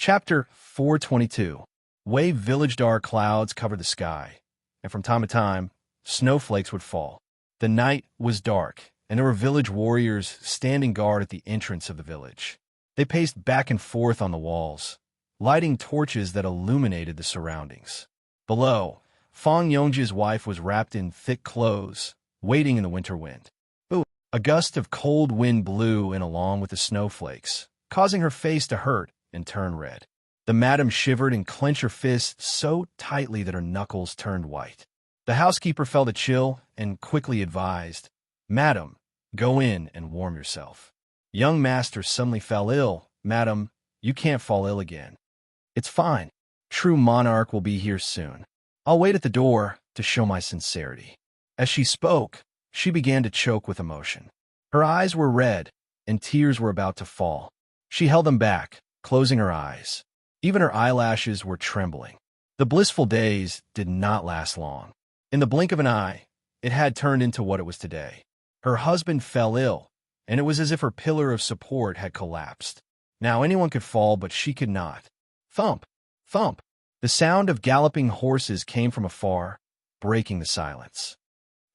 Chapter 422. Wave village dark clouds covered the sky, and from time to time, snowflakes would fall. The night was dark, and there were village warriors standing guard at the entrance of the village. They paced back and forth on the walls, lighting torches that illuminated the surroundings. Below, Fang Yongji's wife was wrapped in thick clothes, waiting in the winter wind. A gust of cold wind blew in along with the snowflakes, causing her face to hurt and turn red. The madam shivered and clenched her fists so tightly that her knuckles turned white. The housekeeper felt a chill and quickly advised, "Madam, go in and warm yourself. Young master suddenly fell ill. Madam, you can't fall ill again. It's fine. True monarch will be here soon. I'll wait at the door to show my sincerity." As she spoke, she began to choke with emotion. Her eyes were red, and tears were about to fall. She held them back, closing her eyes. Even her eyelashes were trembling. The blissful days did not last long. In the blink of an eye, it had turned into what it was today. Her husband fell ill, and it was as if her pillar of support had collapsed. Now anyone could fall, but she could not. Thump! Thump! The sound of galloping horses came from afar, breaking the silence.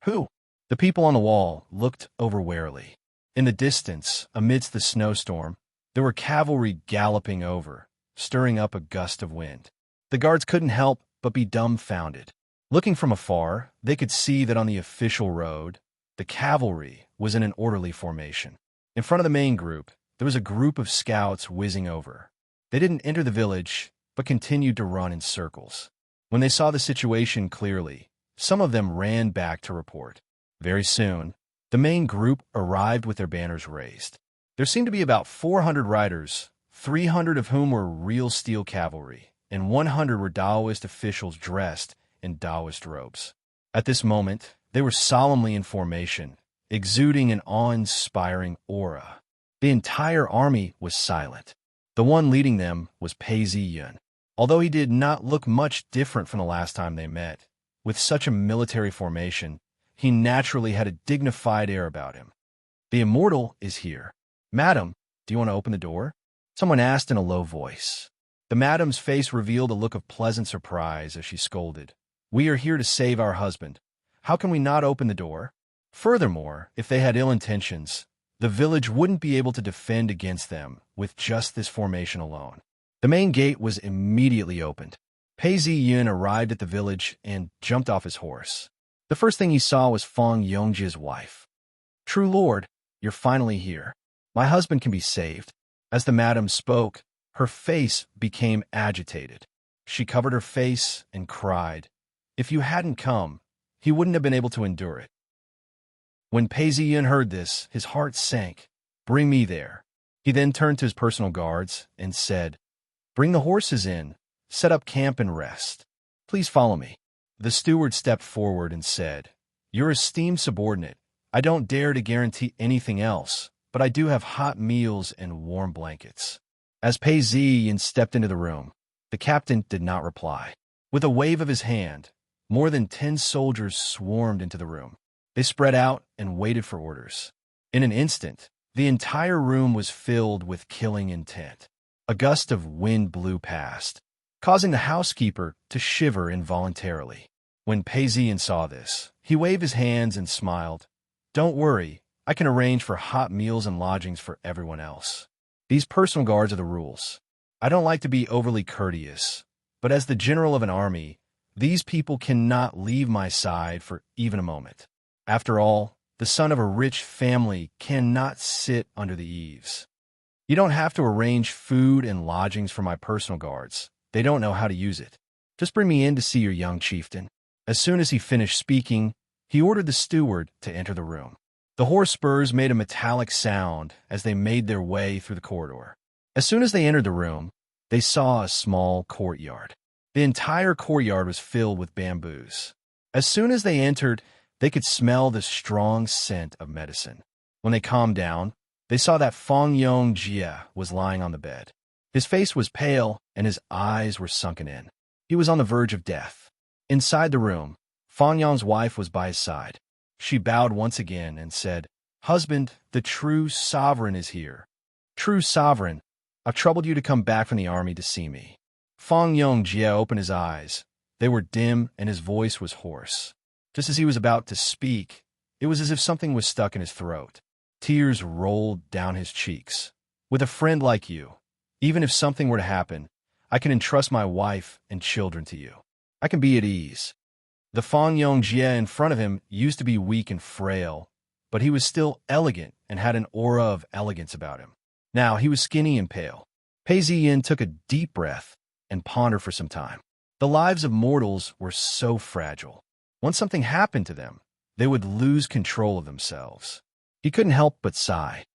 Who? The people on the wall looked over warily. In the distance, amidst the snowstorm, there were cavalry galloping over, stirring up a gust of wind. The guards couldn't help but be dumbfounded. Looking from afar, they could see that on the official road, the cavalry was in an orderly formation. In front of the main group, there was a group of scouts whizzing over. They didn't enter the village, but continued to run in circles. When they saw the situation clearly, some of them ran back to report. Very soon, the main group arrived with their banners raised. There seemed to be about 400 riders, 300 of whom were real steel cavalry, and 100 were Taoist officials dressed in Taoist robes. At this moment, they were solemnly in formation, exuding an awe-inspiring aura. The entire army was silent. The one leading them was Pei Ziyun. Although he did not look much different from the last time they met, with such a military formation, he naturally had a dignified air about him. "The immortal is here. Madam, do you want to open the door?" Someone asked in a low voice. The madam's face revealed a look of pleasant surprise as she scolded. "We are here to save our husband. How can we not open the door? Furthermore, if they had ill intentions, the village wouldn't be able to defend against them with just this formation alone." The main gate was immediately opened. Pei Ziyun arrived at the village and jumped off his horse. The first thing he saw was Fang Yongji's wife. "True lord, you're finally here. My husband can be saved." As the madam spoke, her face became agitated. She covered her face and cried, "If you hadn't come, he wouldn't have been able to endure it." When Pei Ziyun heard this, his heart sank. "Bring me there." He then turned to his personal guards and said, "Bring the horses in, set up camp and rest. Please follow me." The steward stepped forward and said, "Your esteemed subordinate, I don't dare to guarantee anything else, but I do have hot meals and warm blankets." As Pei Ziyun stepped into the room, the captain did not reply. With a wave of his hand, more than 10 soldiers swarmed into the room. They spread out and waited for orders. In an instant, the entire room was filled with killing intent. A gust of wind blew past, causing the housekeeper to shiver involuntarily. When Pei Ziyun saw this, he waved his hands and smiled. "Don't worry, I can arrange for hot meals and lodgings for everyone else. These personal guards are the rules. I don't like to be overly courteous, but as the general of an army, these people cannot leave my side for even a moment. After all, the son of a rich family cannot sit under the eaves. You don't have to arrange food and lodgings for my personal guards. They don't know how to use it. Just bring me in to see your young chieftain." As soon as he finished speaking, he ordered the steward to enter the room. The horse spurs made a metallic sound as they made their way through the corridor. As soon as they entered the room, they saw a small courtyard. The entire courtyard was filled with bamboos. As soon as they entered, they could smell the strong scent of medicine. When they calmed down, they saw that Fang Yongjie was lying on the bed. His face was pale and his eyes were sunken in. He was on the verge of death. Inside the room, Fang Yong's wife was by his side. She bowed once again and said, "Husband, the true sovereign is here." "True sovereign, I've troubled you to come back from the army to see me." Fang Yongjie opened his eyes. They were dim, and his voice was hoarse. Just as he was about to speak, it was as if something was stuck in his throat. Tears rolled down his cheeks. "With a friend like you, even if something were to happen, I can entrust my wife and children to you. I can be at ease." The Fang Yongjie in front of him used to be weak and frail, but he was still elegant and had an aura of elegance about him. Now he was skinny and pale. Pei Ziyin took a deep breath and pondered for some time. The lives of mortals were so fragile. Once something happened to them, they would lose control of themselves. He couldn't help but sigh.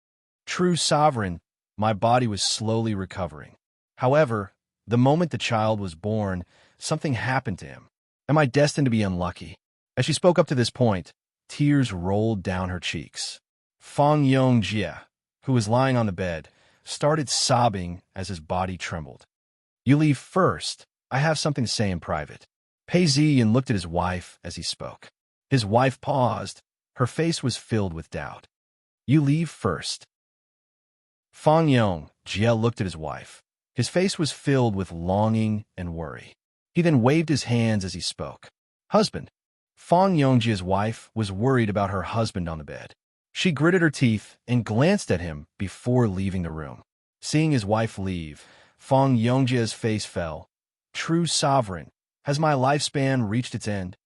"True sovereign, my body was slowly recovering. However, the moment the child was born, something happened to him. Am I destined to be unlucky?" As she spoke up to this point, tears rolled down her cheeks. Fang Yongjie, who was lying on the bed, started sobbing as his body trembled. "You leave first. I have something to say in private." Pei Ziyin looked at his wife as he spoke. His wife paused. Her face was filled with doubt. "You leave first." Fang Yongjie looked at his wife. His face was filled with longing and worry. He then waved his hands as he spoke. "Husband." Fang Yongjie's wife was worried about her husband on the bed. She gritted her teeth and glanced at him before leaving the room. Seeing his wife leave, Fang Yongjie's face fell. "True sovereign, has my lifespan reached its end?"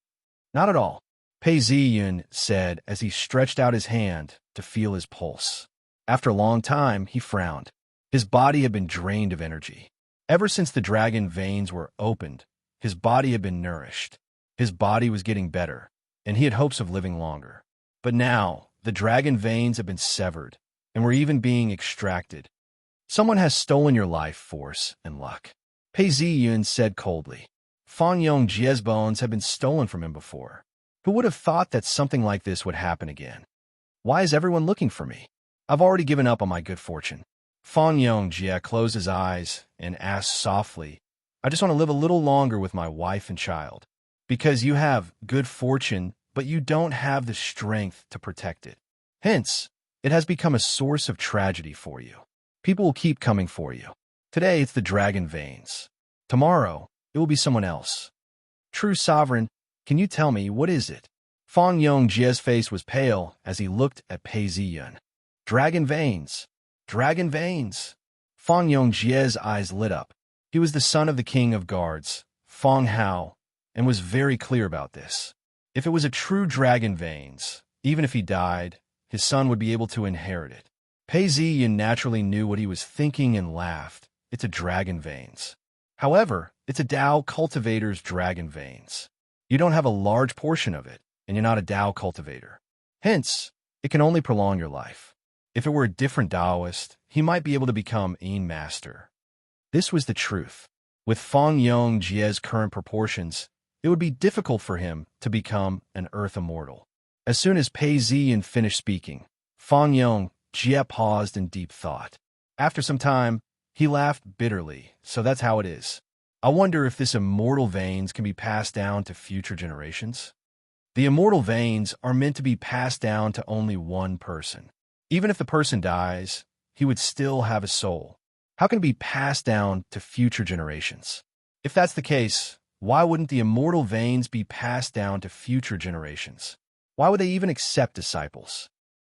"Not at all," Pei Ziyin said as he stretched out his hand to feel his pulse. After a long time, he frowned. His body had been drained of energy. Ever since the dragon veins were opened, his body had been nourished. His body was getting better, and he had hopes of living longer. But now, the dragon veins had been severed, and were even being extracted. "Someone has stolen your life force and luck," Pei Ziyin said coldly. Fang Yongjie's bones had been stolen from him before. Who would have thought that something like this would happen again? "Why is everyone looking for me? I've already given up on my good fortune." Fang Yongjie closed his eyes and asked softly, "I just want to live a little longer with my wife and child." "Because you have good fortune, but you don't have the strength to protect it. Hence, it has become a source of tragedy for you. People will keep coming for you. Today, it's the dragon veins. Tomorrow, it will be someone else. True sovereign, can you tell me, what is it?" Fang Yongjie's face was pale as he looked at Pei Ziyin. "Dragon veins. Dragon veins." Fang Yongjie's eyes lit up. He was the son of the king of guards, Fang Hao, and was very clear about this. If it was a true dragon veins, even if he died, his son would be able to inherit it. Pei Ziyin naturally knew what he was thinking and laughed. "It's a dragon veins. However, it's a Tao cultivator's dragon veins. You don't have a large portion of it, and you're not a Tao cultivator. Hence, it can only prolong your life. If it were a different Taoist, he might be able to become a master." This was the truth. With Fang Yongjie's current proportions, it would be difficult for him to become an earth immortal. As soon as Pei Ziyin finished speaking, Fang Yongjie paused in deep thought. After some time, he laughed bitterly. "So that's how it is. I wonder if this immortal veins can be passed down to future generations." The immortal veins are meant to be passed down to only one person. Even if the person dies, he would still have a soul. How can it be passed down to future generations? If that's the case, why wouldn't the immortal veins be passed down to future generations? Why would they even accept disciples?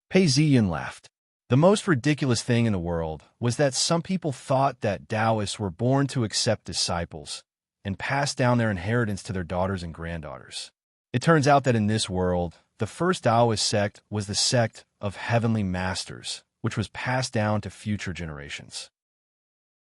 Pei Ziyin laughed. The most ridiculous thing in the world was that some people thought that Taoists were born to accept disciples and pass down their inheritance to their daughters and granddaughters. It turns out that in this world, the first Taoist sect was the sect of heavenly masters, which was passed down to future generations.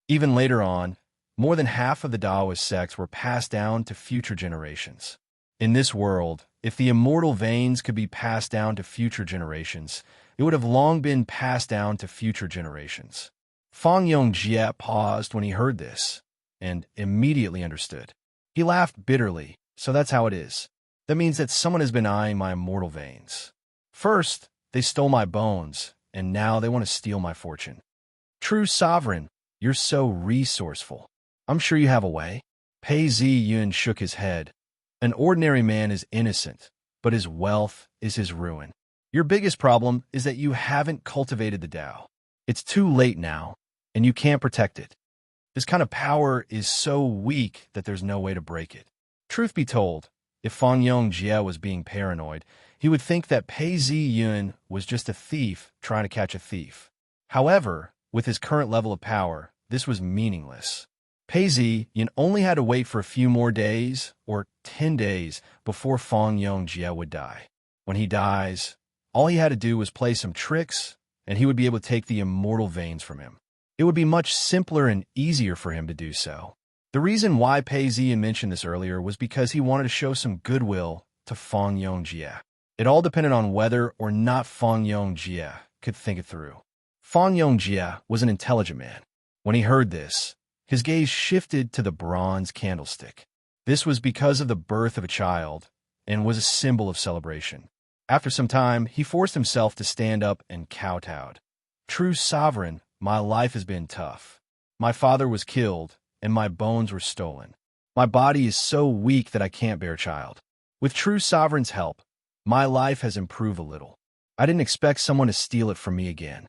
Even later on, more than half of the Taoist sects were passed down to future generations. In this world, if the immortal veins could be passed down to future generations, it would have long been passed down to future generations. Fang Yongjie paused when he heard this, and immediately understood. He laughed bitterly. "So that's how it is. That means that someone has been eyeing my immortal veins. First, they stole my bones, and now they want to steal my fortune. True sovereign, you're so resourceful. I'm sure you have a way." Pei Ziyin shook his head. "An ordinary man is innocent, but his wealth is his ruin. Your biggest problem is that you haven't cultivated the Tao. It's too late now. and you can't protect it. This kind of power is so weak that there's no way to break it. Truth be told, if Fang Yongjie was being paranoid, he would think that Pei Ziyun was just a thief trying to catch a thief. However, with his current level of power, this was meaningless. Pei Ziyun only had to wait for a few more days, or 10 days, before Fang Yongjie would die. When he dies, all he had to do was play some tricks, and he would be able to take the immortal veins from him. It would be much simpler and easier for him to do so. The reason why Pei Ziyun mentioned this earlier was because he wanted to show some goodwill to Fang Yongjie. It all depended on whether or not Fang Yongjie could think it through. Fang Yongjie was an intelligent man. When he heard this, his gaze shifted to the bronze candlestick. This was because of the birth of a child and was a symbol of celebration. After some time, he forced himself to stand up and kowtowed. True sovereign, my life has been tough. My father was killed, and my bones were stolen. My body is so weak that I can't bear a child. With true sovereign's help, my life has improved a little. I didn't expect someone to steal it from me again.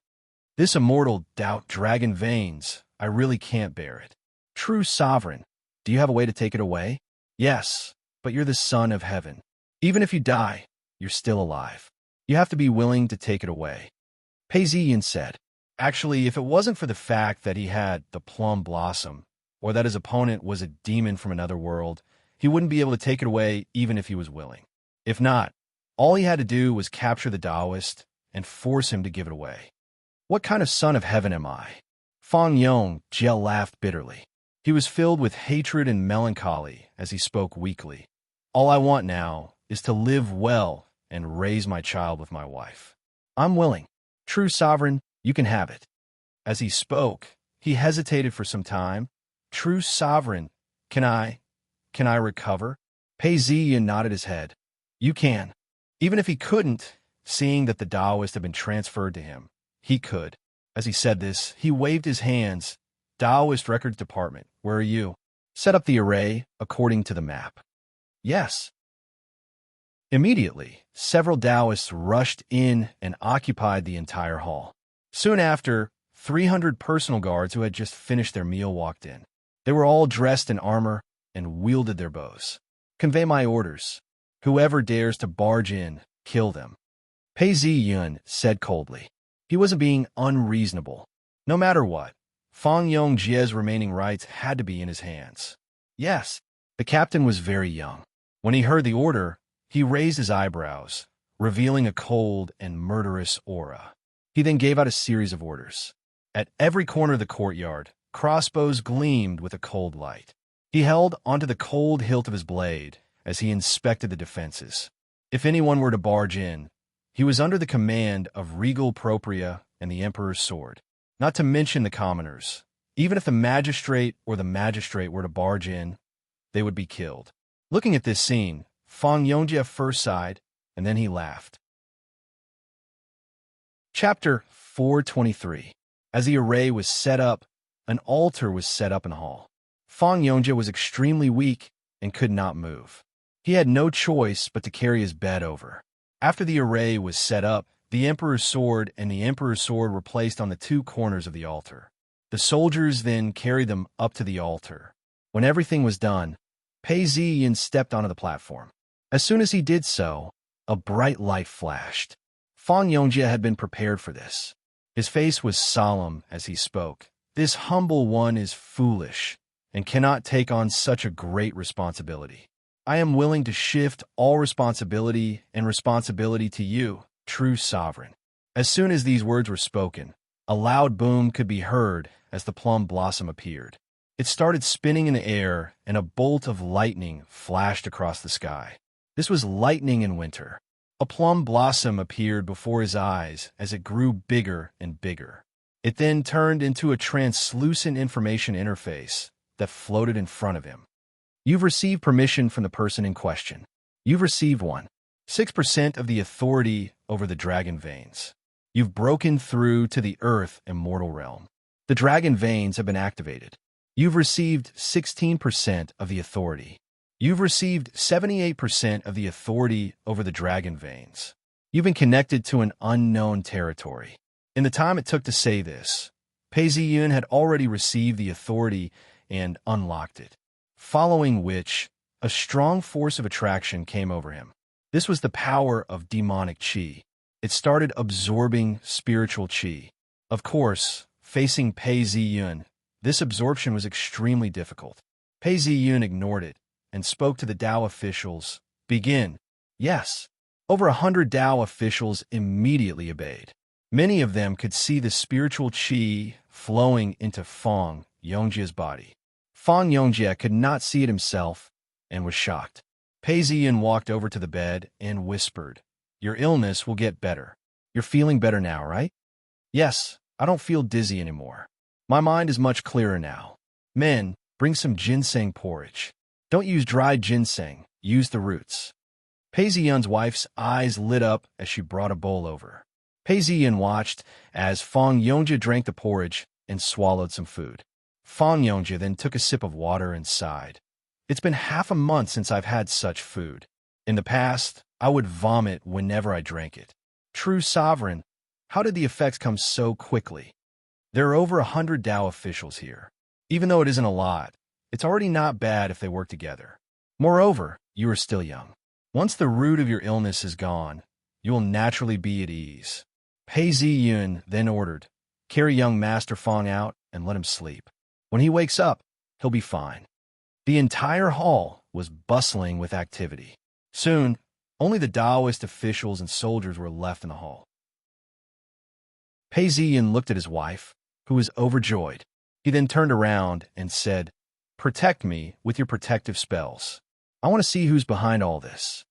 This immortal doubt dragon veins, I really can't bear it. True sovereign, do you have a way to take it away? Yes, but you're the son of heaven. Even if you die, you're still alive. You have to be willing to take it away. Pei Ziyun said, actually, if it wasn't for the fact that he had the plum blossom, or that his opponent was a demon from another world, he wouldn't be able to take it away even if he was willing. If not, all he had to do was capture the Taoist and force him to give it away. What kind of son of heaven am I? Fang Yongjie laughed bitterly. He was filled with hatred and melancholy as he spoke weakly. All I want now is to live well and raise my child with my wife. I'm willing. True sovereign, you can have it. As he spoke, he hesitated for some time. True sovereign, can I recover? Pei Ziyun nodded his head. You can. Even if he couldn't, seeing that the Taoist had been transferred to him, he could. As he said this, he waved his hands. Taoist Records Department, where are you? Set up the array according to the map. Yes. Immediately, several Taoists rushed in and occupied the entire hall. Soon after, 300 personal guards who had just finished their meal walked in. They were all dressed in armor and wielded their bows. Convey my orders. Whoever dares to barge in, kill them. Pei Ziyun said coldly. He wasn't being unreasonable. No matter what, Fang Yongjie's remaining rights had to be in his hands. Yes, the captain was very young. When he heard the order, he raised his eyebrows, revealing a cold and murderous aura. He then gave out a series of orders. At every corner of the courtyard, crossbows gleamed with a cold light. He held onto the cold hilt of his blade as he inspected the defenses. If anyone were to barge in, he was under the command of regal propria and the emperor's sword, not to mention the commoners. Even if the magistrate or the magistrate were to barge in, they would be killed. Looking at this scene, Fang Yongjie first sighed, and then he laughed. Chapter 423. As the array was set up, an altar was set up in the hall. Fang Yongjie was extremely weak and could not move. He had no choice but to carry his bed over. After the array was set up, the emperor's sword and the emperor's sword were placed on the two corners of the altar. The soldiers then carried them up to the altar. When everything was done, Pei Ziyun stepped onto the platform. As soon as he did so, a bright light flashed. Fang Yongjie had been prepared for this. His face was solemn as he spoke. This humble one is foolish and cannot take on such a great responsibility. I am willing to shift all responsibility to you, true sovereign. As soon as these words were spoken, a loud boom could be heard as the plum blossom appeared. It started spinning in the air, and a bolt of lightning flashed across the sky. This was lightning in winter. A plum blossom appeared before his eyes as it grew bigger and bigger. It then turned into a translucent information interface that floated in front of him. You've received permission from the person in question. You've received 6% of the authority over the dragon veins. You've broken through to the earth immortal realm. The dragon veins have been activated. You've received 16% of the authority. You've received 78% of the authority over the dragon veins. You've been connected to an unknown territory. In the time it took to say this, Pei Ziyun had already received the authority and unlocked it, following which a strong force of attraction came over him. This was the power of demonic qi. It started absorbing spiritual qi. Of course, facing Pei Ziyun, this absorption was extremely difficult. Pei Ziyun ignored it and spoke to the Dao officials. Begin. Yes. Over 100 Dao officials immediately obeyed. Many of them could see the spiritual qi flowing into Fang Yongjia's body. Fang Yongjia could not see it himself and was shocked. Pei Ziyun walked over to the bed and whispered, "Your illness will get better. You're feeling better now, right?" "Yes, I don't feel dizzy anymore. My mind is much clearer now. Men, bring some ginseng porridge. Don't use dried ginseng, use the roots." Pei Ziyun's wife's eyes lit up as she brought a bowl over. Pei Ziyun watched as Fang Yongjia drank the porridge and swallowed some food. Fang Yongjia then took a sip of water and sighed. "It's been half a month since I've had such food. In the past, I would vomit whenever I drank it. True sovereign, how did the effects come so quickly? There are over 100 Dao officials here. Even though it isn't a lot, it's already not bad if they work together. Moreover, you are still young. Once the root of your illness is gone, you will naturally be at ease." Pei Ziyun then ordered, "Carry young Master Fang out and let him sleep. When he wakes up, he'll be fine." The entire hall was bustling with activity. Soon, only the Daoist officials and soldiers were left in the hall. Pei Ziyun looked at his wife, who was overjoyed. He then turned around and said, "Protect me with your protective spells. I want to see who's behind all this."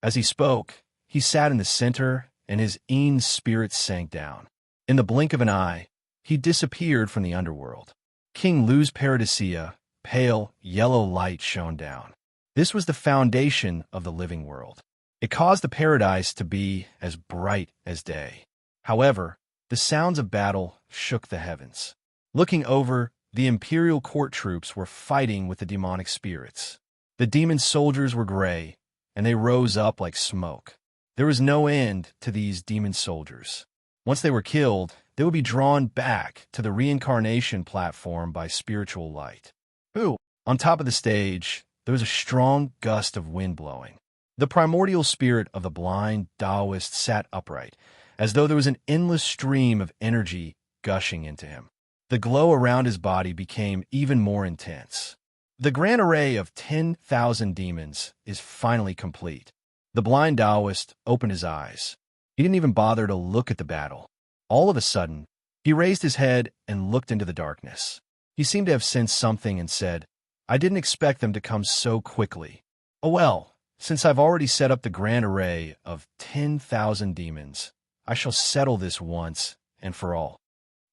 As he spoke, he sat in the center and his Een spirit sank down. In the blink of an eye, he disappeared from the underworld. King Lu's paradisia, pale yellow light shone down. This was the foundation of the living world. It caused the paradise to be as bright as day. However, the sounds of battle shook the heavens. Looking over, the imperial court troops were fighting with the demonic spirits. The demon soldiers were gray, and they rose up like smoke. There was no end to these demon soldiers. Once they were killed, they would be drawn back to the reincarnation platform by spiritual light. Ooh! On top of the stage, there was a strong gust of wind blowing. The primordial spirit of the blind Taoist sat upright, as though there was an endless stream of energy gushing into him. The glow around his body became even more intense. The grand array of 10,000 demons is finally complete. The blind Taoist opened his eyes. He didn't even bother to look at the battle. All of a sudden, he raised his head and looked into the darkness. He seemed to have sensed something and said, "I didn't expect them to come so quickly. Oh well, since I've already set up the grand array of 10,000 demons, I shall settle this once and for all."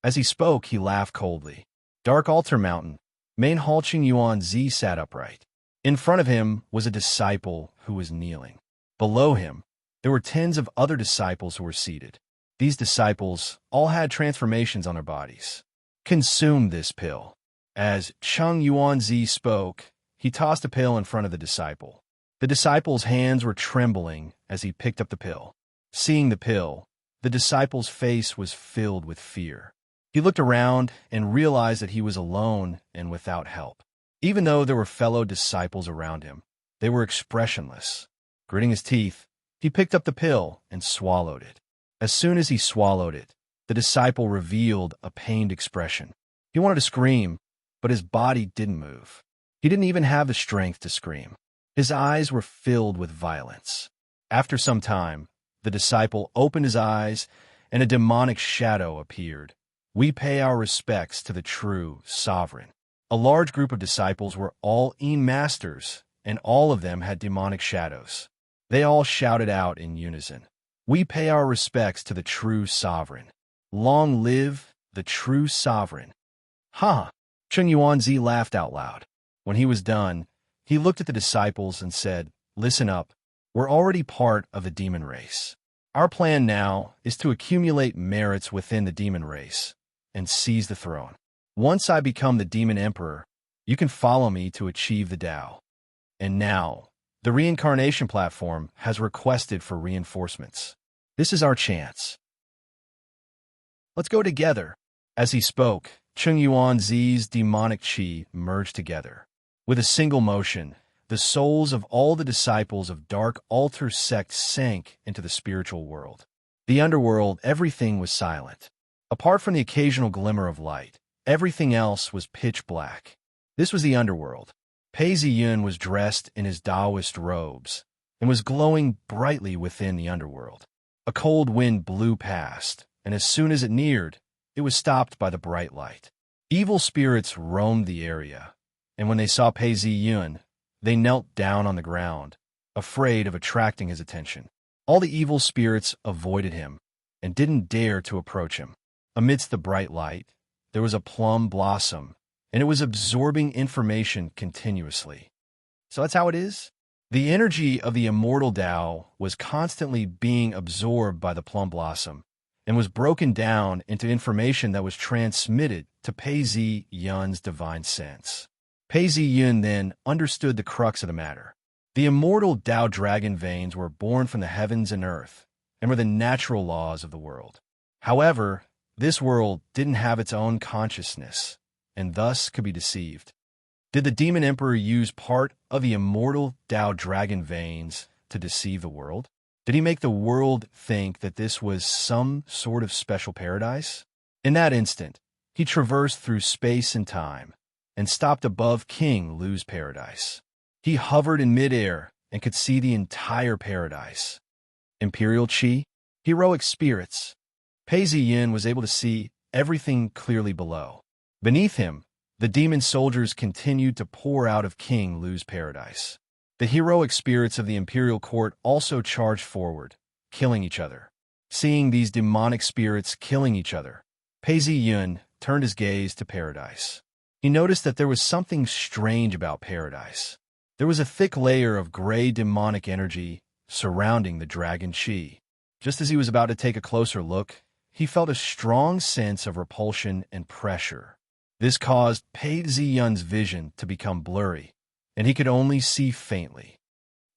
As he spoke, he laughed coldly. Dark Altar Mountain, Main Halching Yuan Zi sat upright. In front of him was a disciple who was kneeling. Below him, there were tens of other disciples who were seated. These disciples all had transformations on their bodies. "Consume this pill." As Chung Yuanzi spoke, he tossed a pill in front of the disciple. The disciple's hands were trembling as he picked up the pill. Seeing the pill, the disciple's face was filled with fear. He looked around and realized that he was alone and without help. Even though there were fellow disciples around him, they were expressionless. Gritting his teeth, he picked up the pill and swallowed it. As soon as he swallowed it, the disciple revealed a pained expression. He wanted to scream, but his body didn't move. He didn't even have the strength to scream. His eyes were filled with violence. After some time, the disciple opened his eyes and a demonic shadow appeared. "We pay our respects to the true sovereign." A large group of disciples were all Een masters, and all of them had demonic shadows. They all shouted out in unison, "We pay our respects to the true sovereign. Long live the true sovereign." Ha! Chen Yuanzi laughed out loud. When he was done, he looked at the disciples and said, "Listen up. We're already part of the demon race. Our plan now is to accumulate merits within the demon race and seize the throne. Once I become the demon emperor, you can follow me to achieve the Tao. And now, the reincarnation platform has requested for reinforcements. This is our chance. Let's go together. As he spoke, Cheng Yuanzi's demonic qi merged together. With a single motion, the souls of all the disciples of Dark Altar sect sank into the spiritual world. The underworld, everything was silent. Apart from the occasional glimmer of light, everything else was pitch black. This was the underworld. Pei Ziyun was dressed in his Taoist robes and was glowing brightly within the underworld. A cold wind blew past, and as soon as it neared, it was stopped by the bright light. Evil spirits roamed the area, and when they saw Pei Ziyun, they knelt down on the ground, afraid of attracting his attention. All the evil spirits avoided him and didn't dare to approach him. Amidst the bright light, there was a plum blossom, and it was absorbing information continuously. So that's how it is? The energy of the immortal Tao was constantly being absorbed by the plum blossom and was broken down into information that was transmitted to Pei Ziyun's divine sense. Pei Ziyun then understood the crux of the matter. The immortal Tao dragon veins were born from the heavens and earth and were the natural laws of the world. However, this world didn't have its own consciousness and thus could be deceived. Did the demon emperor use part of the immortal Tao dragon veins to deceive the world? Did he make the world think that this was some sort of special paradise? In that instant, he traversed through space and time and stopped above King Lu's paradise. He hovered in midair and could see the entire paradise. Imperial Qi, heroic spirits. Pei Ziyun was able to see everything clearly below. Beneath him, the demon soldiers continued to pour out of King Lu's paradise. The heroic spirits of the imperial court also charged forward, killing each other. Seeing these demonic spirits killing each other, Pei Ziyun turned his gaze to paradise. He noticed that there was something strange about paradise. There was a thick layer of gray demonic energy surrounding the dragon Qi. Just as he was about to take a closer look, he felt a strong sense of repulsion and pressure. This caused Pei Ziyun's vision to become blurry, and he could only see faintly.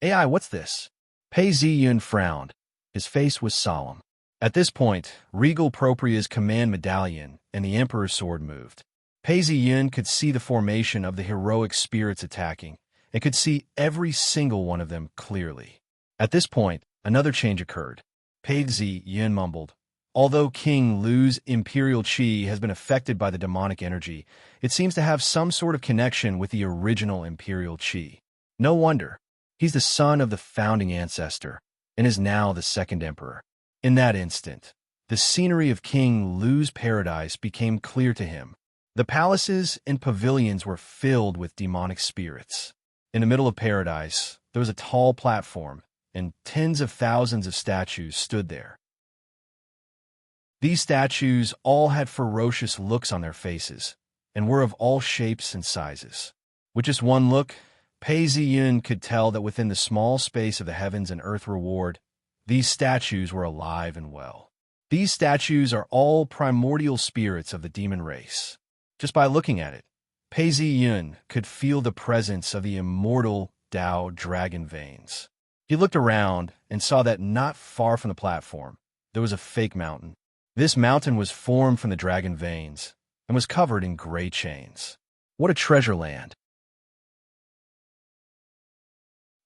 "AI, what's this?" Pei Ziyun frowned. His face was solemn. At this point, Regal Propria's command medallion and the Emperor's sword moved. Pei Ziyun could see the formation of the heroic spirits attacking, and could see every single one of them clearly. At this point, another change occurred. Pei Ziyun mumbled, "Although King Lu's imperial qi has been affected by the demonic energy, it seems to have some sort of connection with the original imperial qi. No wonder. He's the son of the founding ancestor, and is now the second emperor." In that instant, the scenery of King Lu's paradise became clear to him. The palaces and pavilions were filled with demonic spirits. In the middle of paradise, there was a tall platform, and tens of thousands of statues stood there. These statues all had ferocious looks on their faces, and were of all shapes and sizes. With just one look, Pei Ziyun could tell that within the small space of the heavens and earth reward, these statues were alive and well. These statues are all primordial spirits of the demon race. Just by looking at it, Pei Ziyun could feel the presence of the immortal Tao dragon veins. He looked around and saw that not far from the platform, there was a fake mountain. This mountain was formed from the dragon veins and was covered in gray chains. What a treasure land!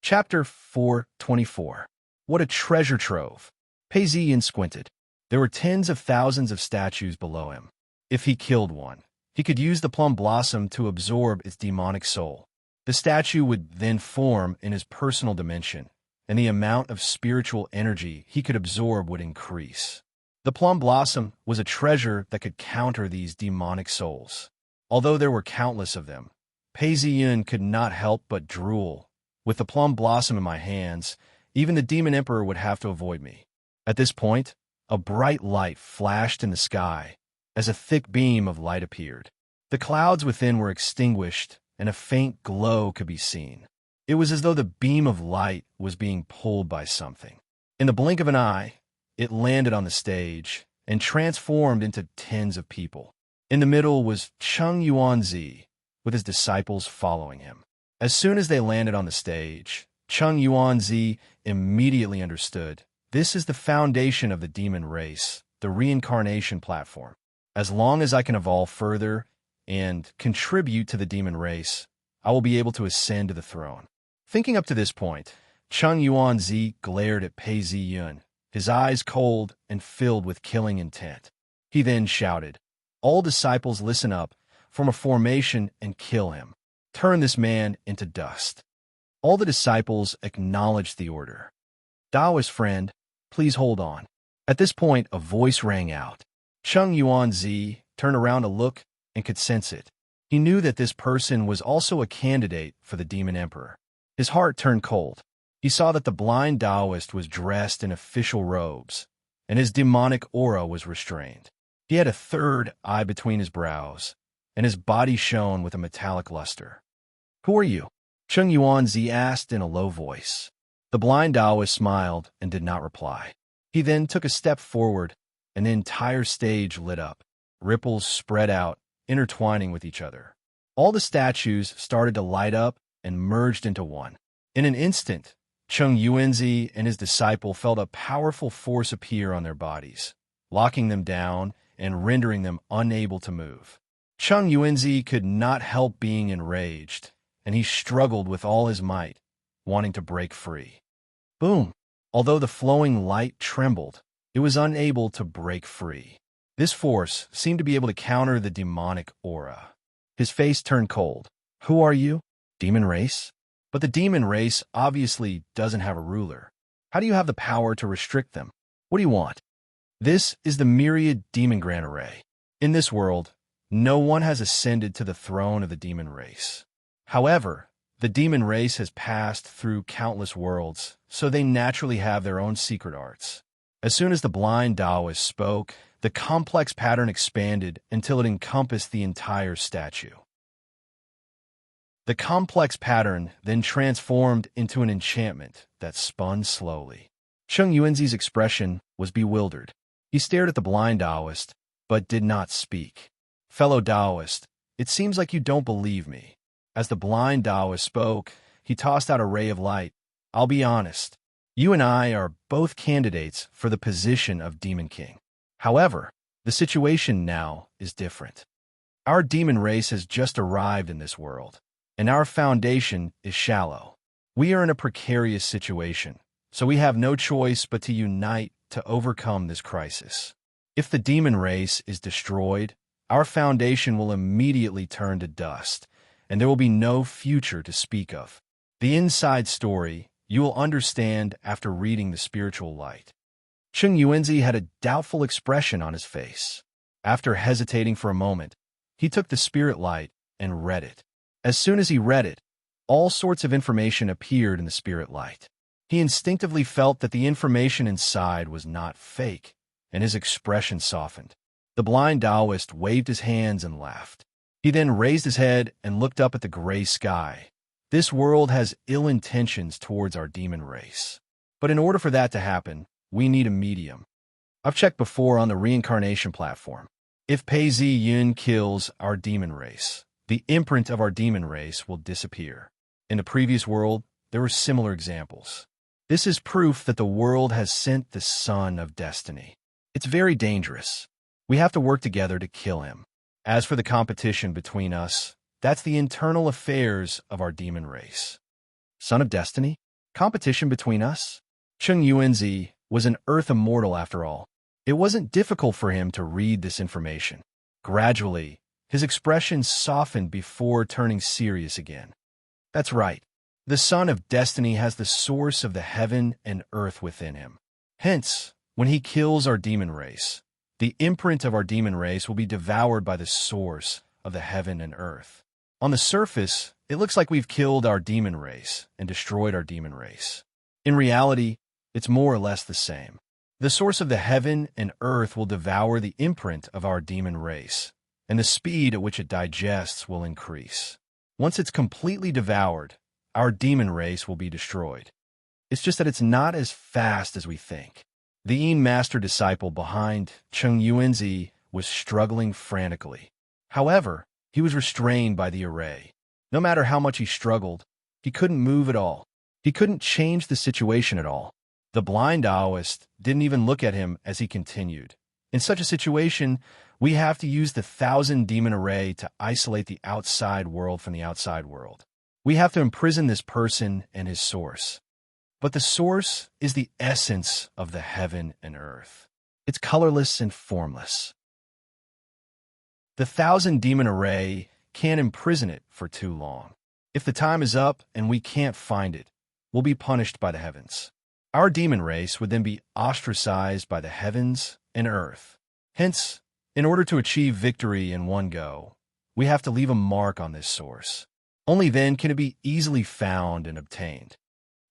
Chapter 424. What a treasure trove! Pei Ziyun squinted. There were tens of thousands of statues below him. If he killed one, he could use the plum blossom to absorb its demonic soul. The statue would then form in his personal dimension, and the amount of spiritual energy he could absorb would increase. The plum blossom was a treasure that could counter these demonic souls. Although there were countless of them, Pei Ziyun could not help but drool. With the plum blossom in my hands, even the demon emperor would have to avoid me. At this point, a bright light flashed in the sky as a thick beam of light appeared. The clouds within were extinguished, and a faint glow could be seen. It was as though the beam of light was being pulled by something. In the blink of an eye, it landed on the stage and transformed into tens of people. In the middle was Cheng Yuanzi, with his disciples following him. As soon as they landed on the stage, Cheng Yuanzi immediately understood. This is the foundation of the demon race, the reincarnation platform. As long as I can evolve further and contribute to the demon race, I will be able to ascend to the throne. Thinking up to this point, Chung Yuanzi glared at Pei Ziyun, his eyes cold and filled with killing intent. He then shouted, "All disciples listen up, form a formation and kill him. Turn this man into dust." All the disciples acknowledged the order. "Taoist friend, please hold on." At this point, a voice rang out. Chung Yuanzi turned around to look and could sense it. He knew that this person was also a candidate for the Demon Emperor. His heart turned cold. He saw that the blind Taoist was dressed in official robes, and his demonic aura was restrained. He had a third eye between his brows, and his body shone with a metallic luster. "Who are you?" Chung Yuanzi asked in a low voice. The blind Taoist smiled and did not reply. He then took a step forward, and the entire stage lit up. Ripples spread out, intertwining with each other. All the statues started to light up and merged into one. In an instant, Chung Yuanzi and his disciple felt a powerful force appear on their bodies, locking them down and rendering them unable to move. Chung Yuanzi could not help being enraged, and he struggled with all his might, wanting to break free. Boom! Although the flowing light trembled, it was unable to break free. This force seemed to be able to counter the demonic aura. His face turned cold. "Who are you? Demon race?" But the demon race obviously doesn't have a ruler. How do you have the power to restrict them? What do you want? This is the myriad demon grand array. In this world, no one has ascended to the throne of the demon race. However, the demon race has passed through countless worlds, so they naturally have their own secret arts. As soon as the blind Taoist spoke, the complex pattern expanded until it encompassed the entire statue. The complex pattern then transformed into an enchantment that spun slowly. Chung Yuanzi's expression was bewildered. He stared at the blind Taoist, but did not speak. "Fellow Taoist, it seems like you don't believe me." As the blind Taoist spoke, he tossed out a ray of light. "I'll be honest. You and I are both candidates for the position of Demon King. However, the situation now is different. Our demon race has just arrived in this world, and our foundation is shallow. We are in a precarious situation, so we have no choice but to unite to overcome this crisis. If the demon race is destroyed, our foundation will immediately turn to dust, and there will be no future to speak of. The inside story you will understand after reading the spiritual light." Chung Yuanzi had a doubtful expression on his face. After hesitating for a moment, he took the spirit light and read it. As soon as he read it, all sorts of information appeared in the spirit light. He instinctively felt that the information inside was not fake, and his expression softened. The blind Taoist waved his hands and laughed. He then raised his head and looked up at the gray sky. "This world has ill intentions towards our demon race. But in order for that to happen, we need a medium. I've checked before on the reincarnation platform. If Pei Ziyun kills our demon race, the imprint of our demon race will disappear. In the previous world, there were similar examples. This is proof that the world has sent the son of destiny. It's very dangerous. We have to work together to kill him. As for the competition between us, that's the internal affairs of our demon race." Son of destiny? Competition between us? Chung Yuanzi was an earth immortal after all. It wasn't difficult for him to read this information. Gradually, his expression softened before turning serious again. "That's right. The son of destiny has the source of the heaven and earth within him. Hence, when he kills our demon race, the imprint of our demon race will be devoured by the source of the heaven and earth. On the surface, it looks like we've killed our demon race and destroyed our demon race. In reality, it's more or less the same. The source of the heaven and earth will devour the imprint of our demon race, and the speed at which it digests will increase. Once it's completely devoured, our demon race will be destroyed. It's just that it's not as fast as we think." The Yin master disciple behind Chung Yuanzi was struggling frantically. However, he was restrained by the array. No matter how much he struggled, he couldn't move at all. He couldn't change the situation at all. The blind Taoist didn't even look at him as he continued. In such a situation, We have to use the 1,000 demon array to isolate the outside world from the outside world. We have to imprison this person and his source. But the source is the essence of the heaven and earth. It's colorless and formless. The 1,000 demon array can't imprison it for too long. If the time is up and we can't find it, we'll be punished by the heavens. Our demon race would then be ostracized by the heavens and earth. Hence, in order to achieve victory in one go, we have to leave a mark on this source. Only then can it be easily found and obtained.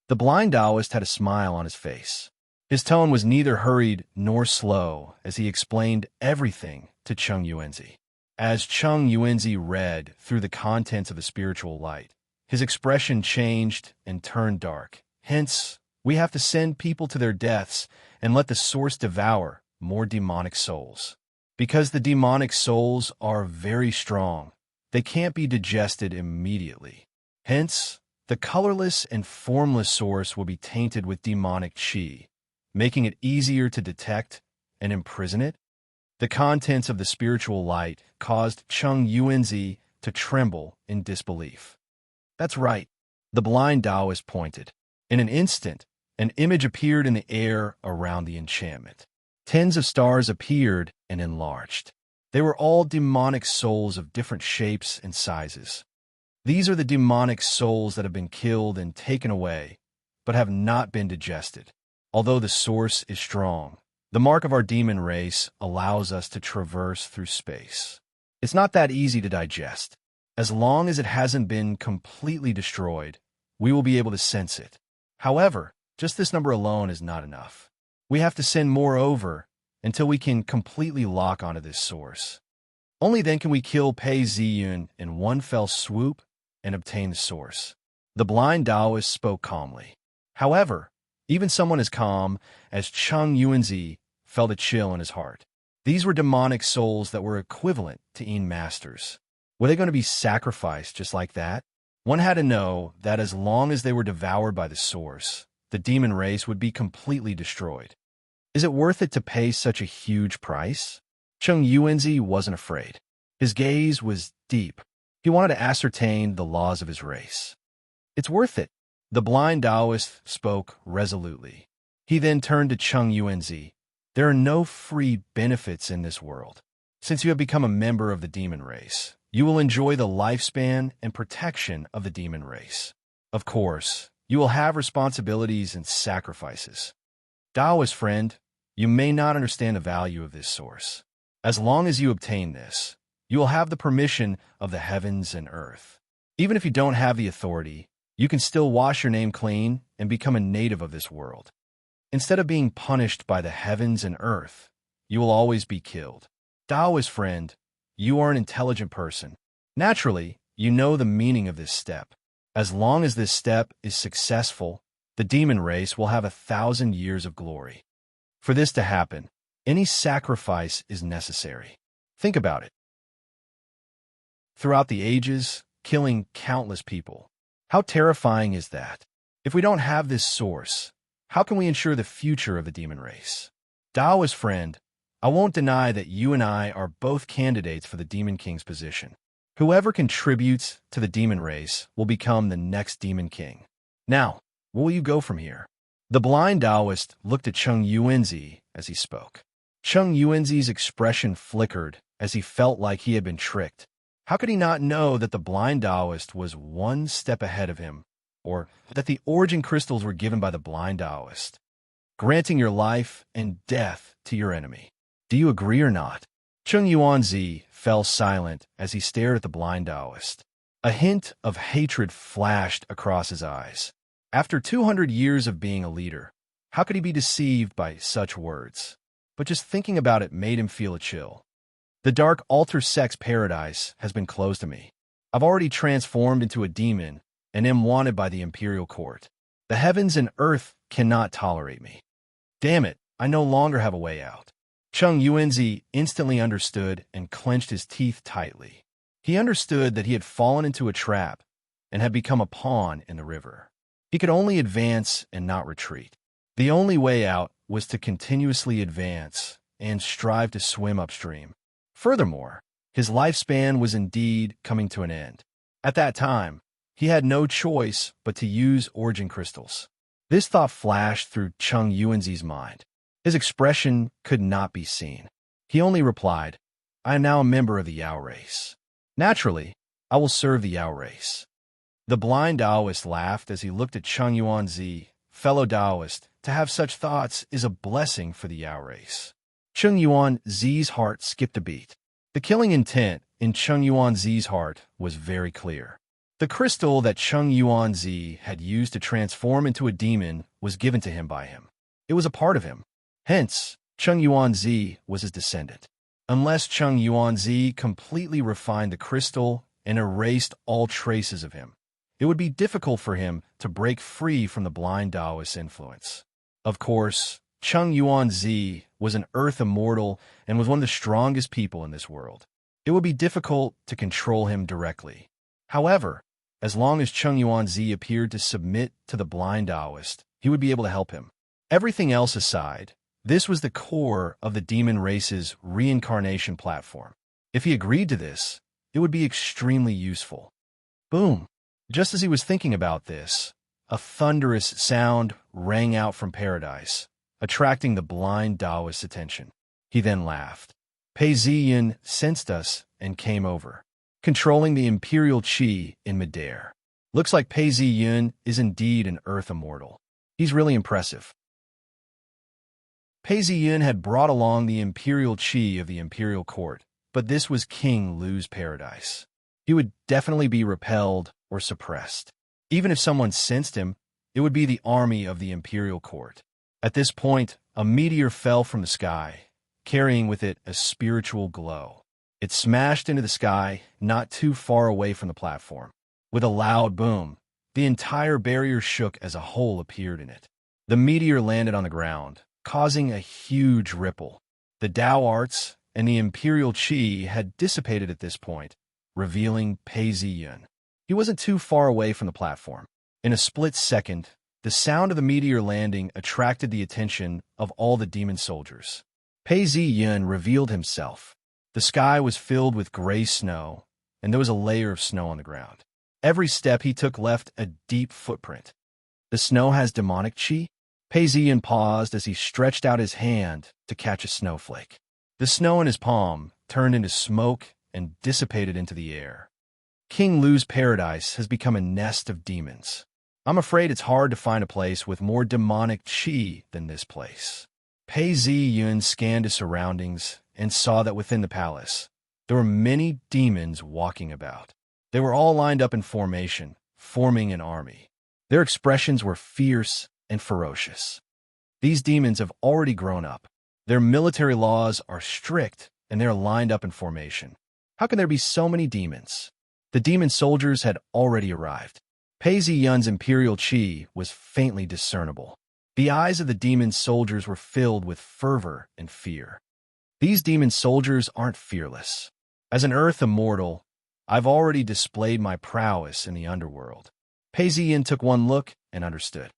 The blind Taoist had a smile on his face. His tone was neither hurried nor slow as he explained everything to Cheng Yuanzi. As Cheng Yuanzi read through the contents of the spiritual light, his expression changed and turned dark. Hence, we have to send people to their deaths and let the source devour more demonic souls. Because the demonic souls are very strong, they can't be digested immediately. Hence, the colorless and formless source will be tainted with demonic qi, making it easier to detect and imprison it. The contents of the spiritual light caused Cheng Yuanzi to tremble in disbelief. That's right, the blind Taoist pointed. In an instant, an image appeared in the air around the enchantment. Tens of stars appeared and enlarged. They were all demonic souls of different shapes and sizes. These are the demonic souls that have been killed and taken away, but have not been digested. Although the source is strong, the mark of our demon race allows us to traverse through space. It's not that easy to digest. As long as it hasn't been completely destroyed, we will be able to sense it. However, just this number alone is not enough. We have to send more over until we can completely lock onto this source. Only then can we kill Pei Ziyun in one fell swoop and obtain the source. The blind Taoist spoke calmly. However, even someone as calm as Cheng Yuanzi felt a chill in his heart. These were demonic souls that were equivalent to Yin masters. Were they going to be sacrificed just like that? One had to know that as long as they were devoured by the source, the demon race would be completely destroyed. Is it worth it to pay such a huge price? Cheng Yuanzi wasn't afraid. His gaze was deep. He wanted to ascertain the laws of his race. It's worth it. The blind Taoist spoke resolutely. He then turned to Cheng Yuanzi. There are no free benefits in this world. Since you have become a member of the demon race, you will enjoy the lifespan and protection of the demon race. Of course, you will have responsibilities and sacrifices. Taoist friend, you may not understand the value of this source. As long as you obtain this, you will have the permission of the heavens and earth. Even if you don't have the authority, you can still wash your name clean and become a native of this world. Instead of being punished by the heavens and earth, you will always be killed. Taoist friend, you are an intelligent person. Naturally, you know the meaning of this step. As long as this step is successful, the demon race will have 1,000 years of glory. For this to happen, any sacrifice is necessary. Think about it. Throughout the ages, killing countless people. How terrifying is that? If we don't have this source, how can we ensure the future of the demon race? Taoist friend, I won't deny that you and I are both candidates for the Demon King's position. Whoever contributes to the demon race will become the next Demon King. Now, where will you go from here? The blind Taoist looked at Cheng Yuanzi as he spoke. Cheng Yuanzi's expression flickered as he felt like he had been tricked. How could he not know that the blind Taoist was one step ahead of him, or that the origin crystals were given by the blind Taoist, granting your life and death to your enemy? Do you agree or not? Cheng Yuanzi fell silent as he stared at the blind Taoist. A hint of hatred flashed across his eyes. After 200 years of being a leader, how could he be deceived by such words? But just thinking about it made him feel a chill. The dark alter-sex paradise has been closed to me. I've already transformed into a demon and am wanted by the imperial court. The heavens and earth cannot tolerate me. Damn it, I no longer have a way out. Cheng Yuanzi instantly understood and clenched his teeth tightly. He understood that he had fallen into a trap and had become a pawn in the river. He could only advance and not retreat. The only way out was to continuously advance and strive to swim upstream. Furthermore, his lifespan was indeed coming to an end. At that time, he had no choice but to use origin crystals. This thought flashed through Chung Yuanzi's mind. His expression could not be seen. He only replied, "I am now a member of the Yao race. Naturally, I will serve the Yao race." The blind Taoist laughed as he looked at Chung Yuanzi. "Fellow Taoist, to have such thoughts is a blessing for the Yao race." Chung Yuanzi's heart skipped a beat. The killing intent in Chung Yuanzi's heart was very clear. The crystal that Chung Yuanzi had used to transform into a demon was given to him by him. It was a part of him. Hence, Chung Yuanzi was his descendant. Unless Chung Yuanzi completely refined the crystal and erased all traces of him, it would be difficult for him to break free from the blind Taoist influence. Of course, Chung Yuanzi was an earth immortal and was one of the strongest people in this world. It would be difficult to control him directly. However, as long as Chung Yuanzi appeared to submit to the blind Taoist, he would be able to help him. Everything else aside, this was the core of the demon race's reincarnation platform. If he agreed to this, it would be extremely useful. Boom! Just as he was thinking about this, a thunderous sound rang out from paradise, attracting the blind Taoist's attention. He then laughed. Pei Ziyan sensed us and came over, controlling the imperial qi in midair. Looks like Pei Ziyan is indeed an earth immortal. He's really impressive. Pei Ziyan had brought along the imperial qi of the imperial court, but this was King Lu's paradise. He would definitely be repelled or suppressed. Even if someone sensed him, it would be the army of the imperial court. At this point, a meteor fell from the sky, carrying with it a spiritual glow. It smashed into the sky not too far away from the platform. With a loud boom, the entire barrier shook as a hole appeared in it. The meteor landed on the ground, causing a huge ripple. The Tao arts and the imperial qi had dissipated at this point, revealing Pei Ziyan. He wasn't too far away from the platform. In a split second, the sound of the meteor landing attracted the attention of all the demon soldiers. Pei Ziyan revealed himself. The sky was filled with gray snow, and there was a layer of snow on the ground. Every step he took left a deep footprint. The snow has demonic qi? Pei Ziyan paused as he stretched out his hand to catch a snowflake. The snow in his palm turned into smoke and dissipated into the air. King Lu's paradise has become a nest of demons. I'm afraid it's hard to find a place with more demonic qi than this place. Pei Ziyan scanned his surroundings and saw that within the palace, there were many demons walking about. They were all lined up in formation, forming an army. Their expressions were fierce and ferocious. These demons have already grown up. Their military laws are strict, and they are lined up in formation. How can there be so many demons? The demon soldiers had already arrived. Pei Ziyan's imperial qi was faintly discernible. The eyes of the demon soldiers were filled with fervor and fear. These demon soldiers aren't fearless. As an earth immortal, I've already displayed my prowess in the underworld. Pei Ziyan took one look and understood.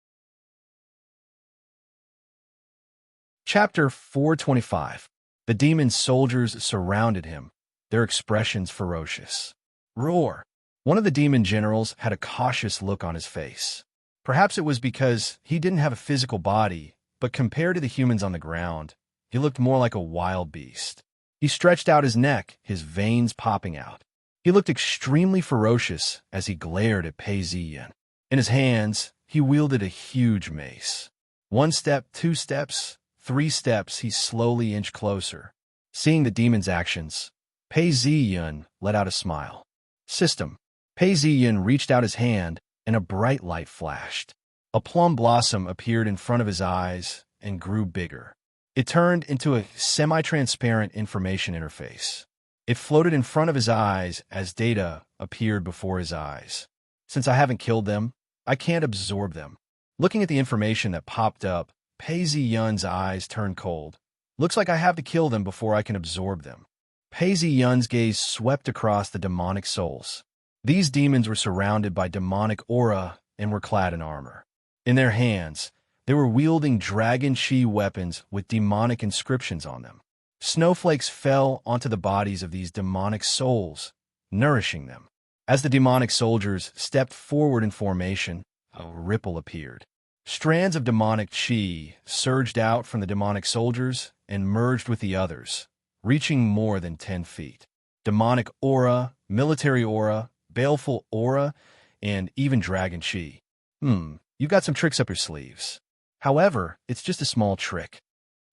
Chapter 425. The demon soldiers surrounded him, their expressions ferocious. Roar! One of the demon generals had a cautious look on his face. Perhaps it was because he didn't have a physical body, but compared to the humans on the ground, he looked more like a wild beast. He stretched out his neck, his veins popping out. He looked extremely ferocious as he glared at Pei Ziyan. In his hands, he wielded a huge mace. 1 step, 2 steps, 3 steps, he slowly inched closer. Seeing the demon's actions, Pei Ziyan let out a smile. System. Pei Ziyan reached out his hand, and a bright light flashed. A plum blossom appeared in front of his eyes and grew bigger. It turned into a semi-transparent information interface. It floated in front of his eyes as data appeared before his eyes. Since I haven't killed them, I can't absorb them. Looking at the information that popped up, Pei Ziyan's eyes turned cold. Looks like I have to kill them before I can absorb them. Pei Ziyan's gaze swept across the demonic souls. These demons were surrounded by demonic aura and were clad in armor. In their hands, they were wielding dragon chi weapons with demonic inscriptions on them. Snowflakes fell onto the bodies of these demonic souls, nourishing them. As the demonic soldiers stepped forward in formation, a ripple appeared. Strands of demonic chi surged out from the demonic soldiers and merged with the others, reaching more than 10 feet. Demonic aura, military aura, baleful aura, and even dragon chi. You've got some tricks up your sleeves. However, it's just a small trick.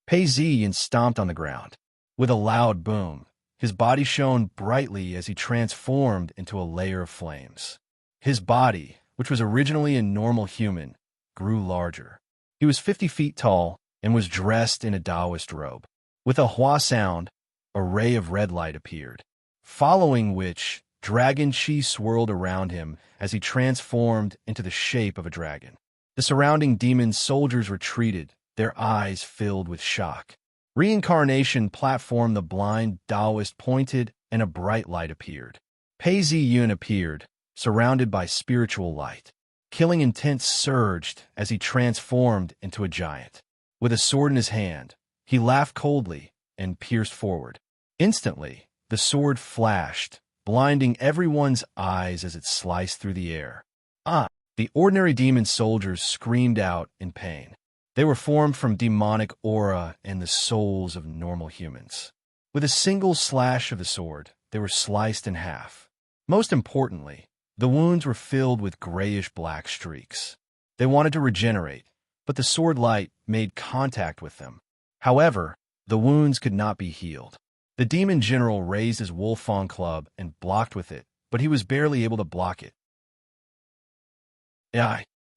Pei Ziyin stomped on the ground. With a loud boom, his body shone brightly as he transformed into a layer of flames. His body, which was originally a normal human, grew larger. He was 50 feet tall and was dressed in a Taoist robe. With a hua sound, a ray of red light appeared, following which dragon chi swirled around him as he transformed into the shape of a dragon. The surrounding demon soldiers retreated, their eyes filled with shock. Reincarnation platform the blind Taoist pointed, and a bright light appeared. Pei Ziyun appeared, surrounded by spiritual light. Killing intent surged as he transformed into a giant. With a sword in his hand, he laughed coldly and pierced forward. Instantly, the sword flashed, blinding everyone's eyes as it sliced through the air. The ordinary demon soldiers screamed out in pain. They were formed from demonic aura and the souls of normal humans. With a single slash of the sword, they were sliced in half. Most importantly, the wounds were filled with grayish-black streaks. They wanted to regenerate, but the sword light made contact with them. However, the wounds could not be healed. The demon general raised his Wolfang club and blocked with it, but he was barely able to block it.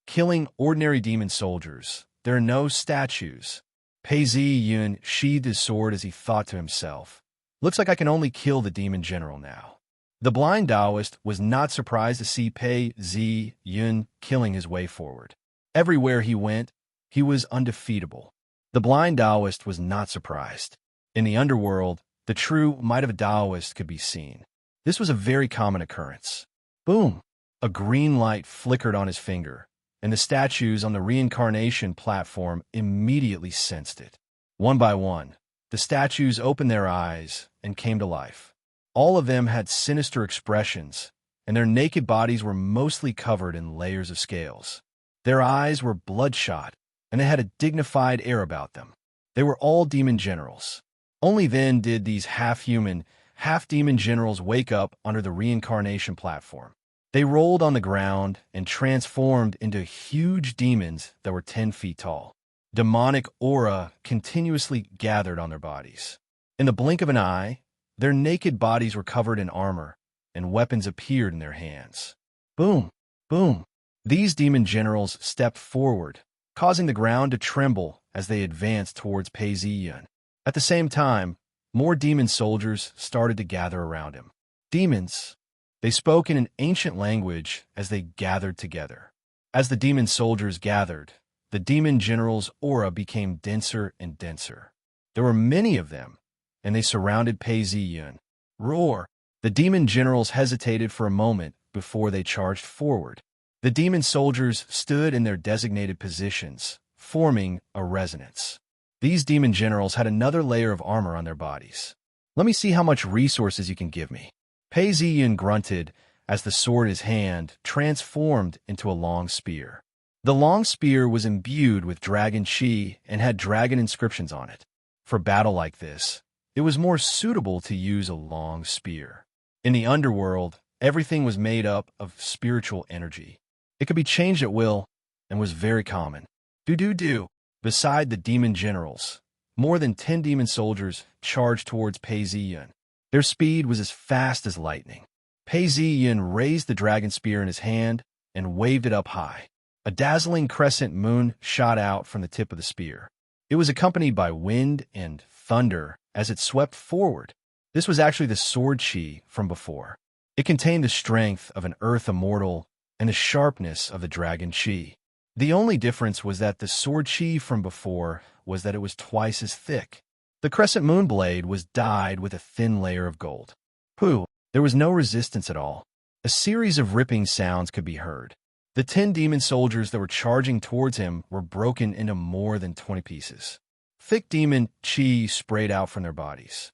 Killing ordinary demon soldiers. There are no statues. Pei Ziyun sheathed his sword as he thought to himself, "Looks like I can only kill the demon general now." The blind Taoist was not surprised to see Pei Ziyun killing his way forward. Everywhere he went, he was undefeatable. The blind Taoist was not surprised. In the underworld, the true might of a Taoist could be seen. This was a very common occurrence. Boom! A green light flickered on his finger, and the statues on the reincarnation platform immediately sensed it. One by one, the statues opened their eyes and came to life. All of them had sinister expressions, and their naked bodies were mostly covered in layers of scales. Their eyes were bloodshot, and they had a dignified air about them. They were all demon generals. Only then did these half-human, half-demon generals wake up under the reincarnation platform. They rolled on the ground and transformed into huge demons that were 10 feet tall. Demonic aura continuously gathered on their bodies. In the blink of an eye, their naked bodies were covered in armor, and weapons appeared in their hands. Boom! Boom! These demon generals stepped forward, causing the ground to tremble as they advanced towards Pei Ziyun. At the same time, more demon soldiers started to gather around him. Demons. They spoke in an ancient language as they gathered together. As the demon soldiers gathered, the demon general's aura became denser and denser. There were many of them, and they surrounded Pei Ziyun. Roar! The demon generals hesitated for a moment before they charged forward. The demon soldiers stood in their designated positions, forming a resonance. These demon generals had another layer of armor on their bodies. "Let me see how much resources you can give me." Pei Ziyun grunted as the sword in his hand transformed into a long spear. The long spear was imbued with dragon chi and had dragon inscriptions on it. For battle like this, it was more suitable to use a long spear. In the underworld, everything was made up of spiritual energy. It could be changed at will and was very common. Do. Beside the demon generals, more than 10 demon soldiers charged towards Pei Ziyun. Their speed was as fast as lightning. Pei Ziyun raised the dragon spear in his hand and waved it up high. A dazzling crescent moon shot out from the tip of the spear. It was accompanied by wind and thunder as it swept forward. This was actually the sword chi from before. It contained the strength of an earth immortal and the sharpness of the dragon chi. The only difference was that the sword chi from before was that it was twice as thick. The crescent moon blade was dyed with a thin layer of gold. There was no resistance at all. A series of ripping sounds could be heard. The 10 demon soldiers that were charging towards him were broken into more than 20 pieces. Thick demon chi sprayed out from their bodies.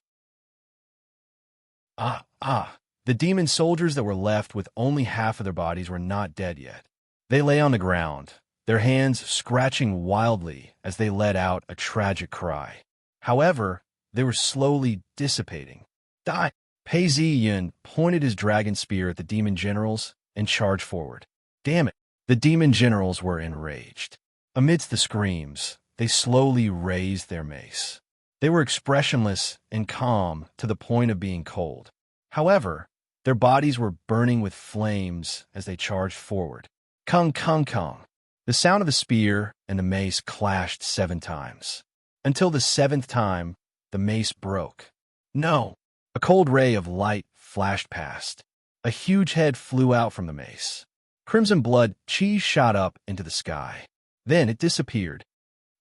The demon soldiers that were left with only half of their bodies were not dead yet. They lay on the ground, their hands scratching wildly as they let out a tragic cry. However, they were slowly dissipating. Die! Pei Ziyun pointed his dragon spear at the demon generals and charged forward. Damn it! The demon generals were enraged. Amidst the screams, they slowly raised their mace. They were expressionless and calm to the point of being cold. However, their bodies were burning with flames as they charged forward. Kung, kung, kung. The sound of the spear and the mace clashed 7 times. Until the 7th time, the mace broke. No! A cold ray of light flashed past. A huge head flew out from the mace. Crimson blood chi shot up into the sky. Then it disappeared.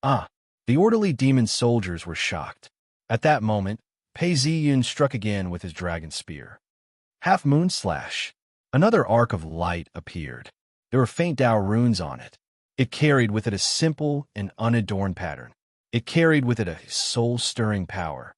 The orderly demon soldiers were shocked. At that moment, Pei Ziyun struck again with his dragon spear. Half moon slash. Another arc of light appeared. There were faint Dao runes on it. It carried with it a simple and unadorned pattern. It carried with it a soul-stirring power.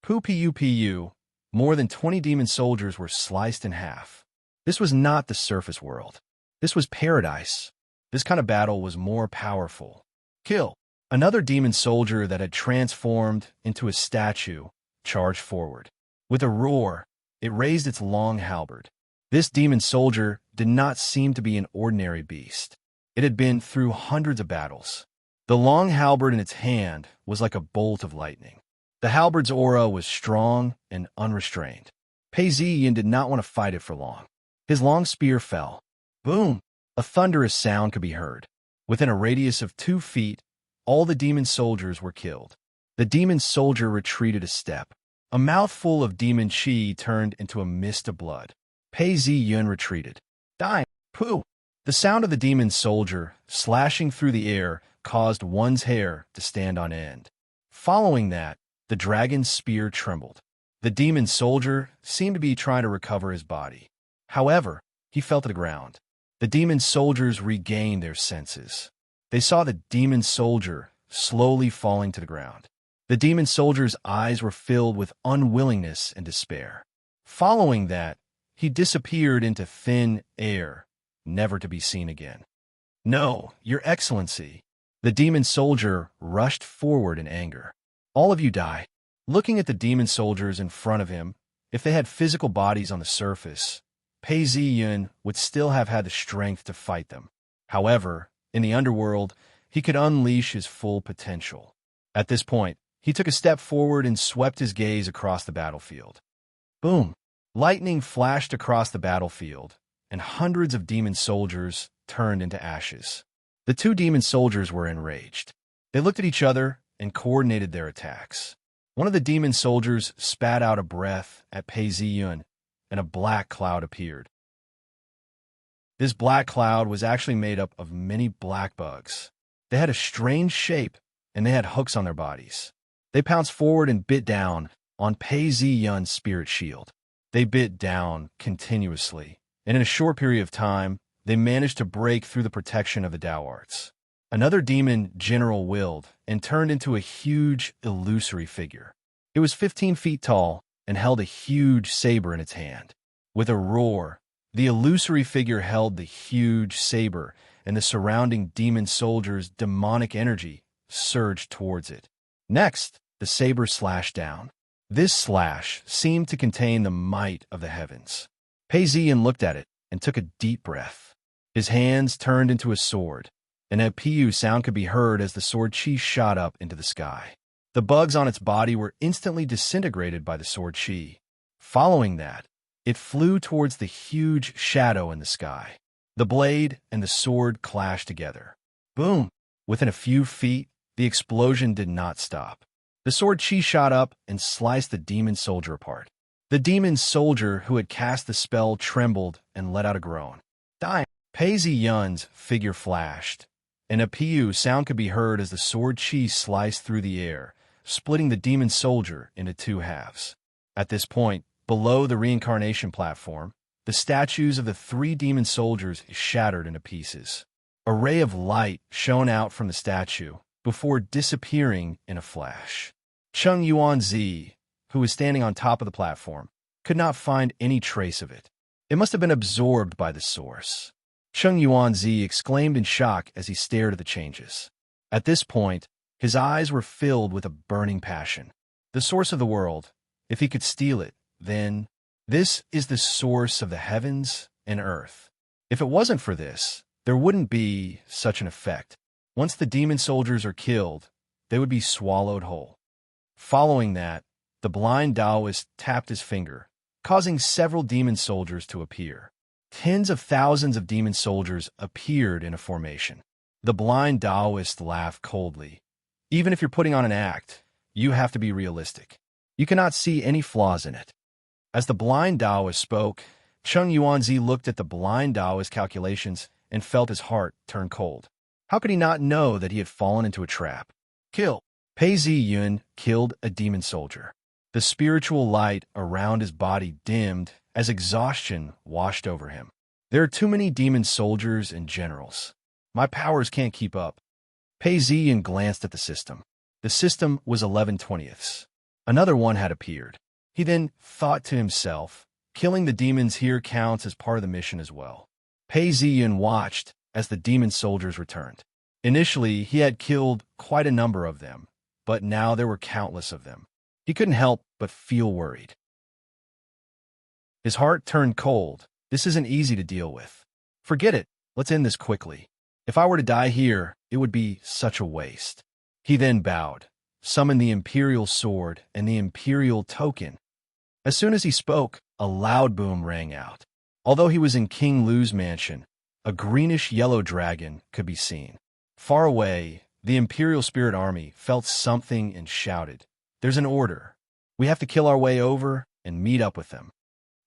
Pu. More than 20 demon soldiers were sliced in half. This was not the surface world. This was paradise. This kind of battle was more powerful. Kill. Another demon soldier that had transformed into a statue charged forward. With a roar, it raised its long halberd. This demon soldier did not seem to be an ordinary beast. It had been through hundreds of battles. The long halberd in its hand was like a bolt of lightning. The halberd's aura was strong and unrestrained. Pei Ziyun did not want to fight it for long. His long spear fell. Boom! A thunderous sound could be heard. Within a radius of 2 feet, all the demon soldiers were killed. The demon soldier retreated a step. A mouthful of demon chi turned into a mist of blood. Pei Ziyun retreated. Die! Pooh! The sound of the demon soldier slashing through the air caused one's hair to stand on end. Following that, the dragon's spear trembled. The demon soldier seemed to be trying to recover his body. However, he fell to the ground. The demon soldiers regained their senses. They saw the demon soldier slowly falling to the ground. The demon soldier's eyes were filled with unwillingness and despair. Following that, he disappeared into thin air, never to be seen again. No, Your Excellency. The demon soldier rushed forward in anger. All of you die. Looking at the demon soldiers in front of him, if they had physical bodies on the surface, Pei Ziyun would still have had the strength to fight them. However, in the underworld, he could unleash his full potential. At this point, he took a step forward and swept his gaze across the battlefield. Boom! Lightning flashed across the battlefield, and hundreds of demon soldiers turned into ashes. The 2 demon soldiers were enraged. They looked at each other and coordinated their attacks. One of the demon soldiers spat out a breath at Pei Ziyun, and a black cloud appeared. This black cloud was actually made up of many black bugs. They had a strange shape, and they had hooks on their bodies. They pounced forward and bit down on Pei Ziyun's spirit shield. They bit down continuously, and in a short period of time, they managed to break through the protection of the Dao arts. Another demon general willed and turned into a huge, illusory figure. It was 15 feet tall and held a huge saber in its hand. With a roar, the illusory figure held the huge saber, and the surrounding demon soldiers' demonic energy surged towards it. Next, the saber slashed down. This slash seemed to contain the might of the heavens. Pei Ziyun looked at it and took a deep breath. His hands turned into a sword, and a pu sound could be heard as the sword chi shot up into the sky. The bugs on its body were instantly disintegrated by the sword chi. Following that, it flew towards the huge shadow in the sky. The blade and the sword clashed together. Boom! Within a few feet, the explosion did not stop. The sword chi shot up and sliced the demon soldier apart. The demon soldier who had cast the spell trembled and let out a groan. Die! Pei Ziyun's figure flashed, and a pu sound could be heard as the sword chi sliced through the air, splitting the demon soldier into 2 halves. At this point, below the reincarnation platform, the statues of the 3 demon soldiers shattered into pieces. A ray of light shone out from the statue, before disappearing in a flash. Chung Yuan-zi, who was standing on top of the platform, could not find any trace of it. It must have been absorbed by the source. Chung Yuan-zi exclaimed in shock as he stared at the changes. At this point, his eyes were filled with a burning passion. The source of the world, if he could steal it, then this is the source of the heavens and earth. If it wasn't for this, there wouldn't be such an effect. Once the demon soldiers are killed, they would be swallowed whole. Following that, the blind Taoist tapped his finger, causing several demon soldiers to appear. Tens of thousands of demon soldiers appeared in a formation. The blind Taoist laughed coldly. Even if you're putting on an act, you have to be realistic. You cannot see any flaws in it. As the blind Taoist spoke, Chung Yuan-zi looked at the blind Taoist calculations and felt his heart turn cold. How could he not know that he had fallen into a trap? Kill. Pei Ziyun killed a demon soldier. The spiritual light around his body dimmed as exhaustion washed over him. There are too many demon soldiers and generals. My powers can't keep up. Pei Ziyun glanced at the system. The system was 11/20. Another one had appeared. He then thought to himself, killing the demons here counts as part of the mission as well. Pei Ziyun watched as the demon soldiers returned. Initially, he had killed quite a number of them, but now there were countless of them. He couldn't help but feel worried. His heart turned cold. This isn't easy to deal with. Forget it. Let's end this quickly. If I were to die here, it would be such a waste. He then bowed, summoned the Imperial Sword and the Imperial Token. As soon as he spoke, a loud boom rang out. Although he was in King Lu's mansion, a greenish-yellow dragon could be seen. Far away, the Imperial Spirit Army felt something and shouted, "There's an order. We have to kill our way over and meet up with them."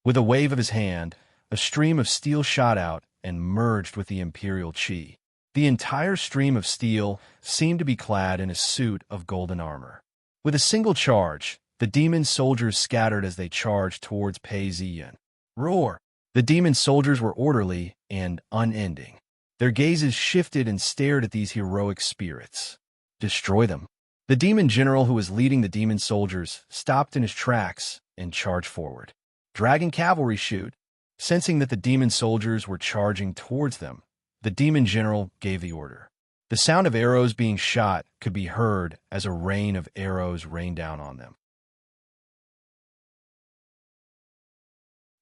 With a wave of his hand, a stream of steel shot out and merged with the Imperial Chi. The entire stream of steel seemed to be clad in a suit of golden armor. With a single charge, the demon soldiers scattered as they charged towards Pei Ziyun. Roar! The demon soldiers were orderly and unending. Their gazes shifted and stared at these heroic spirits. Destroy them. The demon general who was leading the demon soldiers stopped in his tracks and charged forward. Dragon cavalry shoot. Sensing that the demon soldiers were charging towards them, the demon general gave the order. The sound of arrows being shot could be heard as a rain of arrows rained down on them.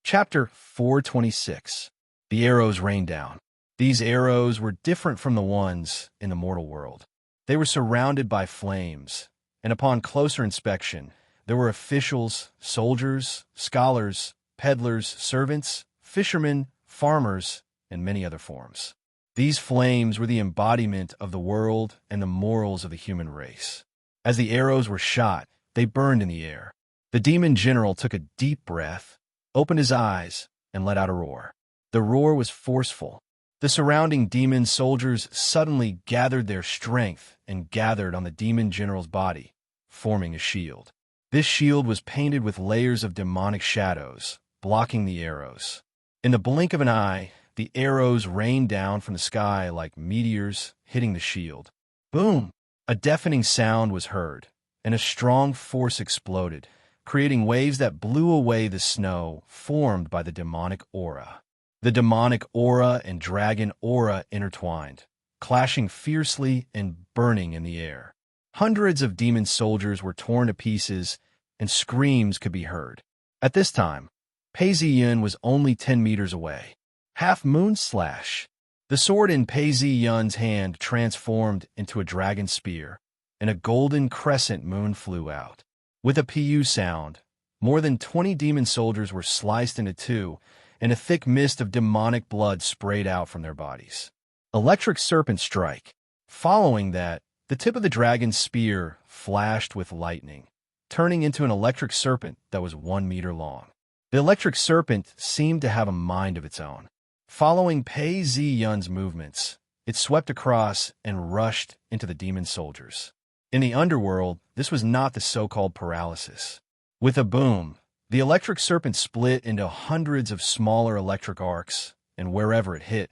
Chapter 426. The arrows rained down. These arrows were different from the ones in the mortal world. They were surrounded by flames, and upon closer inspection, there were officials, soldiers, scholars, peddlers, servants, fishermen, farmers, and many other forms. These flames were the embodiment of the world and the morals of the human race. As the arrows were shot, they burned in the air. The demon general took a deep breath, opened his eyes, and let out a roar. The roar was forceful. The surrounding demon soldiers suddenly gathered their strength and gathered on the demon general's body, forming a shield. This shield was painted with layers of demonic shadows, blocking the arrows. In the blink of an eye, the arrows rained down from the sky like meteors hitting the shield. Boom! A deafening sound was heard, and a strong force exploded, creating waves that blew away the snow formed by the demonic aura. The demonic aura and dragon aura intertwined, clashing fiercely and burning in the air. Hundreds of demon soldiers were torn to pieces, and screams could be heard. At this time, Pei Ziyun was only 10 meters away. Half Moon Slash. The sword in Pei Ziyun's hand transformed into a dragon spear, and a golden crescent moon flew out. With a PU sound, more than 20 demon soldiers were sliced into two, and a thick mist of demonic blood sprayed out from their bodies. Electric Serpent Strike. Following that, the tip of the dragon's spear flashed with lightning, turning into an electric serpent that was 1 meter long. The electric serpent seemed to have a mind of its own. Following Pei Ziyun's movements, it swept across and rushed into the demon soldiers. In the underworld, this was not the so-called paralysis. With a boom, the electric serpent split into hundreds of smaller electric arcs, and wherever it hit,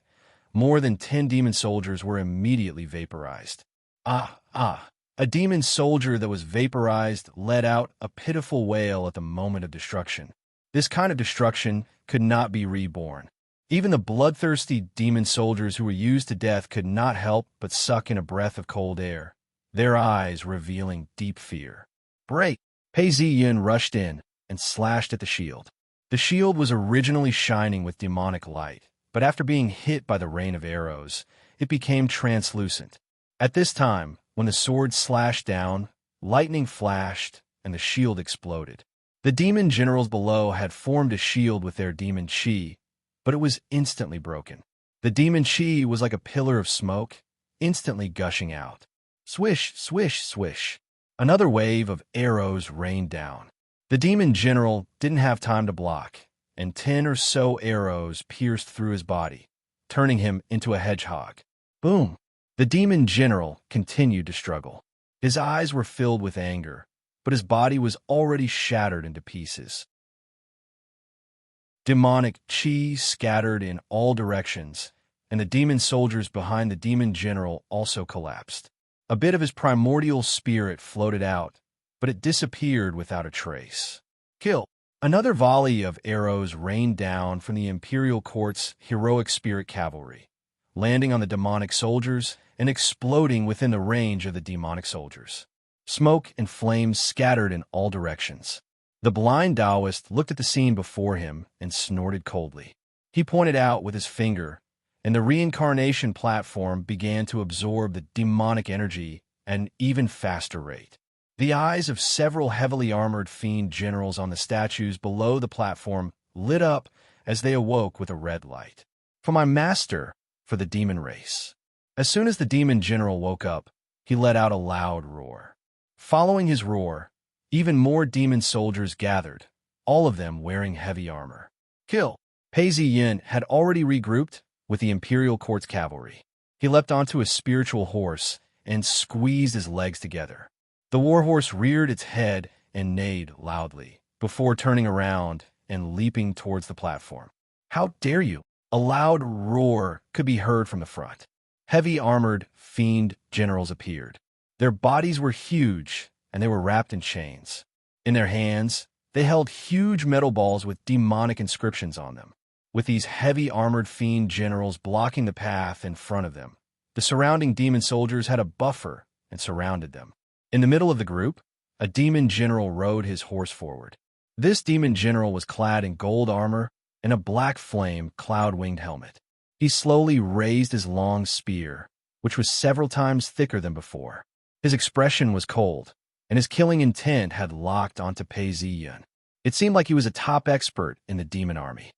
more than 10 demon soldiers were immediately vaporized. Ah, ah. A demon soldier that was vaporized let out a pitiful wail at the moment of destruction. This kind of destruction could not be reborn. Even the bloodthirsty demon soldiers who were used to death could not help but suck in a breath of cold air, their eyes revealing deep fear. Break! Pei Ziyin rushed in and slashed at the shield. The shield was originally shining with demonic light, but after being hit by the rain of arrows, it became translucent. At this time, when the sword slashed down, lightning flashed and the shield exploded. The demon generals below had formed a shield with their demon chi, but it was instantly broken. The demon chi was like a pillar of smoke, instantly gushing out. Swish, swish, swish. Another wave of arrows rained down. The demon general didn't have time to block, and 10 or so arrows pierced through his body, turning him into a hedgehog. Boom! The demon general continued to struggle. His eyes were filled with anger, but his body was already shattered into pieces. Demonic chi scattered in all directions, and the demon soldiers behind the demon general also collapsed. A bit of his primordial spirit floated out, but it disappeared without a trace. Kill! Another volley of arrows rained down from the Imperial Court's heroic spirit cavalry, landing on the demonic soldiers and exploding within the range of the demonic soldiers. Smoke and flames scattered in all directions. The blind Taoist looked at the scene before him and snorted coldly. He pointed out with his finger, and the reincarnation platform began to absorb the demonic energy at an even faster rate. The eyes of several heavily armored fiend generals on the statues below the platform lit up as they awoke with a red light. For my master, for the demon race. As soon as the demon general woke up, he let out a loud roar. Following his roar, even more demon soldiers gathered, all of them wearing heavy armor. Kill! Pei Ziyin had already regrouped with the Imperial Court's cavalry. He leapt onto his spiritual horse and squeezed his legs together. The warhorse reared its head and neighed loudly, before turning around and leaping towards the platform. How dare you! A loud roar could be heard from the front. Heavy armored fiend generals appeared. Their bodies were huge, and they were wrapped in chains. In their hands, they held huge metal balls with demonic inscriptions on them. With these heavy armored fiend generals blocking the path in front of them, the surrounding demon soldiers had a buffer and surrounded them. In the middle of the group, a demon general rode his horse forward. This demon general was clad in gold armor and a black flame cloud-winged helmet. He slowly raised his long spear, which was several times thicker than before. His expression was cold, and his killing intent had locked onto Pei Ziyin. It seemed like he was a top expert in the demon army.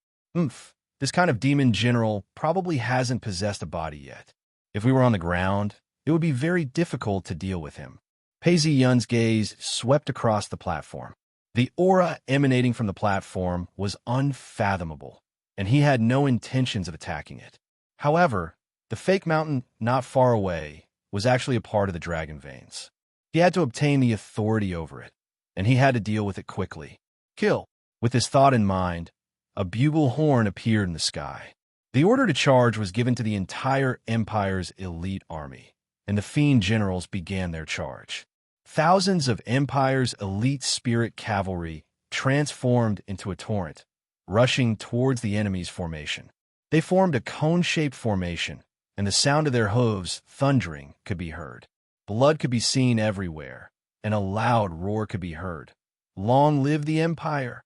This kind of demon general probably hasn't possessed a body yet. If we were on the ground, it would be very difficult to deal with him. Pei Ziyin's gaze swept across the platform. The aura emanating from the platform was unfathomable, and he had no intentions of attacking it. However, the fake mountain not far away was actually a part of the dragon veins. He had to obtain the authority over it, and he had to deal with it quickly. Kill! With this thought in mind, a bugle horn appeared in the sky. The order to charge was given to the entire Empire's elite army, and the fiend generals began their charge. Thousands of Empire's elite spirit cavalry transformed into a torrent, rushing towards the enemy's formation. They formed a cone-shaped formation, and the sound of their hooves thundering could be heard. Blood could be seen everywhere, and a loud roar could be heard. Long live the Empire!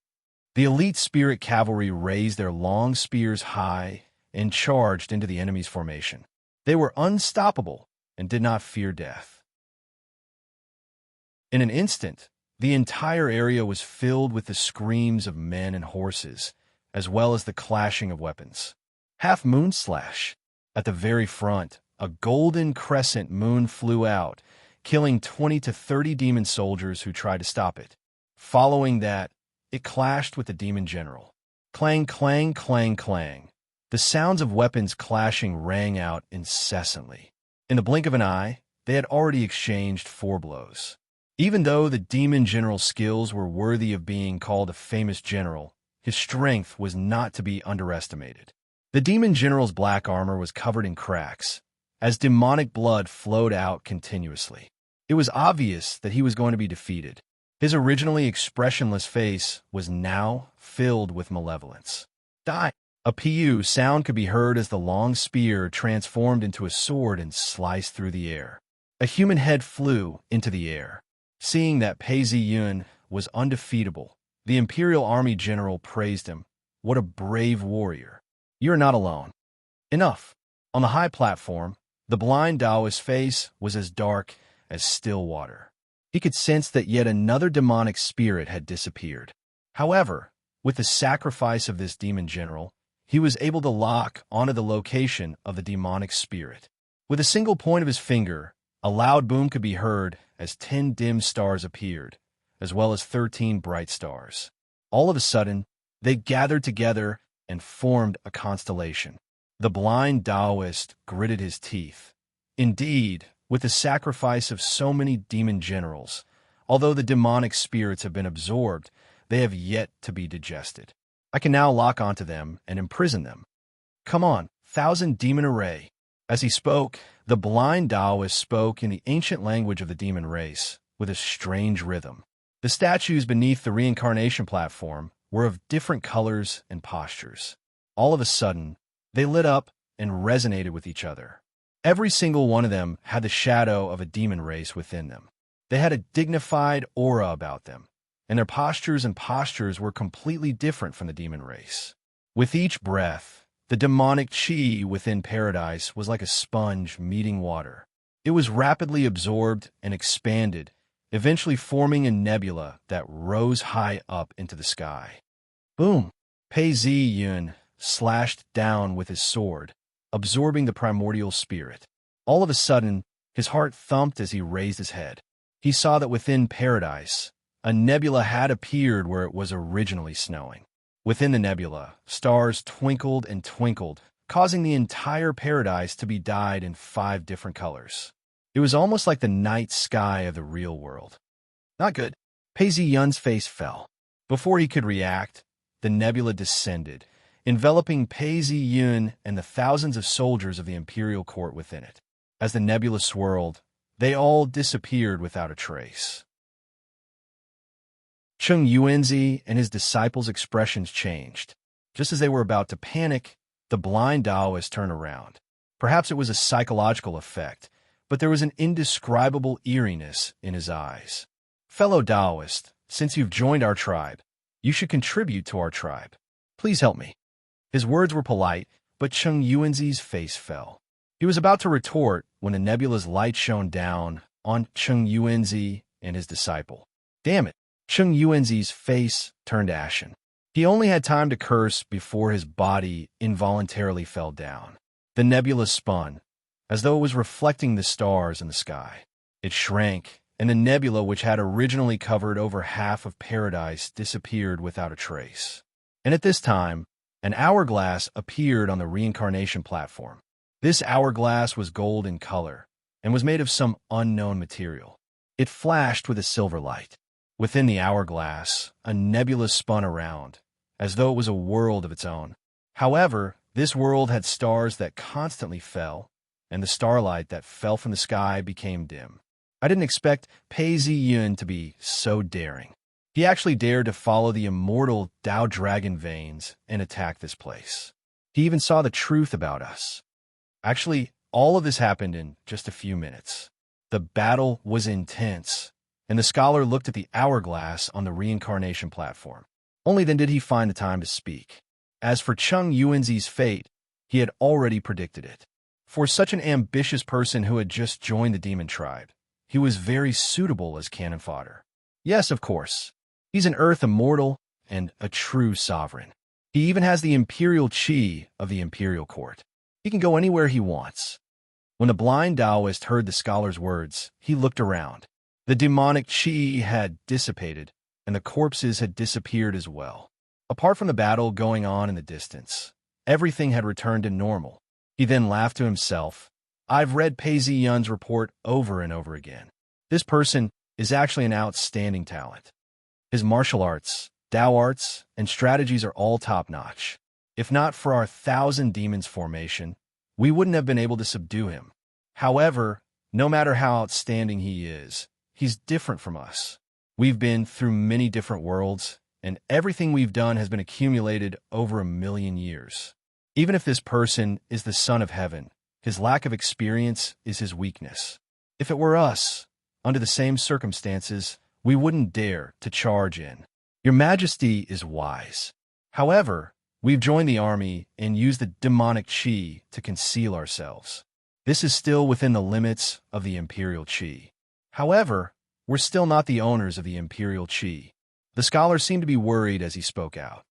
The elite spirit cavalry raised their long spears high and charged into the enemy's formation. They were unstoppable and did not fear death. In an instant, the entire area was filled with the screams of men and horses, as well as the clashing of weapons. Half moon slash. At the very front, a golden crescent moon flew out, killing 20 to 30 demon soldiers who tried to stop it. Following that, it clashed with the demon general. Clang, clang, clang, clang. The sounds of weapons clashing rang out incessantly. In the blink of an eye, they had already exchanged 4 blows. Even though the demon general's skills were worthy of being called a famous general, his strength was not to be underestimated. The demon general's black armor was covered in cracks, as demonic blood flowed out continuously. It was obvious that he was going to be defeated. His originally expressionless face was now filled with malevolence. Die! A pu sound could be heard as the long spear transformed into a sword and sliced through the air. A human head flew into the air. Seeing that Pei Ziyun was undefeatable, the Imperial Army general praised him. What a brave warrior. You're not alone. Enough. On the high platform, the blind Taoist's face was as dark as still water. He could sense that yet another demonic spirit had disappeared. However, with the sacrifice of this demon general, he was able to lock onto the location of the demonic spirit. With a single point of his finger, a loud boom could be heard as 10 dim stars appeared, as well as 13 bright stars. All of a sudden, they gathered together and formed a constellation. The blind Taoist gritted his teeth. Indeed, with the sacrifice of so many demon generals, although the demonic spirits have been absorbed, they have yet to be digested. I can now lock onto them and imprison them. Come on, 1,000 demon array. As he spoke, the blind Taoist spoke in the ancient language of the demon race, with a strange rhythm. The statues beneath the reincarnation platform were of different colors and postures. All of a sudden, they lit up and resonated with each other. Every single one of them had the shadow of a demon race within them. They had a dignified aura about them, and their postures were completely different from the demon race. With each breath, the demonic chi within paradise was like a sponge meeting water. It was rapidly absorbed and expanded, eventually forming a nebula that rose high up into the sky. Boom! Pei Ziyun slashed down with his sword, absorbing the primordial spirit. All of a sudden, his heart thumped as he raised his head. He saw that within paradise, a nebula had appeared where it was originally snowing. Within the nebula, stars twinkled and twinkled, causing the entire paradise to be dyed in 5 different colors. It was almost like the night sky of the real world. Not good. Pei Ziyun's face fell. Before he could react, the nebula descended, enveloping Pei Ziyun and the thousands of soldiers of the imperial court within it. As the nebula swirled, they all disappeared without a trace. Cheng Yuanzi and his disciples' expressions changed. Just as they were about to panic, the blind Taoist turned around. Perhaps it was a psychological effect, but there was an indescribable eeriness in his eyes. Fellow Taoist, since you've joined our tribe, you should contribute to our tribe. Please help me. His words were polite, but Cheng Yuanzi's face fell. He was about to retort when the nebula's light shone down on Cheng Yuanzi and his disciple. Damn it! Cheng Yuanzi's face turned ashen. He only had time to curse before his body involuntarily fell down. The nebula spun, as though it was reflecting the stars in the sky. It shrank, and the nebula, which had originally covered over half of paradise, disappeared without a trace. And at this time, an hourglass appeared on the reincarnation platform. This hourglass was gold in color and was made of some unknown material. It flashed with a silver light. Within the hourglass, a nebula spun around, as though it was a world of its own. However, this world had stars that constantly fell, and the starlight that fell from the sky became dim. I didn't expect Pei Ziyun to be so daring. He actually dared to follow the immortal Tao Dragon veins and attack this place. He even saw the truth about us. Actually, all of this happened in just a few minutes. The battle was intense, and the scholar looked at the hourglass on the reincarnation platform. Only then did he find the time to speak. As for Cheng Yuanzi's fate, he had already predicted it. For such an ambitious person who had just joined the demon tribe, he was very suitable as cannon fodder. Yes, of course. He's an earth immortal and a true sovereign. He even has the imperial chi of the imperial court. He can go anywhere he wants. When the blind Taoist heard the scholar's words, he looked around. The demonic chi had dissipated, and the corpses had disappeared as well. Apart from the battle going on in the distance, everything had returned to normal. He then laughed to himself. I've read Pei Ziyun's report over and over again. This person is actually an outstanding talent. His martial arts, Tao arts, and strategies are all top-notch. If not for our 1,000 demons formation, we wouldn't have been able to subdue him. However, no matter how outstanding he is, he's different from us. We've been through many different worlds, and everything we've done has been accumulated over 1,000,000 years. Even if this person is the son of heaven, his lack of experience is his weakness. If it were us, under the same circumstances, we wouldn't dare to charge in. Your Majesty is wise. However, we've joined the army and used the demonic chi to conceal ourselves. This is still within the limits of the Imperial Chi. However, we're still not the owners of the Imperial Chi. The scholar seemed to be worried as he spoke out.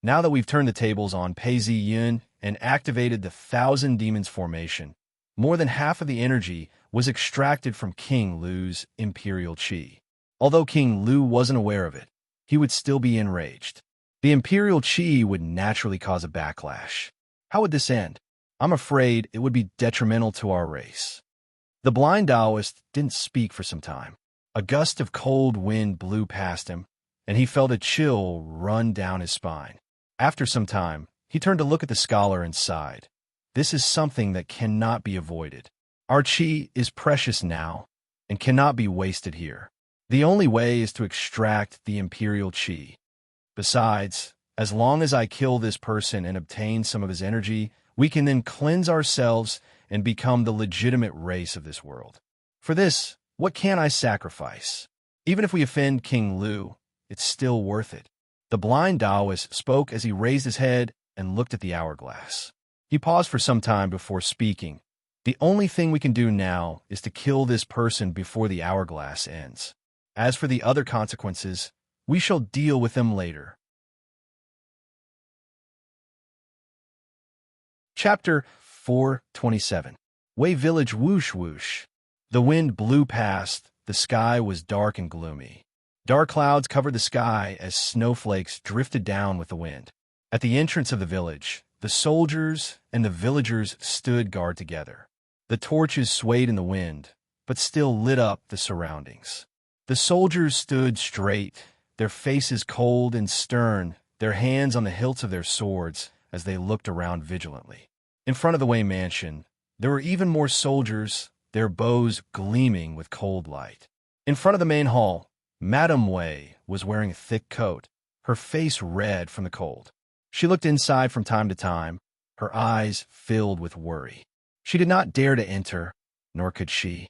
Now that we've turned the tables on Pei Zi Yun and activated the Thousand Demons formation, more than half of the energy was extracted from King Lu's Imperial Chi. Although King Lu wasn't aware of it, he would still be enraged. The Imperial Chi would naturally cause a backlash. How would this end? I'm afraid it would be detrimental to our race. The blind Taoist didn't speak for some time. A gust of cold wind blew past him, and he felt a chill run down his spine. After some time, he turned to look at the scholar and sighed. This is something that cannot be avoided. Our chi is precious now and cannot be wasted here. The only way is to extract the Imperial Chi. Besides, as long as I kill this person and obtain some of his energy, we can then cleanse ourselves and become the legitimate race of this world. For this, what can I sacrifice? Even if we offend King Lu, it's still worth it. The blind Taoist spoke as he raised his head and looked at the hourglass. He paused for some time before speaking. The only thing we can do now is to kill this person before the hourglass ends. As for the other consequences, we shall deal with them later. Chapter 427. Wei Village Whoosh Whoosh. The wind blew past, the sky was dark and gloomy. Dark clouds covered the sky as snowflakes drifted down with the wind. At the entrance of the village, the soldiers and the villagers stood guard together. The torches swayed in the wind, but still lit up the surroundings. The soldiers stood straight, their faces cold and stern, their hands on the hilts of their swords as they looked around vigilantly. In front of the Wei mansion, there were even more soldiers, their bows gleaming with cold light. In front of the main hall, Madame Wei was wearing a thick coat, her face red from the cold. She looked inside from time to time, her eyes filled with worry. She did not dare to enter, nor could she.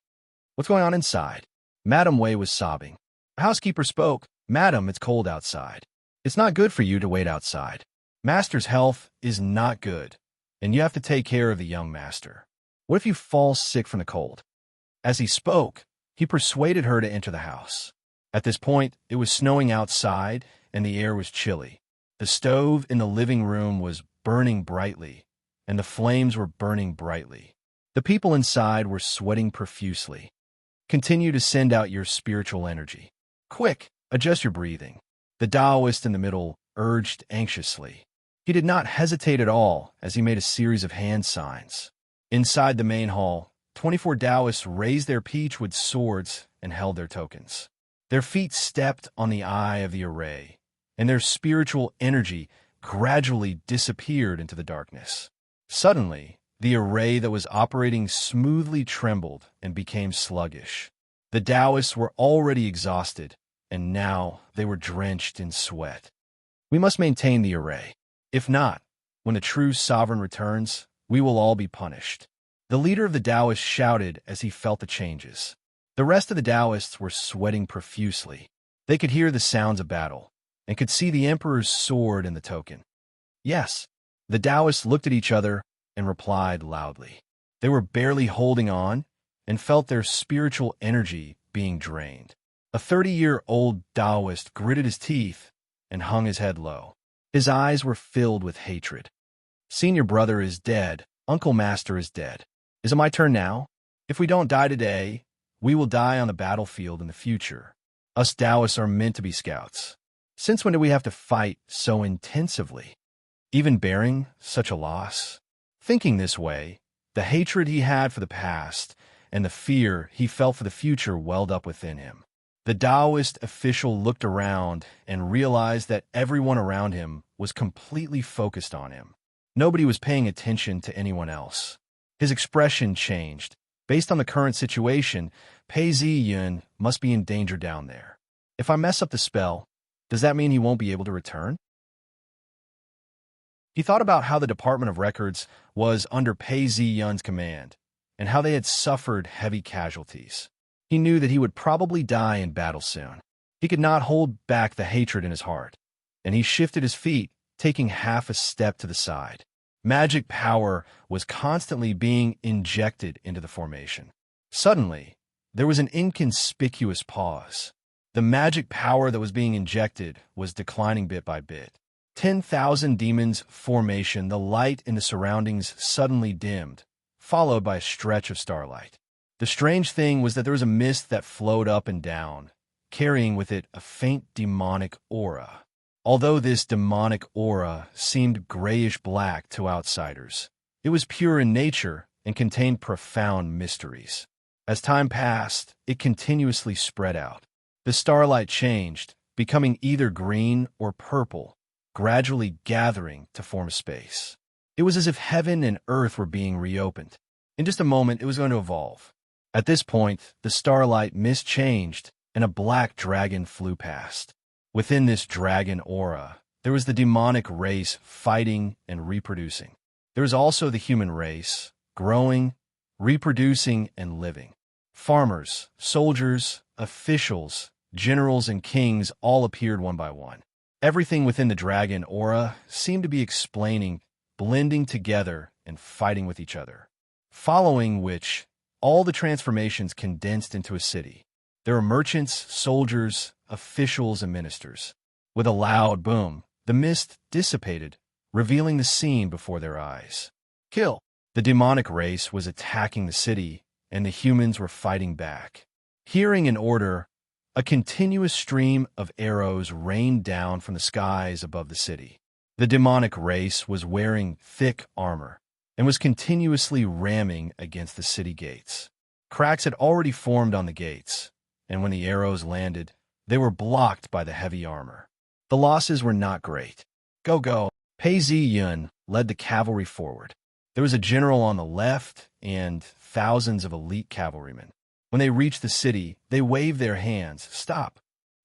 What's going on inside? Madame Wei was sobbing. The housekeeper spoke. Madam, it's cold outside. It's not good for you to wait outside. Master's health is not good, and you have to take care of the young master. What if you fall sick from the cold? As he spoke, he persuaded her to enter the house. At this point, it was snowing outside, and the air was chilly. The stove in the living room was burning brightly, and the flames were burning brightly. The people inside were sweating profusely. Continue to send out your spiritual energy. Quick, adjust your breathing. The Taoist in the middle urged anxiously. He did not hesitate at all as he made a series of hand signs. Inside the main hall, 24 Taoists raised their peachwood swords and held their tokens. Their feet stepped on the eye of the array, and their spiritual energy gradually disappeared into the darkness. Suddenly, the array that was operating smoothly trembled and became sluggish. The Taoists were already exhausted, and now they were drenched in sweat. We must maintain the array. If not, when the true sovereign returns, we will all be punished. The leader of the Taoists shouted as he felt the changes. The rest of the Taoists were sweating profusely. They could hear the sounds of battle, and could see the emperor's sword in the token. Yes, the Taoists looked at each other and replied loudly. They were barely holding on and felt their spiritual energy being drained. A 30-year-old Taoist gritted his teeth and hung his head low. His eyes were filled with hatred. Senior brother is dead. Uncle Master is dead. Is it my turn now? If we don't die today, we will die on the battlefield in the future. Us Taoists are meant to be scouts. Since when did we have to fight so intensively? Even bearing such a loss? Thinking this way, the hatred he had for the past and the fear he felt for the future welled up within him. The Taoist official looked around and realized that everyone around him was completely focused on him. Nobody was paying attention to anyone else. His expression changed. Based on the current situation, Pei Ziyun must be in danger down there. If I mess up the spell, does that mean he won't be able to return? He thought about how the Department of Records was under Pei Ziyun's command, and how they had suffered heavy casualties. He knew that he would probably die in battle soon. He could not hold back the hatred in his heart, and he shifted his feet, taking half a step to the side. Magic power was constantly being injected into the formation. Suddenly, there was an inconspicuous pause. The magic power that was being injected was declining bit by bit. 10,000 demons formation, the light in the surroundings suddenly dimmed, followed by a stretch of starlight. The strange thing was that there was a mist that flowed up and down, carrying with it a faint demonic aura. Although this demonic aura seemed grayish-black to outsiders, it was pure in nature and contained profound mysteries. As time passed, it continuously spread out. The starlight changed, becoming either green or purple, gradually gathering to form a space. It was as if heaven and earth were being reopened. In just a moment, it was going to evolve. At this point, the starlight mist changed, and a black dragon flew past. Within this dragon aura, there was the demonic race fighting and reproducing. There was also the human race, growing, reproducing, and living. Farmers, soldiers, officials, generals, and kings all appeared one by one. Everything within the dragon aura seemed to be explaining, blending together, and fighting with each other. Following which, all the transformations condensed into a city. There were merchants, soldiers, officials, and ministers. With a loud boom, the mist dissipated, revealing the scene before their eyes. Kill! The demonic race was attacking the city, and the humans were fighting back. Hearing an order, a continuous stream of arrows rained down from the skies above the city. The demonic race was wearing thick armor and was continuously ramming against the city gates. Cracks had already formed on the gates, and when the arrows landed, they were blocked by the heavy armor. The losses were not great. Go! Pei Ziyun led the cavalry forward. There was a general on the left and thousands of elite cavalrymen. When they reached the city, they waved their hands. Stop!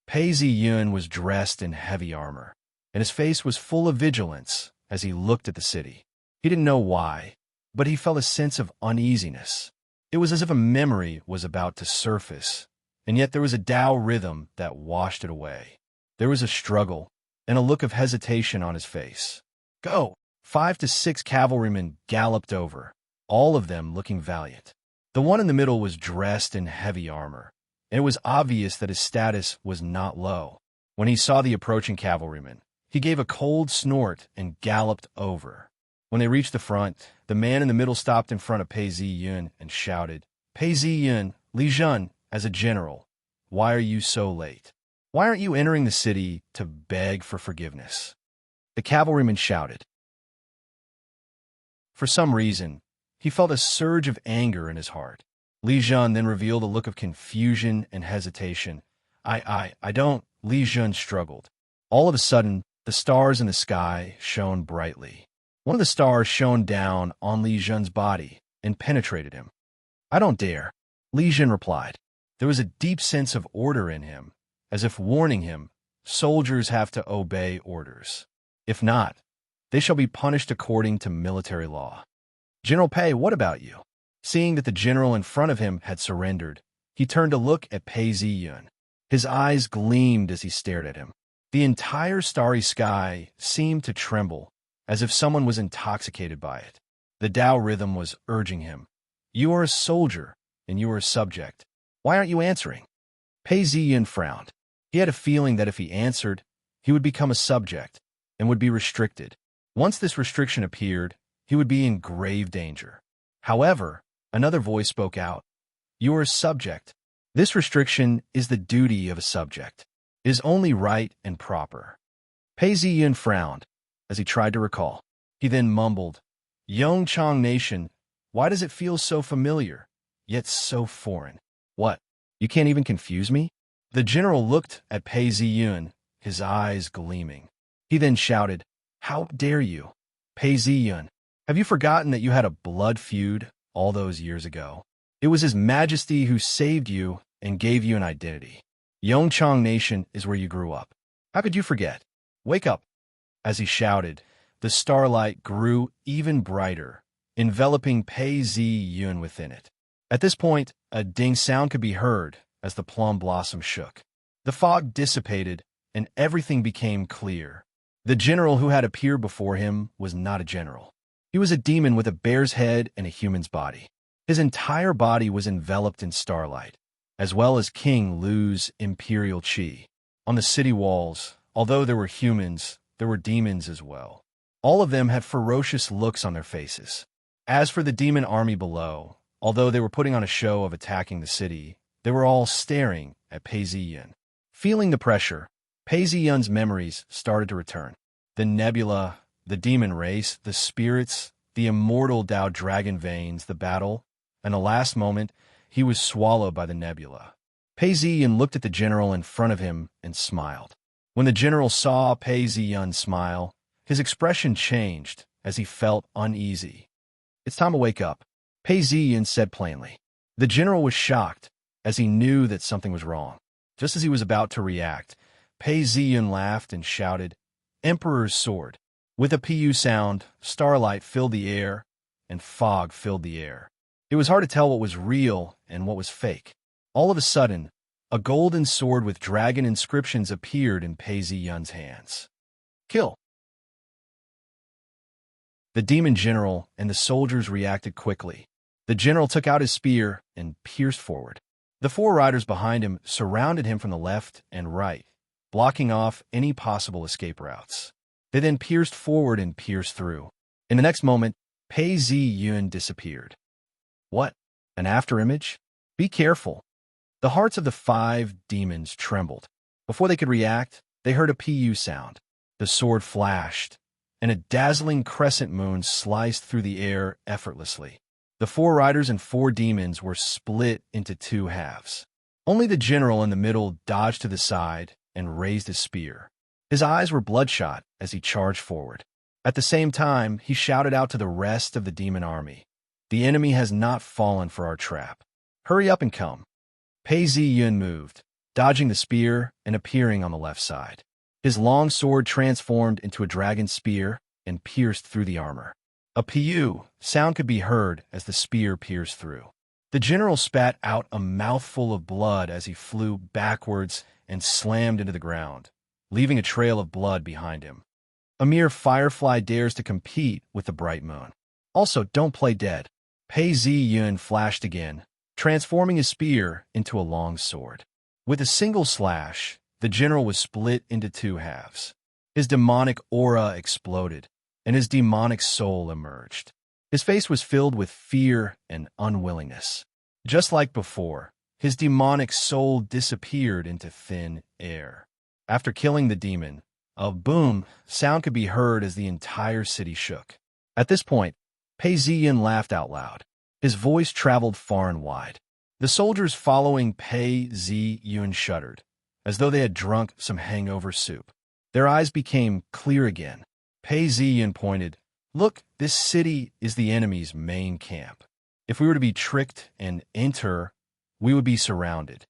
Pei Ziyun was dressed in heavy armor, and his face was full of vigilance as he looked at the city. He didn't know why, but he felt a sense of uneasiness. It was as if a memory was about to surface, and yet there was a Tao rhythm that washed it away. There was a struggle and a look of hesitation on his face. Go! 5 to 6 cavalrymen galloped over, all of them looking valiant. The one in the middle was dressed in heavy armor, and it was obvious that his status was not low. When he saw the approaching cavalrymen, he gave a cold snort and galloped over. When they reached the front, the man in the middle stopped in front of Pei Ziyun and shouted, Pei Ziyun, Li Jun, as a general, why are you so late? Why aren't you entering the city to beg for forgiveness? The cavalryman shouted. For some reason, he felt a surge of anger in his heart. Li Jun then revealed a look of confusion and hesitation. I don't, Li Jun struggled. All of a sudden, the stars in the sky shone brightly. One of the stars shone down on Li Jun's body and penetrated him. I don't dare, Li Jun replied. There was a deep sense of order in him, as if warning him, soldiers have to obey orders. If not, they shall be punished according to military law. General Pei, what about you? Seeing that the general in front of him had surrendered, he turned to look at Pei Ziyun. His eyes gleamed as he stared at him. The entire starry sky seemed to tremble, as if someone was intoxicated by it. The Tao rhythm was urging him. You are a soldier, and you are a subject. Why aren't you answering? Pei Ziyun frowned. He had a feeling that if he answered, he would become a subject and would be restricted. Once this restriction appeared, he would be in grave danger. However, another voice spoke out. You are a subject. This restriction is the duty of a subject. It is only right and proper. Pei Ziyun frowned as he tried to recall. He then mumbled, Yongchang Nation, why does it feel so familiar, yet so foreign? What? You can't even confuse me? The general looked at Pei Ziyun, his eyes gleaming. He then shouted, How dare you? Pei Ziyun, have you forgotten that you had a blood feud all those years ago. It was His Majesty who saved you and gave you an identity. Yongchang Nation is where you grew up. How could you forget? Wake up! As he shouted, the starlight grew even brighter, enveloping Pei Zi Yun within it. At this point, a ding sound could be heard as the plum blossom shook. The fog dissipated, and everything became clear. The general who had appeared before him was not a general. He was a demon with a bear's head and a human's body. His entire body was enveloped in starlight, as well as King Lu's imperial qi. On the city walls, although there were humans, there were demons as well. All of them had ferocious looks on their faces. As for the demon army below, although they were putting on a show of attacking the city, they were all staring at Pei Ziyun. Feeling the pressure, Pei Ziyun's memories started to return. The nebula, the demon race, the spirits, the immortal Dao dragon veins, the battle, and the last moment, he was swallowed by the nebula. Pei Ziyun looked at the general in front of him and smiled. When the general saw Pei Ziyun smile, his expression changed as he felt uneasy. "It's time to wake up," Pei Ziyun said plainly. The general was shocked, as he knew that something was wrong. Just as he was about to react, Pei Ziyun laughed and shouted, "Emperor's sword." With a pu sound, starlight filled the air, and fog filled the air. It was hard to tell what was real and what was fake. All of a sudden, a golden sword with dragon inscriptions appeared in Pei Ziyun's hands. "Kill!" The demon general and the soldiers reacted quickly. The general took out his spear and pierced forward. The four riders behind him surrounded him from the left and right, blocking off any possible escape routes. They then pierced forward and pierced through. In the next moment, Pei Ziyun disappeared. What? An afterimage? Be careful. The hearts of the 5 demons trembled. Before they could react, they heard a pu sound. The sword flashed, and a dazzling crescent moon sliced through the air effortlessly. The 4 riders and 4 demons were split into 2 halves. Only the general in the middle dodged to the side and raised his spear. His eyes were bloodshot as he charged forward. At the same time, he shouted out to the rest of the demon army, "The enemy has not fallen for our trap. Hurry up and come." Pei Ziyun moved, dodging the spear and appearing on the left side. His long sword transformed into a dragon spear and pierced through the armor. A pu sound could be heard as the spear pierced through. The general spat out a mouthful of blood as he flew backwards and slammed into the ground, leaving a trail of blood behind him. A mere firefly dares to compete with the bright moon. Also, don't play dead. Pei Ziyun flashed again, transforming his spear into a long sword. With a single slash, the general was split into 2 halves. His demonic aura exploded, and his demonic soul emerged. His face was filled with fear and unwillingness. Just like before, his demonic soul disappeared into thin air. After killing the demon, a boom sound could be heard as the entire city shook. At this point, Pei Ziyun laughed out loud. His voice traveled far and wide. The soldiers following Pei Ziyun shuddered, as though they had drunk some hangover soup. Their eyes became clear again. Pei Ziyun pointed, "Look, this city is the enemy's main camp. If we were to be tricked and enter, we would be surrounded."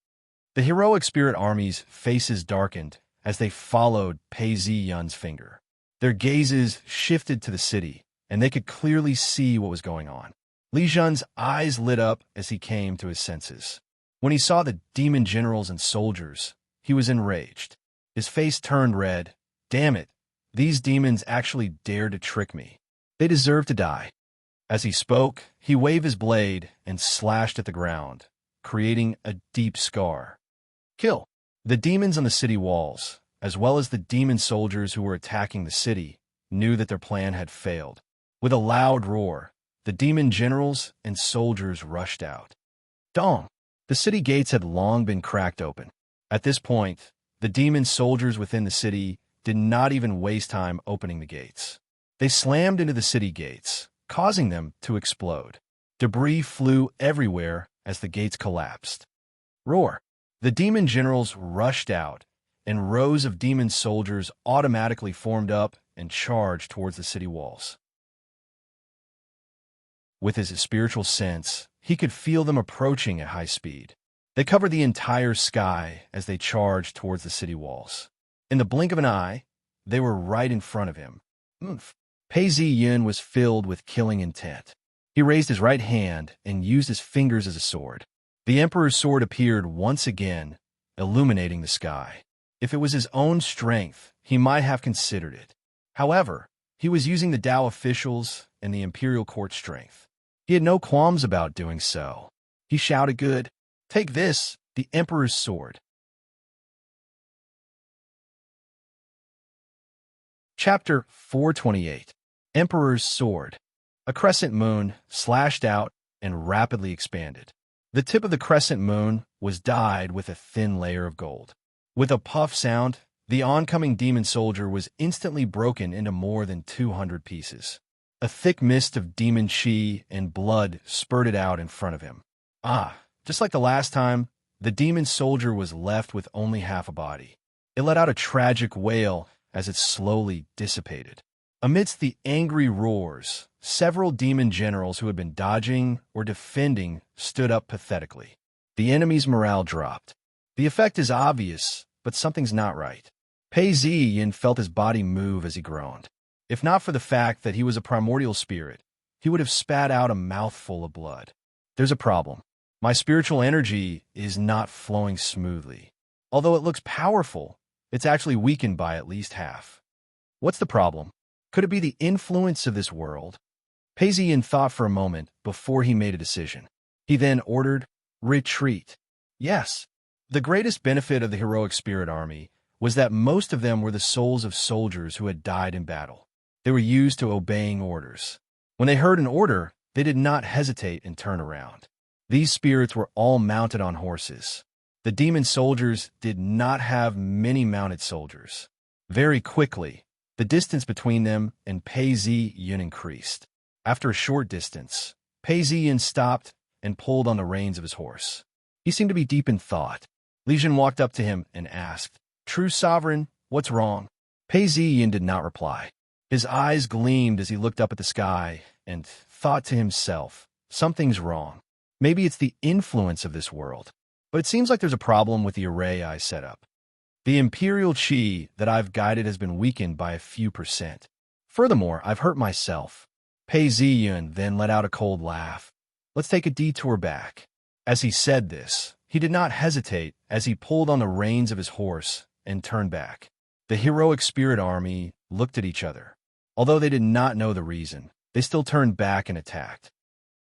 The heroic spirit army's faces darkened as they followed Pei Ziyun's finger. Their gazes shifted to the city, and they could clearly see what was going on. Li Zhen's eyes lit up as he came to his senses. When he saw the demon generals and soldiers, he was enraged. His face turned red. "Damn it, these demons actually dared to trick me. They deserve to die." As he spoke, he waved his blade and slashed at the ground, creating a deep scar. "Kill!" The demons on the city walls, as well as the demon soldiers who were attacking the city, knew that their plan had failed. With a loud roar, the demon generals and soldiers rushed out. Dong! The city gates had long been cracked open. At this point, the demon soldiers within the city did not even waste time opening the gates. They slammed into the city gates, causing them to explode. Debris flew everywhere as the gates collapsed. Roar! The demon generals rushed out, and rows of demon soldiers automatically formed up and charged towards the city walls. With his spiritual sense, he could feel them approaching at high speed. They covered the entire sky as they charged towards the city walls. In the blink of an eye, they were right in front of him. Oomph. Pei Zi-yun was filled with killing intent. He raised his right hand and used his fingers as a sword. The Emperor's sword appeared once again, illuminating the sky. If it was his own strength, he might have considered it. However, he was using the Dao officials and the imperial court strength. He had no qualms about doing so. He shouted, "Good. Take this, the Emperor's sword." Chapter 428. Emperor's Sword. A crescent moon slashed out and rapidly expanded. The tip of the crescent moon was dyed with a thin layer of gold. With a puff sound, the oncoming demon soldier was instantly broken into more than 200 pieces. A thick mist of demon chi and blood spurted out in front of him. Just like the last time, the demon soldier was left with only half a body. It let out a tragic wail as it slowly dissipated. Amidst the angry roars, several demon generals who had been dodging or defending stood up pathetically. The enemy's morale dropped. The effect is obvious, but something's not right. Pei Zi-yun felt his body move as he groaned. If not for the fact that he was a primordial spirit, he would have spat out a mouthful of blood. There's a problem. My spiritual energy is not flowing smoothly. Although it looks powerful, it's actually weakened by at least half. What's the problem? Could it be the influence of this world? Pei Zi-yun thought for a moment before he made a decision. He then ordered, "Retreat." Yes, the greatest benefit of the heroic spirit army was that most of them were the souls of soldiers who had died in battle. They were used to obeying orders. When they heard an order, they did not hesitate and turn around. These spirits were all mounted on horses. The demon soldiers did not have many mounted soldiers. Very quickly, the distance between them and Pei Zi-yun increased. After a short distance, Pei Zi-yun stopped and pulled on the reins of his horse. He seemed to be deep in thought. Li Jun walked up to him and asked, "True Sovereign, what's wrong?" Pei Zi-yun did not reply. His eyes gleamed as he looked up at the sky and thought to himself, "Something's wrong. Maybe it's the influence of this world. But it seems like there's a problem with the array I set up. The imperial chi that I've guided has been weakened by a few %. Furthermore, I've hurt myself." Pei Zi-yun then let out a cold laugh. "Let's take a detour back." As he said this, he did not hesitate as he pulled on the reins of his horse and turned back. The heroic spirit army looked at each other. Although they did not know the reason, they still turned back and attacked.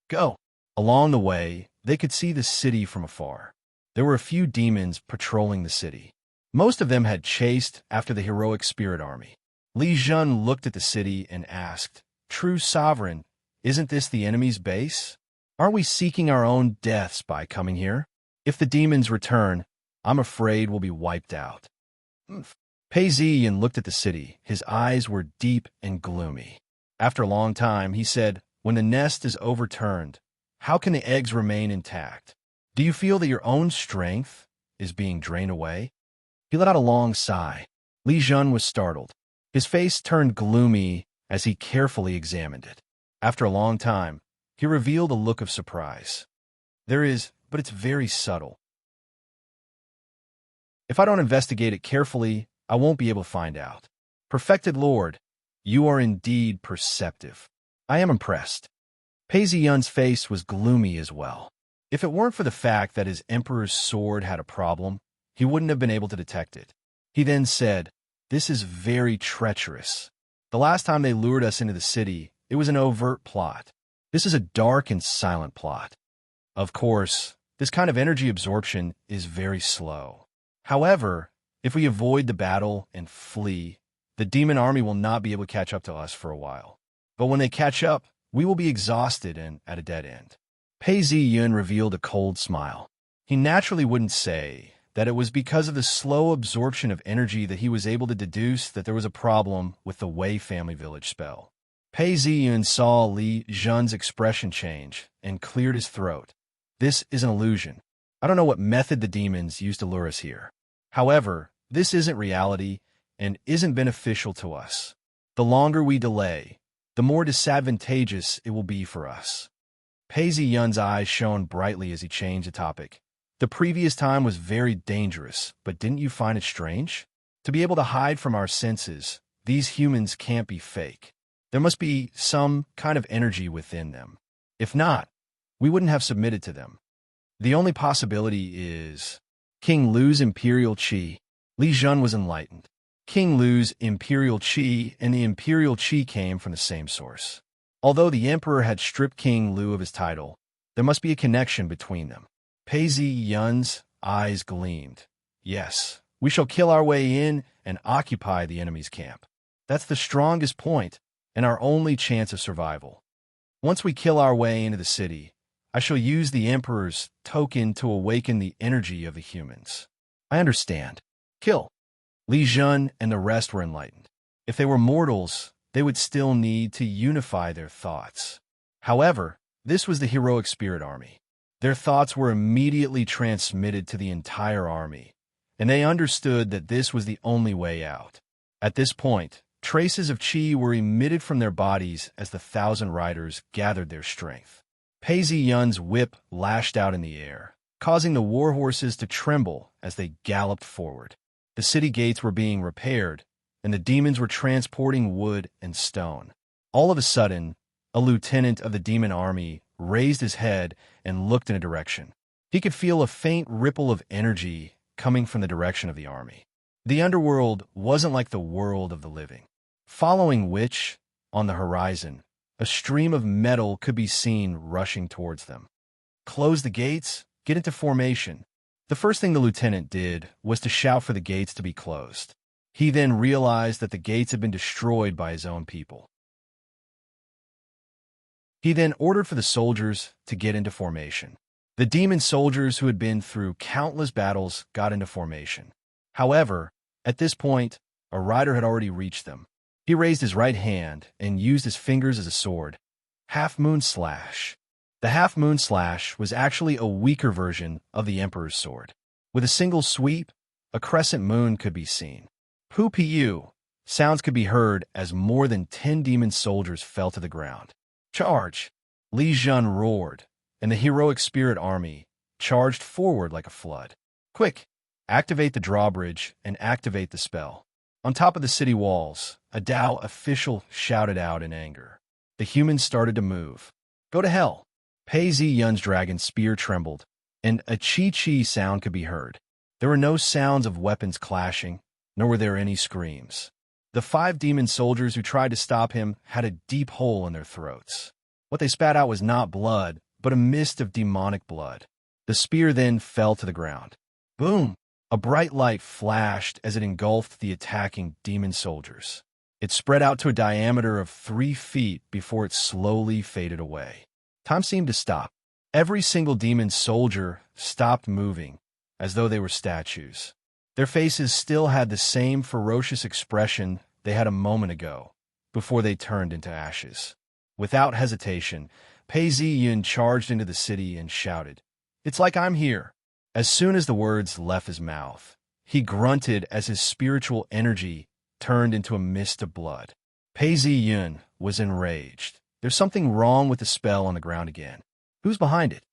Go! Along the way, they could see the city from afar. There were a few demons patrolling the city. Most of them had chased after the heroic spirit army. Li Jun looked at the city and asked, "True Sovereign, isn't this the enemy's base? Aren't we seeking our own deaths by coming here? If the demons return, I'm afraid we'll be wiped out." Pei Zi-yun looked at the city. His eyes were deep and gloomy. After a long time, he said, "When the nest is overturned, how can the eggs remain intact? Do you feel that your own strength is being drained away?" He let out a long sigh. Li Jun was startled. His face turned gloomy as he carefully examined it. After a long time, he revealed a look of surprise. "There is, but it's very subtle. If I don't investigate it carefully, I won't be able to find out. Perfected Lord, you are indeed perceptive. I am impressed." Pei Zi-yun's face was gloomy as well. If it weren't for the fact that his emperor's sword had a problem, he wouldn't have been able to detect it. He then said, "This is very treacherous. The last time they lured us into the city, it was an overt plot. This is a dark and silent plot. Of course, this kind of energy absorption is very slow. However, if we avoid the battle and flee, the demon army will not be able to catch up to us for a while. But when they catch up, we will be exhausted and at a dead end." Pei Zi-yun revealed a cold smile. He naturally wouldn't say that it was because of the slow absorption of energy that he was able to deduce that there was a problem with the Wei family village spell. Pei Zi-yun saw Li Jun's expression change and cleared his throat. "This is an illusion. I don't know what method the demons used to lure us here. However, this isn't reality and isn't beneficial to us. The longer we delay, the more disadvantageous it will be for us. Pei Ziyun's eyes shone brightly as he changed the topic. The previous time was very dangerous, but didn't you find it strange? To be able to hide from our senses, these humans can't be fake. There must be some kind of energy within them. If not, we wouldn't have submitted to them. The only possibility is King Lu's imperial qi. Li Jun was enlightened. King Lu's imperial qi and the imperial qi came from the same source. Although the emperor had stripped King Lu of his title, there must be a connection between them. Pei Ziyun's eyes gleamed. Yes, we shall kill our way in and occupy the enemy's camp. That's the strongest point and our only chance of survival. Once we kill our way into the city, I shall use the emperor's token to awaken the energy of the humans. I understand. Kill. Li Jun and the rest were enlightened. If they were mortals, they would still need to unify their thoughts. However, this was the heroic spirit army. Their thoughts were immediately transmitted to the entire army, and they understood that this was the only way out. At this point, traces of qi were emitted from their bodies as the 1,000 riders gathered their strength. Pei Ziyun's whip lashed out in the air, causing the war horses to tremble as they galloped forward. The city gates were being repaired, and the demons were transporting wood and stone. All of a sudden, a lieutenant of the demon army raised his head and looked in a direction. He could feel a faint ripple of energy coming from the direction of the army. The underworld wasn't like the world of the living, following which, on the horizon, a stream of metal could be seen rushing towards them. Close the gates, get into formation. The first thing the lieutenant did was to shout for the gates to be closed. He then realized that the gates had been destroyed by his own people. He then ordered for the soldiers to get into formation. The demon soldiers who had been through countless battles got into formation. However, at this point, a rider had already reached them. He raised his right hand and used his fingers as a sword. Half-moon slash. The half-moon slash was actually a weaker version of the Emperor's sword. With a single sweep, a crescent moon could be seen. Pu-pu, sounds could be heard as more than 10 demon soldiers fell to the ground. Charge! Li Jun roared, and the heroic spirit army charged forward like a flood. Quick! Activate the drawbridge and activate the spell. On top of the city walls, a Dao official shouted out in anger. The humans started to move. Go to hell! Pei Ziyun's dragon spear trembled, and a chi-chi sound could be heard. There were no sounds of weapons clashing, nor were there any screams. The 5 demon soldiers who tried to stop him had a deep hole in their throats. What they spat out was not blood, but a mist of demonic blood. The spear then fell to the ground. Boom! A bright light flashed as it engulfed the attacking demon soldiers. It spread out to a diameter of 3 feet before it slowly faded away. Time seemed to stop. Every single demon soldier stopped moving, as though they were statues. Their faces still had the same ferocious expression they had a moment ago, before they turned into ashes. Without hesitation, Pei Ziyun charged into the city and shouted, "It's like I'm here!" As soon as the words left his mouth, he grunted as his spiritual energy turned into a mist of blood. Pei Ziyun was enraged. There's something wrong with the spell on the ground again. Who's behind it?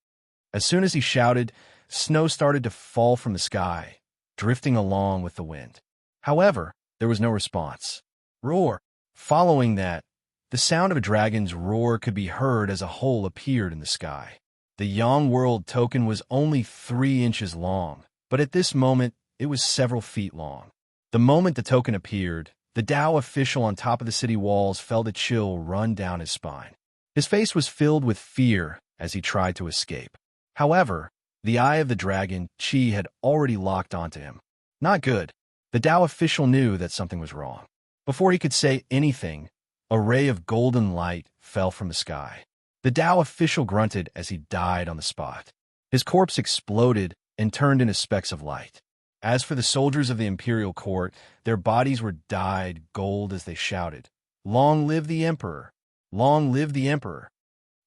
As soon as he shouted, snow started to fall from the sky, drifting along with the wind. However, there was no response. Roar! Following that, the sound of a dragon's roar could be heard as a hole appeared in the sky. The Yang World token was only 3 inches long, but at this moment, it was several feet long. The moment the token appeared, the Dao official on top of the city walls felt a chill run down his spine. His face was filled with fear as he tried to escape. However, the eye of the dragon, Qi, had already locked onto him. Not good. The Dao official knew that something was wrong. Before he could say anything, a ray of golden light fell from the sky. The Dao official grunted as he died on the spot. His corpse exploded and turned into specks of light. As for the soldiers of the imperial court, their bodies were dyed gold as they shouted, "Long live the Emperor! Long live the Emperor!"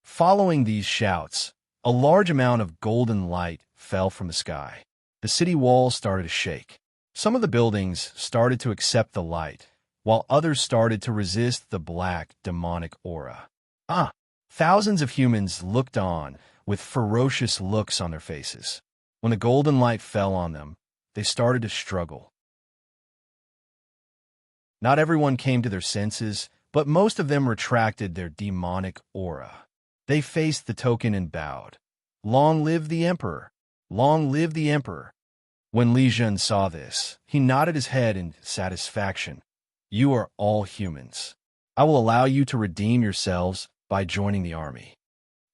Following these shouts, a large amount of golden light fell from the sky. The city walls started to shake. Some of the buildings started to accept the light, while others started to resist the black, demonic aura. Thousands of humans looked on with ferocious looks on their faces. When the golden light fell on them, they started to struggle. Not everyone came to their senses, but most of them retracted their demonic aura. They faced the token and bowed. Long live the Emperor! Long live the Emperor! When Li Jun saw this, he nodded his head in satisfaction. You are all humans. I will allow you to redeem yourselves by joining the army.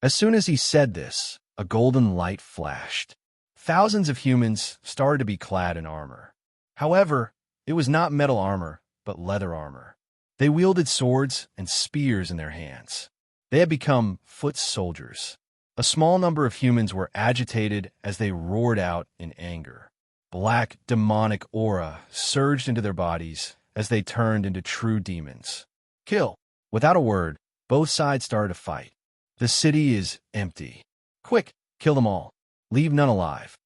As soon as he said this, a golden light flashed. Thousands of humans started to be clad in armor. However, it was not metal armor, but leather armor. They wielded swords and spears in their hands. They had become foot soldiers. A small number of humans were agitated as they roared out in anger. Black, demonic aura surged into their bodies as they turned into true demons. Kill! Without a word, both sides started to fight. The city is empty. Quick, kill them all. Leave none alive.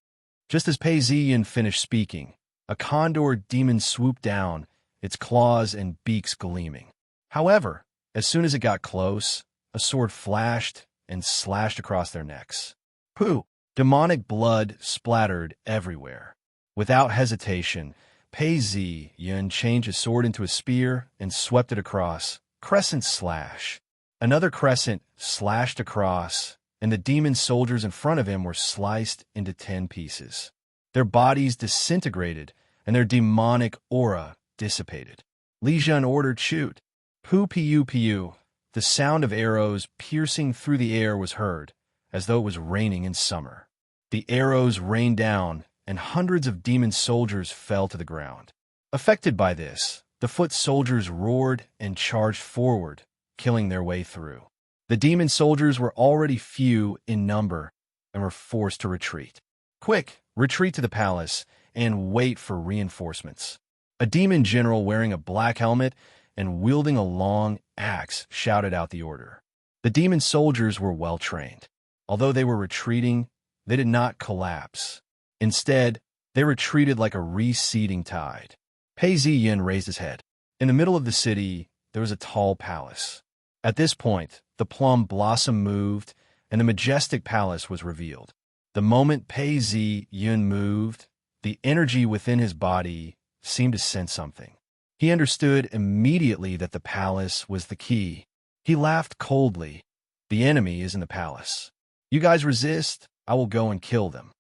Just as Pei Ziyin finished speaking, a condor demon swooped down, its claws and beaks gleaming. However, as soon as it got close, a sword flashed and slashed across their necks. Pooh! Demonic blood splattered everywhere. Without hesitation, Pei Ziyin changed his sword into a spear and swept it across. Crescent slash. Another crescent slashed across, and the demon soldiers in front of him were sliced into 10 pieces. Their bodies disintegrated, and their demonic aura dissipated. Li Jun ordered shoot. Pu piu piu. The sound of arrows piercing through the air was heard, as though it was raining in summer. The arrows rained down, and hundreds of demon soldiers fell to the ground. Affected by this, the foot soldiers roared and charged forward, killing their way through. The demon soldiers were already few in number and were forced to retreat. Quick, retreat to the palace and wait for reinforcements. A demon general wearing a black helmet and wielding a long axe shouted out the order. The demon soldiers were well trained. Although they were retreating, they did not collapse. Instead, they retreated like a receding tide. Pei Ziyin raised his head. In the middle of the city, there was a tall palace. At this point, the plum blossom moved, and the majestic palace was revealed. The moment Pei Ziyin moved, the energy within his body seemed to sense something. He understood immediately that the palace was the key. He laughed coldly. The enemy is in the palace. You guys resist, I will go and kill them.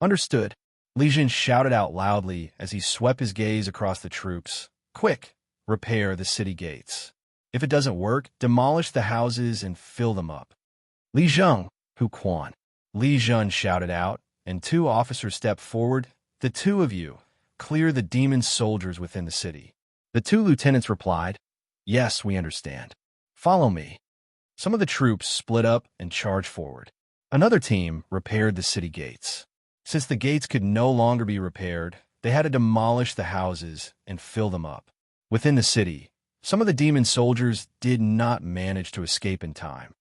Understood. Li Jun shouted out loudly as he swept his gaze across the troops. Quick, repair the city gates. If it doesn't work, demolish the houses and fill them up. Li Jun, Hu Quan. Li Jun shouted out, and 2 officers stepped forward. The 2 of you, clear the demon soldiers within the city. The 2 lieutenants replied, Yes, we understand. Follow me. Some of the troops split up and charged forward. Another team repaired the city gates. Since the gates could no longer be repaired, they had to demolish the houses and fill them up. Within the city, some of the demon soldiers did not manage to escape in time.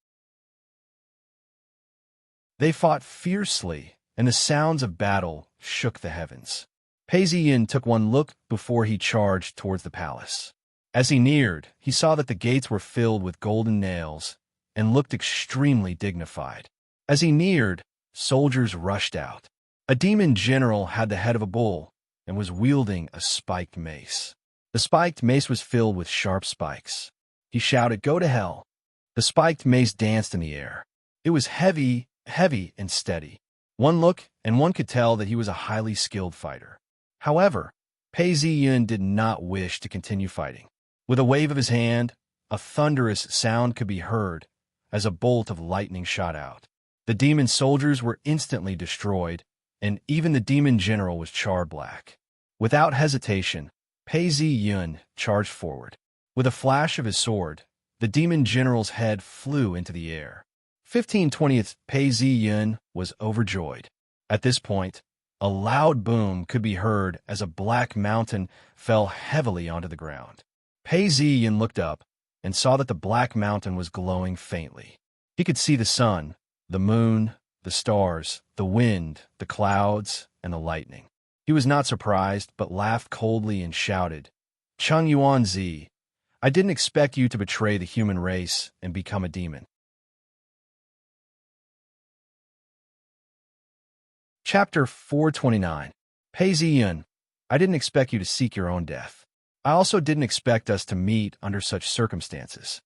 They fought fiercely, and the sounds of battle shook the heavens. Pei Ziyin took one look before he charged towards the palace. As he neared, he saw that the gates were filled with golden nails and looked extremely dignified. As he neared, soldiers rushed out. A demon general had the head of a bull and was wielding a spiked mace. The spiked mace was filled with sharp spikes. He shouted, Go to hell! The spiked mace danced in the air. It was heavy, heavy and steady. One look, and one could tell that he was a highly skilled fighter. However, Pei Ziyin did not wish to continue fighting. With a wave of his hand, a thunderous sound could be heard as a bolt of lightning shot out. The demon soldiers were instantly destroyed, and even the demon general was charred black. Without hesitation, Pei Ziyin charged forward. With a flash of his sword, the demon general's head flew into the air. 15/20th Pei Ziyin was overjoyed. At this point, a loud boom could be heard as a black mountain fell heavily onto the ground. Pei Ziyin looked up and saw that the black mountain was glowing faintly. He could see the sun, the moon, the stars, the wind, the clouds, and the lightning. He was not surprised, but laughed coldly and shouted, Cheng Yuan Zi, I didn't expect you to betray the human race and become a demon. Chapter 429. Pei Ziyun, I didn't expect you to seek your own death. I also didn't expect us to meet under such circumstances.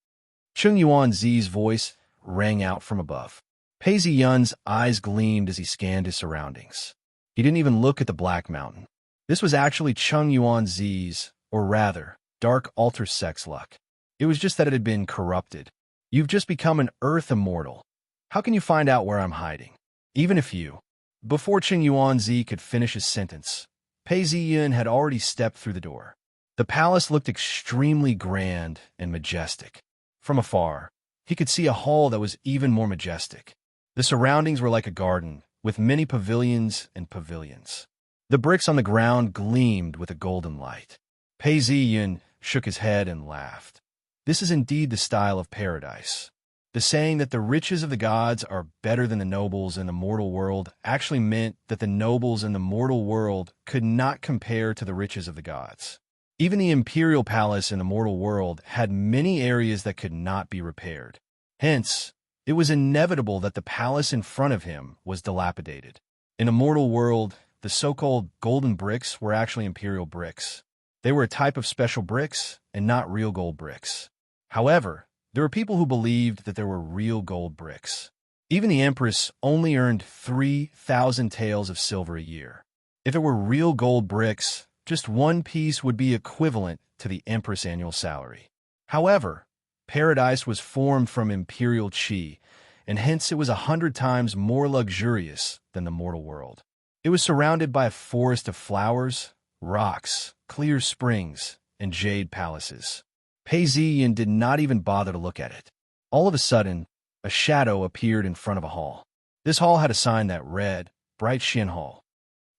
Chung Yuanzi's voice rang out from above. Pei Ziyun's eyes gleamed as he scanned his surroundings. He didn't even look at the Black Mountain. This was actually Chung Yuanzi's, or rather, dark altar sex luck. It was just that it had been corrupted. You've just become an earth immortal. How can you find out where I'm hiding? Even if you... Before Chung Yuanzi could finish his sentence, Pei Ziyun had already stepped through the door. The palace looked extremely grand and majestic. From afar, he could see a hall that was even more majestic. The surroundings were like a garden, with many pavilions and pavilions. The bricks on the ground gleamed with a golden light. Pei Ziyun shook his head and laughed. This is indeed the style of paradise. The saying that the riches of the gods are better than the nobles in the mortal world actually meant that the nobles in the mortal world could not compare to the riches of the gods. Even the imperial palace in the mortal world had many areas that could not be repaired. Hence, it was inevitable that the palace in front of him was dilapidated. In the mortal world, the so-called golden bricks were actually imperial bricks. They were a type of special bricks and not real gold bricks. However, there were people who believed that there were real gold bricks. Even the empress only earned 3,000 taels of silver a year. If it were real gold bricks, just one piece would be equivalent to the empress' annual salary. However, paradise was formed from imperial qi, and hence it was 100 times more luxurious than the mortal world. It was surrounded by a forest of flowers, rocks, clear springs, and jade palaces. Pei Ziyun did not even bother to look at it. All of a sudden, a shadow appeared in front of a hall. This hall had a sign that read, Bright Xin Hall.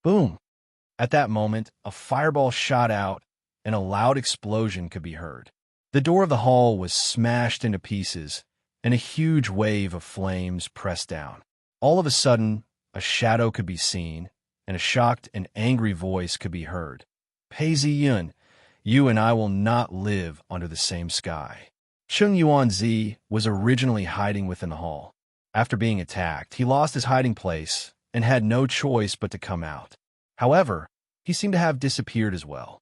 Boom! At that moment, a fireball shot out, and a loud explosion could be heard. The door of the hall was smashed into pieces, and a huge wave of flames pressed down. All of a sudden, a shadow could be seen, and a shocked and angry voice could be heard. Pei Ziyun, you and I will not live under the same sky. Chung Yuanzi was originally hiding within the hall. After being attacked, he lost his hiding place and had no choice but to come out. However, he seemed to have disappeared as well.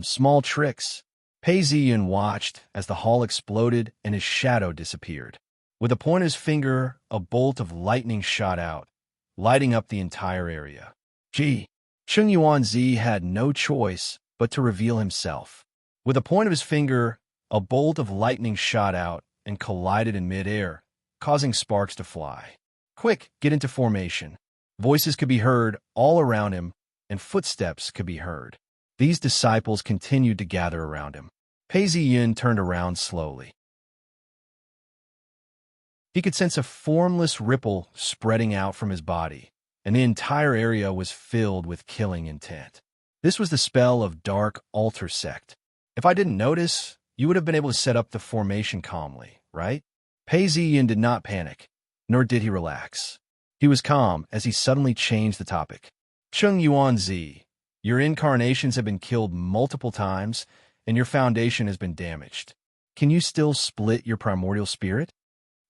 Small tricks. Pei Ziyun watched as the hall exploded and his shadow disappeared. With a point of his finger, a bolt of lightning shot out, lighting up the entire area. Gee, Chung Yuanzi had no choice but to reveal himself. With a point of his finger, a bolt of lightning shot out and collided in midair, causing sparks to fly. Quick, get into formation. Voices could be heard all around him, and footsteps could be heard. These disciples continued to gather around him. Pei Ziyun turned around slowly. He could sense a formless ripple spreading out from his body, and the entire area was filled with killing intent. This was the spell of dark altar sect. If I didn't notice, you would have been able to set up the formation calmly, right? Pei Ziyun did not panic, nor did he relax. He was calm as he suddenly changed the topic. Chung Yuanzi, your incarnations have been killed multiple times, and your foundation has been damaged. Can you still split your primordial spirit?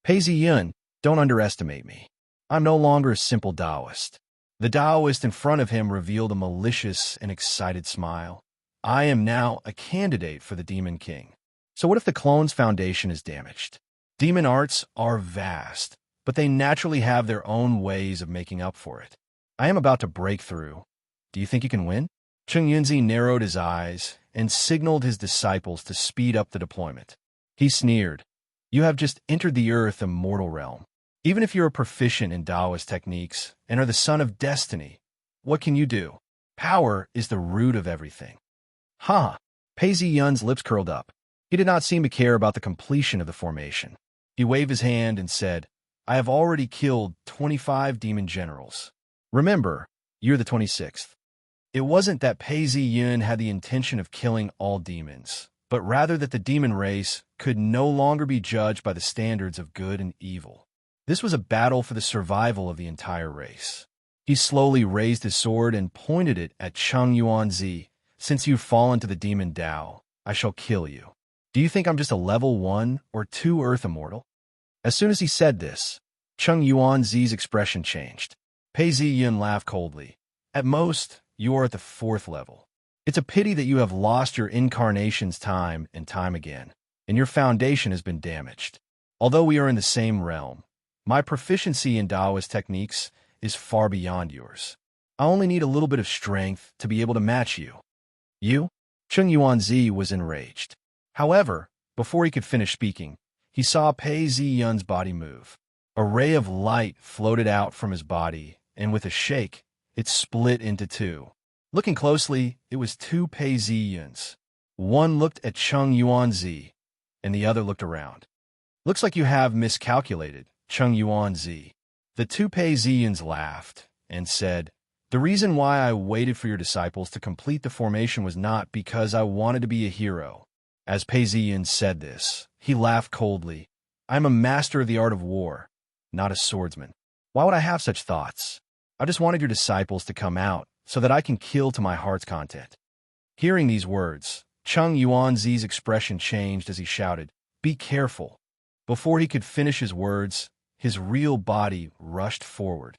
Pei Ziyun, don't underestimate me. I'm no longer a simple Taoist. The Taoist in front of him revealed a malicious and excited smile. I am now a candidate for the Demon King. So what if the clone's foundation is damaged? Demon arts are vast, but they naturally have their own ways of making up for it. I am about to break through. Do you think you can win? Chung Yunzi narrowed his eyes and signaled his disciples to speed up the deployment. He sneered. You have just entered the earth immortal realm. Even if you are proficient in Taoist techniques and are the son of destiny, what can you do? Power is the root of everything. Pei Ziyun's lips curled up. He did not seem to care about the completion of the formation. He waved his hand and said, I have already killed 25 demon generals. Remember, you're the 26th. It wasn't that Pei Ziyun had the intention of killing all demons, but rather that the demon race could no longer be judged by the standards of good and evil. This was a battle for the survival of the entire race. He slowly raised his sword and pointed it at Chung Yuanzi. Since you've fallen to the demon Tao, I shall kill you. Do you think I'm just a level 1 or 2 Earth Immortal? As soon as he said this, Chung Yuanzi's expression changed. Pei Ziyun laughed coldly. At most, you are at the 4th level. It's a pity that you have lost your incarnations time and time again, and your foundation has been damaged. Although we are in the same realm, my proficiency in Taoist techniques is far beyond yours. I only need a little bit of strength to be able to match you. You? Cheng Yuanzi was enraged. However, before he could finish speaking, he saw Pei Ziyun's body move. A ray of light floated out from his body, and with a shake, it split into two. Looking closely, it was two Pei Ziyuns. One looked at Cheng Yuanzi, and the other looked around. Looks like you have miscalculated, Cheng Yuanzi. The two Pei Ziyuns laughed and said, the reason why I waited for your disciples to complete the formation was not because I wanted to be a hero. As Pei Ziyun said this, he laughed coldly. I am a master of the art of war, not a swordsman. Why would I have such thoughts? I just wanted your disciples to come out so that I can kill to my heart's content. Hearing these words, Cheng Yuanzi's expression changed as he shouted, be careful. Before he could finish his words, his real body rushed forward.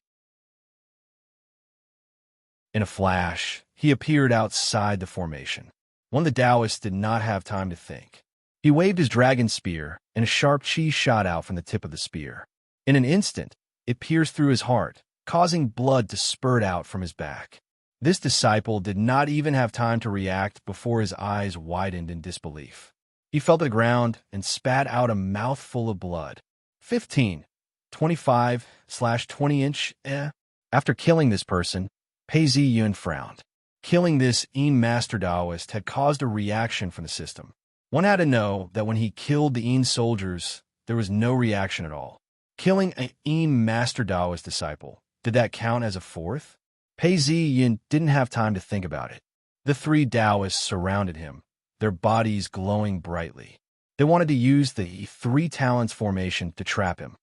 In a flash, he appeared outside the formation. One of the Taoists did not have time to think. He waved his dragon spear, and a sharp chi shot out from the tip of the spear. In an instant, it pierced through his heart, causing blood to spurt out from his back. This disciple did not even have time to react before his eyes widened in disbelief. He fell to the ground and spat out a mouthful of blood. 15, 25/20 inch. After killing this person, Pei Ziyun frowned. Killing this Master Taoist had caused a reaction from the system. One had to know that when he killed the soldiers, there was no reaction at all. Killing a Master Taoist disciple, did that count as a 4th? Pei Ziyun didn't have time to think about it. The 3 Taoists surrounded him, their bodies glowing brightly. They wanted to use the 3 talents formation to trap him.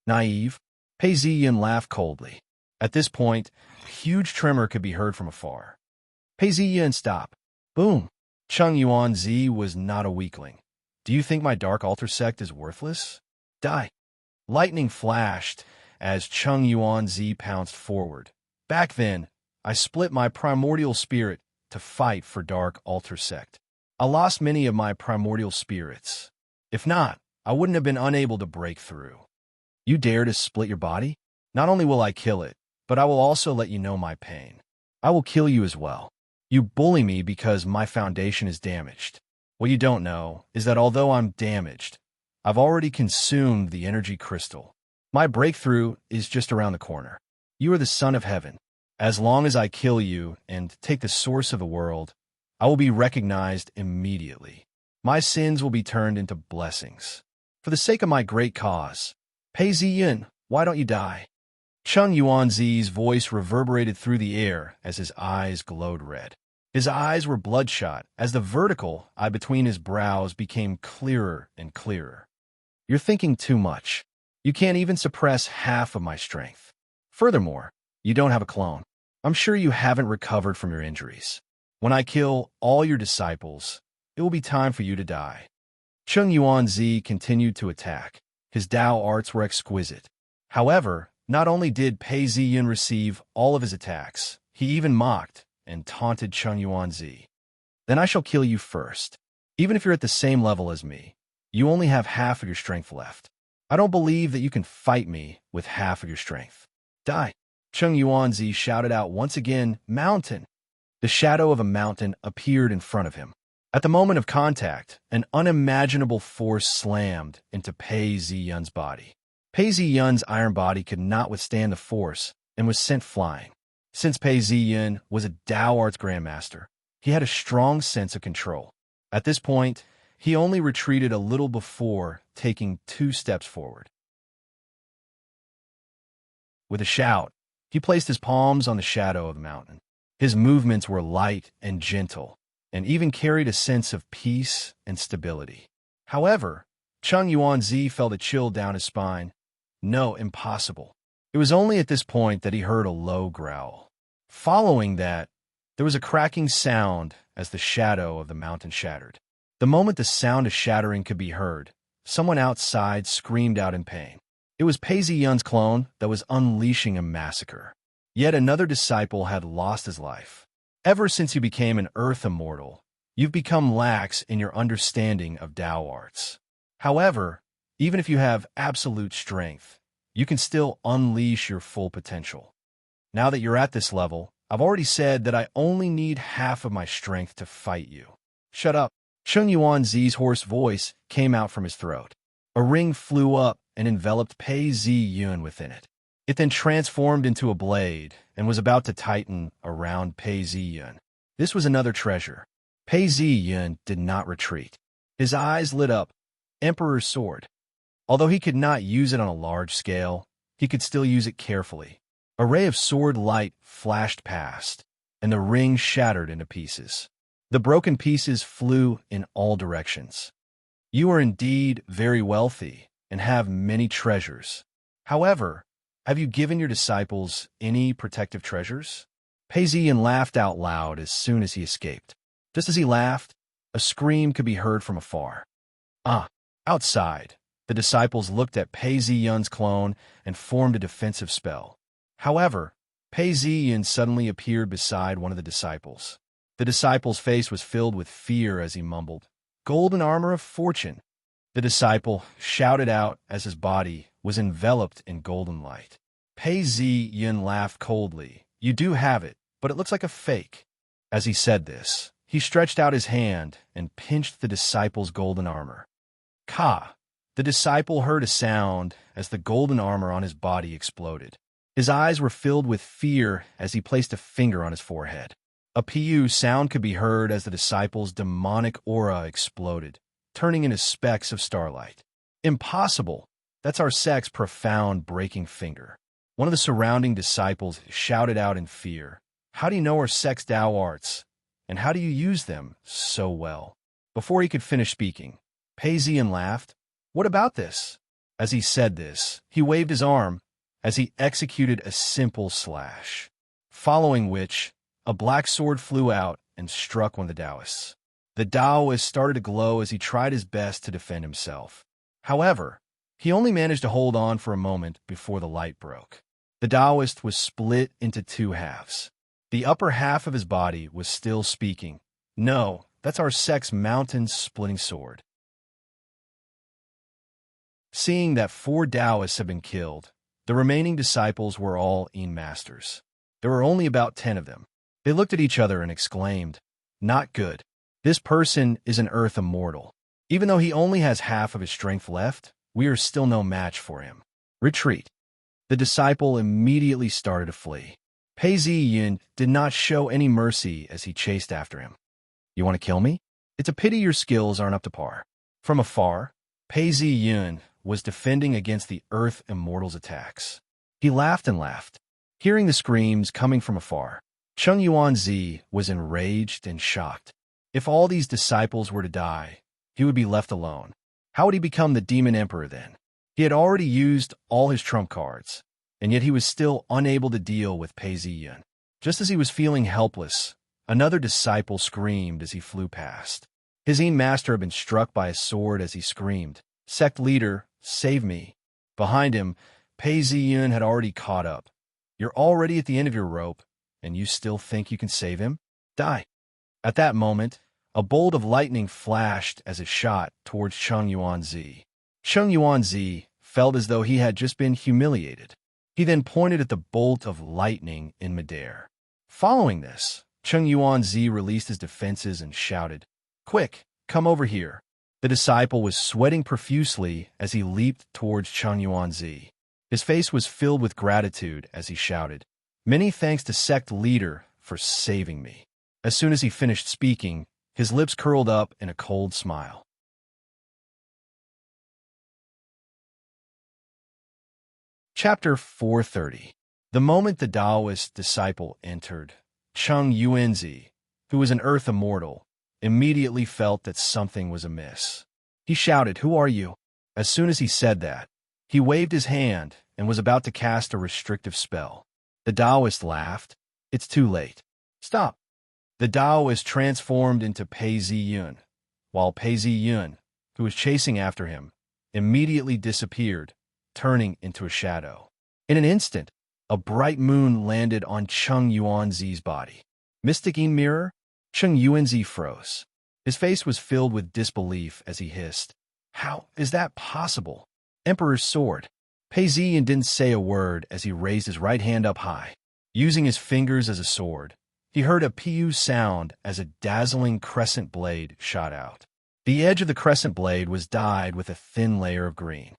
Naive, Pei Ziyun laughed coldly. At this point, a huge tremor could be heard from afar. Pei Ziyun, stop. Boom. Cheng Yuanzi was not a weakling. Do you think my dark altar sect is worthless? Die. Lightning flashed as Cheng Yuanzi pounced forward. Back then, I split my primordial spirit to fight for dark altar sect. I lost many of my primordial spirits. If not, I wouldn't have been unable to break through. You dare to split your body? Not only will I kill it, but I will also let you know my pain. I will kill you as well. You bully me because my foundation is damaged. What you don't know is that although I'm damaged, I've already consumed the energy crystal. My breakthrough is just around the corner. You are the son of heaven. As long as I kill you and take the source of the world, I will be recognized immediately. My sins will be turned into blessings. For the sake of my great cause, Pei Ziyun, why don't you die? Cheng Yuanzi's voice reverberated through the air as his eyes glowed red. His eyes were bloodshot as the vertical eye between his brows became clearer and clearer. You're thinking too much. You can't even suppress half of my strength. Furthermore, you don't have a clone. I'm sure you haven't recovered from your injuries. When I kill all your disciples, it will be time for you to die. Cheng Yuanzi continued to attack. His Tao arts were exquisite. However, not only did Pei Ziyun receive all of his attacks, he even mocked and taunted Cheng Yuanzi. Then I shall kill you first. Even if you're at the same level as me, you only have half of your strength left. I don't believe that you can fight me with half of your strength. Die. Cheng Yuanzi shouted out once again, mountain. The shadow of a mountain appeared in front of him. At the moment of contact, an unimaginable force slammed into Pei Ziyun's body. Pei Ziyun's iron body could not withstand the force and was sent flying. Since Pei Ziyun was a Tao Arts Grandmaster, he had a strong sense of control. At this point, he only retreated a little before taking 2 steps forward. With a shout, he placed his palms on the shadow of the mountain. His movements were light and gentle, and even carried a sense of peace and stability. However, Cheng Yuanzi felt a chill down his spine. No, impossible. It was only at this point that he heard a low growl. Following that, there was a cracking sound as the shadow of the mountain shattered. The moment the sound of shattering could be heard, someone outside screamed out in pain. It was Pei Ziyun's clone that was unleashing a massacre. Yet another disciple had lost his life. Ever since you became an earth immortal, you've become lax in your understanding of Tao arts. However, even if you have absolute strength, you can still unleash your full potential. Now that you're at this level, I've already said that I only need half of my strength to fight you. Shut up. Cheng Yuanzi's hoarse voice came out from his throat. A ring flew up and enveloped Pei Ziyun within it. It then transformed into a blade and was about to tighten around Pei Ziyun. This was another treasure. Pei Ziyun did not retreat. His eyes lit up. Emperor's sword. Although he could not use it on a large scale, he could still use it carefully. A ray of sword light flashed past, and the ring shattered into pieces. The broken pieces flew in all directions. You are indeed very wealthy and have many treasures. However, have you given your disciples any protective treasures? Pei Ziyun laughed out loud as soon as he escaped. Just as he laughed, a scream could be heard from afar. Outside, the disciples looked at Pei Ziyun's clone and formed a defensive spell. However, Pei Ziyun suddenly appeared beside one of the disciples. The disciple's face was filled with fear as he mumbled, "Golden armor of fortune." The disciple shouted out as his body was enveloped in golden light. Pei Ziyun laughed coldly. "You do have it, but it looks like a fake." As he said this, he stretched out his hand and pinched the disciple's golden armor. Ka! The disciple heard a sound as the golden armor on his body exploded. His eyes were filled with fear as he placed a finger on his forehead. A pu sound could be heard as the disciple's demonic aura exploded, turning into specks of starlight. "Impossible! That's our sect's profound breaking finger." One of the surrounding disciples shouted out in fear, "How do you know our sect's Tao arts? And how do you use them so well?" Before he could finish speaking, Pei Ziyun laughed. "What about this?" As he said this, he waved his arm as he executed a simple slash, following which a black sword flew out and struck one of the Taoists. The Taoist started to glow as he tried his best to defend himself. However, he only managed to hold on for a moment before the light broke. The Taoist was split into two halves. The upper half of his body was still speaking. "No, that's our sect's mountain-splitting sword." Seeing that 4 Taoists had been killed, the remaining disciples were all Yin masters. There were only about 10 of them. They looked at each other and exclaimed, "Not good. This person is an earth immortal. Even though he only has half of his strength left, we are still no match for him. Retreat." The disciple immediately started to flee. Pei Ziyun did not show any mercy as he chased after him. "You want to kill me? It's a pity your skills aren't up to par." From afar, Pei Ziyun was defending against the Earth Immortal's attacks. He laughed and laughed. Hearing the screams coming from afar, Cheng Yuanzi was enraged and shocked. If all these disciples were to die, he would be left alone. How would he become the Demon Emperor then? He had already used all his trump cards, and yet he was still unable to deal with Pei Ziyun. Just as he was feeling helpless, another disciple screamed as he flew past. His Yin master had been struck by a sword as he screamed, "Sect leader, save me." Behind him, Pei Ziyun had already caught up. "You're already at the end of your rope, and you still think you can save him? Die." At that moment, a bolt of lightning flashed as it shot towards Cheng Yuanzi. Cheng Yuanzi felt as though he had just been humiliated. He then pointed at the bolt of lightning in midair. Following this, Cheng Yuanzi released his defenses and shouted, "Quick, come over here." The disciple was sweating profusely as he leaped towards Cheng Yuanzi. His face was filled with gratitude as he shouted, "Many thanks to sect leader for saving me." As soon as he finished speaking, his lips curled up in a cold smile. Chapter 430. The moment the Taoist disciple entered, Cheng Yuanzi, who was an earth immortal, immediately felt that something was amiss. He shouted, "Who are you?" As soon as he said that, he waved his hand and was about to cast a restrictive spell. The Taoist laughed. "It's too late. Stop." The Taoist transformed into Pei Ziyun, while Pei Ziyun, who was chasing after him, immediately disappeared, turning into a shadow. In an instant, A bright moon landed on Cheng Yuanzi's body. Mystic mirror? Cheng Yuanzi froze. His face was filled with disbelief as he hissed, "How is that possible?" Emperor's sword. Pei Ziyan didn't say a word as he raised his right hand up high. Using his fingers as a sword, he heard a pew sound as a dazzling crescent blade shot out. The edge of the crescent blade was dyed with a thin layer of green.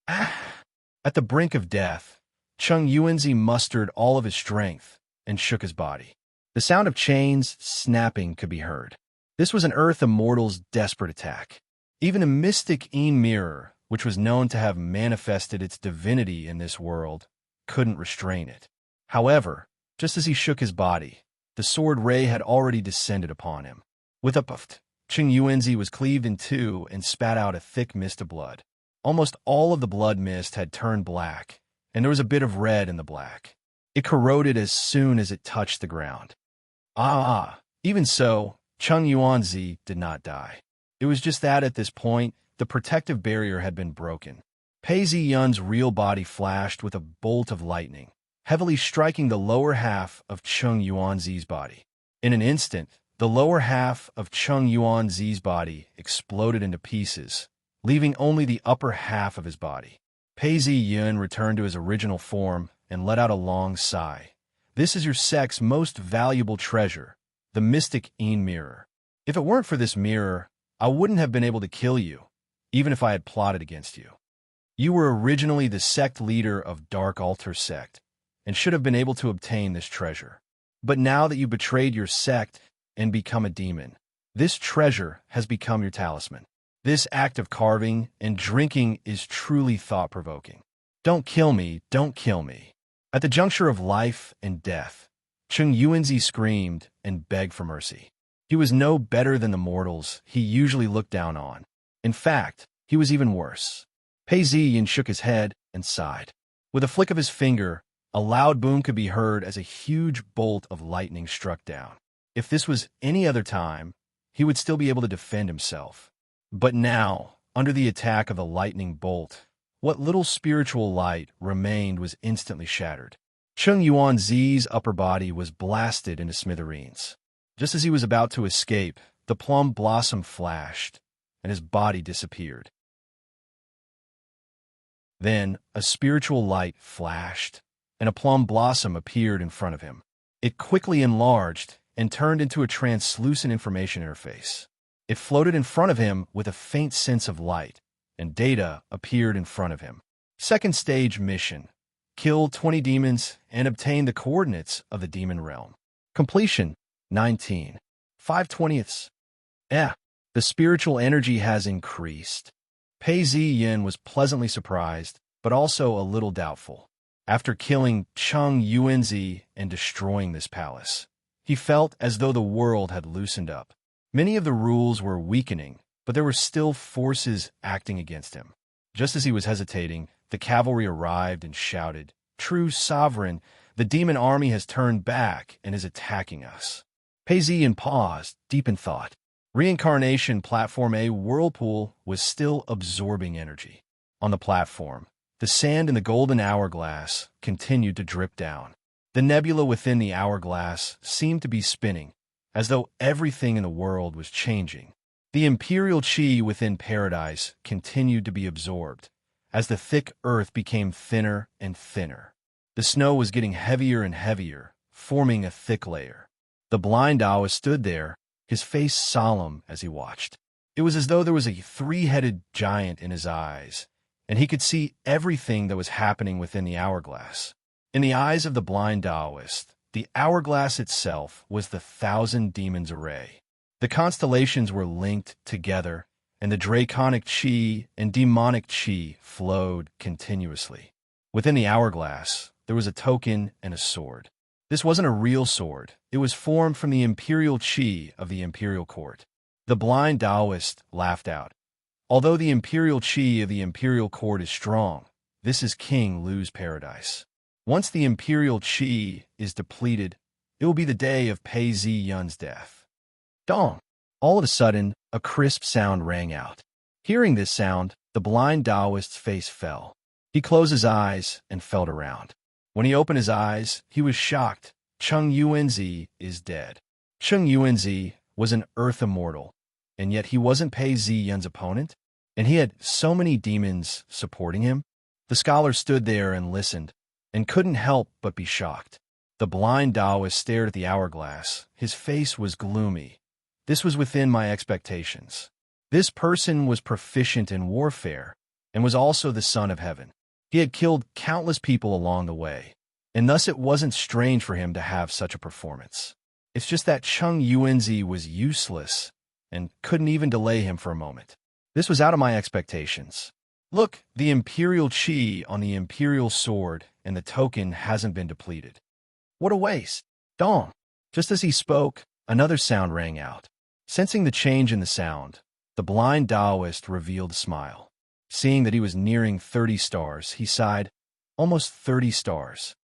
Ah! At the brink of death, Cheng Yuanzi mustered all of his strength and shook his body. The sound of chains snapping could be heard. This was an Earth Immortal's desperate attack. Even a mystic mirror, which was known to have manifested its divinity in this world, couldn't restrain it. However, just as he shook his body, the sword ray had already descended upon him. With a puff, Cheng Yuanzi was cleaved in two and spat out a thick mist of blood. Almost all of the blood mist had turned black, and there was a bit of red in the black. It corroded as soon as it touched the ground. Even so, Cheng Yuanzi did not die. It was just that at this point, the protective barrier had been broken. Pei Ziyan's real body flashed with a bolt of lightning, heavily striking the lower half of Cheng Yuanzi's body. In an instant, the lower half of Cheng Yuanzi's body exploded into pieces, leaving only the upper half of his body. Pei Ziyan returned to his original form and let out a long sigh. "This is your sect's most valuable treasure, the mystic mirror. If it weren't for this mirror, I wouldn't have been able to kill you, even if I had plotted against you. You were originally the sect leader of Dark Altar sect, and should have been able to obtain this treasure. But now that you betrayed your sect and become a demon, this treasure has become your talisman. This act of carving and drinking is truly thought-provoking. Don't kill me, don't kill me." At the juncture of life and death, Cheng Yuanzi screamed and begged for mercy. He was no better than the mortals he usually looked down on. In fact, he was even worse. Pei Ziyan shook his head and sighed. With a flick of his finger, a loud boom could be heard as a huge bolt of lightning struck down. If this was any other time, he would still be able to defend himself. But now, under the attack of the lightning bolt, what little spiritual light remained was instantly shattered. Cheng Yuanzi's upper body was blasted into smithereens. Just as he was about to escape, the plum blossom flashed, and his body disappeared. Then a spiritual light flashed, and a plum blossom appeared in front of him. It quickly enlarged and turned into a translucent information interface. It floated in front of him with a faint sense of light, and data appeared in front of him. Second stage mission: kill 20 demons and obtain the coordinates of the demon realm. Completion: 19. 5/20. The spiritual energy has increased. Pei Ziyan was pleasantly surprised, but also a little doubtful. After killing Cheng Yuanzi and destroying this palace, he felt as though the world had loosened up. Many of the rules were weakening, but there were still forces acting against him. Just as he was hesitating, the cavalry arrived and shouted, "True sovereign, the demon army has turned back and is attacking us." Pei Ziyan paused, deep in thought. Reincarnation Platform A whirlpool was still absorbing energy. On the platform, the sand in the golden hourglass continued to drip down. The nebula within the hourglass seemed to be spinning, as though everything in the world was changing. The imperial chi within paradise continued to be absorbed, as the thick earth became thinner and thinner. The snow was getting heavier and heavier, forming a thick layer. The blind Daoist stood there, his face solemn as he watched. It was as though there was a three-headed giant in his eyes, and he could see everything that was happening within the hourglass. In the eyes of the blind Daoist, the hourglass itself was the 1,000 demons array. The constellations were linked together, and the draconic chi and demonic chi flowed continuously. Within the hourglass, there was a token and a sword. This wasn't a real sword. It was formed from the imperial chi of the imperial court. The blind Daoist laughed out. Although the imperial chi of the imperial court is strong, this is King Lu's paradise. Once the imperial chi is depleted, it will be the day of Pei Ziyan's death. Dong! All of a sudden, a crisp sound rang out. Hearing this sound, the blind Daoist's face fell. He closed his eyes and felt around. When he opened his eyes, he was shocked. Chung Yuanzi is dead. Chung Yuanzi was an Earth immortal, and yet he wasn't Pei Ziyun's opponent, and he had so many demons supporting him. The scholar stood there and listened, and couldn't help but be shocked. The blind Taoist stared at the hourglass. His face was gloomy. This was within my expectations. This person was proficient in warfare, and was also the son of heaven. He had killed countless people along the way, and thus it wasn't strange for him to have such a performance. It's just that Chung Yuanzi was useless, and couldn't even delay him for a moment. This was out of my expectations. Look, the Imperial Chi on the Imperial Sword, and the token hasn't been depleted. What a waste. Dong! Just as he spoke, another sound rang out. Sensing the change in the sound, the blind Taoist revealed a smile. Seeing that he was nearing 30 stars, he sighed, almost 30 stars.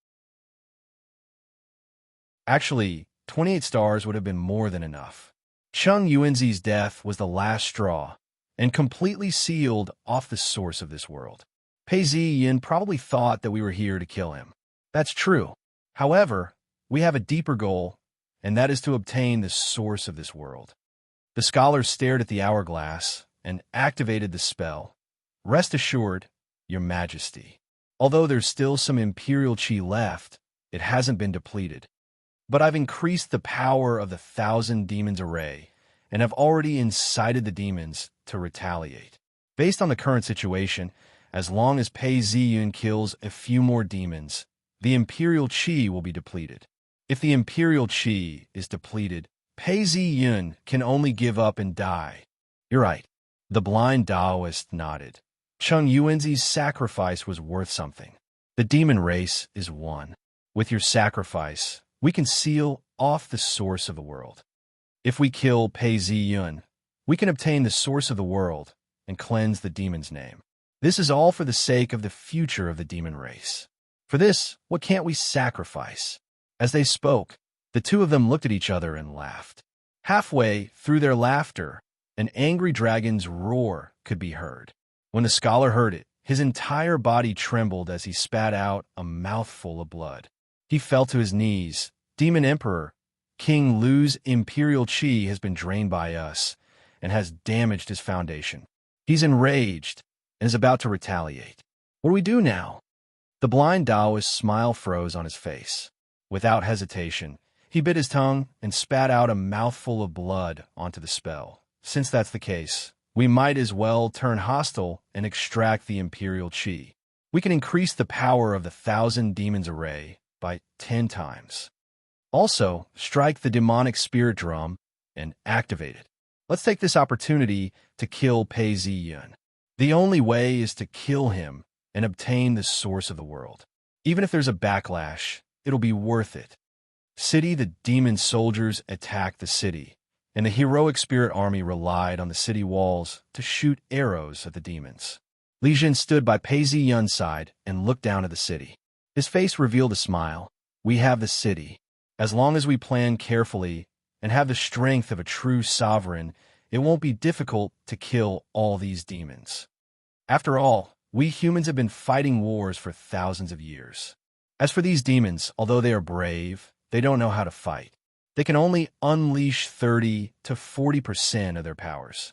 Actually, 28 stars would have been more than enough. Chung Yuanzi's death was the last straw, and completely sealed off the source of this world. Pei Ziyun probably thought that we were here to kill him. That's true. However, we have a deeper goal, and that is to obtain the source of this world. The scholar stared at the hourglass and activated the spell. Rest assured, Your Majesty. Although there's still some Imperial Chi left, it hasn't been depleted. But I've increased the power of the 1,000 demons array, and have already incited the demons to retaliate. Based on the current situation, as long as Pei Ziyun kills a few more demons, the Imperial Chi will be depleted. If the Imperial Chi is depleted, Pei Ziyun can only give up and die. You're right. The blind Taoist nodded. Chung Yuanzi's sacrifice was worth something. The demon race is one. With your sacrifice, we can seal off the source of the world. If we kill Pei Ziyun, we can obtain the source of the world and cleanse the demon's name. This is all for the sake of the future of the demon race. For this, what can't we sacrifice? As they spoke, the two of them looked at each other and laughed. Halfway through their laughter, an angry dragon's roar could be heard. When the scholar heard it, his entire body trembled as he spat out a mouthful of blood. He fell to his knees. Demon Emperor, King Lu's Imperial Chi has been drained by us and has damaged his foundation. He's enraged and is about to retaliate. What do we do now? The blind Taoist's smile froze on his face. Without hesitation, he bit his tongue and spat out a mouthful of blood onto the spell. Since that's the case, we might as well turn hostile and extract the Imperial Chi. We can increase the power of the 1,000 demons array by 10 times. Also, strike the demonic spirit drum and activate it. Let's take this opportunity to kill Pei Ziyun. The only way is to kill him and obtain the source of the world. Even if there's a backlash, it'll be worth it. City, the demon soldiers attacked the city, and the heroic spirit army relied on the city walls to shoot arrows at the demons. Li Jin stood by Pei Ziyun's side and looked down at the city. His face revealed a smile. We have the city. As long as we plan carefully and have the strength of a true sovereign, it won't be difficult to kill all these demons. After all, we humans have been fighting wars for thousands of years. As for these demons, although they are brave, they don't know how to fight. They can only unleash 30 to 40% of their powers.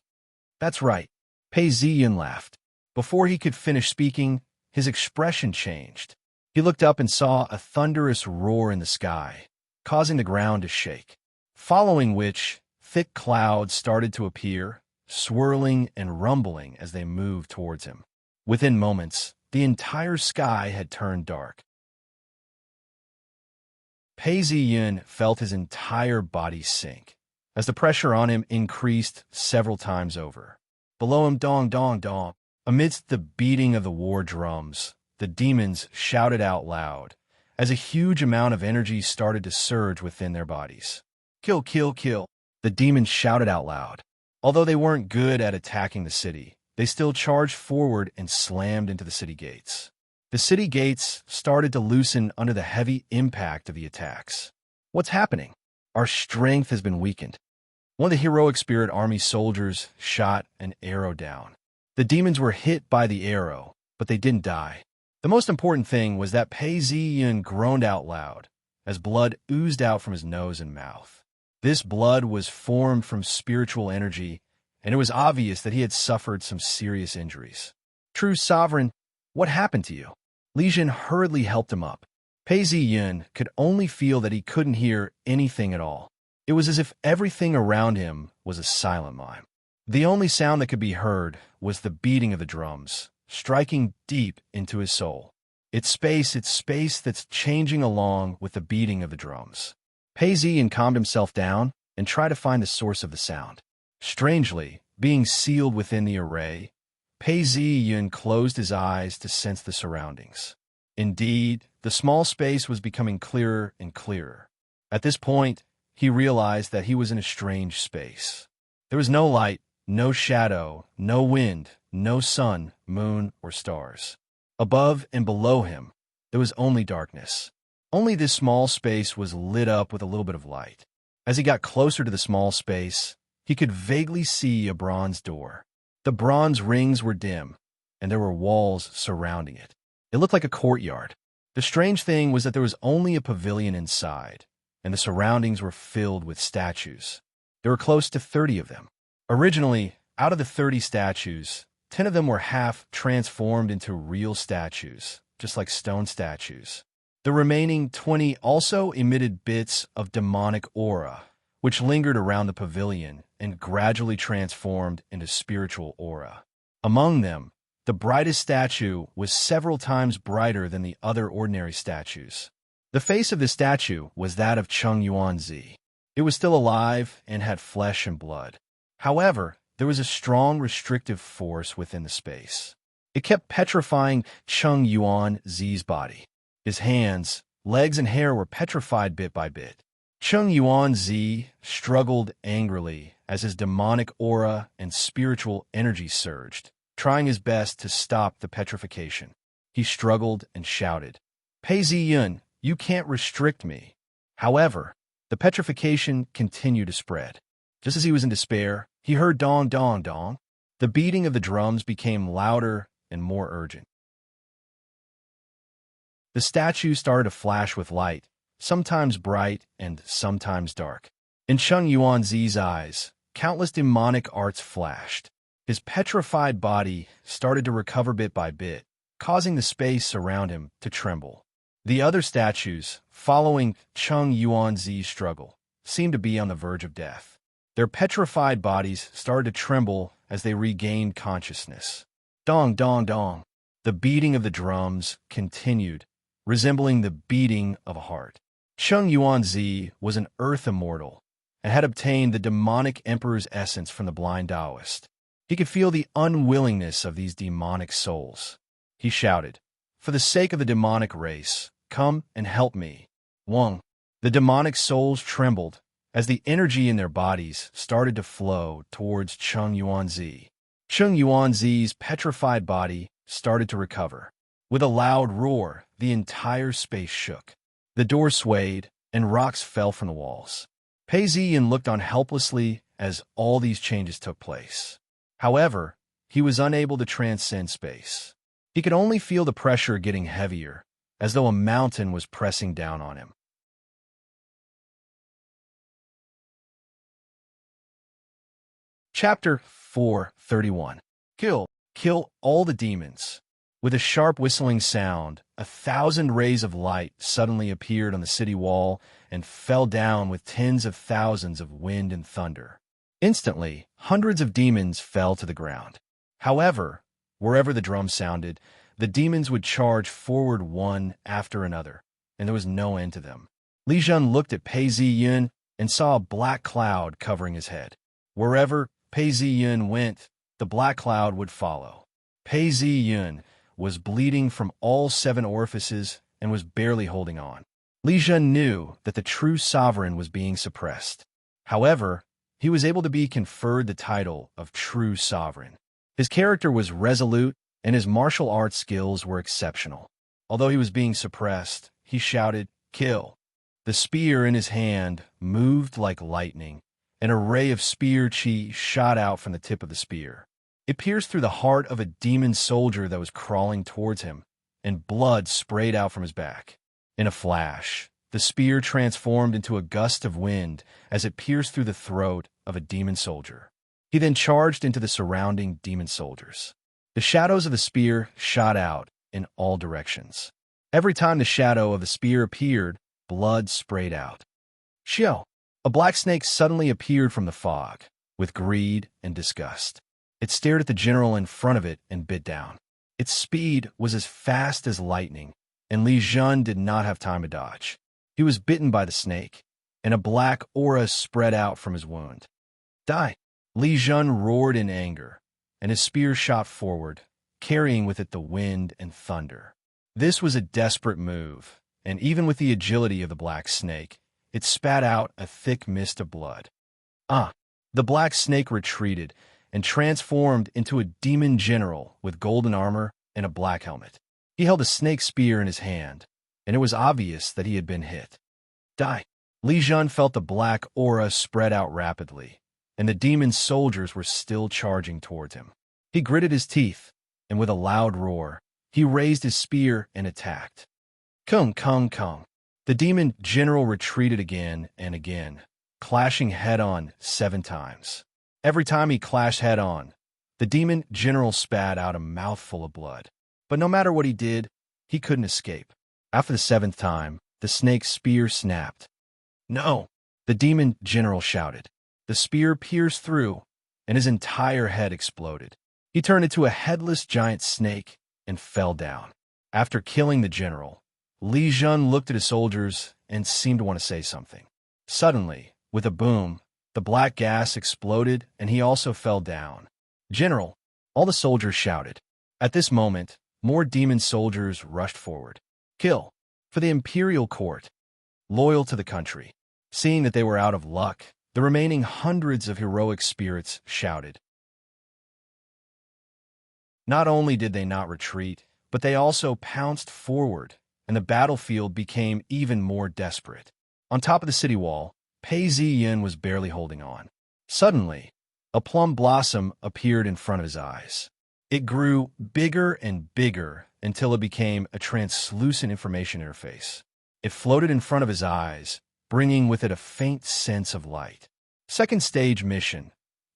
That's right. Pei Ziyun laughed. Before he could finish speaking, his expression changed. He looked up and saw a thunderous roar in the sky, causing the ground to shake, following which thick clouds started to appear, swirling and rumbling as they moved towards him. Within moments, the entire sky had turned dark. Pei Ziyun felt his entire body sink, as the pressure on him increased several times over. Below him, dong, dong, dong. Amidst the beating of the war drums, the demons shouted out loud, as a huge amount of energy started to surge within their bodies. Kill, kill, kill. The demons shouted out loud. Although they weren't good at attacking the city, they still charged forward and slammed into the city gates. The city gates started to loosen under the heavy impact of the attacks. What's happening? Our strength has been weakened. One of the heroic spirit army soldiers shot an arrow down. The demons were hit by the arrow, but they didn't die. The most important thing was that Pei Ziyin groaned out loud as blood oozed out from his nose and mouth. This blood was formed from spiritual energy, and it was obvious that he had suffered some serious injuries. True Sovereign, what happened to you? Li Jin hurriedly helped him up. Pei Ziyin could only feel that he couldn't hear anything at all. It was as if everything around him was a silent mime. The only sound that could be heard was the beating of the drums, striking deep into his soul. It's space that's changing along with the beating of the drums. Pei Ziyin calmed himself down and tried to find the source of the sound. Strangely, being sealed within the array, Pei Ziyin closed his eyes to sense the surroundings. Indeed, the small space was becoming clearer and clearer. At this point, he realized that he was in a strange space. There was no light, no shadow, no wind, no sun, moon, or stars. Above and below him, there was only darkness. Only this small space was lit up with a little bit of light. As he got closer to the small space, he could vaguely see a bronze door. The bronze rings were dim, and there were walls surrounding it. It looked like a courtyard. The strange thing was that there was only a pavilion inside, and the surroundings were filled with statues. There were close to 30 of them. Originally, out of the 30 statues, 10 of them were half transformed into real statues, just like stone statues. The remaining 20 also emitted bits of demonic aura, which lingered around the pavilion and gradually transformed into spiritual aura. Among them, the brightest statue was several times brighter than the other ordinary statues. The face of the statue was that of Cheng Yuanzi. It was still alive and had flesh and blood. However, there was a strong restrictive force within the space. It kept petrifying Cheng Yuanzi's body. His hands, legs, and hair were petrified bit by bit. Cheng Yuanzi struggled angrily as his demonic aura and spiritual energy surged, trying his best to stop the petrification. He struggled and shouted, "Pei Ziyin, you can't restrict me." However, the petrification continued to spread. Just as he was in despair, he heard dong, dong, dong. The beating of the drums became louder and more urgent. The statue started to flash with light, sometimes bright and sometimes dark. In Cheng Yuanzi's eyes, countless demonic arts flashed. His petrified body started to recover bit by bit, causing the space around him to tremble. The other statues, following Cheng Yuanzi's struggle, seemed to be on the verge of death. Their petrified bodies started to tremble as they regained consciousness. Dong, dong, dong. The beating of the drums continued, resembling the beating of a heart. Cheng Yuanzi was an earth immortal and had obtained the demonic emperor's essence from the blind Taoist. He could feel the unwillingness of these demonic souls. He shouted, "For the sake of the demonic race, come and help me." Wang. The demonic souls trembled as the energy in their bodies started to flow towards Cheng Yuanzi. Cheng Yuanzi's petrified body started to recover. With a loud roar, the entire space shook. The door swayed, and rocks fell from the walls. Pei Ziyin looked on helplessly as all these changes took place. However, he was unable to transcend space. He could only feel the pressure getting heavier, as though a mountain was pressing down on him. Chapter 431. Kill all the demons. With a sharp whistling sound, 1,000 rays of light suddenly appeared on the city wall and fell down with tens of thousands of wind and thunder. Instantly, hundreds of demons fell to the ground. However, wherever the drum sounded, the demons would charge forward one after another, and there was no end to them. Li Jun looked at Pei Ziyin and saw a black cloud covering his head. Wherever Pei Ziyin went, the black cloud would follow. Pei Ziyin was bleeding from all 7 orifices and was barely holding on. Li Jun knew that the true sovereign was being suppressed. However, he was able to be conferred the title of true sovereign. His character was resolute, and his martial arts skills were exceptional. Although he was being suppressed, he shouted, "Kill!" The spear in his hand moved like lightning. An array of spear chi shot out from the tip of the spear. It pierced through the heart of a demon soldier that was crawling towards him, and blood sprayed out from his back. In a flash, the spear transformed into a gust of wind as it pierced through the throat of a demon soldier. He then charged into the surrounding demon soldiers. The shadows of the spear shot out in all directions. Every time the shadow of the spear appeared, blood sprayed out. Shio! A black snake suddenly appeared from the fog, with greed and disgust. It stared at the general in front of it and bit down. Its speed was as fast as lightning, and Li Jun did not have time to dodge. He was bitten by the snake, and a black aura spread out from his wound. Die! Li Jun roared in anger, and his spear shot forward, carrying with it the wind and thunder. This was a desperate move, and even with the agility of the black snake, it spat out a thick mist of blood. The black snake retreated and transformed into a demon general with golden armor and a black helmet. He held a snake spear in his hand, and it was obvious that he had been hit. Die! Li Jun felt the black aura spread out rapidly, and the demon soldiers were still charging towards him. He gritted his teeth, and with a loud roar, he raised his spear and attacked. Kung, kung, kung. The demon general retreated again and again, clashing head-on 7 times. Every time he clashed head-on, the demon general spat out a mouthful of blood. But no matter what he did, he couldn't escape. After the 7th time, the snake's spear snapped. No! The demon general shouted. The spear pierced through, and his entire head exploded. He turned into a headless giant snake and fell down. After killing the general, Li Jun looked at his soldiers and seemed to want to say something. Suddenly, with a boom, the black gas exploded and he also fell down. General! All the soldiers shouted. At this moment, more demon soldiers rushed forward. Kill! For the imperial court. Loyal to the country. Seeing that they were out of luck, the remaining hundreds of heroic spirits shouted. Not only did they not retreat, but they also pounced forward, and the battlefield became even more desperate. On top of the city wall, Pei Ziyin was barely holding on. Suddenly, a plum blossom appeared in front of his eyes. It grew bigger and bigger until it became a translucent information interface. It floated in front of his eyes, bringing with it a faint sense of light. Second stage mission.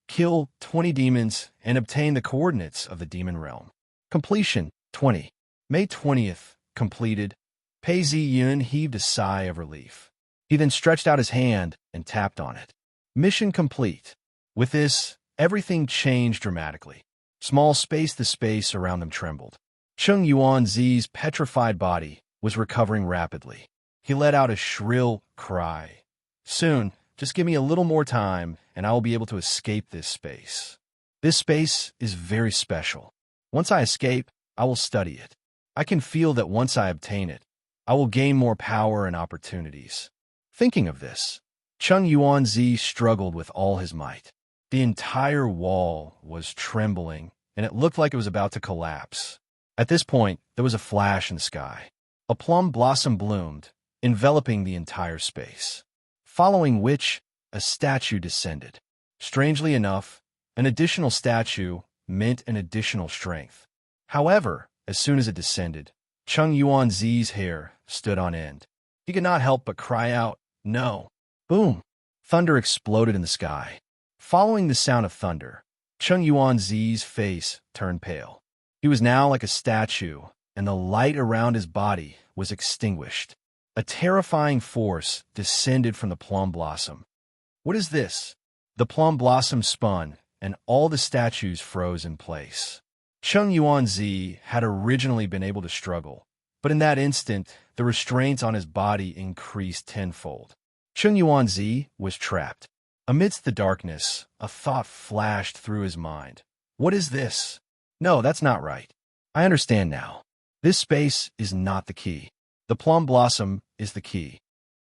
Kill 20 demons and obtain the coordinates of the demon realm. Completion 20. May 20th, completed. Pei Ziyin heaved a sigh of relief. He then stretched out his hand and tapped on it. Mission complete. With this, everything changed dramatically. Small space around them trembled. Chung Yuanzi's petrified body was recovering rapidly. He let out a shrill cry. Soon, just give me a little more time, and I will be able to escape this space. This space is very special. Once I escape, I will study it. I can feel that once I obtain it, I will gain more power and opportunities. Thinking of this, Chung Yuanzi struggled with all his might. The entire wall was trembling, and it looked like it was about to collapse. At this point, there was a flash in the sky. A plum blossom bloomed, enveloping the entire space, following which a statue descended. Strangely enough, an additional statue meant an additional strength. However, as soon as it descended, Chung Yuanzi's hair stood on end. He could not help but cry out, "No!" Boom! Thunder exploded in the sky. Following the sound of thunder, Chung Yuanzi's face turned pale. He was now like a statue, and the light around his body was extinguished. A terrifying force descended from the plum blossom. What is this? The plum blossom spun, and all the statues froze in place. Chung Yuanzi had originally been able to struggle, but in that instant, the restraints on his body increased tenfold. Chung Yuanzi was trapped. Amidst the darkness, a thought flashed through his mind. What is this? No, that's not right. I understand now. This space is not the key. The plum blossom is the key.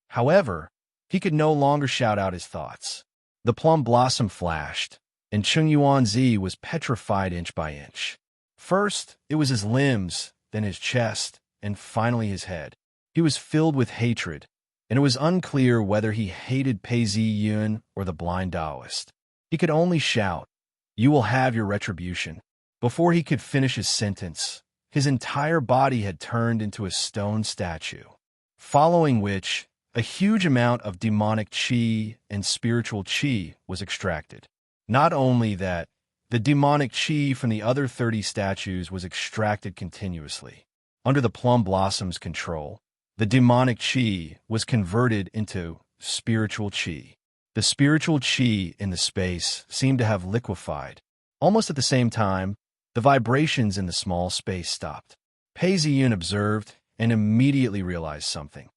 However, he could no longer shout out his thoughts. The plum blossom flashed, and Chung Yuanzi was petrified inch by inch. First, it was his limbs, then his chest, and finally his head. He was filled with hatred, and it was unclear whether he hated Pei Ziyin or the blind Taoist. He could only shout, "You will have your retribution." Before he could finish his sentence, his entire body had turned into a stone statue, following which a huge amount of demonic chi and spiritual chi was extracted. Not only that, the demonic chi from the other 30 statues was extracted continuously. Under the plum blossom's control, the demonic chi was converted into spiritual chi. The spiritual chi in the space seemed to have liquefied. Almost at the same time, the vibrations in the small space stopped. Pei Ziyun observed and immediately realized something.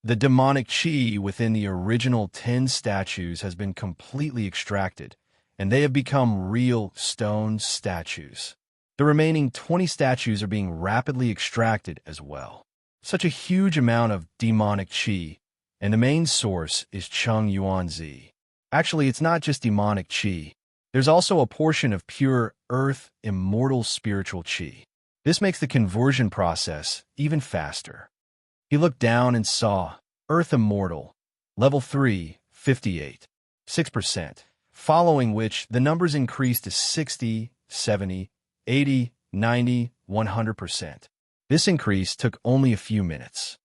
The demonic chi within the original 10 statues has been completely extracted, and they have become real stone statues. The remaining 20 statues are being rapidly extracted as well. Such a huge amount of demonic chi, and the main source is Chung Yuanzi. Actually, it's not just demonic chi. There's also a portion of pure earth, immortal spiritual chi. This makes the conversion process even faster. He looked down and saw Earth Immortal, level 3, 58, 6%, following which the numbers increased to 60, 70, 80, 90, 100%. This increase took only a few minutes.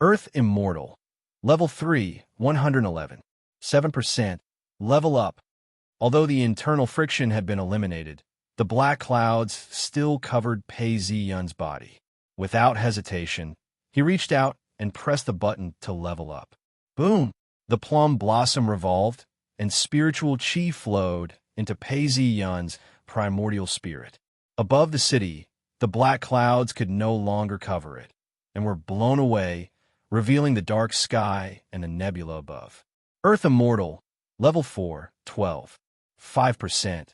Earth Immortal, level 3, 111, 7%, level up. Although the internal friction had been eliminated, the black clouds still covered Pei Ziyun's body. Without hesitation, he reached out and pressed the button to level up. Boom! The plum blossom revolved, and spiritual chi flowed into Pei Ziyun's primordial spirit. Above the city, the black clouds could no longer cover it, and were blown away, revealing the dark sky and the nebula above. Earth Immortal, level 4, 12, 5%.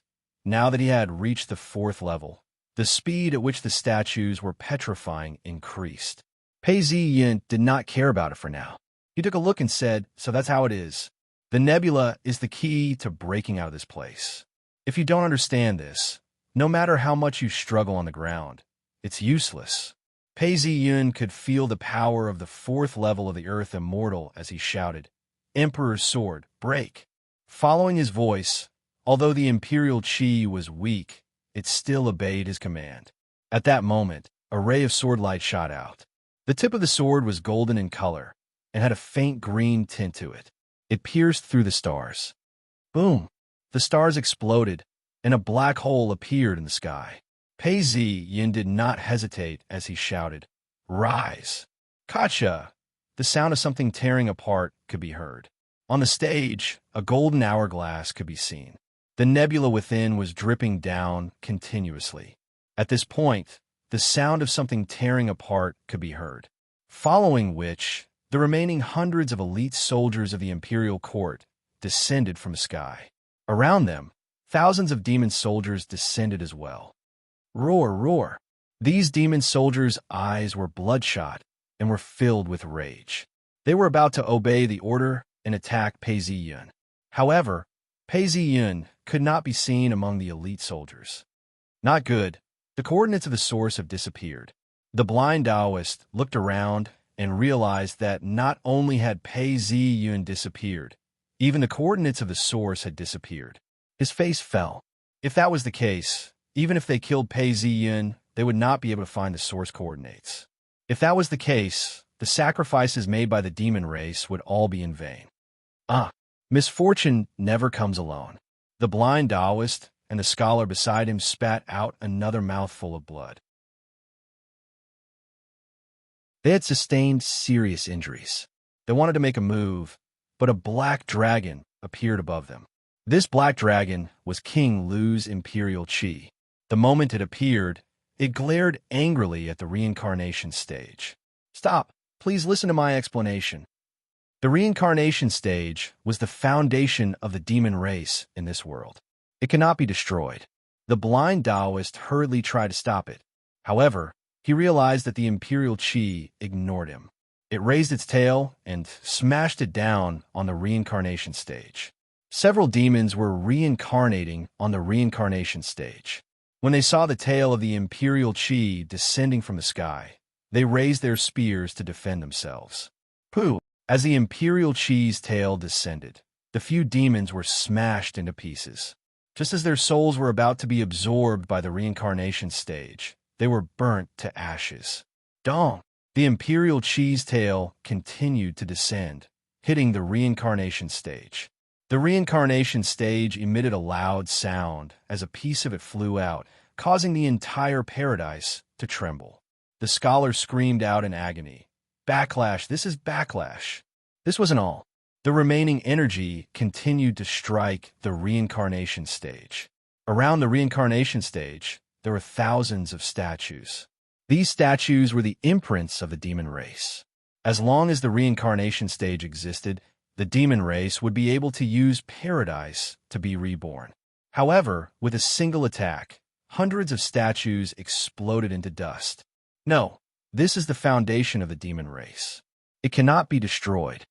Now that he had reached the 4th level, the speed at which the statues were petrifying increased. Pei Ziyun did not care about it for now. He took a look and said, "So that's how it is. The nebula is the key to breaking out of this place. If you don't understand this, no matter how much you struggle on the ground, it's useless." Pei Ziyun could feel the power of the 4th level of the Earth Immortal as he shouted, "Emperor's Sword, break!" Following his voice, although the Imperial Chi was weak, it still obeyed his command. At that moment, a ray of sword light shot out. The tip of the sword was golden in color and had a faint green tint to it. It pierced through the stars. Boom! The stars exploded, and a black hole appeared in the sky. Pei Ziyun did not hesitate as he shouted, "Rise!" Kacha! The sound of something tearing apart could be heard. On the stage, a golden hourglass could be seen. The nebula within was dripping down continuously. At this point, the sound of something tearing apart could be heard, following which the remaining hundreds of elite soldiers of the imperial court descended from the sky. Around them, thousands of demon soldiers descended as well. Roar, roar! These demon soldiers' eyes were bloodshot and were filled with rage. They were about to obey the order and attack Pei Ziyun. However, Pei Ziyun could not be seen among the elite soldiers. Not good. The coordinates of the source have disappeared. The blind Taoist looked around and realized that not only had Pei Ziyun disappeared, even the coordinates of the source had disappeared. His face fell. If that was the case, even if they killed Pei Ziyun, they would not be able to find the source coordinates. If that was the case, the sacrifices made by the demon race would all be in vain. Misfortune never comes alone. The blind Taoist and the scholar beside him spat out another mouthful of blood. They had sustained serious injuries. They wanted to make a move, but a black dragon appeared above them. This black dragon was King Lu's imperial chi. The moment it appeared, it glared angrily at the reincarnation stage. "Stop! Please listen to my explanation." The reincarnation stage was the foundation of the demon race in this world. It cannot be destroyed. The blind Taoist hurriedly tried to stop it. However, he realized that the imperial chi ignored him. It raised its tail and smashed it down on the reincarnation stage. Several demons were reincarnating on the reincarnation stage. When they saw the tail of the imperial chi descending from the sky, they raised their spears to defend themselves. Pooh! As the imperial chi's tail descended, the few demons were smashed into pieces. Just as their souls were about to be absorbed by the reincarnation stage, they were burnt to ashes. Dong! The imperial cheese tail continued to descend, hitting the reincarnation stage. The reincarnation stage emitted a loud sound as a piece of it flew out, causing the entire paradise to tremble. The scholar screamed out in agony. Backlash! This is backlash! This wasn't all. The remaining energy continued to strike the reincarnation stage. Around the reincarnation stage, there were thousands of statues. These statues were the imprints of the demon race. As long as the reincarnation stage existed, the demon race would be able to use paradise to be reborn. However, with a single attack, hundreds of statues exploded into dust. No, this is the foundation of the demon race. It cannot be destroyed.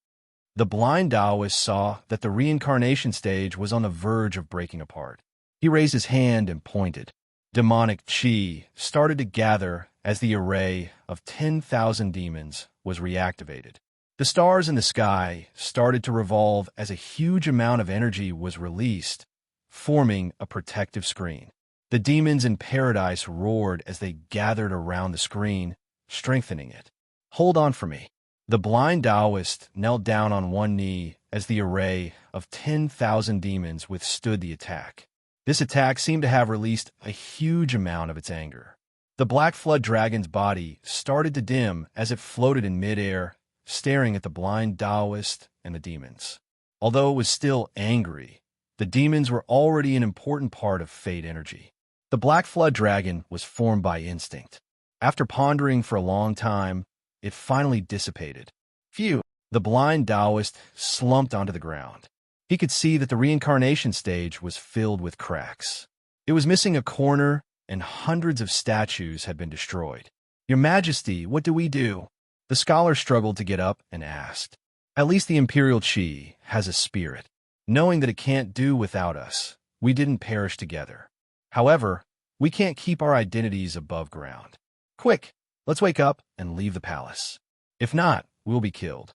The blind Taoist saw that the reincarnation stage was on the verge of breaking apart. He raised his hand and pointed. Demonic chi started to gather as the array of 10,000 demons was reactivated. The stars in the sky started to revolve as a huge amount of energy was released, forming a protective screen. The demons in paradise roared as they gathered around the screen, strengthening it. Hold on for me. The blind Taoist knelt down on one knee as the array of 10,000 demons withstood the attack. This attack seemed to have released a huge amount of its anger. The black flood dragon's body started to dim as it floated in midair, staring at the blind Taoist and the demons. Although it was still angry, the demons were already an important part of fate energy. The black flood dragon was formed by instinct. After pondering for a long time, it finally dissipated. Phew! The blind Taoist slumped onto the ground. He could see that the reincarnation stage was filled with cracks. It was missing a corner, and hundreds of statues had been destroyed. Your Majesty, what do we do? The scholar struggled to get up and asked. At least the imperial chi has a spirit. Knowing that it can't do without us, we didn't perish together. However, we can't keep our identities above ground. Quick, let's wake up and leave the palace. If not, we'll be killed.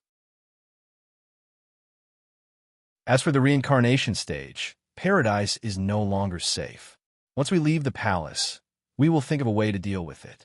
As for the reincarnation stage, paradise is no longer safe. Once we leave the palace, we will think of a way to deal with it.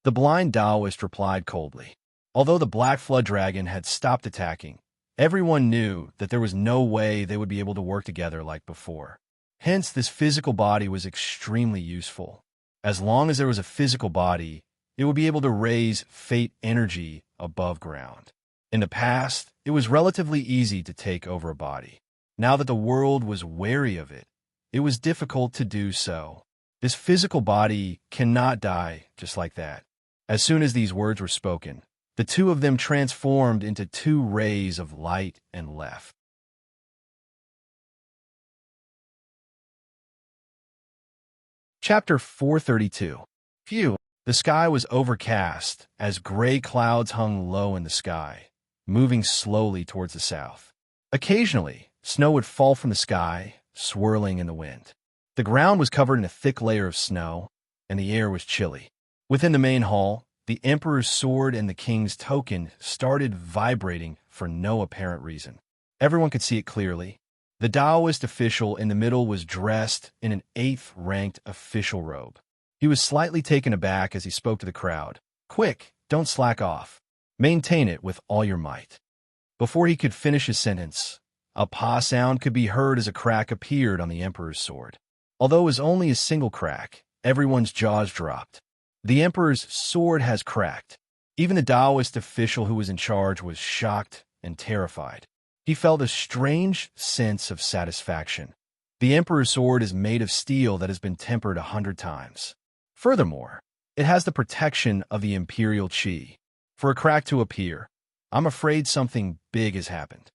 The blind Taoist replied coldly. Although the black flood dragon had stopped attacking, everyone knew that there was no way they would be able to work together like before. Hence, this physical body was extremely useful. As long as there was a physical body, it would be able to raise fate energy above ground. In the past, it was relatively easy to take over a body. Now that the world was wary of it, it was difficult to do so. This physical body cannot die just like that. As soon as these words were spoken, the two of them transformed into two rays of light and left. Chapter 432. Phew! The sky was overcast as gray clouds hung low in the sky, moving slowly towards the south. Occasionally, snow would fall from the sky, swirling in the wind. The ground was covered in a thick layer of snow, and the air was chilly. Within the main hall, the emperor's sword and the king's token started vibrating for no apparent reason. Everyone could see it clearly. The Taoist official in the middle was dressed in an 8th-ranked official robe. He was slightly taken aback as he spoke to the crowd. Quick, don't slack off. Maintain it with all your might. Before he could finish his sentence, a pa sound could be heard as a crack appeared on the emperor's sword. Although it was only a single crack, everyone's jaws dropped. The emperor's sword has cracked. Even the Taoist official who was in charge was shocked and terrified. He felt a strange sense of satisfaction. The emperor's sword is made of steel that has been tempered 100 times. Furthermore, it has the protection of the imperial chi. For a crack to appear, I'm afraid something big has happened.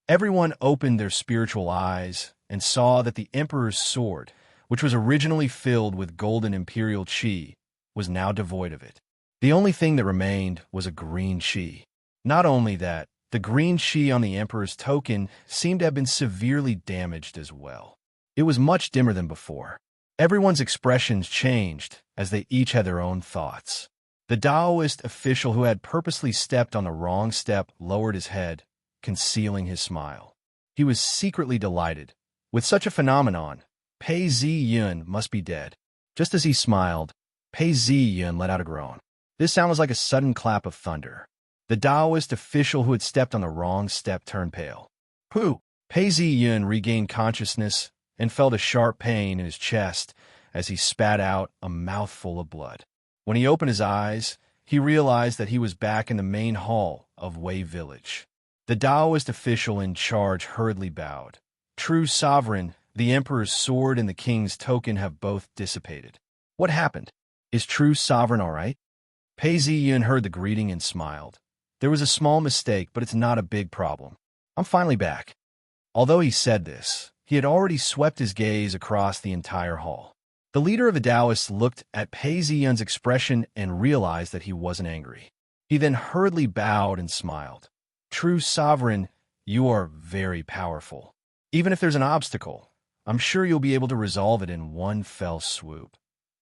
Everyone opened their spiritual eyes and saw that the emperor's sword, which was originally filled with golden imperial chi, was now devoid of it. The only thing that remained was a green chi. Not only that, the green chi on the emperor's token seemed to have been severely damaged as well. It was much dimmer than before. Everyone's expressions changed as they each had their own thoughts. The Taoist official who had purposely stepped on the wrong step lowered his head, concealing his smile. He was secretly delighted. With such a phenomenon, Pei Zi-yun must be dead. Just as he smiled, Pei Zi-yun let out a groan. This sound was like a sudden clap of thunder. The Taoist official who had stepped on the wrong step turned pale. Pooh! Pei Zi-yun regained consciousness and felt a sharp pain in his chest as he spat out a mouthful of blood. When he opened his eyes, he realized that he was back in the main hall of Wei Village. The Taoist official in charge hurriedly bowed. True sovereign, the emperor's sword and the king's token have both dissipated. What happened? Is true sovereign all right? Pei Zi-yun heard the greeting and smiled. There was a small mistake, but it's not a big problem. I'm finally back. Although he said this, he had already swept his gaze across the entire hall. The leader of the Taoists looked at Pei Zi-yun's expression and realized that he wasn't angry. He then hurriedly bowed and smiled. True sovereign, you are very powerful. Even if there's an obstacle, I'm sure you'll be able to resolve it in one fell swoop.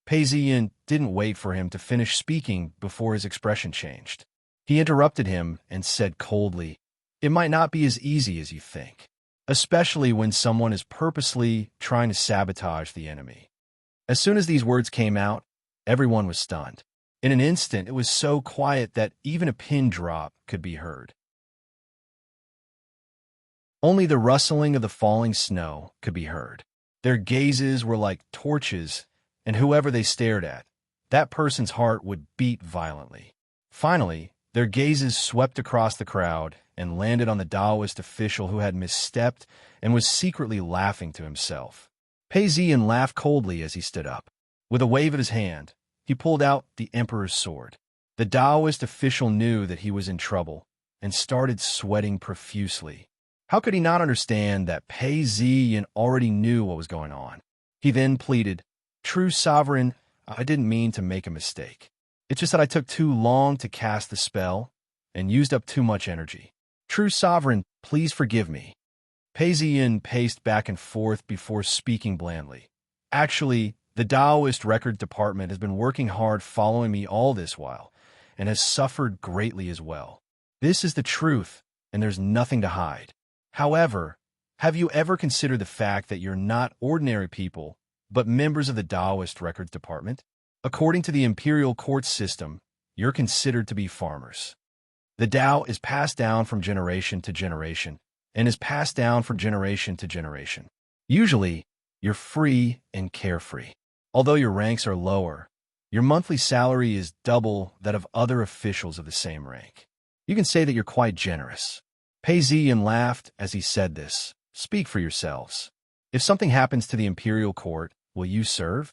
Pei Zi-yun didn't wait for him to finish speaking before his expression changed. He interrupted him and said coldly, "It might not be as easy as you think, especially when someone is purposely trying to sabotage the enemy." As soon as these words came out, everyone was stunned. In an instant, it was so quiet that even a pin drop could be heard. Only the rustling of the falling snow could be heard. Their gazes were like torches, and whoever they stared at, that person's heart would beat violently. Finally, their gazes swept across the crowd and landed on the Taoist official who had misstepped and was secretly laughing to himself. Pei Zi-yun laughed coldly as he stood up. With a wave of his hand, he pulled out the emperor's sword. The Taoist official knew that he was in trouble and started sweating profusely. How could he not understand that Pei Zi-yun already knew what was going on? He then pleaded, "True sovereign, I didn't mean to make a mistake. It's just that I took too long to cast the spell and used up too much energy. True sovereign, please forgive me." Pei Zi-yun paced back and forth before speaking blandly. "Actually, the Taoist record department has been working hard following me all this while and has suffered greatly as well. This is the truth, and there's nothing to hide. However, have you ever considered the fact that you're not ordinary people, but members of the Taoist records department? According to the imperial court system, you're considered to be farmers. The Tao is passed down from generation to generation, and is passed down from generation to generation. Usually, you're free and carefree. Although your ranks are lower, your monthly salary is double that of other officials of the same rank. You can say that you're quite generous." Pei Zi-yun laughed as he said this. "Speak for yourselves. If something happens to the imperial court, will you serve?"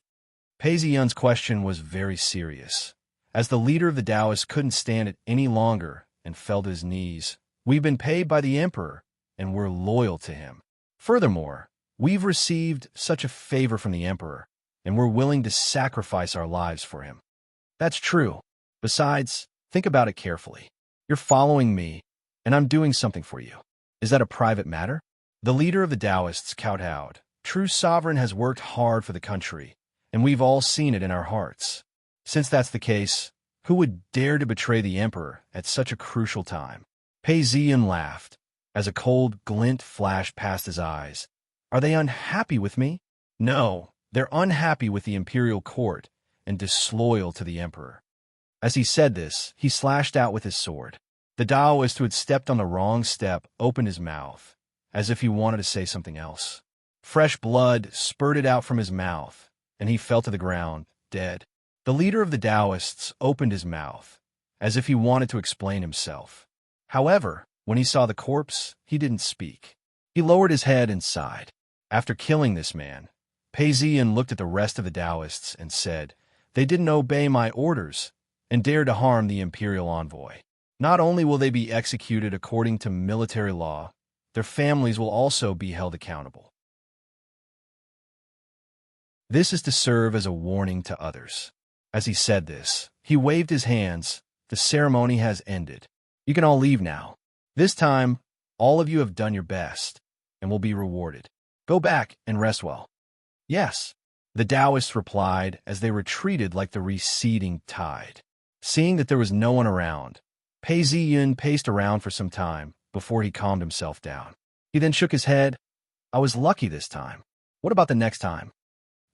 Pei Zi-yun's question was very serious, as the leader of the Taoists couldn't stand it any longer and fell to his knees. "We've been paid by the emperor, and we're loyal to him. Furthermore, we've received such a favor from the emperor, and we're willing to sacrifice our lives for him." "That's true. Besides, think about it carefully. You're following me, and I'm doing something for you. Is that a private matter?" The leader of the Taoists kowtowed. "True sovereign has worked hard for the country, and we've all seen it in our hearts. Since that's the case, who would dare to betray the emperor at such a crucial time?" Pei Zi-yun laughed, as a cold glint flashed past his eyes. "Are they unhappy with me? No, they're unhappy with the imperial court and disloyal to the emperor." As he said this, he slashed out with his sword. The Taoist who had stepped on the wrong step opened his mouth, as if he wanted to say something else. Fresh blood spurted out from his mouth, and he fell to the ground, dead. The leader of the Taoists opened his mouth, as if he wanted to explain himself. However, when he saw the corpse, he didn't speak. He lowered his head and sighed. After killing this man, Pei Zi-yun looked at the rest of the Taoists and said, "They didn't obey my orders and dared to harm the imperial envoy. Not only will they be executed according to military law, their families will also be held accountable. This is to serve as a warning to others." As he said this, he waved his hands. "The ceremony has ended. You can all leave now. This time, all of you have done your best and will be rewarded. Go back and rest well." "Yes," the Taoists replied as they retreated like the receding tide. Seeing that there was no one around, Pei Zi-yun paced around for some time before he calmed himself down. He then shook his head. "I was lucky this time. What about the next time?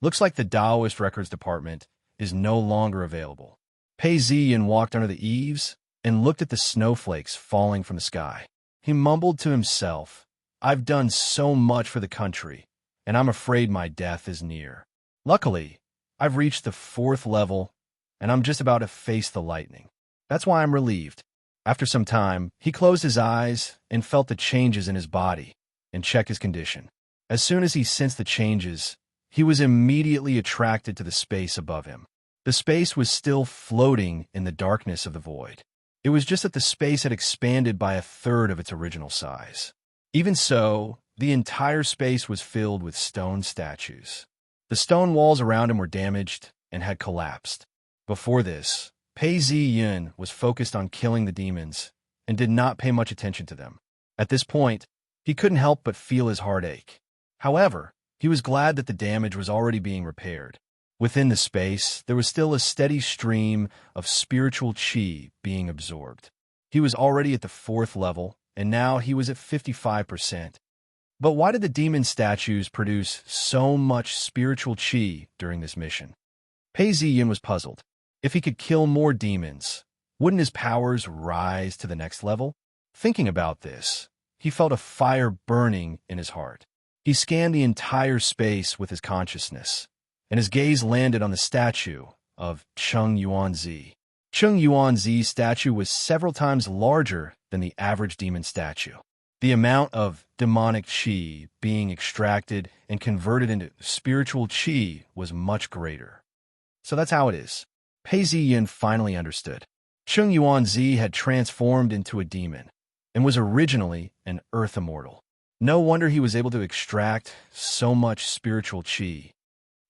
Looks like the Taoist records department is no longer available. Pei Ziyin walked under the eaves and looked at the snowflakes falling from the sky. He mumbled to himself, "I've done so much for the country, and I'm afraid my death is near. Luckily, I've reached the 4th level, and I'm just about to face the lightning. That's why I'm relieved." After some time, he closed his eyes and felt the changes in his body and checked his condition. As soon as he sensed the changes, he was immediately attracted to the space above him. The space was still floating in the darkness of the void. It was just that the space had expanded by 1/3 of its original size. Even so, the entire space was filled with stone statues. The stone walls around him were damaged and had collapsed. Before this, Pei Ziyin was focused on killing the demons and did not pay much attention to them. At this point, he couldn't help but feel his heart ache. However, he was glad that the damage was already being repaired. Within the space, there was still a steady stream of spiritual qi being absorbed. He was already at the 4th level, and now he was at 55%. But why did the demon statues produce so much spiritual qi during this mission? Pei Ziyin was puzzled. If he could kill more demons, wouldn't his powers rise to the next level? Thinking about this, he felt a fire burning in his heart. He scanned the entire space with his consciousness, and his gaze landed on the statue of Cheng Yuanzi. Cheng Yuanzi's statue was several times larger than the average demon statue. The amount of demonic qi being extracted and converted into spiritual qi was much greater. So that's how it is. Pei Ziyin finally understood. Cheng Yuanzi had transformed into a demon and was originally an earth immortal. No wonder he was able to extract so much spiritual qi.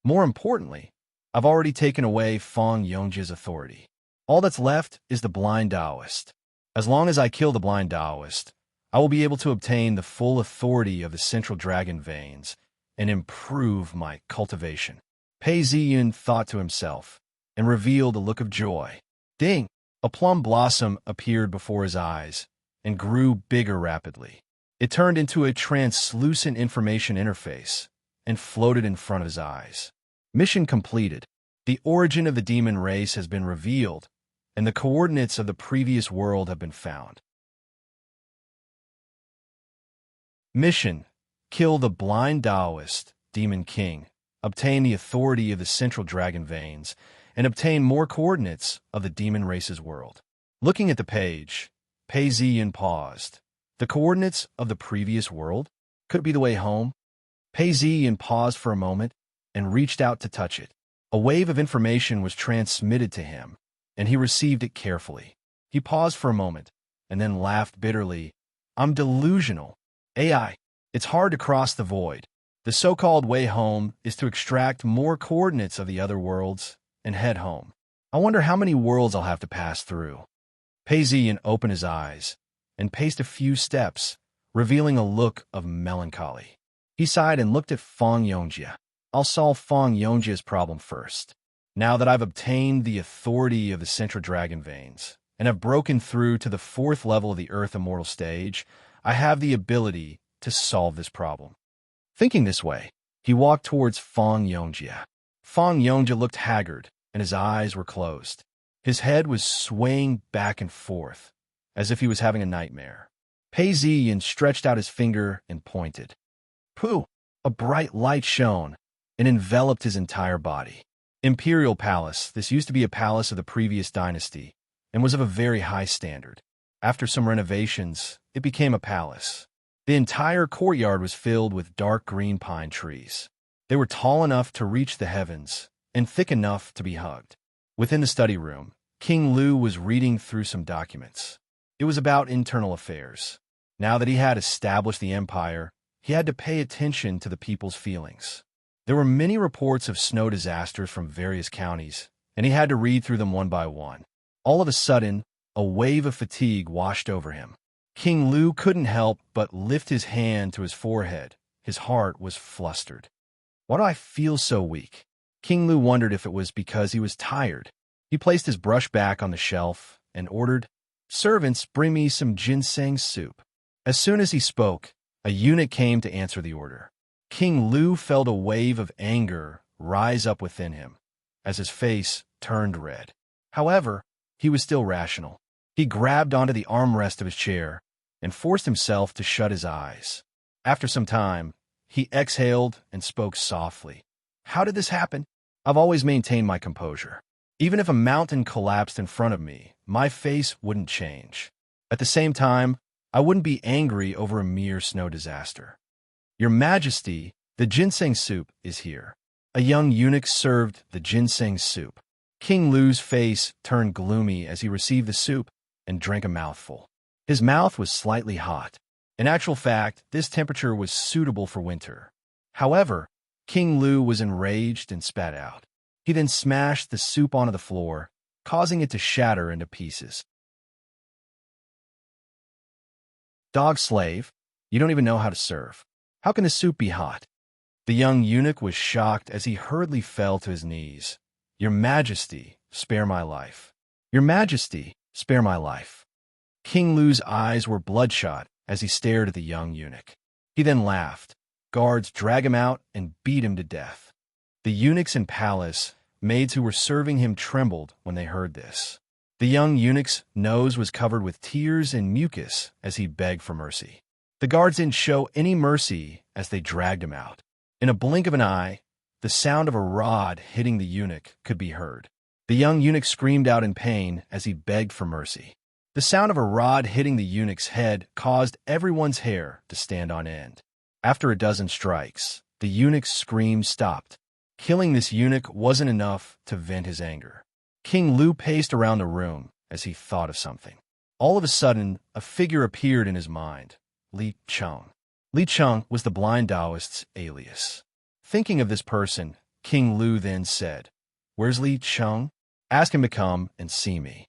More importantly, I've already taken away Fang Yongjia's authority. All that's left is the blind Taoist. As long as I kill the blind Taoist, I will be able to obtain the full authority of the central dragon veins and improve my cultivation. Pei Ziyin thought to himself and revealed a look of joy. Ding! A plum blossom appeared before his eyes and grew bigger rapidly. It turned into a translucent information interface and floated in front of his eyes. Mission completed. The origin of the demon race has been revealed, and the coordinates of the previous world have been found. Mission: kill the blind Taoist, Demon King, obtain the authority of the central dragon veins, and obtain more coordinates of the demon race's world. Looking at the page, Pei Ziyin paused. The coordinates of the previous world? Could it be the way home? Pei Ziyin paused for a moment and reached out to touch it. A wave of information was transmitted to him, and he received it carefully. He paused for a moment and then laughed bitterly. I'm delusional. AI. It's hard to cross the void. The so-called way home is to extract more coordinates of the other worlds and head home. I wonder how many worlds I'll have to pass through. Pei Ziyin opened his eyes and paced a few steps, revealing a look of melancholy. He sighed and looked at Fang Yongjia. I'll solve Fang Yongjia's problem first. Now that I've obtained the authority of the central dragon veins and have broken through to the 4th level of the Earth Immortal stage, I have the ability to solve this problem. Thinking this way, he walked towards Fang Yongjia. Fang Yongjia looked haggard, and his eyes were closed. His head was swaying back and forth, as if he was having a nightmare. Pei Ziyin stretched out his finger and pointed. Pooh! A bright light shone and enveloped his entire body. Imperial Palace. This used to be a palace of the previous dynasty and was of a very high standard. After some renovations, it became a palace. The entire courtyard was filled with dark green pine trees. They were tall enough to reach the heavens and thick enough to be hugged. Within the study room, King Lu was reading through some documents. It was about internal affairs. Now that he had established the empire, he had to pay attention to the people's feelings. There were many reports of snow disasters from various counties, and he had to read through them one by one. All of a sudden, a wave of fatigue washed over him. King Lu couldn't help but lift his hand to his forehead. His heart was flustered. Why do I feel so weak? King Lu wondered if it was because he was tired. He placed his brush back on the shelf and ordered, "Servants, bring me some ginseng soup." As soon as he spoke, a eunuch came to answer the order. King Lu felt a wave of anger rise up within him as his face turned red. However, he was still rational. He grabbed onto the armrest of his chair and forced himself to shut his eyes. After some time, he exhaled and spoke softly. How did this happen? I've always maintained my composure. Even if a mountain collapsed in front of me, my face wouldn't change. At the same time, I wouldn't be angry over a mere snow disaster. Your Majesty, the ginseng soup is here. A young eunuch served the ginseng soup. King Lu's face turned gloomy as he received the soup and drank a mouthful. His mouth was slightly hot. In actual fact, this temperature was suitable for winter. However, King Lu was enraged and spat out. He then smashed the soup onto the floor, causing it to shatter into pieces. Dog slave, you don't even know how to serve. How can the soup be hot? The young eunuch was shocked as he hurriedly fell to his knees. Your Majesty, spare my life. Your Majesty, spare my life. King Lu's eyes were bloodshot as he stared at the young eunuch. He then laughed. Guards dragged him out and beat him to death. The eunuchs in palace, maids who were serving him, trembled when they heard this. The young eunuch's nose was covered with tears and mucus as he begged for mercy. The guards didn't show any mercy as they dragged him out. In a blink of an eye, the sound of a rod hitting the eunuch could be heard. The young eunuch screamed out in pain as he begged for mercy. The sound of a rod hitting the eunuch's head caused everyone's hair to stand on end. After a dozen strikes, the eunuch's scream stopped. Killing this eunuch wasn't enough to vent his anger. King Lu paced around the room as he thought of something. All of a sudden, a figure appeared in his mind. Li Cheng. Li Cheng was the blind Taoist's alias. Thinking of this person, King Lu then said, "Where's Li Cheng? Ask him to come and see me."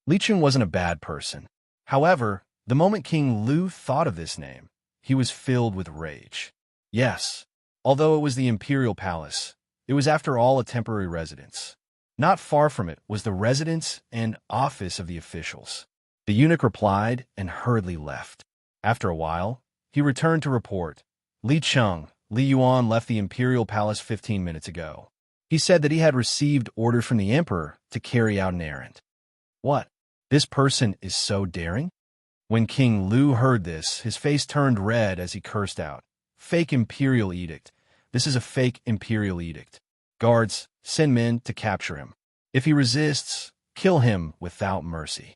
Li Cheng wasn't a bad person. However, the moment King Lu thought of this name, he was filled with rage. Yes, although it was the imperial palace, it was after all a temporary residence. Not far from it was the residence and office of the officials. The eunuch replied and hurriedly left. After a while, he returned to report. Li Cheng, Li Yuan left the imperial palace 15 minutes ago. He said that he had received orders from the emperor to carry out an errand. What? This person is so daring? When King Lu heard this, his face turned red as he cursed out. Fake imperial edict. This is a fake imperial edict. Guards, send men to capture him. If he resists, kill him without mercy.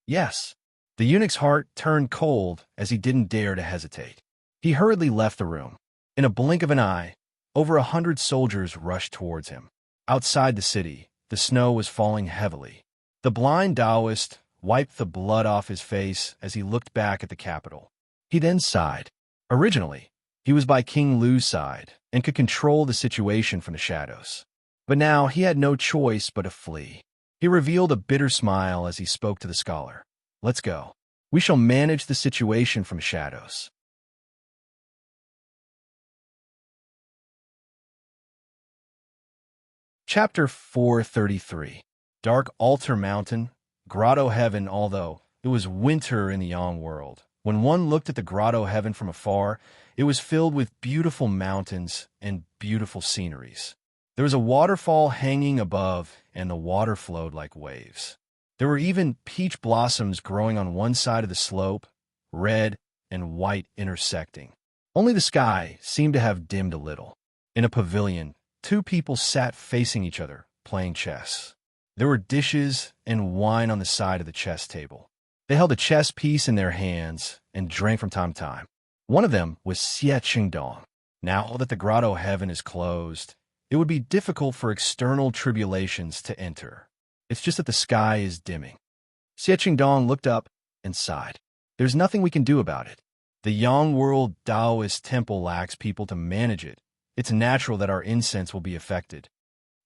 Yes. The eunuch's heart turned cold as he didn't dare to hesitate. He hurriedly left the room. In a blink of an eye, over 100 soldiers rushed towards him. Outside the city, the snow was falling heavily. The blind Taoist wiped the blood off his face as he looked back at the capital. He then sighed. Originally, he was by King Lu's side and could control the situation from the shadows. But now he had no choice but to flee. He revealed a bitter smile as he spoke to the scholar. Let's go. We shall manage the situation from shadows. Chapter 433. Dark Altar Mountain, Grotto Heaven. Although it was winter in the Yang world, when one looked at the Grotto Heaven from afar, it was filled with beautiful mountains and beautiful sceneries. There was a waterfall hanging above, and the water flowed like waves. There were even peach blossoms growing on one side of the slope, red and white intersecting. Only the sky seemed to have dimmed a little. In a pavilion, two people sat facing each other, playing chess. There were dishes and wine on the side of the chess table. They held a chess piece in their hands and drank from time to time. One of them was Xie Qingdong. Now that the Grotto Heaven is closed, it would be difficult for external tribulations to enter. It's just that the sky is dimming. Xie Qingdong looked up and sighed. There's nothing we can do about it. The Yang World Taoist temple lacks people to manage it. It's natural that our incense will be affected.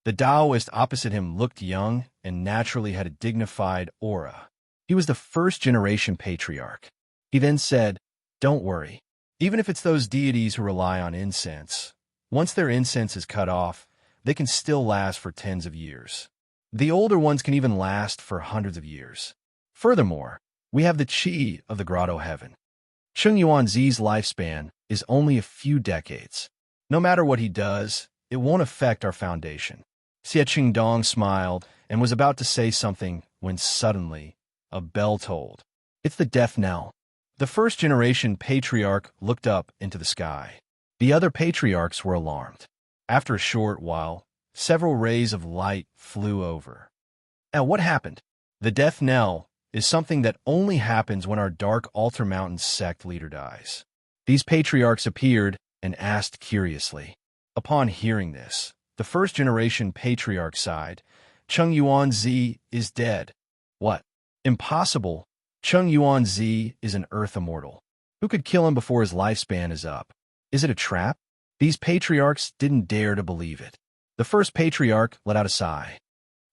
The Taoist opposite him looked young and naturally had a dignified aura. He was the first-generation patriarch. He then said, "Don't worry. Even if it's those deities who rely on incense, once their incense is cut off, they can still last for tens of years. The older ones can even last for hundreds of years. Furthermore, we have the qi of the Grotto Heaven. Cheng Yuanzi's lifespan is only a few decades. No matter what he does, it won't affect our foundation. Xie Qingdong smiled and was about to say something when suddenly a bell tolled. It's the death knell. The first-generation patriarch looked up into the sky. The other patriarchs were alarmed. After a short while, several rays of light flew over. Now, what happened? The death knell is something that only happens when our Dark Altar Mountain sect leader dies. These patriarchs appeared and asked curiously. Upon hearing this, the first-generation patriarch sighed. Cheng Yuanzi is dead. What? Impossible. Cheng Yuanzi is an Earth immortal. Who could kill him before his lifespan is up? Is it a trap? These patriarchs didn't dare to believe it. The first patriarch let out a sigh.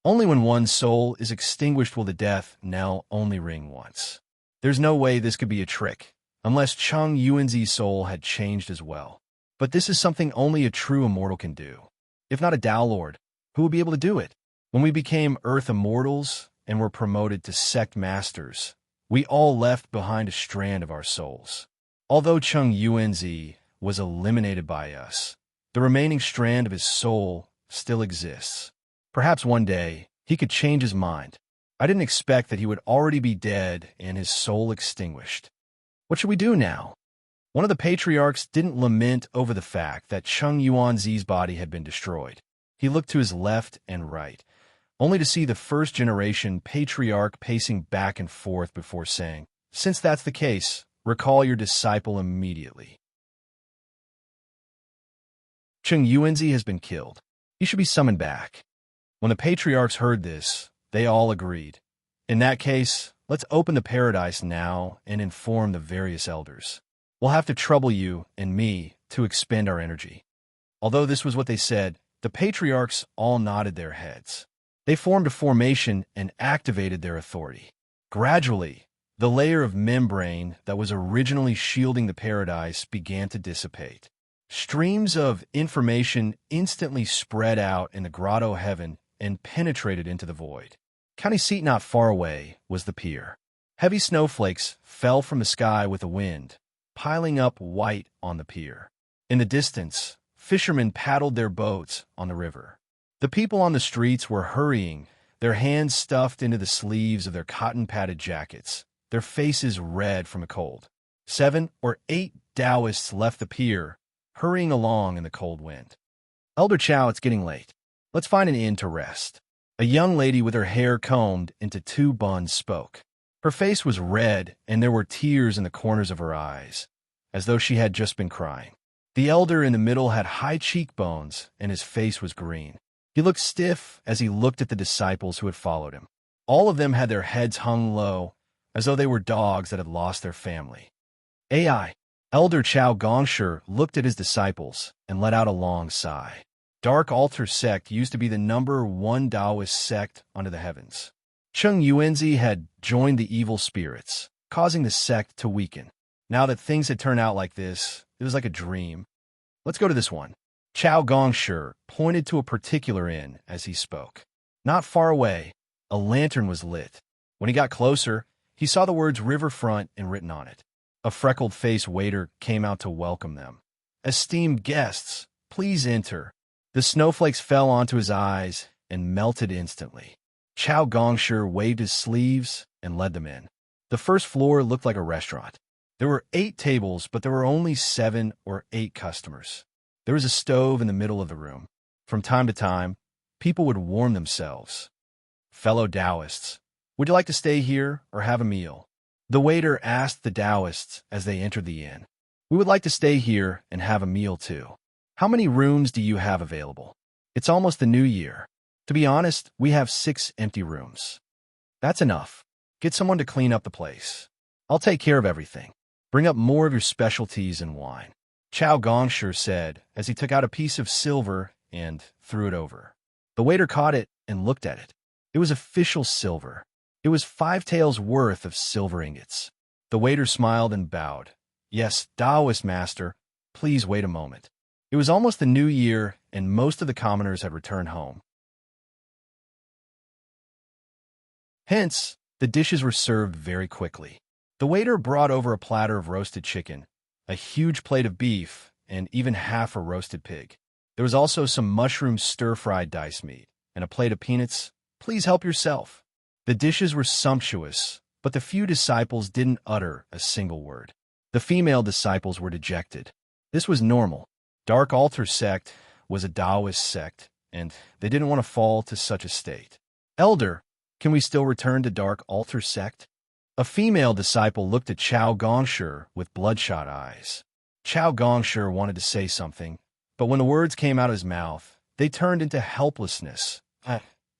Only when one's soul is extinguished will the death knell only ring once. There's no way this could be a trick, unless Cheng Yuanzi's soul had changed as well. But this is something only a true immortal can do. If not a Tao Lord, who would be able to do it? When we became Earth immortals and were promoted to sect masters, we all left behind a strand of our souls. Although Cheng Yuanzi was eliminated by us, the remaining strand of his soul still exists. Perhaps one day he could change his mind. I didn't expect that he would already be dead and his soul extinguished. What should we do now? One of the patriarchs didn't lament over the fact that Cheng Yuanzi's body had been destroyed. He looked to his left and right, only to see the first-generation patriarch pacing back and forth before saying, "Since that's the case, recall your disciple immediately." Cheng Yuanzi has been killed. He should be summoned back. When the patriarchs heard this, they all agreed. In that case, let's open the paradise now and inform the various elders. We'll have to trouble you and me to expend our energy. Although this was what they said, the patriarchs all nodded their heads. They formed a formation and activated their authority. Gradually, the layer of membrane that was originally shielding the paradise began to dissipate. Streams of information instantly spread out in the grotto heaven and penetrated into the void. County seat not far away was the pier. Heavy snowflakes fell from the sky with the wind, piling up white on the pier. In the distance, fishermen paddled their boats on the river. The people on the streets were hurrying, their hands stuffed into the sleeves of their cotton-padded jackets, their faces red from the cold. 7 or 8 Taoists left the pier, hurrying along in the cold wind. "Elder Chow, it's getting late. Let's find an inn to rest." A young lady with her hair combed into 2 buns spoke. Her face was red, and there were tears in the corners of her eyes, as though she had just been crying. The elder in the middle had high cheekbones, and his face was green. He looked stiff as he looked at the disciples who had followed him. All of them had their heads hung low, as though they were dogs that had lost their family. AI. Elder Chao Gongshi looked at his disciples and let out a long sigh. Dark Altar sect used to be the #1 Taoist sect under the heavens. Cheng Yuanzi had joined the evil spirits, causing the sect to weaken. Now that things had turned out like this, it was like a dream. "Let's go to this one." Chao Gongshi pointed to a particular inn as he spoke. Not far away, a lantern was lit. When he got closer, he saw the words "Riverfront" written on it. A freckled-faced waiter came out to welcome them. "Esteemed guests, please enter." The snowflakes fell onto his eyes and melted instantly. Chao Gongshi waved his sleeves and led them in. The first floor looked like a restaurant. There were 8 tables, but there were only 7 or 8 customers. There was a stove in the middle of the room. From time to time, people would warm themselves. "Fellow Taoists, would you like to stay here or have a meal?" The waiter asked the Taoists as they entered the inn. "We would like to stay here and have a meal too. How many rooms do you have available? It's almost the new year. To be honest, we have 6 empty rooms." "That's enough. Get someone to clean up the place. I'll take care of everything. Bring up more of your specialties and wine," Chao Gongshi said as he took out a piece of silver and threw it over. The waiter caught it and looked at it. It was official silver. It was 5 taels worth of silver ingots. The waiter smiled and bowed. "Yes, Taoist master, please wait a moment." It was almost the new year, and most of the commoners had returned home. Hence, the dishes were served very quickly. The waiter brought over a platter of roasted chicken, a huge plate of beef, and even half a roasted pig. There was also some mushroom stir-fried diced meat, and a plate of peanuts. Please help yourself. The dishes were sumptuous, but the few disciples didn't utter a single word. The female disciples were dejected. This was normal. Dark Altar sect was a Taoist sect, and they didn't want to fall to such a state. Elder, can we still return to Dark Altar sect? A female disciple looked at Chao Gongshi with bloodshot eyes. Chao Gongshi wanted to say something, but when the words came out of his mouth, they turned into helplessness.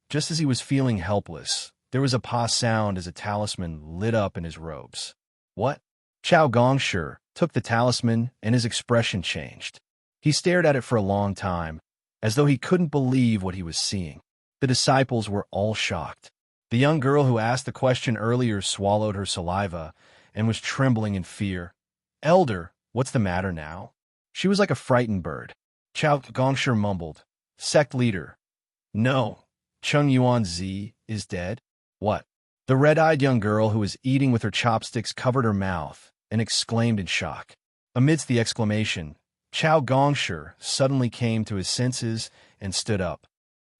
Just as he was feeling helpless, there was a pa sound as a talisman lit up in his robes. What? Chao Gongshi took the talisman and his expression changed. He stared at it for a long time, as though he couldn't believe what he was seeing. The disciples were all shocked. The young girl who asked the question earlier swallowed her saliva and was trembling in fear. Elder, what's the matter now? She was like a frightened bird. Chao Gongshi mumbled. Sect leader. No, Chung Yuan Zi is dead. What? The red-eyed young girl who was eating with her chopsticks covered her mouth and exclaimed in shock. Amidst the exclamation, Chao Gongshi suddenly came to his senses and stood up.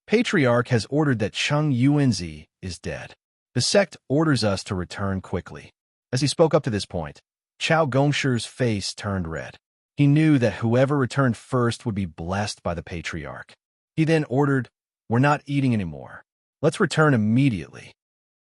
Patriarch has ordered that Chung Yuanzi is dead. The sect orders us to return quickly. As he spoke up to this point, Chao Gongshi's face turned red. He knew that whoever returned first would be blessed by the Patriarch. He then ordered, we're not eating anymore. Let's return immediately.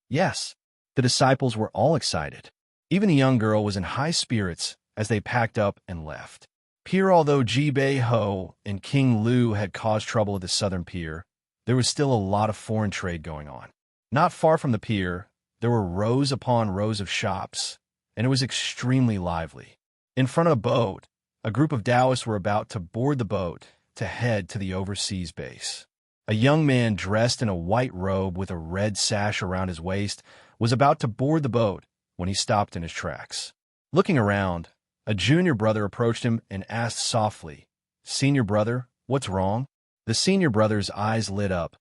Yes, the disciples were all excited. Even the young girl was in high spirits as they packed up and left. Although Ji Bei Ho and King Lu had caused trouble at the southern pier, there was still a lot of foreign trade going on. Not far from the pier, there were rows upon rows of shops, and it was extremely lively. In front of the boat, a group of Taoists were about to board the boat to head to the overseas base. A young man dressed in a white robe with a red sash around his waist was about to board the boat when he stopped in his tracks. Looking around, a junior brother approached him and asked softly, Senior brother, what's wrong? The senior brother's eyes lit up.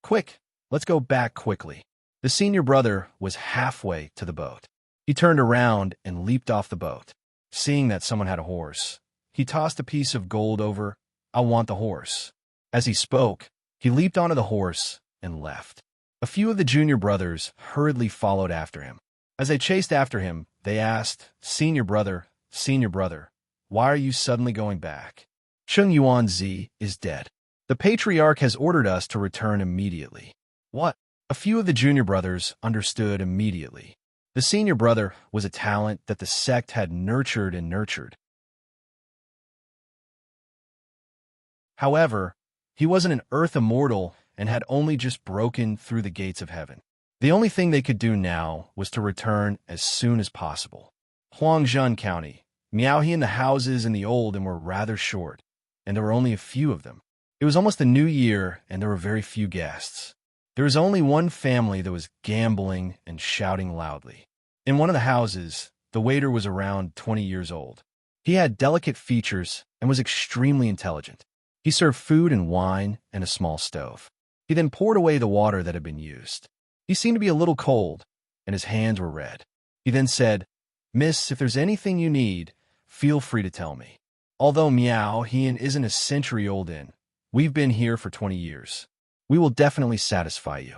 Quick, let's go back quickly. The senior brother was halfway to the boat. He turned around and leaped off the boat. Seeing that someone had a horse, he tossed a piece of gold over, I want the horse. As he spoke, he leaped onto the horse and left. A few of the junior brothers hurriedly followed after him. As they chased after him, they asked, Senior brother, why are you suddenly going back? Chung Yuan Zi is dead. The Patriarch has ordered us to return immediately. What? A few of the junior brothers understood immediately. The senior brother was a talent that the sect had nurtured and nurtured. However, he wasn't an earth immortal and had only just broken through the gates of heaven. The only thing they could do now was to return as soon as possible. Huangjun County, Miaohe and the houses in the olden were rather short, and there were only a few of them. It was almost the new year, and there were very few guests. There was only one family that was gambling and shouting loudly. In one of the houses, the waiter was around 20 years old. He had delicate features and was extremely intelligent. He served food and wine and a small stove. He then poured away the water that had been used. He seemed to be a little cold, and his hands were red. He then said, Miss, if there's anything you need, feel free to tell me. Although Miaohe isn't a century-old inn, we've been here for 20 years. We will definitely satisfy you.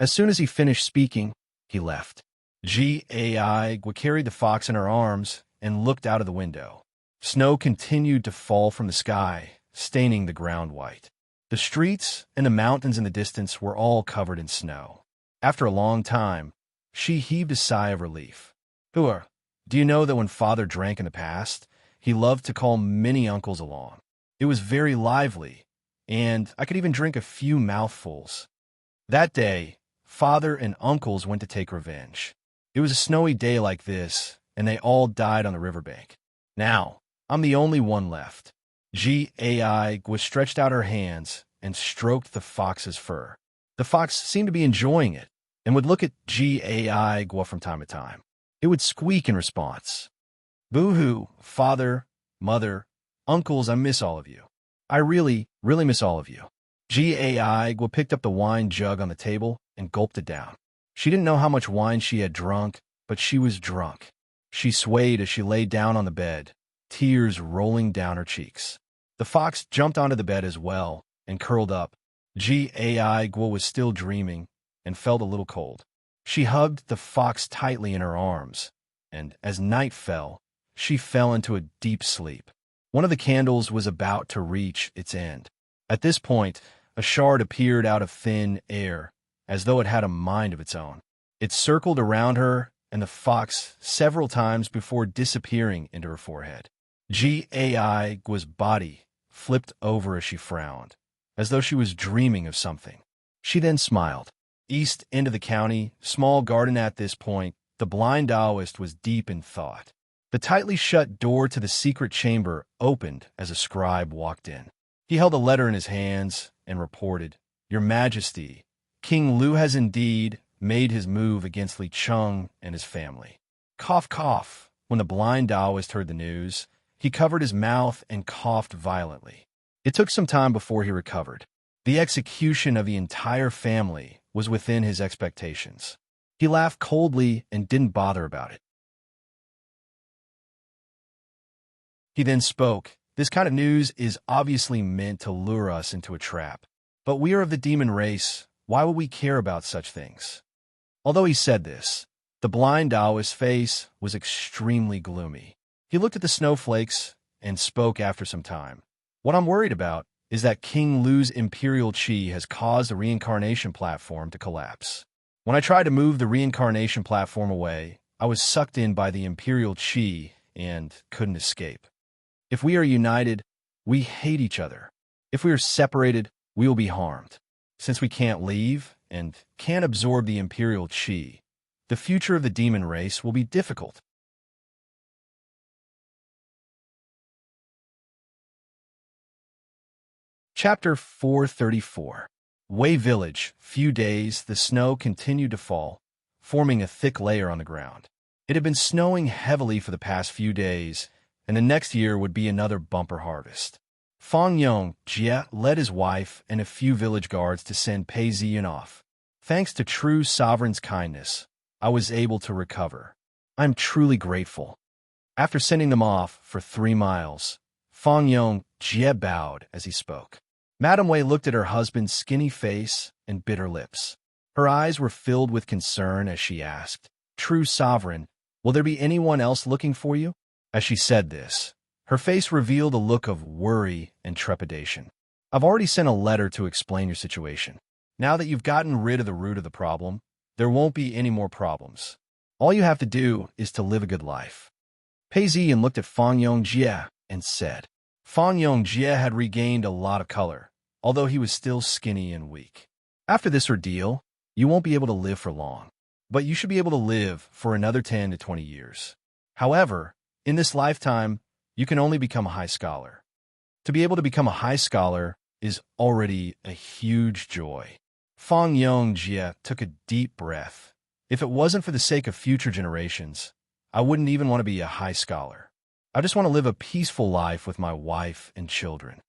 As soon as he finished speaking, he left. Gai carried the fox in her arms and looked out of the window. Snow continued to fall from the sky, staining the ground white. The streets and the mountains in the distance were all covered in snow. After a long time, she heaved a sigh of relief. Hua, do you know that when Father drank in the past, he loved to call many uncles along? It was very lively, and I could even drink a few mouthfuls. That day, Father and uncles went to take revenge. It was a snowy day like this, and they all died on the riverbank. Now, I'm the only one left. Gai stretched out her hands and stroked the fox's fur. The fox seemed to be enjoying it and would look at Gai from time to time. It would squeak in response. Boo-hoo, father, mother, uncles, I miss all of you. I really, really miss all of you. Gai picked up the wine jug on the table and gulped it down. She didn't know how much wine she had drunk, but she was drunk. She swayed as she lay down on the bed, tears rolling down her cheeks. The fox jumped onto the bed as well and curled up. Gua was still dreaming and felt a little cold. She hugged the fox tightly in her arms, and as night fell, she fell into a deep sleep. One of the candles was about to reach its end. At this point, a shard appeared out of thin air, as though it had a mind of its own. It circled around her and the fox several times before disappearing into her forehead. Gua's body flipped over as she frowned, as though she was dreaming of something. She then smiled. East end of the county, small garden at this point, the blind Taoist was deep in thought. The tightly shut door to the secret chamber opened as a scribe walked in. He held a letter in his hands and reported, "Your Majesty, King Lu has indeed made his move against Li Cheng and his family." Cough, cough. When the blind Taoist heard the news, he covered his mouth and coughed violently. It took some time before he recovered. The execution of the entire family was within his expectations. He laughed coldly and didn't bother about it. He then spoke. "This kind of news is obviously meant to lure us into a trap. But we are of the demon race. Why would we care about such things?" Although he said this, the blind Taoist's face was extremely gloomy. He looked at the snowflakes and spoke after some time. "What I'm worried about is that King Lu's imperial qi has caused the reincarnation platform to collapse. When I tried to move the reincarnation platform away, I was sucked in by the imperial qi and couldn't escape. If we are united, we hate each other. If we are separated, we will be harmed. Since we can't leave and can't absorb the imperial qi, the future of the demon race will be difficult." Chapter 434. Wei Village. Few days, the snow continued to fall, forming a thick layer on the ground. It had been snowing heavily for the past few days, and the next year would be another bumper harvest. Fang Yong Jie led his wife and a few village guards to send Pei Ziyan off. "Thanks to true sovereign's kindness, I was able to recover. I am truly grateful." After sending them off for 3 miles, Fang Yong Jie bowed as he spoke. Madame Wei looked at her husband's skinny face and bit her lips. Her eyes were filled with concern as she asked, "True sovereign, will there be anyone else looking for you?" As she said this, her face revealed a look of worry and trepidation. "I've already sent a letter to explain your situation. Now that you've gotten rid of the root of the problem, there won't be any more problems. All you have to do is to live a good life." Pei Ziyan looked at Fang Yong Jie and said. Fang Yong Jie had regained a lot of color, although he was still skinny and weak. "After this ordeal, you won't be able to live for long, but you should be able to live for another 10 to 20 years. However, in this lifetime, you can only become a high scholar. To be able to become a high scholar is already a huge joy." Fang Yong Jie took a deep breath. "If it wasn't for the sake of future generations, I wouldn't even want to be a high scholar. I just want to live a peaceful life with my wife and children."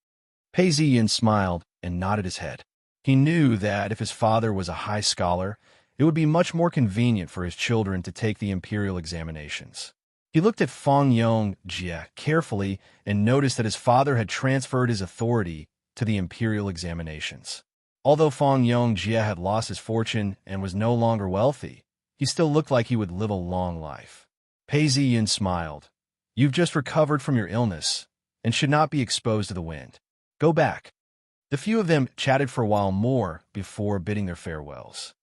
Pei Ziyan smiled and nodded his head. He knew that if his father was a high scholar, it would be much more convenient for his children to take the imperial examinations. He looked at Fang Yong Jie carefully and noticed that his father had transferred his authority to the imperial examinations. Although Fang Yong Jie had lost his fortune and was no longer wealthy, he still looked like he would live a long life. Pei Ziyan smiled. "You've just recovered from your illness and should not be exposed to the wind. Go back." The few of them chatted for a while more before bidding their farewells.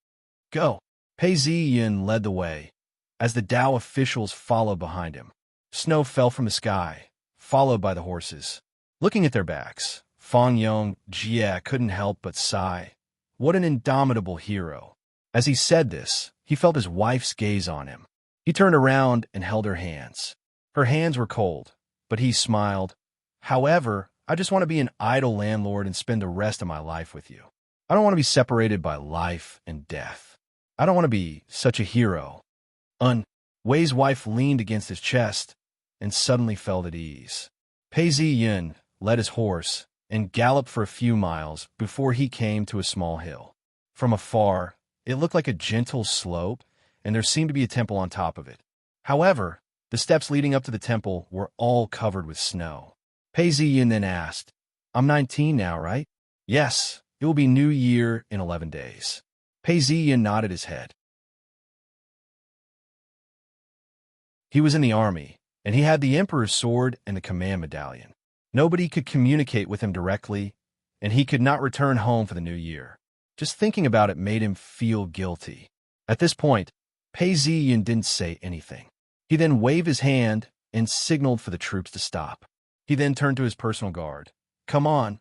"Go." Pei Ziyan led the way, as the Dao officials followed behind him. Snow fell from the sky, followed by the horses. Looking at their backs, Fang Yong Jie couldn't help but sigh. What an indomitable hero. As he said this, he felt his wife's gaze on him. He turned around and held her hands. Her hands were cold, but he smiled. "However, I just want to be an idle landlord and spend the rest of my life with you. I don't want to be separated by life and death. I don't want to be such a hero." Wei's wife leaned against his chest and suddenly felt at ease. Pei Ziyan led his horse and galloped for a few miles before he came to a small hill. From afar, it looked like a gentle slope, and there seemed to be a temple on top of it. However, The steps leading up to the temple were all covered with snow. Pei Ziyin then asked, "I'm 19 now, right?" "Yes, it will be New Year in 11 days." Pei Ziyin nodded his head. He was in the army, and he had the Emperor's sword and the command medallion. Nobody could communicate with him directly, and he could not return home for the new year. Just thinking about it made him feel guilty. At this point, Pei Ziyin didn't say anything. He then waved his hand and signaled for the troops to stop. He then turned to his personal guard. "Come on,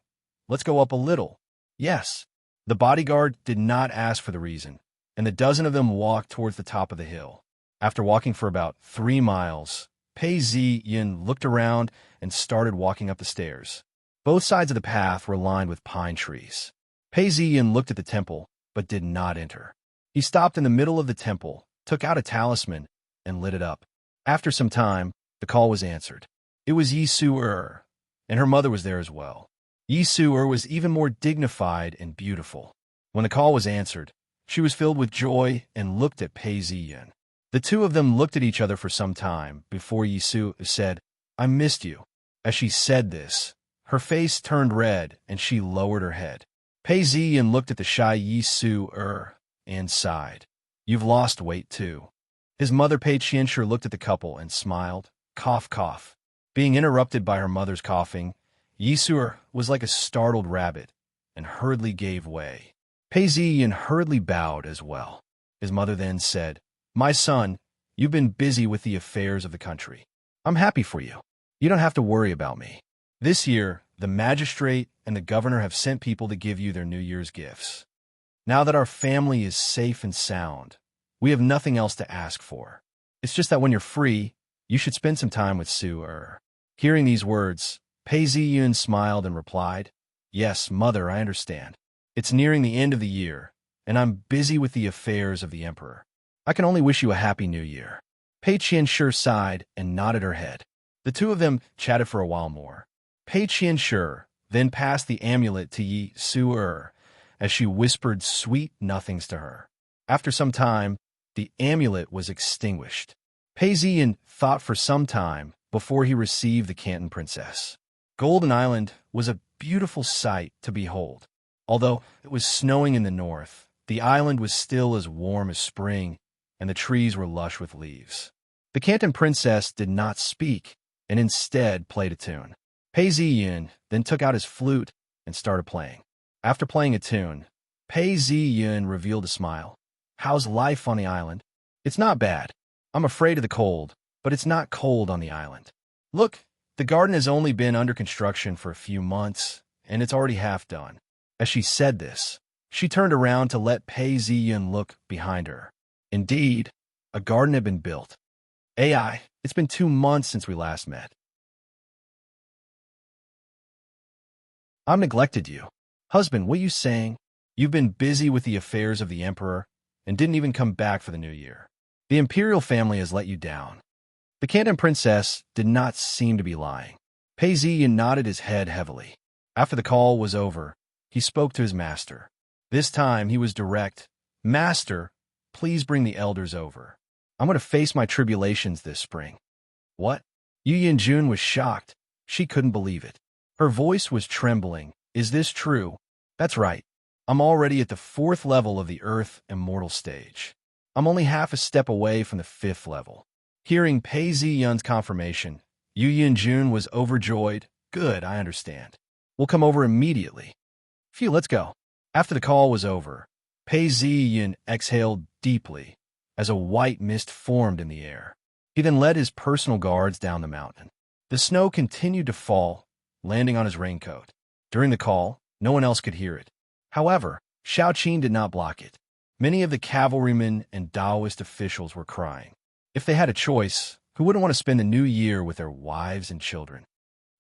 let's go up a little." "Yes." The bodyguard did not ask for the reason, and the dozen of them walked towards the top of the hill. After walking for about 3 miles, Pei Ziyin looked around and started walking up the stairs. Both sides of the path were lined with pine trees. Pei Ziyin looked at the temple, but did not enter. He stopped in the middle of the temple, took out a talisman, and lit it up. After some time, the call was answered. It was Yi Su-er, and her mother was there as well. Yi Su-er was even more dignified and beautiful. When the call was answered, she was filled with joy and looked at Pei Ziyin. The two of them looked at each other for some time before Yi Su said, "I missed you." As she said this, her face turned red and she lowered her head. Pei Ziyin looked at the shy Yi Su-er and sighed. "You've lost weight too." His mother Pei Qianshi looked at the couple and smiled. Cough, cough. Being interrupted by her mother's coughing, Yi Su-er was like a startled rabbit and hurriedly gave way. Pei Ziyin hurriedly bowed as well. His mother then said, "My son, you've been busy with the affairs of the country. I'm happy for you. You don't have to worry about me. This year, the magistrate and the governor have sent people to give you their New Year's gifts. Now that our family is safe and sound, we have nothing else to ask for. It's just that when you're free, you should spend some time with Su-er." Hearing these words, Pei Ziyin smiled and replied, "Yes, mother, I understand. It's nearing the end of the year, and I'm busy with the affairs of the emperor. I can only wish you a happy new year." Pei Qianshi sighed and nodded her head. The two of them chatted for a while more. Pei Qianshi then passed the amulet to Yi Su-er as she whispered sweet nothings to her. After some time, the amulet was extinguished. Pei Ziyin thought for some time before he received the Canton princess. Golden Island was a beautiful sight to behold. Although it was snowing in the north, the island was still as warm as spring, and the trees were lush with leaves. The Canton princess did not speak, and instead played a tune. Pei Ziyin then took out his flute and started playing. After playing a tune, Pei Ziyin revealed a smile. "How's life on the island?" "It's not bad. I'm afraid of the cold, but it's not cold on the island. Look, the garden has only been under construction for a few months, and it's already half done." As she said this, she turned around to let Pei Ziyin look behind her. Indeed, a garden had been built. "AI, it's been 2 months since we last met. I've neglected you." "Husband, what are you saying? You've been busy with the affairs of the emperor and didn't even come back for the new year. The imperial family has let you down." The Canton princess did not seem to be lying. Pei Ziyin nodded his head heavily. After the call was over, he spoke to his master. This time he was direct. "Master, please bring the elders over. I'm going to face my tribulations this spring." "What?" Yu Yinjun was shocked. She couldn't believe it. Her voice was trembling. "Is this true?" "That's right. I'm already at the 4th level of the Earth Immortal stage. I'm only half a step away from the 5th level." Hearing Pei Ziyun's confirmation, Yu Yinjun was overjoyed. "Good, I understand. We'll come over immediately." "Phew, let's go." After the call was over, Pei Ziyun exhaled deeply as a white mist formed in the air. He then led his personal guards down the mountain. The snow continued to fall, landing on his raincoat. During the call, no one else could hear it. However, Shaoqin did not block it. Many of the cavalrymen and Taoist officials were crying. If they had a choice, who wouldn't want to spend the new year with their wives and children?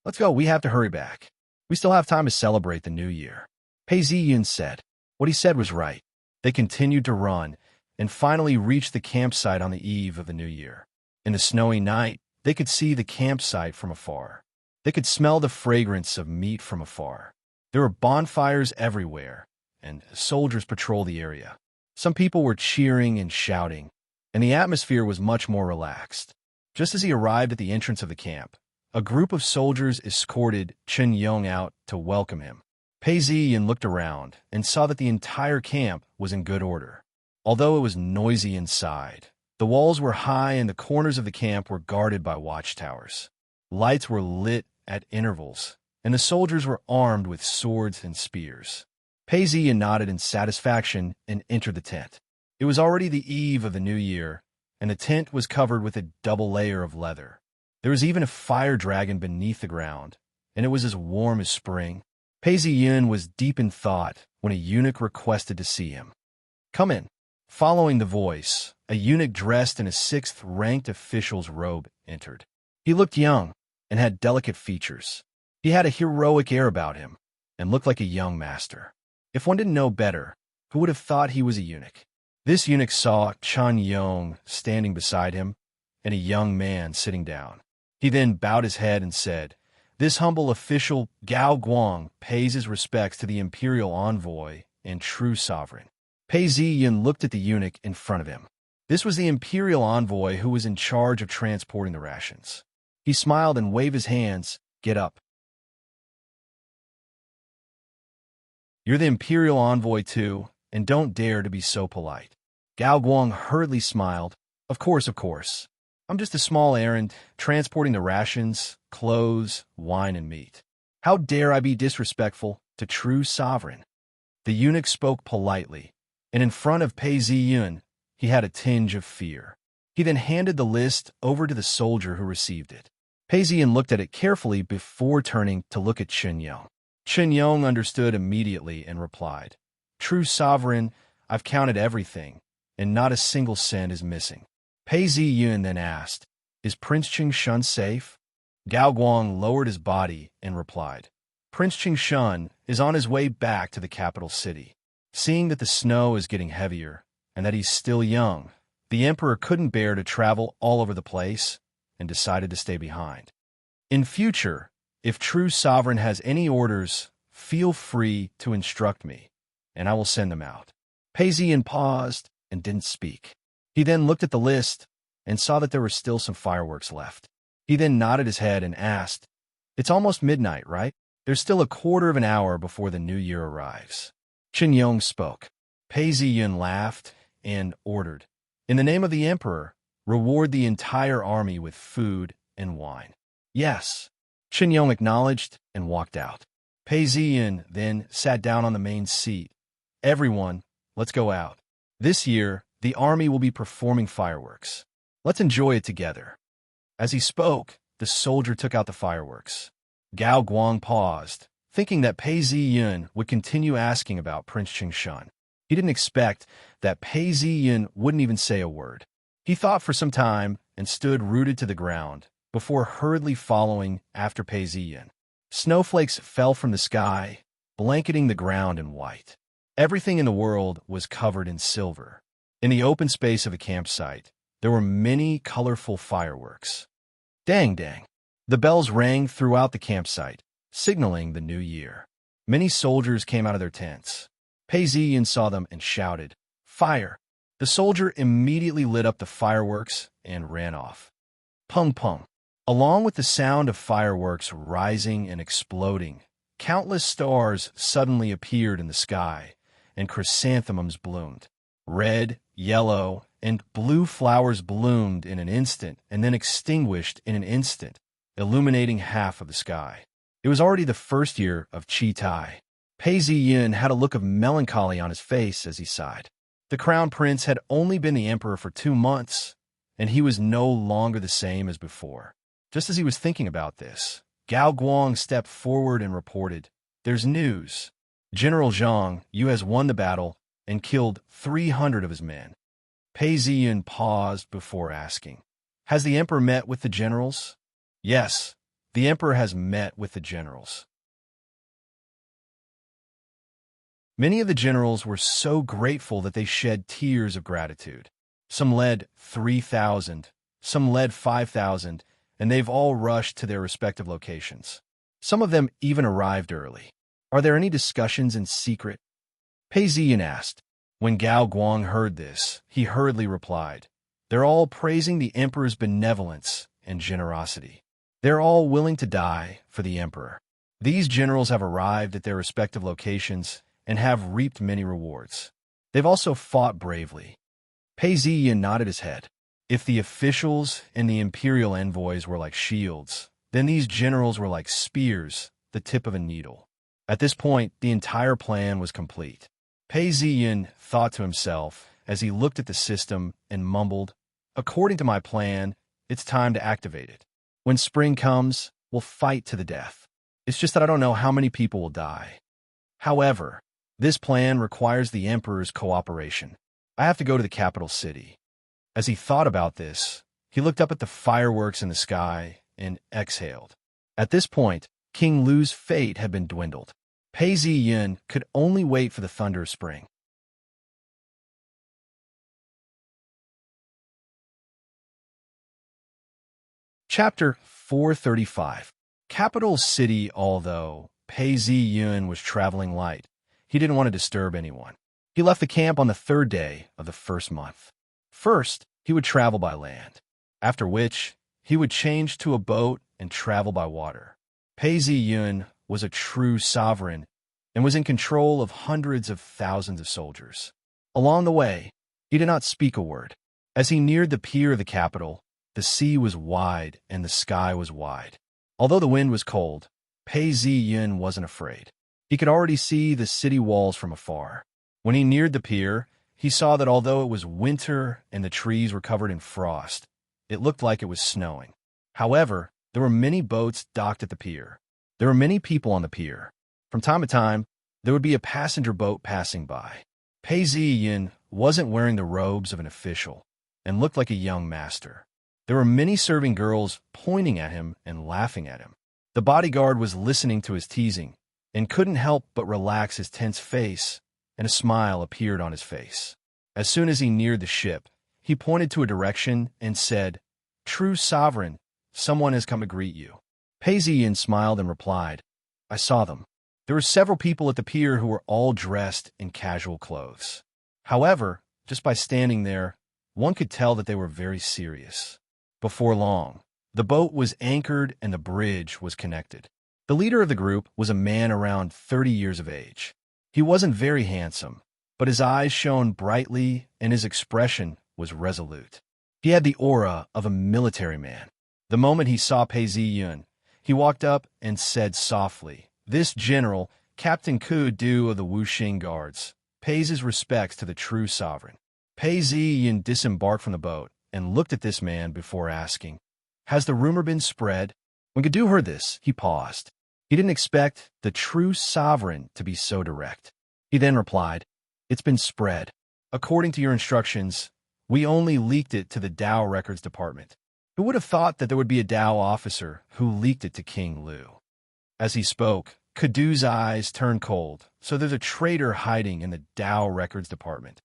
"Let's go, we have to hurry back. We still have time to celebrate the new year." Pei Ziyun said. What he said was right. They continued to run, and finally reached the campsite on the eve of the new year. In the snowy night, they could see the campsite from afar. They could smell the fragrance of meat from afar. There were bonfires everywhere, and soldiers patrolled the area. Some people were cheering and shouting, and the atmosphere was much more relaxed. Just as he arrived at the entrance of the camp, a group of soldiers escorted Chen Yong out to welcome him. Pei Ziyin looked around and saw that the entire camp was in good order. Although it was noisy inside, the walls were high and the corners of the camp were guarded by watchtowers. Lights were lit at intervals, and the soldiers were armed with swords and spears. Pei Ziyin nodded in satisfaction and entered the tent. It was already the eve of the new year, and the tent was covered with a double layer of leather. There was even a fire dragon beneath the ground, and it was as warm as spring. Pei Ziyin was deep in thought when a eunuch requested to see him. "Come in." Following the voice, a eunuch dressed in a sixth-ranked official's robe entered. He looked young and had delicate features. He had a heroic air about him and looked like a young master. If one didn't know better, who would have thought he was a eunuch? This eunuch saw Chen Yong standing beside him and a young man sitting down. He then bowed his head and said, "This humble official, Gao Guang, pays his respects to the imperial envoy and true sovereign." Pei Ziyin looked at the eunuch in front of him. This was the imperial envoy who was in charge of transporting the rations. He smiled and waved his hands. "Get up. You're the imperial envoy too, and don't dare to be so polite." Gao Guang hurriedly smiled. Of course. I'm just a small errand, transporting the rations, clothes, wine, and meat. How dare I be disrespectful to true sovereign?" The eunuch spoke politely, and in front of Pei Ziyin, he had a tinge of fear. He then handed the list over to the soldier who received it. Pei Ziyin looked at it carefully before turning to look at Chen Yong. Chen Yong understood immediately and replied, "True sovereign, I've counted everything, and not a single cent is missing." Pei Ziyin then asked, "Is Prince Qingshun safe?" Gao Guang lowered his body and replied, "Prince Qingshun is on his way back to the capital city." Seeing that the snow is getting heavier and that he's still young, the emperor couldn't bear to travel all over the place and decided to stay behind. "In future, if true sovereign has any orders, feel free to instruct me, and I will send them out." Pei Ziyin paused and didn't speak. He then looked at the list and saw that there were still some fireworks left. He then nodded his head and asked, "It's almost midnight, right? There's still a quarter of an hour before the new year arrives." Chen Yong spoke. Pei Ziyin laughed and ordered, "In the name of the emperor, reward the entire army with food and wine." "Yes." Chen Yong acknowledged and walked out. Pei Ziyin then sat down on the main seat. "Everyone, let's go out. This year, the army will be performing fireworks. Let's enjoy it together." As he spoke, the soldier took out the fireworks. Gao Guang paused, thinking that Pei Ziyin would continue asking about Prince Qingshun. He didn't expect that Pei Ziyin wouldn't even say a word. He thought for some time and stood rooted to the ground before hurriedly following after Pei Ziyin. Snowflakes fell from the sky, blanketing the ground in white. Everything in the world was covered in silver. In the open space of the campsite, there were many colorful fireworks. Dang, dang. The bells rang throughout the campsite, signaling the new year. Many soldiers came out of their tents. Pei Ziyin saw them and shouted, "Fire!" The soldier immediately lit up the fireworks and ran off. Pung pung. Along with the sound of fireworks rising and exploding, countless stars suddenly appeared in the sky, and chrysanthemums bloomed. Red, yellow, and blue flowers bloomed in an instant and then extinguished in an instant, illuminating half of the sky. It was already the first year of Qi Tai. Pei Ziyin had a look of melancholy on his face as he sighed. The crown prince had only been the emperor for 2 months, and he was no longer the same as before. Just as he was thinking about this, Gao Guang stepped forward and reported, "There's news. General Zhang Yu has won the battle and killed 300 of his men." Pei Ziyin paused before asking, "Has the emperor met with the generals?" "Yes, the emperor has met with the generals." Many of the generals were so grateful that they shed tears of gratitude. Some led 3,000, some led 5,000, and they've all rushed to their respective locations. Some of them even arrived early. "Are there any discussions in secret?" Pei Ziyin asked. When Gao Guang heard this, he hurriedly replied, They're all praising the emperor's benevolence and generosity. They're all willing to die for the emperor. These generals have arrived at their respective locations and have reaped many rewards. They've also fought bravely. Pei Ziyin nodded his head. If the officials and the imperial envoys were like shields, then these generals were like spears, the tip of a needle. At this point, the entire plan was complete. Pei Ziyin thought to himself as he looked at the system and mumbled, "According to my plan, it's time to activate it. When spring comes, we'll fight to the death. It's just that I don't know how many people will die. However, this plan requires the emperor's cooperation. I have to go to the capital city." As he thought about this, he looked up at the fireworks in the sky and exhaled. At this point, King Lu's fate had been dwindled. Pei Ziyin could only wait for the thunder of spring. Chapter 435. Capital City. Although Pei Ziyin was traveling light, he didn't want to disturb anyone. He left the camp on the third day of the first month. First, he would travel by land, after which he would change to a boat and travel by water. Pei Ziyin was a true sovereign and was in control of hundreds of thousands of soldiers. Along the way, he did not speak a word. As he neared the pier of the capital, the sea was wide and the sky was wide. Although the wind was cold, Pei Ziyin wasn't afraid. He could already see the city walls from afar. When he neared the pier, he saw that although it was winter and the trees were covered in frost, it looked like it was snowing. However, there were many boats docked at the pier. There were many people on the pier. From time to time, there would be a passenger boat passing by. Pei Ziyin wasn't wearing the robes of an official and looked like a young master. There were many serving girls pointing at him and laughing at him. The bodyguard was listening to his teasing and couldn't help but relax his tense face, and a smile appeared on his face. As soon as he neared the ship, he pointed to a direction and said, "True sovereign, someone has come to greet you." Pei Ziyin smiled and replied, "I saw them." There were several people at the pier who were all dressed in casual clothes. However, just by standing there, one could tell that they were very serious. Before long, the boat was anchored and the bridge was connected. The leader of the group was a man around 30 years of age. He wasn't very handsome, but his eyes shone brightly and his expression was resolute. He had the aura of a military man. The moment he saw Pei Ziyin, he walked up and said softly, "This general, Captain Ku Du of the Wuxing Guards, pays his respects to the true sovereign." Pei Ziyin disembarked from the boat and looked at this man before asking, "Has the rumor been spread?" When Ku heard this, he paused. He didn't expect the true sovereign to be so direct. He then replied, "It's been spread. According to your instructions, we only leaked it to the Dao Records Department. Who would have thought that there would be a Dao officer who leaked it to King Lu?" As he spoke, Kudu's eyes turned cold. "So there's a traitor hiding in the Dao Records Department."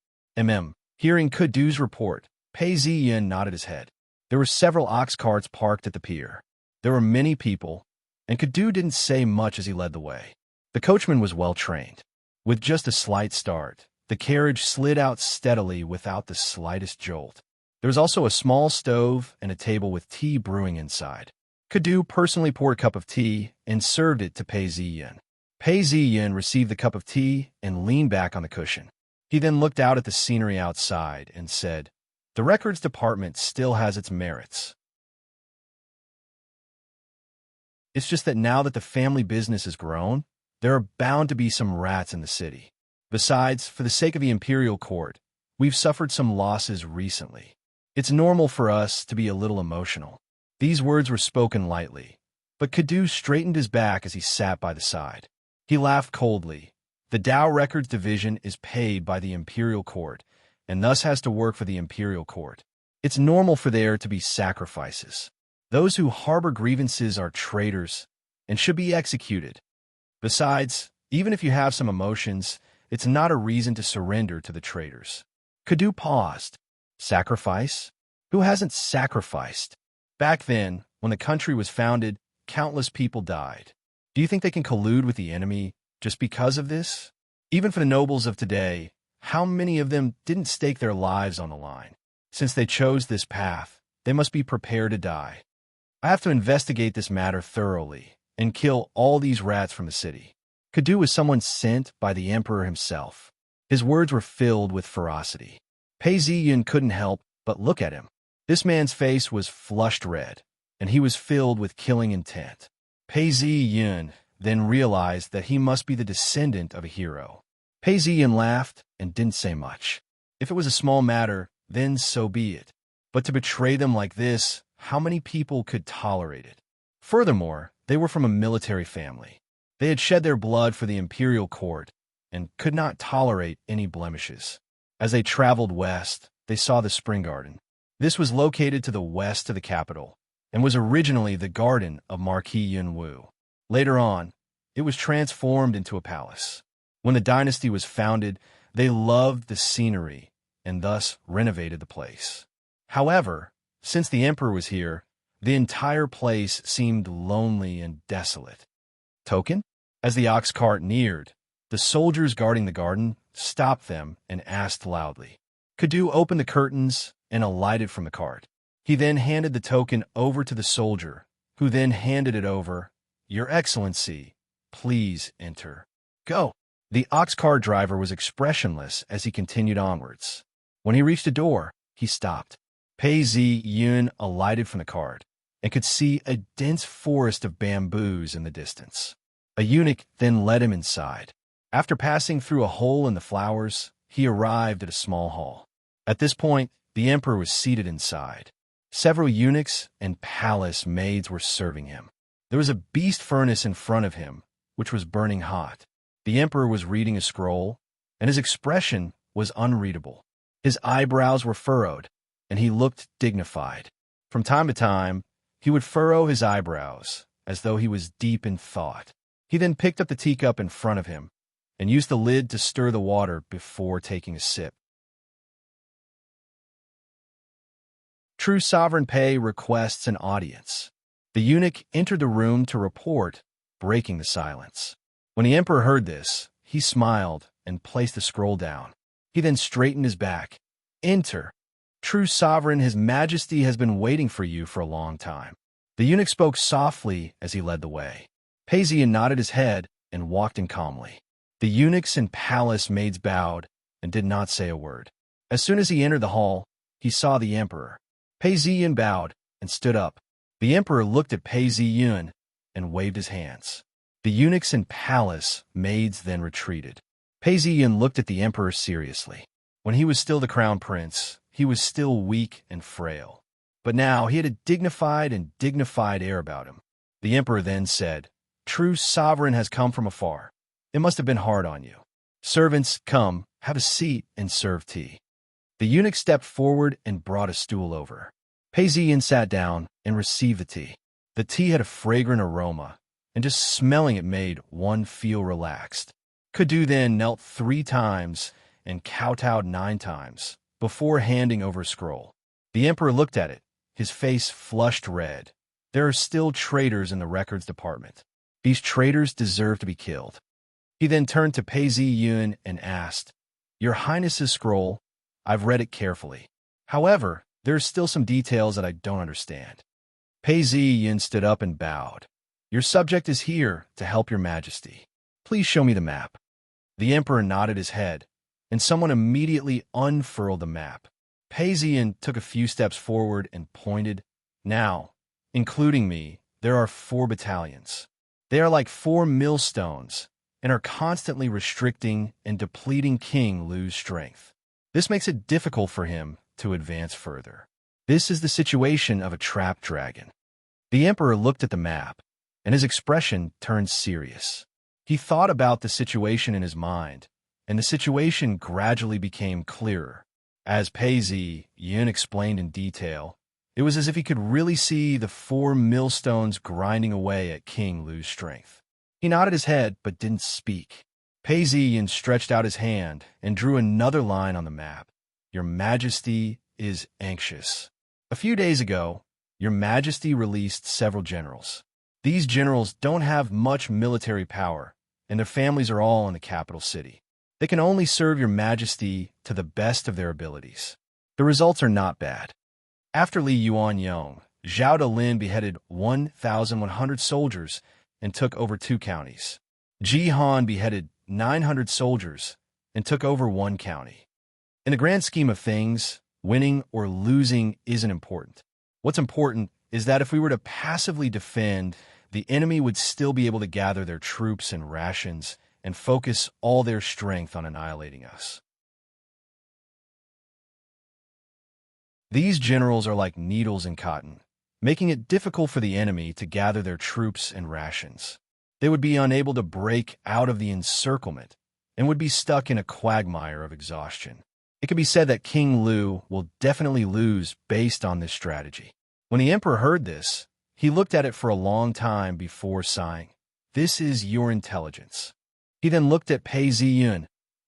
Hearing Kudu's report, Pei Ziyin nodded his head. There were several ox carts parked at the pier. There were many people, and Kudu didn't say much as he led the way. The coachman was well trained. With just a slight start, the carriage slid out steadily without the slightest jolt. There was also a small stove and a table with tea brewing inside. Kudu personally poured a cup of tea and served it to Pei Ziyin. Pei Ziyin received the cup of tea and leaned back on the cushion. He then looked out at the scenery outside and said, "The records department still has its merits. It's just that now that the family business has grown, there are bound to be some rats in the city. Besides, for the sake of the imperial court, we've suffered some losses recently. It's normal for us to be a little emotional." These words were spoken lightly, but Kudu straightened his back as he sat by the side. He laughed coldly. "The Dao Records Division is paid by the imperial court, and thus has to work for the imperial court. It's normal for there to be sacrifices. Those who harbor grievances are traitors and should be executed. Besides, even if you have some emotions, it's not a reason to surrender to the traitors." Kudu paused. Sacrifice? Who hasn't sacrificed? Back then, when the country was founded, countless people died. Do you think they can collude with the enemy just because of this? Even for the nobles of today, how many of them didn't stake their lives on the line? Since they chose this path, they must be prepared to die. I have to investigate this matter thoroughly and kill all these rats from the city. Kadu was someone sent by the emperor himself. His words were filled with ferocity. Pei Ziyun couldn't help but look at him. This man's face was flushed red, and he was filled with killing intent. Pei Ziyun then realized that he must be the descendant of a hero. Pei Ziyun laughed and didn't say much. If it was a small matter, then so be it. But to betray them like this, how many people could tolerate it? Furthermore, they were from a military family. They had shed their blood for the imperial court and could not tolerate any blemishes. As they traveled west, they saw the Spring Garden. This was located to the west of the capital and was originally the garden of Marquis Yunwu. Later on, it was transformed into a palace. When the dynasty was founded, they loved the scenery and thus renovated the place. However, since the emperor was here, the entire place seemed lonely and desolate. Token? As the ox cart neared, the soldiers guarding the garden stopped them and asked loudly. Kadu opened the curtains and alighted from the cart. He then handed the token over to the soldier, who then handed it over. Your Excellency, please enter. Go. The ox cart driver was expressionless as he continued onwards. When he reached the door, he stopped. Pei Ziyun alighted from the cart and could see a dense forest of bamboos in the distance. A eunuch then led him inside. After passing through a hole in the flowers, he arrived at a small hall. At this point, the emperor was seated inside. Several eunuchs and palace maids were serving him. There was a beast furnace in front of him, which was burning hot. The emperor was reading a scroll, and his expression was unreadable. His eyebrows were furrowed, and he looked dignified. From time to time, he would furrow his eyebrows, as though he was deep in thought. He then picked up the teacup in front of him and used the lid to stir the water before taking a sip. True Sovereign Pei requests an audience. The eunuch entered the room to report, breaking the silence. When the emperor heard this, he smiled and placed the scroll down. He then straightened his back. Enter. True Sovereign, His Majesty has been waiting for you for a long time. The eunuch spoke softly as he led the way. Pei Ziyun nodded his head and walked in calmly. The eunuchs and palace maids bowed and did not say a word. As soon as he entered the hall, he saw the emperor. Pei Ziyun bowed and stood up. The emperor looked at Pei Ziyun and waved his hands. The eunuchs and palace maids then retreated. Pei Ziyun looked at the emperor seriously. When he was still the crown prince, he was still weak and frail. But now he had a dignified air about him. The emperor then said, True Sovereign has come from afar. It must have been hard on you. Servants, come, have a seat and serve tea. The eunuch stepped forward and brought a stool over. Pei Ziyun sat down and received the tea. The tea had a fragrant aroma, and just smelling it made one feel relaxed. Kadu then knelt 3 times and kowtowed 9 times before handing over a scroll. The emperor looked at it, his face flushed red. There are still traitors in the records department. These traitors deserve to be killed. He then turned to Pei Ziyun and asked, Your Highness's scroll, I've read it carefully. However, there are still some details that I don't understand. Pei Ziyun stood up and bowed. Your subject is here to help your majesty. Please show me the map. The emperor nodded his head, and someone immediately unfurled the map. Pei Ziyun took a few steps forward and pointed. Now, including me, there are 4 battalions. They are like 4 millstones and are constantly restricting and depleting King Lu's strength. This makes it difficult for him to advance further. This is the situation of a trapped dragon. The emperor looked at the map, and his expression turned serious. He thought about the situation in his mind, and the situation gradually became clearer. As Pei Ziyun explained in detail, it was as if he could really see the 4 millstones grinding away at King Lu's strength. He nodded his head but didn't speak. Pei Ziyun stretched out his hand and drew another line on the map. Your Majesty is anxious. A few days ago, Your Majesty released several generals. These generals don't have much military power, and their families are all in the capital city. They can only serve Your Majesty to the best of their abilities. The results are not bad. After Li Yuanyong, Zhao Delin beheaded 1,100 soldiers and took over 2 counties. Ji Han beheaded 900 soldiers and took over 1 county. In the grand scheme of things, winning or losing isn't important. What's important is that if we were to passively defend, the enemy would still be able to gather their troops and rations and focus all their strength on annihilating us. These generals are like needles in cotton, making it difficult for the enemy to gather their troops and rations. They would be unable to break out of the encirclement and would be stuck in a quagmire of exhaustion. It can be said that King Lu will definitely lose based on this strategy. When the emperor heard this, he looked at it for a long time before sighing. "This is your intelligence." He then looked at Pei Ziyun,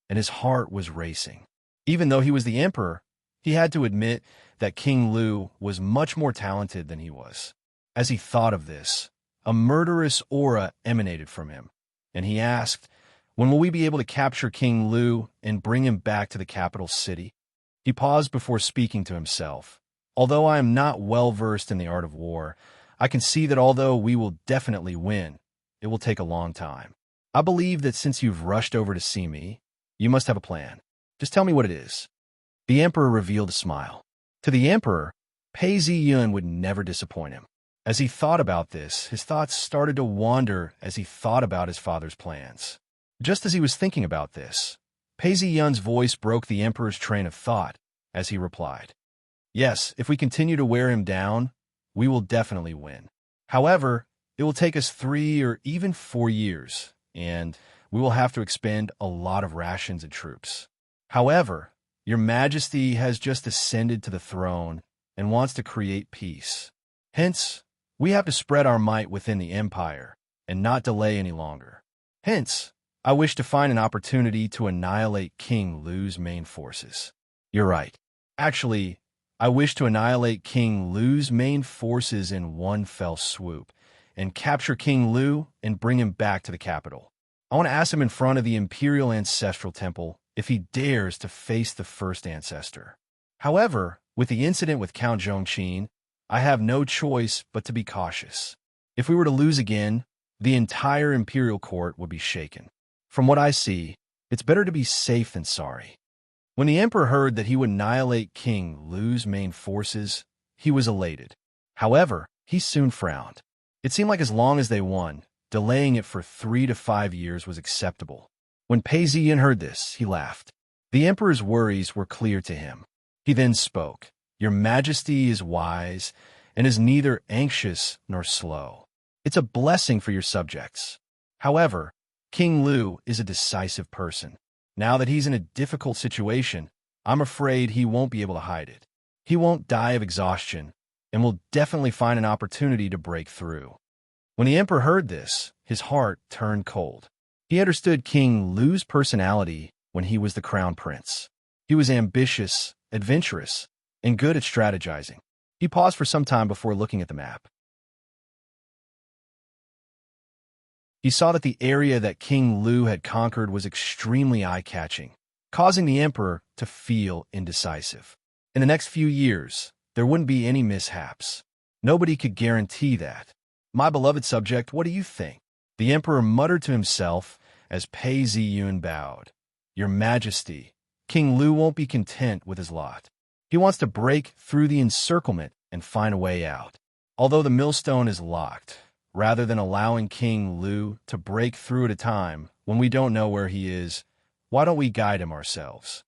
and his heart was racing. Even though he was the emperor, he had to admit that King Lu was much more talented than he was. As he thought of this, a murderous aura emanated from him, and he asked, "When will we be able to capture King Lu and bring him back to the capital city?" He paused before speaking to himself. "Although I am not well versed in the art of war, I can see that although we will definitely win, it will take a long time. I believe that since you've rushed over to see me, you must have a plan. Just tell me what it is." The emperor revealed a smile. To the emperor, Pei Ziyun would never disappoint him. As he thought about this, his thoughts started to wander as he thought about his father's plans. Just as he was thinking about this, Pei Ziyun's voice broke the emperor's train of thought as he replied, "Yes, if we continue to wear him down, we will definitely win. However, it will take us 3 or even 4 years, and we will have to expend a lot of rations and troops. However, your Majesty has just ascended to the throne and wants to create peace. Hence, we have to spread our might within the empire and not delay any longer. Hence, I wish to find an opportunity to annihilate King Lu's main forces." "You're right. Actually, I wish to annihilate King Lu's main forces in one fell swoop and capture King Lu and bring him back to the capital. I want to ask him in front of the Imperial Ancestral Temple if he dares to face the first ancestor. However, with the incident with Count Zhongqin, I have no choice but to be cautious. If we were to lose again, the entire imperial court would be shaken. From what I see, it's better to be safe than sorry." When the emperor heard that he would annihilate King Lu's main forces, he was elated. However, he soon frowned. It seemed like as long as they won, delaying it for 3 to 5 years was acceptable. When Pei Ziyun heard this, he laughed. The emperor's worries were clear to him. He then spoke, "Your Majesty is wise and is neither anxious nor slow. It's a blessing for your subjects. However, King Lu is a decisive person. Now that he's in a difficult situation, I'm afraid he won't be able to hide it. He won't die of exhaustion and will definitely find an opportunity to break through." When the emperor heard this, his heart turned cold. He understood King Lu's personality when he was the crown prince. He was ambitious, adventurous, and good at strategizing. He paused for some time before looking at the map. He saw that the area that King Lu had conquered was extremely eye-catching, causing the emperor to feel indecisive. In the next few years, there wouldn't be any mishaps. Nobody could guarantee that. "My beloved subject, what do you think?" The emperor muttered to himself as Pei Ziyun bowed. "Your Majesty, King Lu won't be content with his lot. He wants to break through the encirclement and find a way out. Although the millstone is locked, rather than allowing King Lu to break through at a time when we don't know where he is, why don't we guide him ourselves?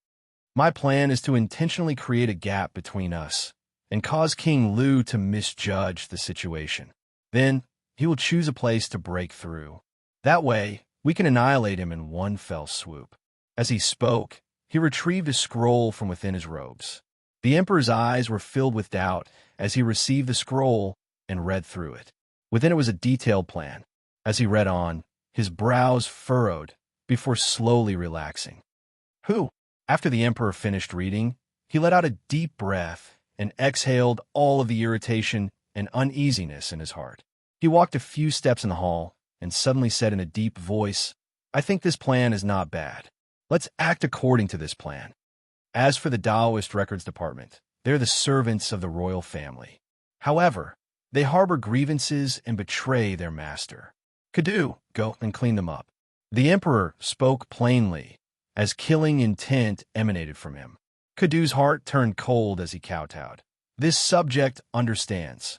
My plan is to intentionally create a gap between us and cause King Lu to misjudge the situation. Then he will choose a place to break through. That way, we can annihilate him in one fell swoop." As he spoke, he retrieved a scroll from within his robes. The emperor's eyes were filled with doubt as he received the scroll and read through it. Within it was a detailed plan. As he read on, his brows furrowed before slowly relaxing. "Who?" After the emperor finished reading, he let out a deep breath and exhaled all of the irritation and uneasiness in his heart. He walked a few steps in the hall and suddenly said in a deep voice, "I think this plan is not bad. Let's act according to this plan." As for the Taoist Records Department, they're the servants of the royal family. However, they harbor grievances and betray their master. Kadu, go and clean them up. The emperor spoke plainly, as killing intent emanated from him. Kadu's heart turned cold as he kowtowed. This subject understands.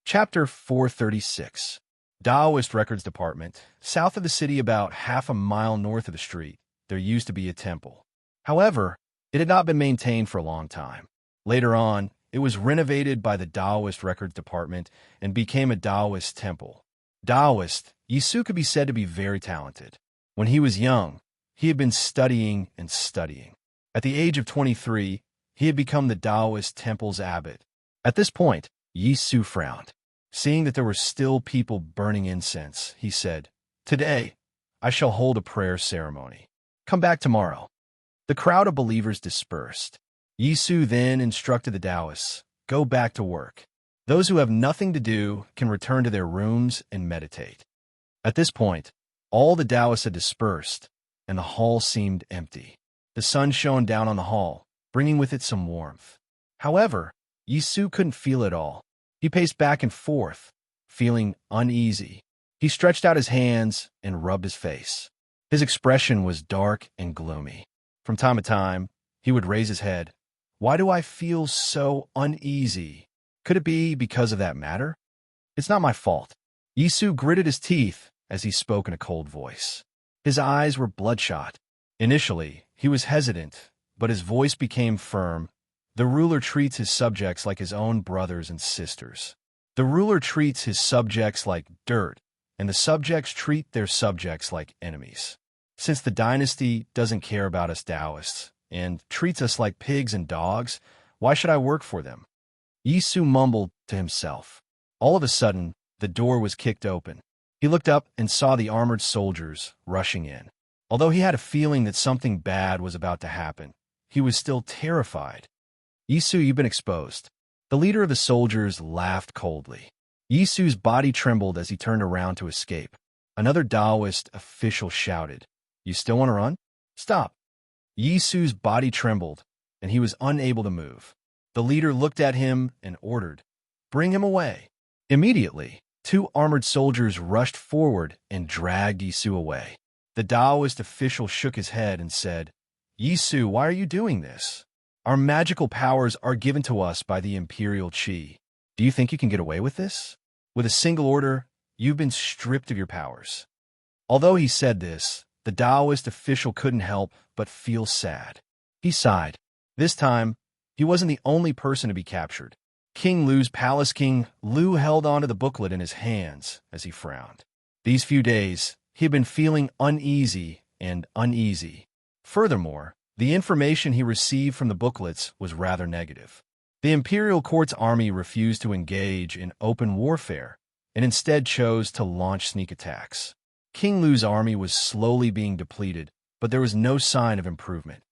Chapter 436. Taoist Records Department. South of the city, about half a mile north of the street, there used to be a temple. However, it had not been maintained for a long time. Later on, it was renovated by the Taoist Records Department and became a Taoist temple. Taoist, Yisu could be said to be very talented. When he was young, he had been studying and studying. At the age of 23, he had become the Taoist temple's abbot. At this point, Yisu frowned. Seeing that there were still people burning incense, he said, "Today, I shall hold a prayer ceremony. Come back tomorrow." The crowd of believers dispersed. Yisu then instructed the Taoists, "Go back to work. Those who have nothing to do can return to their rooms and meditate." At this point, all the Taoists had dispersed, and the hall seemed empty. The sun shone down on the hall, bringing with it some warmth. However, Yisu couldn't feel it all. He paced back and forth, feeling uneasy. He stretched out his hands and rubbed his face. His expression was dark and gloomy. From time to time, he would raise his head. "Why do I feel so uneasy? Could it be because of that matter? It's not my fault." Yisu gritted his teeth as he spoke in a cold voice. His eyes were bloodshot. Initially, he was hesitant, but his voice became firm. The ruler treats his subjects like his own brothers and sisters. The ruler treats his subjects like dirt, and the subjects treat their subjects like enemies. Since the dynasty doesn't care about us Taoists and treats us like pigs and dogs, why should I work for them? Yisu mumbled to himself. All of a sudden, the door was kicked open. He looked up and saw the armored soldiers rushing in. Although he had a feeling that something bad was about to happen, he was still terrified. "Yisu, you've been exposed." The leader of the soldiers laughed coldly. Yisu's body trembled as he turned around to escape. Another Taoist official shouted, "You still want to run? Stop." Yisu's body trembled, and he was unable to move. The leader looked at him and ordered, "Bring him away." Immediately, two armored soldiers rushed forward and dragged Yisu away. The Taoist official shook his head and said, "Yisu, why are you doing this? Our magical powers are given to us by the imperial Qi. Do you think you can get away with this? With a single order, you've been stripped of your powers." Although he said this, the Taoist official couldn't help but feel sad. He sighed. This time, he wasn't the only person to be captured. King Lu's palace. King Lu held onto the booklet in his hands as he frowned. These few days, he had been feeling uneasy and uneasy. Furthermore, the information he received from the booklets was rather negative. The imperial court's army refused to engage in open warfare and instead chose to launch sneak attacks. King Lu's army was slowly being depleted, but there was no sign of improvement.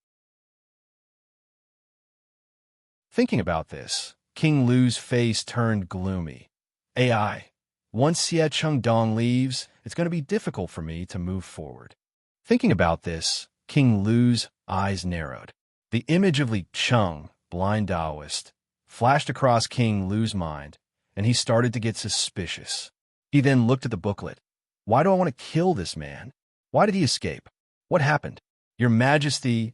Thinking about this, King Lu's face turned gloomy. "AI, once Xie Chengdong leaves, it's going to be difficult for me to move forward." Thinking about this, King Lu's eyes narrowed. The image of Li Cheng, blind Taoist, flashed across King Lu's mind, and he started to get suspicious. He then looked at the booklet. "Why do I want to kill this man? Why did he escape? What happened? Your Majesty,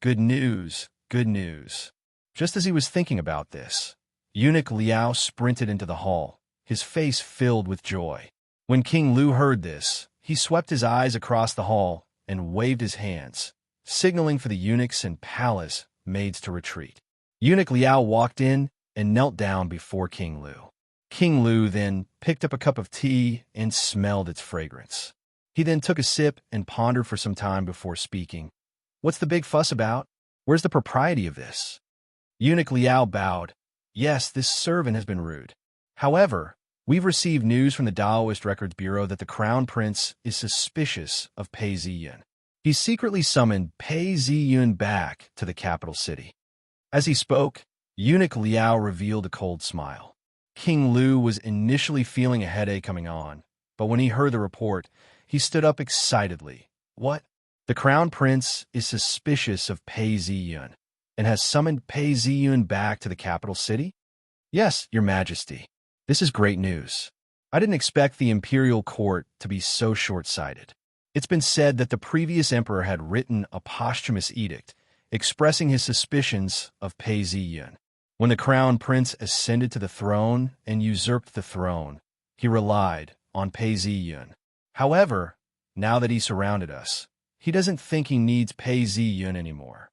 good news, good news." Just as he was thinking about this, eunuch Liao sprinted into the hall, his face filled with joy. When King Lu heard this, he swept his eyes across the hall and waved his hands, signaling for the eunuchs and palace maids to retreat. Eunuch Liao walked in and knelt down before King Lu. King Lu then picked up a cup of tea and smelled its fragrance. He then took a sip and pondered for some time before speaking. "What's the big fuss about? Where's the propriety of this?" Eunuch Liao bowed. "Yes, this servant has been rude. However, we've received news from the Taoist Records Bureau that the Crown Prince is suspicious of Pei Ziyun. He secretly summoned Pei Ziyun back to the capital city." As he spoke, Eunuch Liao revealed a cold smile. King Lu was initially feeling a headache coming on, but when he heard the report, he stood up excitedly. What? The crown prince is suspicious of Pei Ziyun and has summoned Pei Ziyun back to the capital city? Yes, your majesty. This is great news. I didn't expect the imperial court to be so short-sighted. It's been said that the previous emperor had written a posthumous edict expressing his suspicions of Pei Ziyun. When the crown prince ascended to the throne and usurped the throne, he relied on Pei Ziyun. However, now that he surrounded us, he doesn't think he needs Pei Ziyun anymore.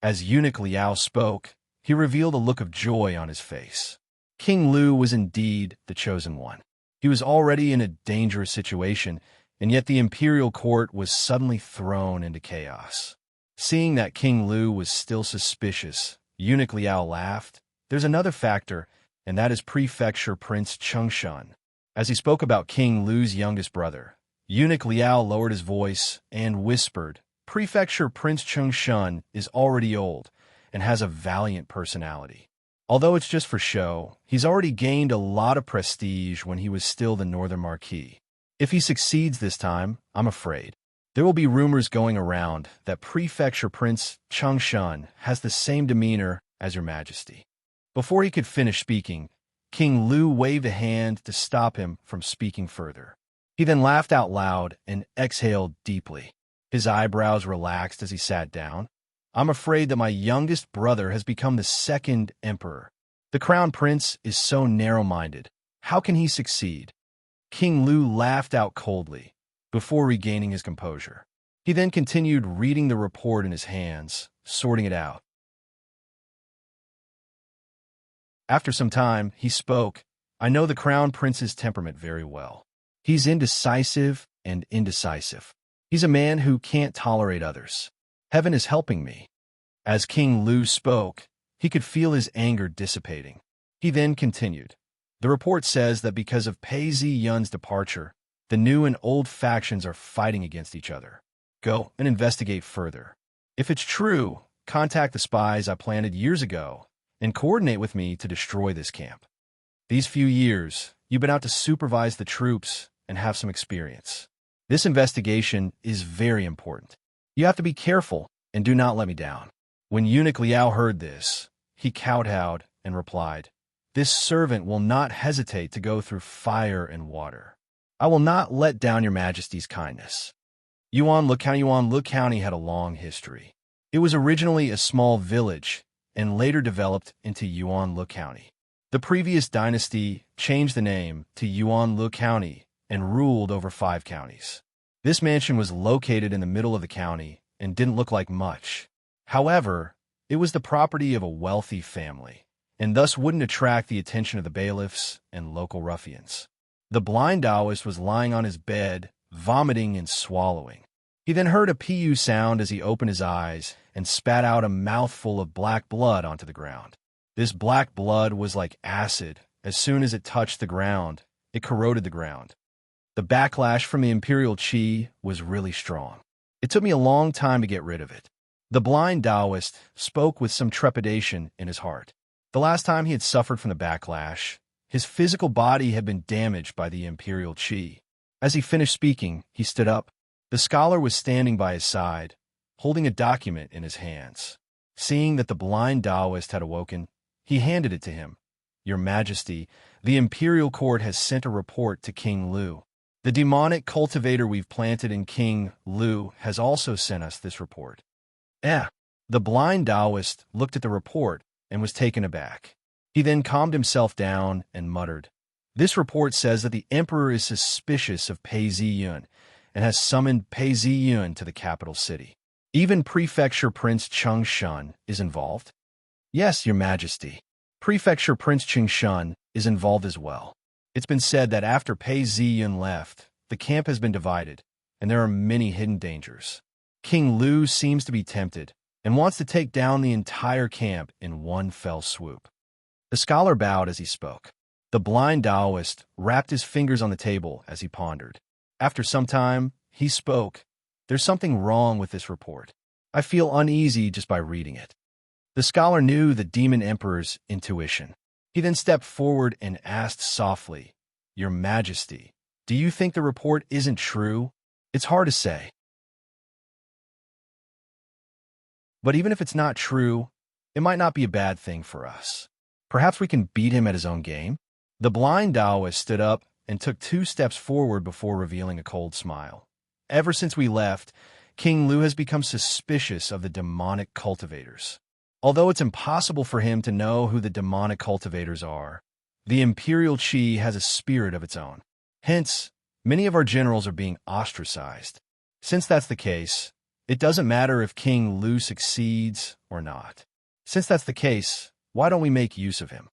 As Eunuch Liao spoke, he revealed a look of joy on his face. King Lu was indeed the chosen one. He was already in a dangerous situation, and yet the imperial court was suddenly thrown into chaos. Seeing that King Lu was still suspicious, Eunuch Liao laughed. There's another factor, and that is Prefecture Prince Chengshun. As he spoke about King Lu's youngest brother, Eunuch Liao lowered his voice and whispered, Prefecture Prince Chengshun is already old and has a valiant personality. Although it's just for show, he's already gained a lot of prestige when he was still the Northern Marquis. If he succeeds this time, I'm afraid there will be rumors going around that Prefecture Prince Chengshun has the same demeanor as Your Majesty. Before he could finish speaking, King Lu waved a hand to stop him from speaking further. He then laughed out loud and exhaled deeply. His eyebrows relaxed as he sat down. I'm afraid that my youngest brother has become the second emperor. The crown prince is so narrow-minded. How can he succeed? King Lu laughed out coldly before regaining his composure. He then continued reading the report in his hands, sorting it out. After some time, he spoke. I know the crown prince's temperament very well. He's indecisive and indecisive. He's a man who can't tolerate others. Heaven is helping me. As King Lu spoke, he could feel his anger dissipating. He then continued. The report says that because of Pei Ziyun's departure, the new and old factions are fighting against each other. Go and investigate further. If it's true, contact the spies I planted years ago and coordinate with me to destroy this camp. These few years, you've been out to supervise the troops and have some experience. This investigation is very important. You have to be careful and do not let me down. When Eunuch Liao heard this, he kowtowed and replied, This servant will not hesitate to go through fire and water. I will not let down Your Majesty's kindness. Yuanlu County had a long history. It was originally a small village and later developed into Yuanlu County. The previous dynasty changed the name to Yuanlu County and ruled over 5 counties. This mansion was located in the middle of the county and didn't look like much. However, it was the property of a wealthy family, and thus wouldn't attract the attention of the bailiffs and local ruffians. The blind Taoist was lying on his bed, vomiting and swallowing. He then heard a pu sound as he opened his eyes and spat out a mouthful of black blood onto the ground. This black blood was like acid. As soon as it touched the ground, it corroded the ground. The backlash from the imperial qi was really strong. It took me a long time to get rid of it. The blind Taoist spoke with some trepidation in his heart. The last time he had suffered from the backlash, his physical body had been damaged by the imperial qi. As he finished speaking, he stood up. The scholar was standing by his side, holding a document in his hands. Seeing that the blind Taoist had awoken, he handed it to him. Your Majesty, the imperial court has sent a report to King Lu. The demonic cultivator we've planted in King Lu has also sent us this report. The blind Taoist looked at the report and was taken aback. He then calmed himself down and muttered, This report says that the emperor is suspicious of Pei Ziyun and has summoned Pei Ziyun to the capital city. Even Prefecture Prince Chengshun is involved? Yes, Your Majesty. Prefecture Prince Chengshun is involved as well. It's been said that after Pei Ziyun left, the camp has been divided, and there are many hidden dangers. King Lu seems to be tempted and wants to take down the entire camp in one fell swoop. The scholar bowed as he spoke. The blind Taoist wrapped his fingers on the table as he pondered. After some time, he spoke. There's something wrong with this report. I feel uneasy just by reading it. The scholar knew the demon emperor's intuition. He then stepped forward and asked softly, Your Majesty, Do you think the report isn't true? It's hard to say. But even if it's not true, it might not be a bad thing for us. Perhaps we can beat him at his own game? The blind Taoist stood up and took 2 steps forward before revealing a cold smile. Ever since we left, King Lu has become suspicious of the demonic cultivators. Although it's impossible for him to know who the demonic cultivators are, the imperial Qi has a spirit of its own. Hence, many of our generals are being ostracized. Since that's the case, it doesn't matter if King Lu succeeds or not. Since that's the case, why don't we make use of him?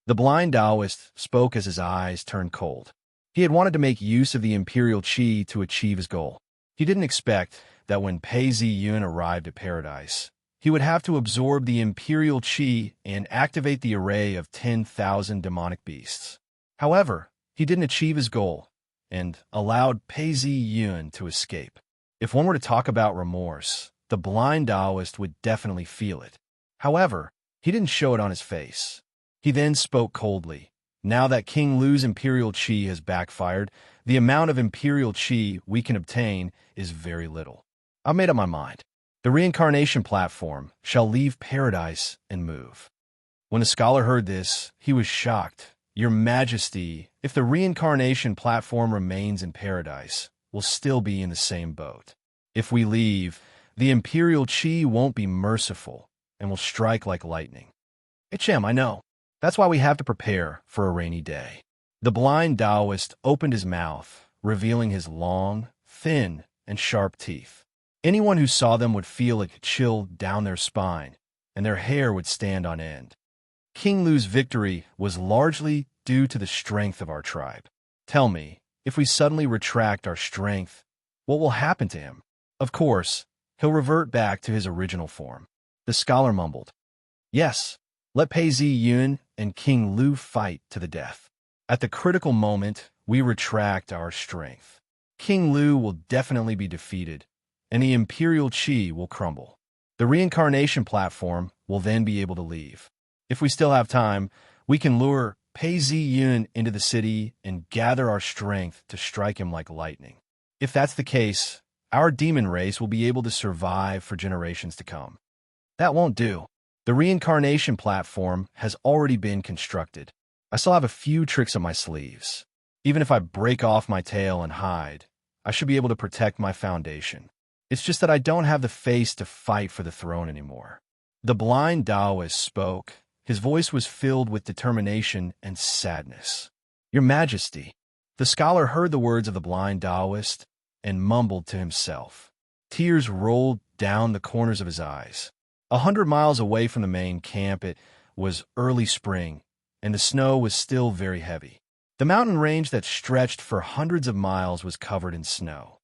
The blind Taoist spoke as his eyes turned cold. He had wanted to make use of the imperial Qi to achieve his goal. He didn't expect that when Pei Ziyun arrived at paradise, he would have to absorb the imperial Qi and activate the array of 10,000 demonic beasts. However, he didn't achieve his goal and allowed Pei Ziyun to escape. If one were to talk about remorse, the blind Taoist would definitely feel it. However, he didn't show it on his face. He then spoke coldly. Now that King Lu's imperial Qi has backfired, the amount of imperial Qi we can obtain is very little. I've made up my mind. The reincarnation platform shall leave paradise and move. When the scholar heard this, he was shocked. Your Majesty, if the reincarnation platform remains in paradise, we'll still be in the same boat. If we leave, the imperial Qi won't be merciful and will strike like lightning. HM, I know. That's why we have to prepare for a rainy day. The blind Taoist opened his mouth, revealing his long, thin, and sharp teeth. Anyone who saw them would feel a chill down their spine, and their hair would stand on end. King Lu's victory was largely due to the strength of our tribe. Tell me, if we suddenly retract our strength, what will happen to him? Of course, he'll revert back to his original form. The scholar mumbled. Yes, let Pei Ziyun and King Lu fight to the death. At the critical moment, we retract our strength. King Lu will definitely be defeated, and the imperial Qi will crumble. The reincarnation platform will then be able to leave. If we still have time, we can lure Pei Ziyun into the city and gather our strength to strike him like lightning. If that's the case, our demon race will be able to survive for generations to come. That won't do. The reincarnation platform has already been constructed. I still have a few tricks up my sleeves. Even if I break off my tail and hide, I should be able to protect my foundation. It's just that I don't have the face to fight for the throne anymore. The blind Taoist spoke. His voice was filled with determination and sadness. Your Majesty. The scholar heard the words of the blind Taoist and mumbled to himself. Tears rolled down the corners of his eyes. 100 miles away from the main camp, it was early spring, and the snow was still very heavy. The mountain range that stretched for hundreds of miles was covered in snow.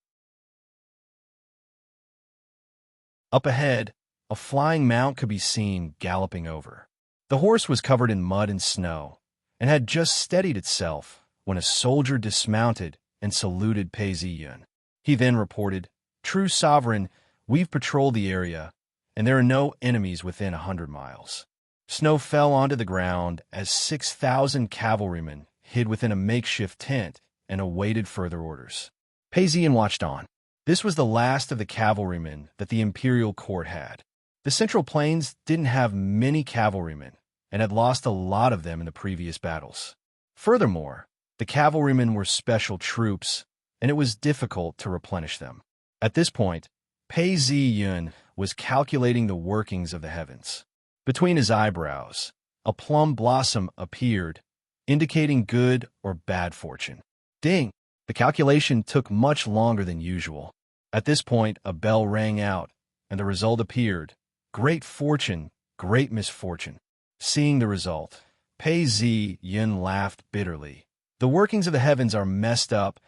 Up ahead, a flying mount could be seen galloping over. The horse was covered in mud and snow, and had just steadied itself when a soldier dismounted and saluted Pei Ziyun. He then reported, True Sovereign, we've patrolled the area, and there are no enemies within 100 miles. Snow fell onto the ground as 6,000 cavalrymen hid within a makeshift tent and awaited further orders. Pei Ziyun watched on. This was the last of the cavalrymen that the imperial court had. The Central Plains didn't have many cavalrymen and had lost a lot of them in the previous battles. Furthermore, the cavalrymen were special troops, and it was difficult to replenish them. At this point, Pei Ziyun was calculating the workings of the heavens. Between his eyebrows, a plum blossom appeared, indicating good or bad fortune. Ding! The calculation took much longer than usual. At this point, a bell rang out, and the result appeared. Great fortune, great misfortune. Seeing the result, Pei Ziyun laughed bitterly. The workings of the heavens are messed up,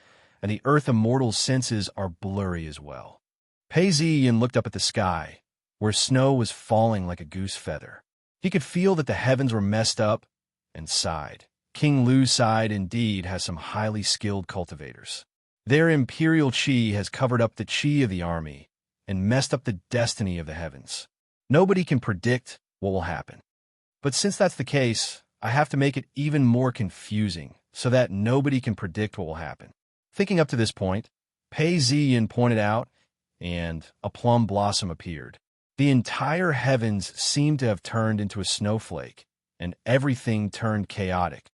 and the earth immortal's senses are blurry as well. Pei Ziyun looked up at the sky, where snow was falling like a goose feather. He could feel that the heavens were messed up, and sighed. King Lu's side indeed has some highly skilled cultivators. Their imperial Qi has covered up the Qi of the army and messed up the destiny of the heavens. Nobody can predict what will happen. But since that's the case, I have to make it even more confusing so that nobody can predict what will happen. Thinking up to this point, Pei Ziyin pointed out, and a plum blossom appeared. The entire heavens seemed to have turned into a snowflake, and everything turned chaotic.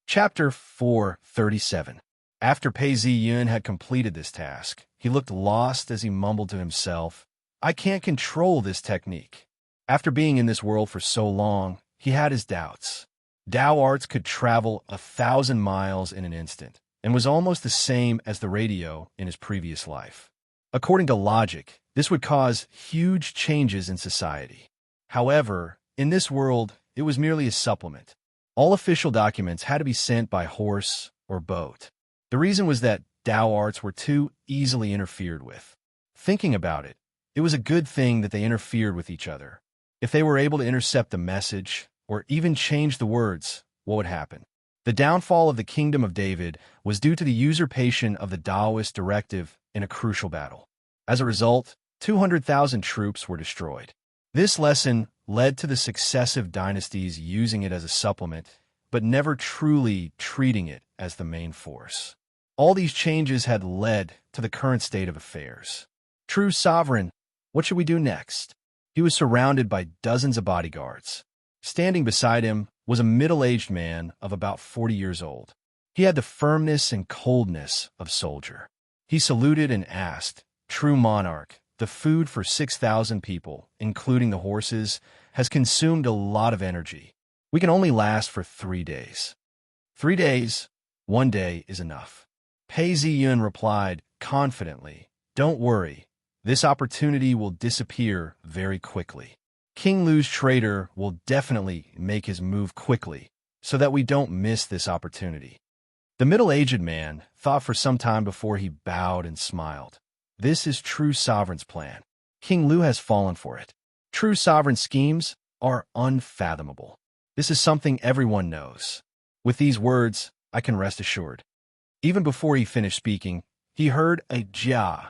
Chapter 437. After Pei Ziyun had completed this task, he looked lost as he mumbled to himself, I can't control this technique. After being in this world for so long, he had his doubts. Dao arts could travel 1,000 miles in an instant, and was almost the same as the radio in his previous life. According to logic, this would cause huge changes in society. However, in this world, it was merely a supplement. All official documents had to be sent by horse or boat. The reason was that Dao arts were too easily interfered with. Thinking about it, it was a good thing that they interfered with each other. If they were able to intercept the message, or even change the words, what would happen? The downfall of the Kingdom of David was due to the usurpation of the Daoist directive in a crucial battle. As a result, 200,000 troops were destroyed. This lesson led to the successive dynasties using it as a supplement, but never truly treating it as the main force. All these changes had led to the current state of affairs. True sovereign, what should we do next? He was surrounded by dozens of bodyguards. Standing beside him was a middle-aged man of about 40 years old. He had the firmness and coldness of a soldier. He saluted and asked, True monarch, the food for 6,000 people, including the horses, has consumed a lot of energy. We can only last for 3 days. 3 days? 1 day is enough. Pei Ziyun replied confidently, Don't worry, this opportunity will disappear very quickly. King Lu's traitor will definitely make his move quickly, so that we don't miss this opportunity. The middle-aged man thought for some time before he bowed and smiled. This is true sovereign's plan. King Lu has fallen for it. True sovereign schemes are unfathomable. This is something everyone knows. With these words, I can rest assured. Even before he finished speaking, he heard a jia.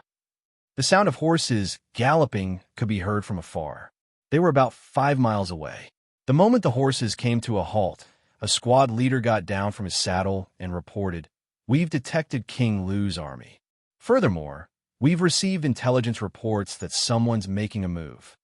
The sound of horses galloping could be heard from afar. They were about 5 miles away. The moment the horses came to a halt, a squad leader got down from his saddle and reported, We've detected King Lu's army. Furthermore, we've received intelligence reports that someone's making a move.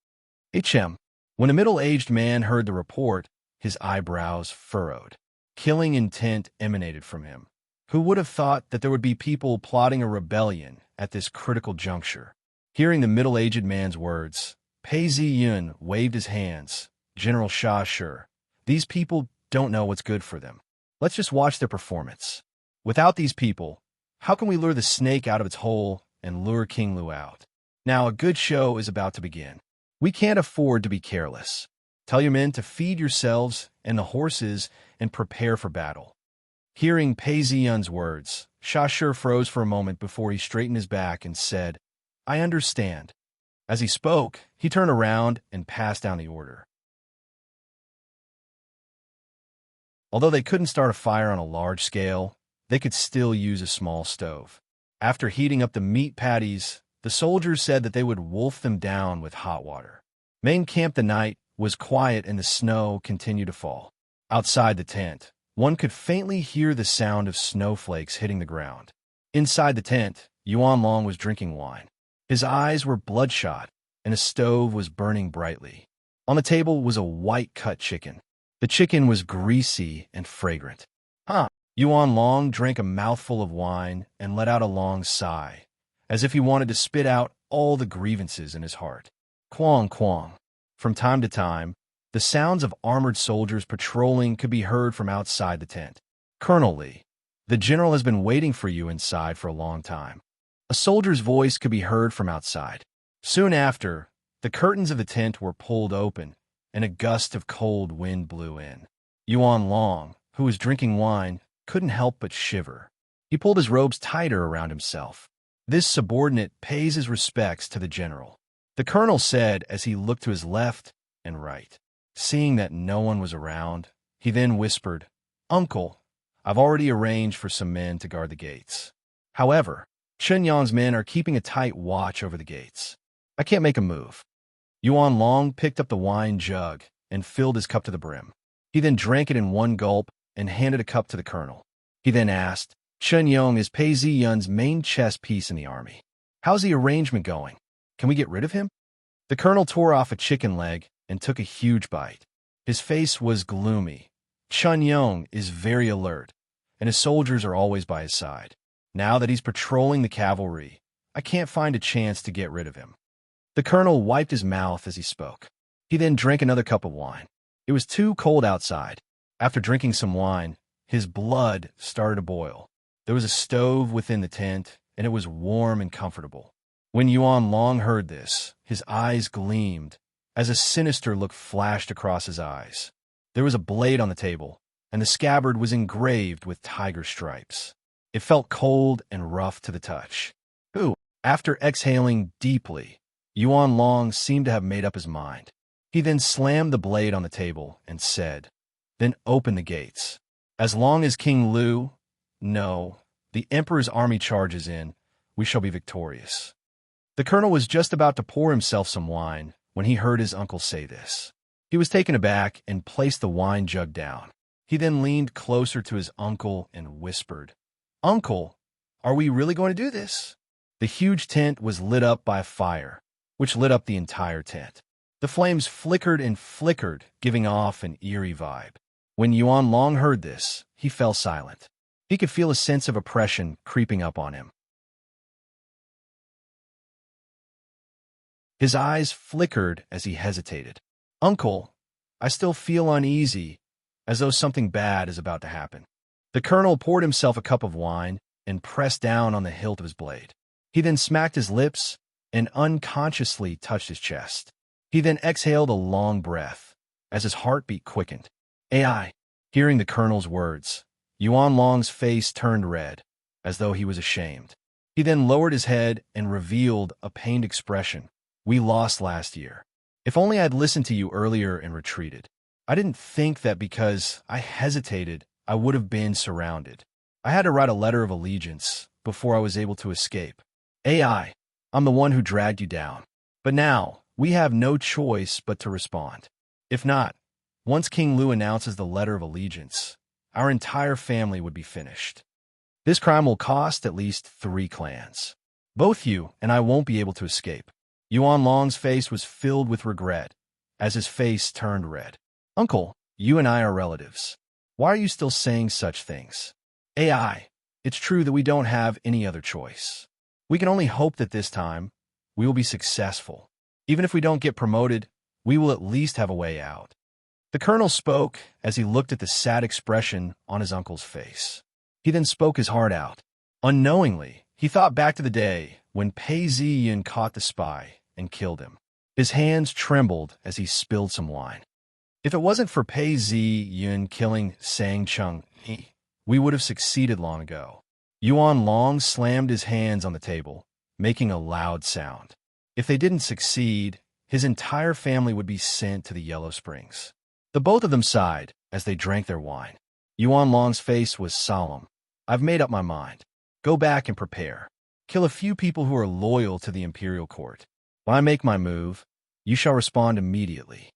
HM. When a middle-aged man heard the report, his eyebrows furrowed. Killing intent emanated from him. Who would have thought that there would be people plotting a rebellion at this critical juncture? Hearing the middle-aged man's words, Pei Ziyun waved his hands. General Sha sure. These people don't know what's good for them. Let's just watch their performance. Without these people, how can we lure the snake out of its hole and lure King Lu out? Now a good show is about to begin. We can't afford to be careless. Tell your men to feed yourselves and the horses and prepare for battle. Hearing Pei Ziyun's words, Sha Shi froze for a moment before he straightened his back and said, I understand. As he spoke, he turned around and passed down the order. Although they couldn't start a fire on a large scale, they could still use a small stove. After heating up the meat patties, the soldiers said that they would wolf them down with hot water. Main camp the night was quiet and the snow continued to fall. Outside the tent, one could faintly hear the sound of snowflakes hitting the ground. Inside the tent, Yuan Long was drinking wine. His eyes were bloodshot, and a stove was burning brightly. On the table was a white-cut chicken. The chicken was greasy and fragrant. Yuan Long drank a mouthful of wine and let out a long sigh, as if he wanted to spit out all the grievances in his heart. Quang, quang. From time to time, the sounds of armored soldiers patrolling could be heard from outside the tent. Colonel Li, the general has been waiting for you inside for a long time. A soldier's voice could be heard from outside. Soon after, the curtains of the tent were pulled open, and a gust of cold wind blew in. Yuan Long, who was drinking wine, couldn't help but shiver. He pulled his robes tighter around himself. This subordinate pays his respects to the general, the colonel said as he looked to his left and right. Seeing that no one was around, he then whispered, Uncle, I've already arranged for some men to guard the gates. However, Chen Yang's men are keeping a tight watch over the gates. I can't make a move. Yuan Long picked up the wine jug and filled his cup to the brim. He then drank it in one gulp and handed a cup to the colonel. He then asked, "Chun Yong is Pei Ziyun's main chess piece in the army. How's the arrangement going? Can we get rid of him?" The colonel tore off a chicken leg and took a huge bite. His face was gloomy. "Chun Yong is very alert, and his soldiers are always by his side. Now that he's patrolling the cavalry, I can't find a chance to get rid of him." The colonel wiped his mouth as he spoke. He then drank another cup of wine. It was too cold outside. After drinking some wine, his blood started to boil. There was a stove within the tent, and it was warm and comfortable. When Yuan Long heard this, his eyes gleamed, as a sinister look flashed across his eyes. There was a blade on the table, and the scabbard was engraved with tiger stripes. It felt cold and rough to the touch. Ooh! After exhaling deeply, Yuan Long seemed to have made up his mind. He then slammed the blade on the table and said, "Then open the gates. As long as King Lu, no, the Emperor's army charges in, we shall be victorious." The colonel was just about to pour himself some wine when he heard his uncle say this. He was taken aback and placed the wine jug down. He then leaned closer to his uncle and whispered, "Uncle, are we really going to do this?" The huge tent was lit up by a fire, which lit up the entire tent. The flames flickered and flickered, giving off an eerie vibe. When Yuan Long heard this, he fell silent. He could feel a sense of oppression creeping up on him. His eyes flickered as he hesitated. "Uncle, I still feel uneasy, as though something bad is about to happen." The colonel poured himself a cup of wine and pressed down on the hilt of his blade. He then smacked his lips and unconsciously touched his chest. He then exhaled a long breath as his heartbeat quickened. "AI." Hearing the colonel's words, Yuan Long's face turned red, as though he was ashamed. He then lowered his head and revealed a pained expression. "We lost last year. If only I'd listened to you earlier and retreated. I didn't think that because I hesitated, I would have been surrounded. I had to write a letter of allegiance before I was able to escape. AI, I'm the one who dragged you down. But now, we have no choice but to respond. If not, once King Lu announces the letter of allegiance, our entire family would be finished. This crime will cost at least 3 clans. Both you and I won't be able to escape." Yuan Long's face was filled with regret as his face turned red. "Uncle, you and I are relatives. Why are you still saying such things?" "AI, it's true that we don't have any other choice. We can only hope that this time we will be successful. Even if we don't get promoted, we will at least have a way out." The colonel spoke as he looked at the sad expression on his uncle's face. He then spoke his heart out. Unknowingly, he thought back to the day when Pei Ziyun caught the spy and killed him. His hands trembled as he spilled some wine. If it wasn't for Pei Ziyun killing Sang Chung, we would have succeeded long ago. Yuan Long slammed his hands on the table, making a loud sound. If they didn't succeed, his entire family would be sent to the Yellow Springs. The both of them sighed as they drank their wine. Yuan Long's face was solemn. "I've made up my mind. Go back and prepare. Kill a few people who are loyal to the imperial court. When I make my move, you shall respond immediately."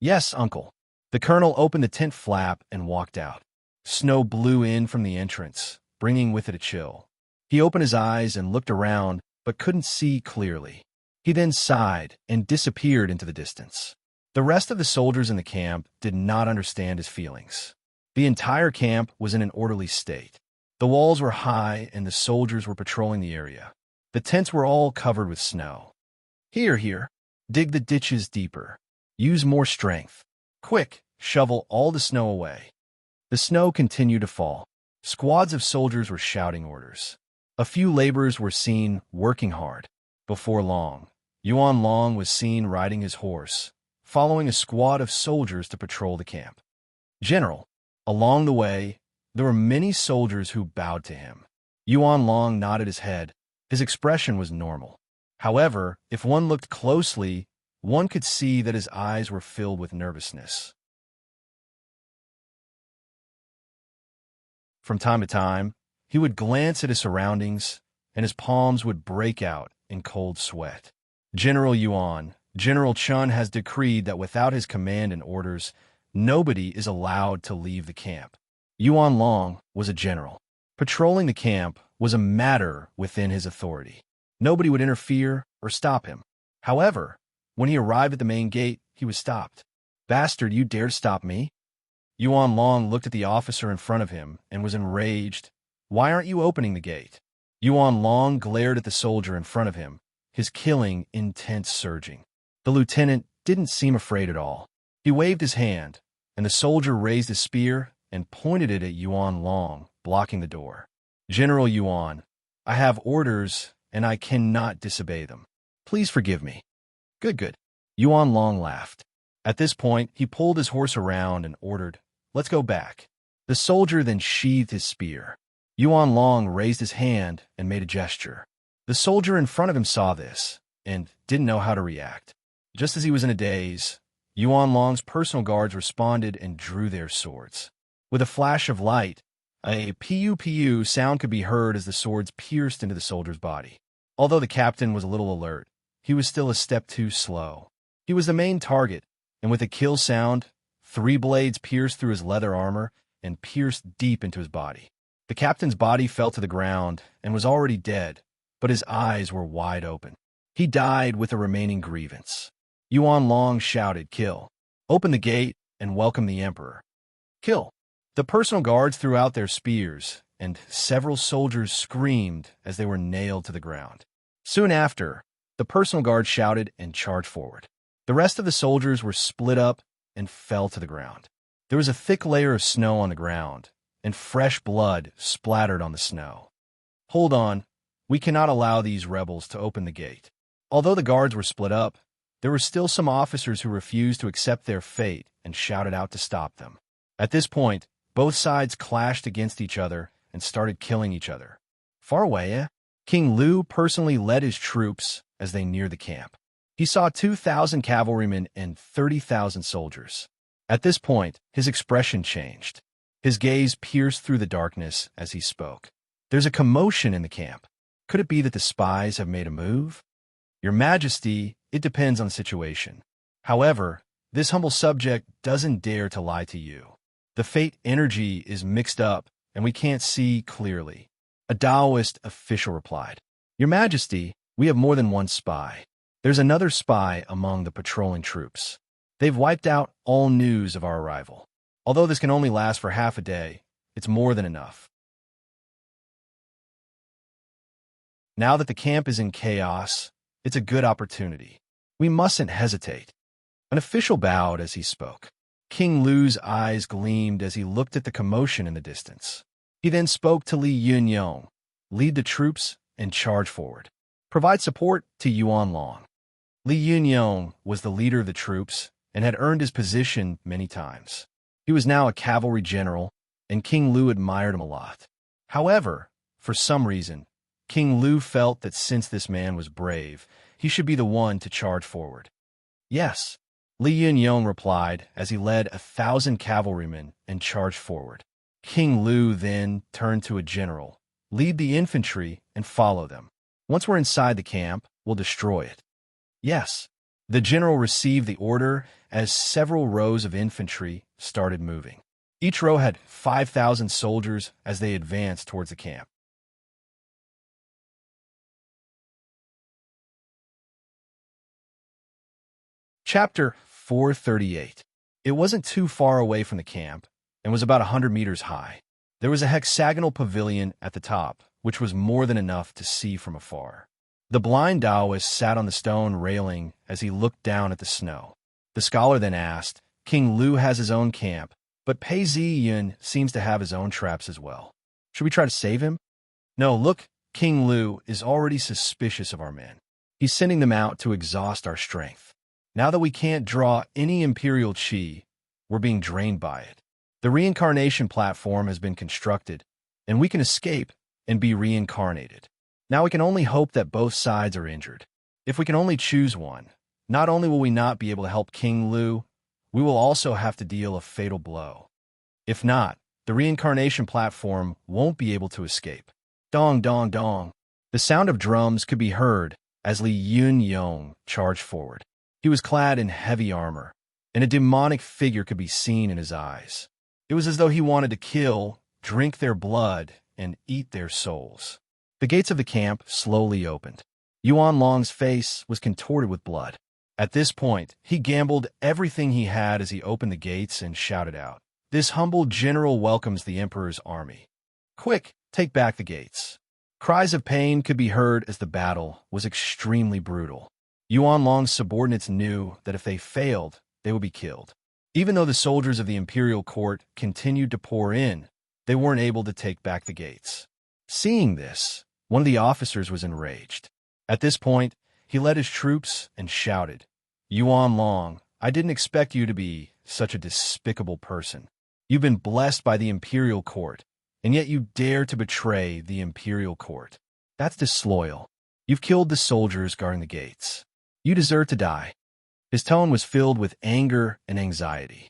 "Yes, uncle." The colonel opened the tent flap and walked out. Snow blew in from the entrance, bringing with it a chill. He opened his eyes and looked around, but couldn't see clearly. He then sighed and disappeared into the distance. The rest of the soldiers in the camp did not understand his feelings. The entire camp was in an orderly state. The walls were high and the soldiers were patrolling the area. The tents were all covered with snow. Here. Dig the ditches deeper. Use more strength. Quick, shovel all the snow away." The snow continued to fall. Squads of soldiers were shouting orders. A few laborers were seen working hard. Before long, Yuan Long was seen riding his horse, following a squad of soldiers to patrol the camp. "General." Along the way, there were many soldiers who bowed to him. Yuan Long nodded his head. His expression was normal. However, if one looked closely, one could see that his eyes were filled with nervousness. From time to time, he would glance at his surroundings, and his palms would break out in cold sweat. "General Yuan, General Chun has decreed that without his command and orders, nobody is allowed to leave the camp. Yuan Long was a general. Patrolling the camp was a matter within his authority. Nobody would interfere or stop him. However, when he arrived at the main gate, he was stopped. "Bastard, you dare stop me?" Yuan Long looked at the officer in front of him and was enraged. "Why aren't you opening the gate?" Yuan Long glared at the soldier in front of him, his killing intent surging. The lieutenant didn't seem afraid at all. He waved his hand, and the soldier raised his spear and pointed it at Yuan Long, blocking the door. "General Yuan, I have orders, and I cannot disobey them. Please forgive me." Good, good. Yuan Long laughed. At this point, he pulled his horse around and ordered, "Let's go back." The soldier then sheathed his spear. Yuan Long raised his hand and made a gesture. The soldier in front of him saw this and didn't know how to react. Just as he was in a daze, Yuan Long's personal guards responded and drew their swords. With a flash of light, a pew-pew sound could be heard as the swords pierced into the soldier's body. Although the captain was a little alert, he was still a step too slow. He was the main target, and with a kill sound, 3 blades pierced through his leather armor and pierced deep into his body. The captain's body fell to the ground and was already dead, but his eyes were wide open. He died with a remaining grievance. Yuan Long shouted, "Kill! Open the gate and welcome the emperor." "Kill!" The personal guards threw out their spears, and several soldiers screamed as they were nailed to the ground. Soon after, the personal guard shouted and charged forward. The rest of the soldiers were split up and fell to the ground. There was a thick layer of snow on the ground, and fresh blood splattered on the snow. "Hold on, we cannot allow these rebels to open the gate." Although the guards were split up, there were still some officers who refused to accept their fate and shouted out to stop them. At this point, both sides clashed against each other and started killing each other. Far away, King Lu personally led his troops as they neared the camp. He saw 2,000 cavalrymen and 30,000 soldiers. At this point, his expression changed. His gaze pierced through the darkness as he spoke. "There's a commotion in the camp. Could it be that the spies have made a move?" "Your Majesty, it depends on the situation. However, this humble subject doesn't dare to lie to you. The fate energy is mixed up, and we can't see clearly." A Taoist official replied, "Your Majesty, we have more than one spy. There's another spy among the patrolling troops. They've wiped out all news of our arrival. Although this can only last for half a day, it's more than enough." Now that the camp is in chaos, it's a good opportunity. We mustn't hesitate. An official bowed as he spoke. King Lu's eyes gleamed as he looked at the commotion in the distance. He then spoke to Li Yunyong, "Lead the troops and charge forward. Provide support to Yuan Long." Li Yunyong was the leader of the troops and had earned his position many times. He was now a cavalry general, and King Lu admired him a lot. However, for some reason, King Lu felt that since this man was brave, he should be the one to charge forward. "Yes," Li Yunyong replied as he led 1,000 cavalrymen and charged forward. King Lu then turned to a general, "Lead the infantry and follow them. Once we're inside the camp, we'll destroy it." "Yes." The general received the order as several rows of infantry started moving. Each row had 5,000 soldiers as they advanced towards the camp. Chapter 438. It wasn't too far away from the camp and was about 100 meters high. There was a hexagonal pavilion at the top, which was more than enough to see from afar. The blind Taoist sat on the stone railing as he looked down at the snow. The scholar then asked, "King Lu has his own camp, but Pei Ziyun seems to have his own traps as well. Should we try to save him?" "No, look, King Lu is already suspicious of our men. He's sending them out to exhaust our strength. Now that we can't draw any imperial qi, we're being drained by it. The reincarnation platform has been constructed, and we can escape and be reincarnated. Now we can only hope that both sides are injured. If we can only choose one, not only will we not be able to help King Lu, we will also have to deal a fatal blow. If not, the reincarnation platform won't be able to escape." Dong, dong, dong. The sound of drums could be heard as Li Yunyong charged forward. He was clad in heavy armor, and a demonic figure could be seen in his eyes. It was as though he wanted to kill, drink their blood, and eat their souls. The gates of the camp slowly opened. Yuan Long's face was contorted with blood. At this point, he gambled everything he had as he opened the gates and shouted out, "This humble general welcomes the Emperor's army. Quick, take back the gates." Cries of pain could be heard as the battle was extremely brutal. Yuan Long's subordinates knew that if they failed, they would be killed. Even though the soldiers of the imperial court continued to pour in, they weren't able to take back the gates. Seeing this, one of the officers was enraged. At this point, he led his troops and shouted, "Yuan Long, I didn't expect you to be such a despicable person. You've been blessed by the imperial court, and yet you dare to betray the imperial court. That's disloyal. You've killed the soldiers guarding the gates. You deserve to die." His tone was filled with anger and anxiety.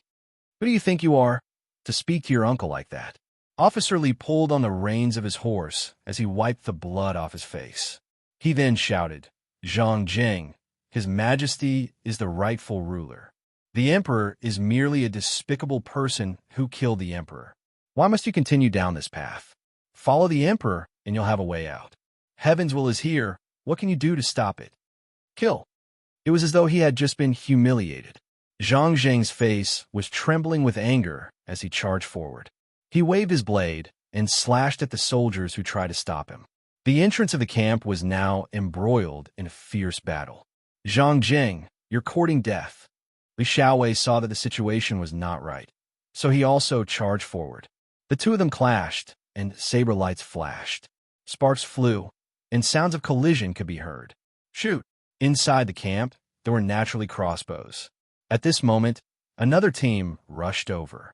"Who do you think you are to speak to your uncle like that?" Officer Li pulled on the reins of his horse as he wiped the blood off his face. He then shouted, "Zhang Jing, His Majesty is the rightful ruler. The Emperor is merely a despicable person who killed the Emperor. Why must you continue down this path? Follow the Emperor and you'll have a way out. Heaven's will is here. What can you do to stop it? Kill." It was as though he had just been humiliated. Zhang Jing's face was trembling with anger as he charged forward. He waved his blade and slashed at the soldiers who tried to stop him. The entrance of the camp was now embroiled in a fierce battle. "Zhang Jing, you're courting death." Li Xiaowei saw that the situation was not right, so he also charged forward. The two of them clashed, and saber lights flashed. Sparks flew, and sounds of collision could be heard. "Shoot!" Inside the camp, there were naturally crossbows. At this moment, another team rushed over.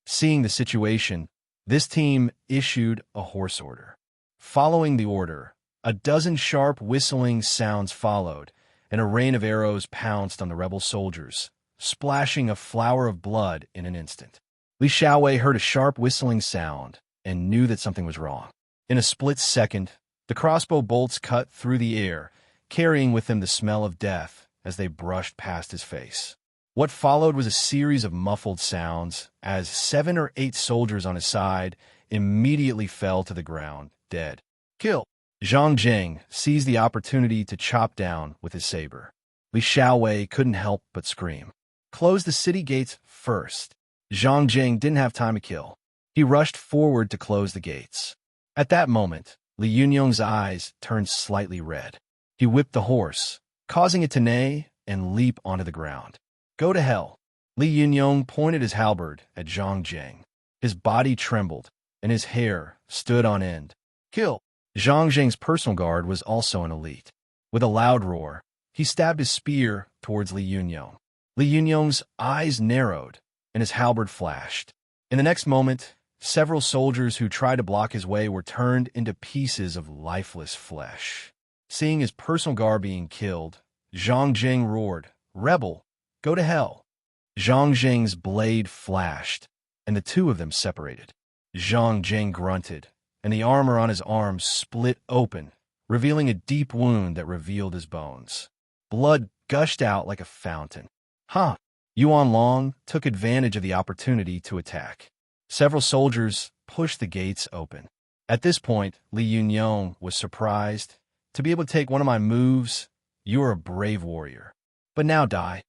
Seeing the situation, this team issued a hoarse order. Following the order, a dozen sharp whistling sounds followed, and a rain of arrows pounced on the rebel soldiers, splashing a flower of blood in an instant. Li Xiaowei heard a sharp whistling sound and knew that something was wrong. In a split second, the crossbow bolts cut through the air, carrying with them the smell of death as they brushed past his face. What followed was a series of muffled sounds as 7 or 8 soldiers on his side immediately fell to the ground, dead. "Kill!" Zhang Jing seized the opportunity to chop down with his saber. Li Xiaowei couldn't help but scream. "Close the city gates first." Zhang Jing didn't have time to kill. He rushed forward to close the gates. At that moment, Li Yunyong's eyes turned slightly red. He whipped the horse, causing it to neigh and leap onto the ground. "Go to hell." Li Yunyong pointed his halberd at Zhang Jing. His body trembled, and his hair stood on end. "Kill!" Zhang Jing's personal guard was also an elite. With a loud roar, he stabbed his spear towards Li Yunyong. Li Yunyong's eyes narrowed, and his halberd flashed. In the next moment, several soldiers who tried to block his way were turned into pieces of lifeless flesh. Seeing his personal guard being killed, Zhang Jing roared, "Rebel, go to hell." Zhang Jing's blade flashed, and the two of them separated. Zhang Jing grunted, and the armor on his arms split open, revealing a deep wound that revealed his bones. Blood gushed out like a fountain. "Huh!" Yuan Long took advantage of the opportunity to attack. Several soldiers pushed the gates open. At this point, Li Yunyong was surprised. "To be able to take one of my moves, you are a brave warrior. But now die."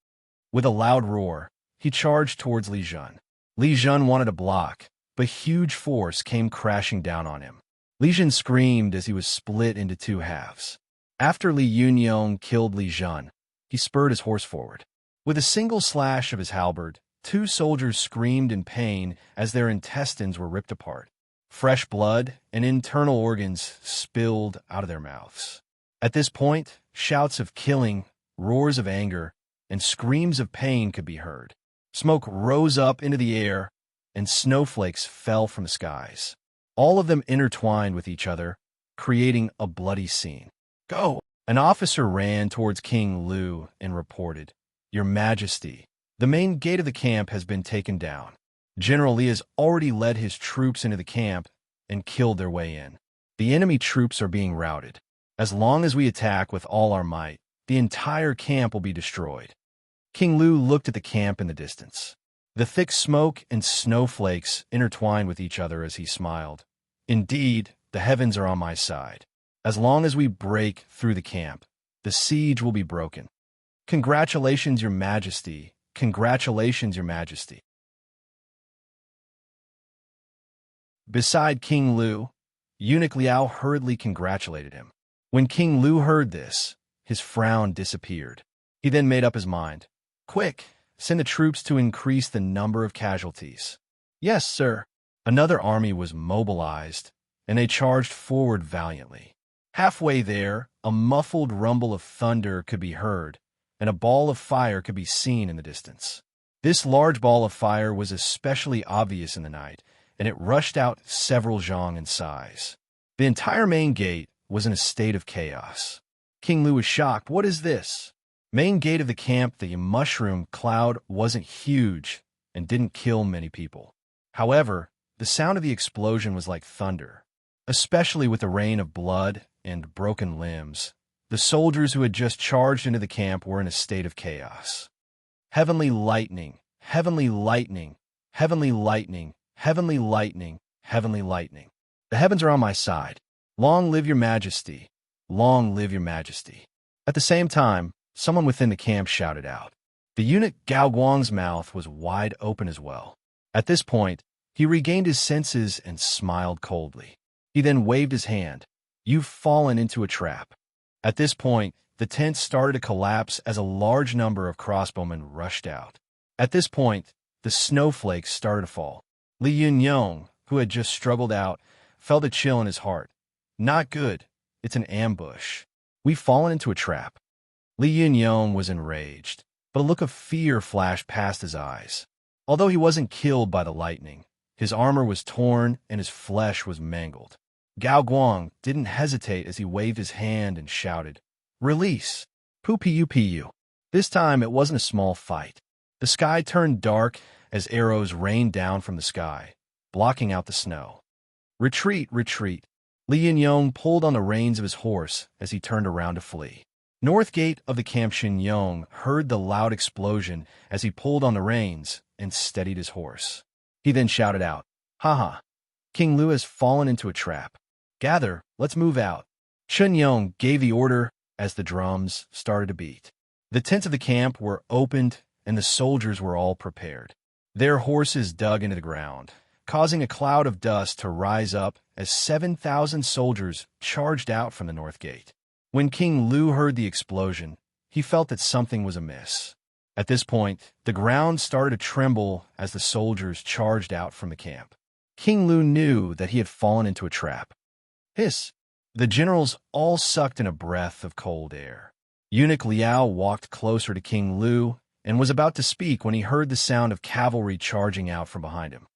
With a loud roar, he charged towards Li Jun. Li Jun wanted to block, but huge force came crashing down on him. Li Jun screamed as he was split into 2 halves. After Li Yunyong killed Li Jun, he spurred his horse forward. With a single slash of his halberd, 2 soldiers screamed in pain as their intestines were ripped apart. Fresh blood and internal organs spilled out of their mouths. At this point, shouts of killing, roars of anger, and screams of pain could be heard. Smoke rose up into the air, and snowflakes fell from the skies. All of them intertwined with each other, creating a bloody scene. "Go!" An officer ran towards King Lu and reported, "Your Majesty, the main gate of the camp has been taken down. General Li has already led his troops into the camp and killed their way in. The enemy troops are being routed." As long as we attack with all our might, the entire camp will be destroyed. King Lu looked at the camp in the distance. The thick smoke and snowflakes intertwined with each other as he smiled. Indeed, the heavens are on my side. As long as we break through the camp, the siege will be broken. Congratulations, Your Majesty. Congratulations, Your Majesty. Beside King Lu, Eunuch Liao hurriedly congratulated him. When King Lu heard this, his frown disappeared. He then made up his mind. Quick, send the troops to increase the number of casualties. Yes, sir. Another army was mobilized, and they charged forward valiantly. Halfway there, a muffled rumble of thunder could be heard, and a ball of fire could be seen in the distance. This large ball of fire was especially obvious in the night, and it rushed out several zhang in size. The entire main gate was in a state of chaos. King Lu was shocked. What is this? Main gate of the camp, the mushroom cloud wasn't huge and didn't kill many people. However, the sound of the explosion was like thunder, especially with the rain of blood and broken limbs. The soldiers who had just charged into the camp were in a state of chaos. Heavenly lightning, heavenly lightning, heavenly lightning, heavenly lightning, heavenly lightning. The heavens are on my side. Long live Your Majesty. Long live Your Majesty. At the same time, someone within the camp shouted out. The eunuch Gao Guang's mouth was wide open as well. At this point, he regained his senses and smiled coldly. He then waved his hand. You've fallen into a trap. At this point, the tent started to collapse as a large number of crossbowmen rushed out. At this point, the snowflakes started to fall. Li Yunyong, who had just struggled out, felt a chill in his heart. Not good. It's an ambush. We've fallen into a trap. Li Yunyong was enraged, but a look of fear flashed past his eyes. Although he wasn't killed by the lightning, his armor was torn and his flesh was mangled. Gao Guang didn't hesitate as he waved his hand and shouted, Release! Pu. This time it wasn't a small fight. The sky turned dark as arrows rained down from the sky, blocking out the snow. Retreat, retreat. Li Yunyong pulled on the reins of his horse as he turned around to flee. North gate of the camp Yong heard the loud explosion as he pulled on the reins and steadied his horse. He then shouted out, Haha! King Lu has fallen into a trap. Gather, let's move out. Yong gave the order as the drums started to beat. The tents of the camp were opened and the soldiers were all prepared. Their horses dug into the ground, causing a cloud of dust to rise up as 7,000 soldiers charged out from the north gate. When King Lu heard the explosion, he felt that something was amiss. At this point, the ground started to tremble as the soldiers charged out from the camp. King Lu knew that he had fallen into a trap. Hiss! The generals all sucked in a breath of cold air. Eunuch Liao walked closer to King Lu and was about to speak when he heard the sound of cavalry charging out from behind him.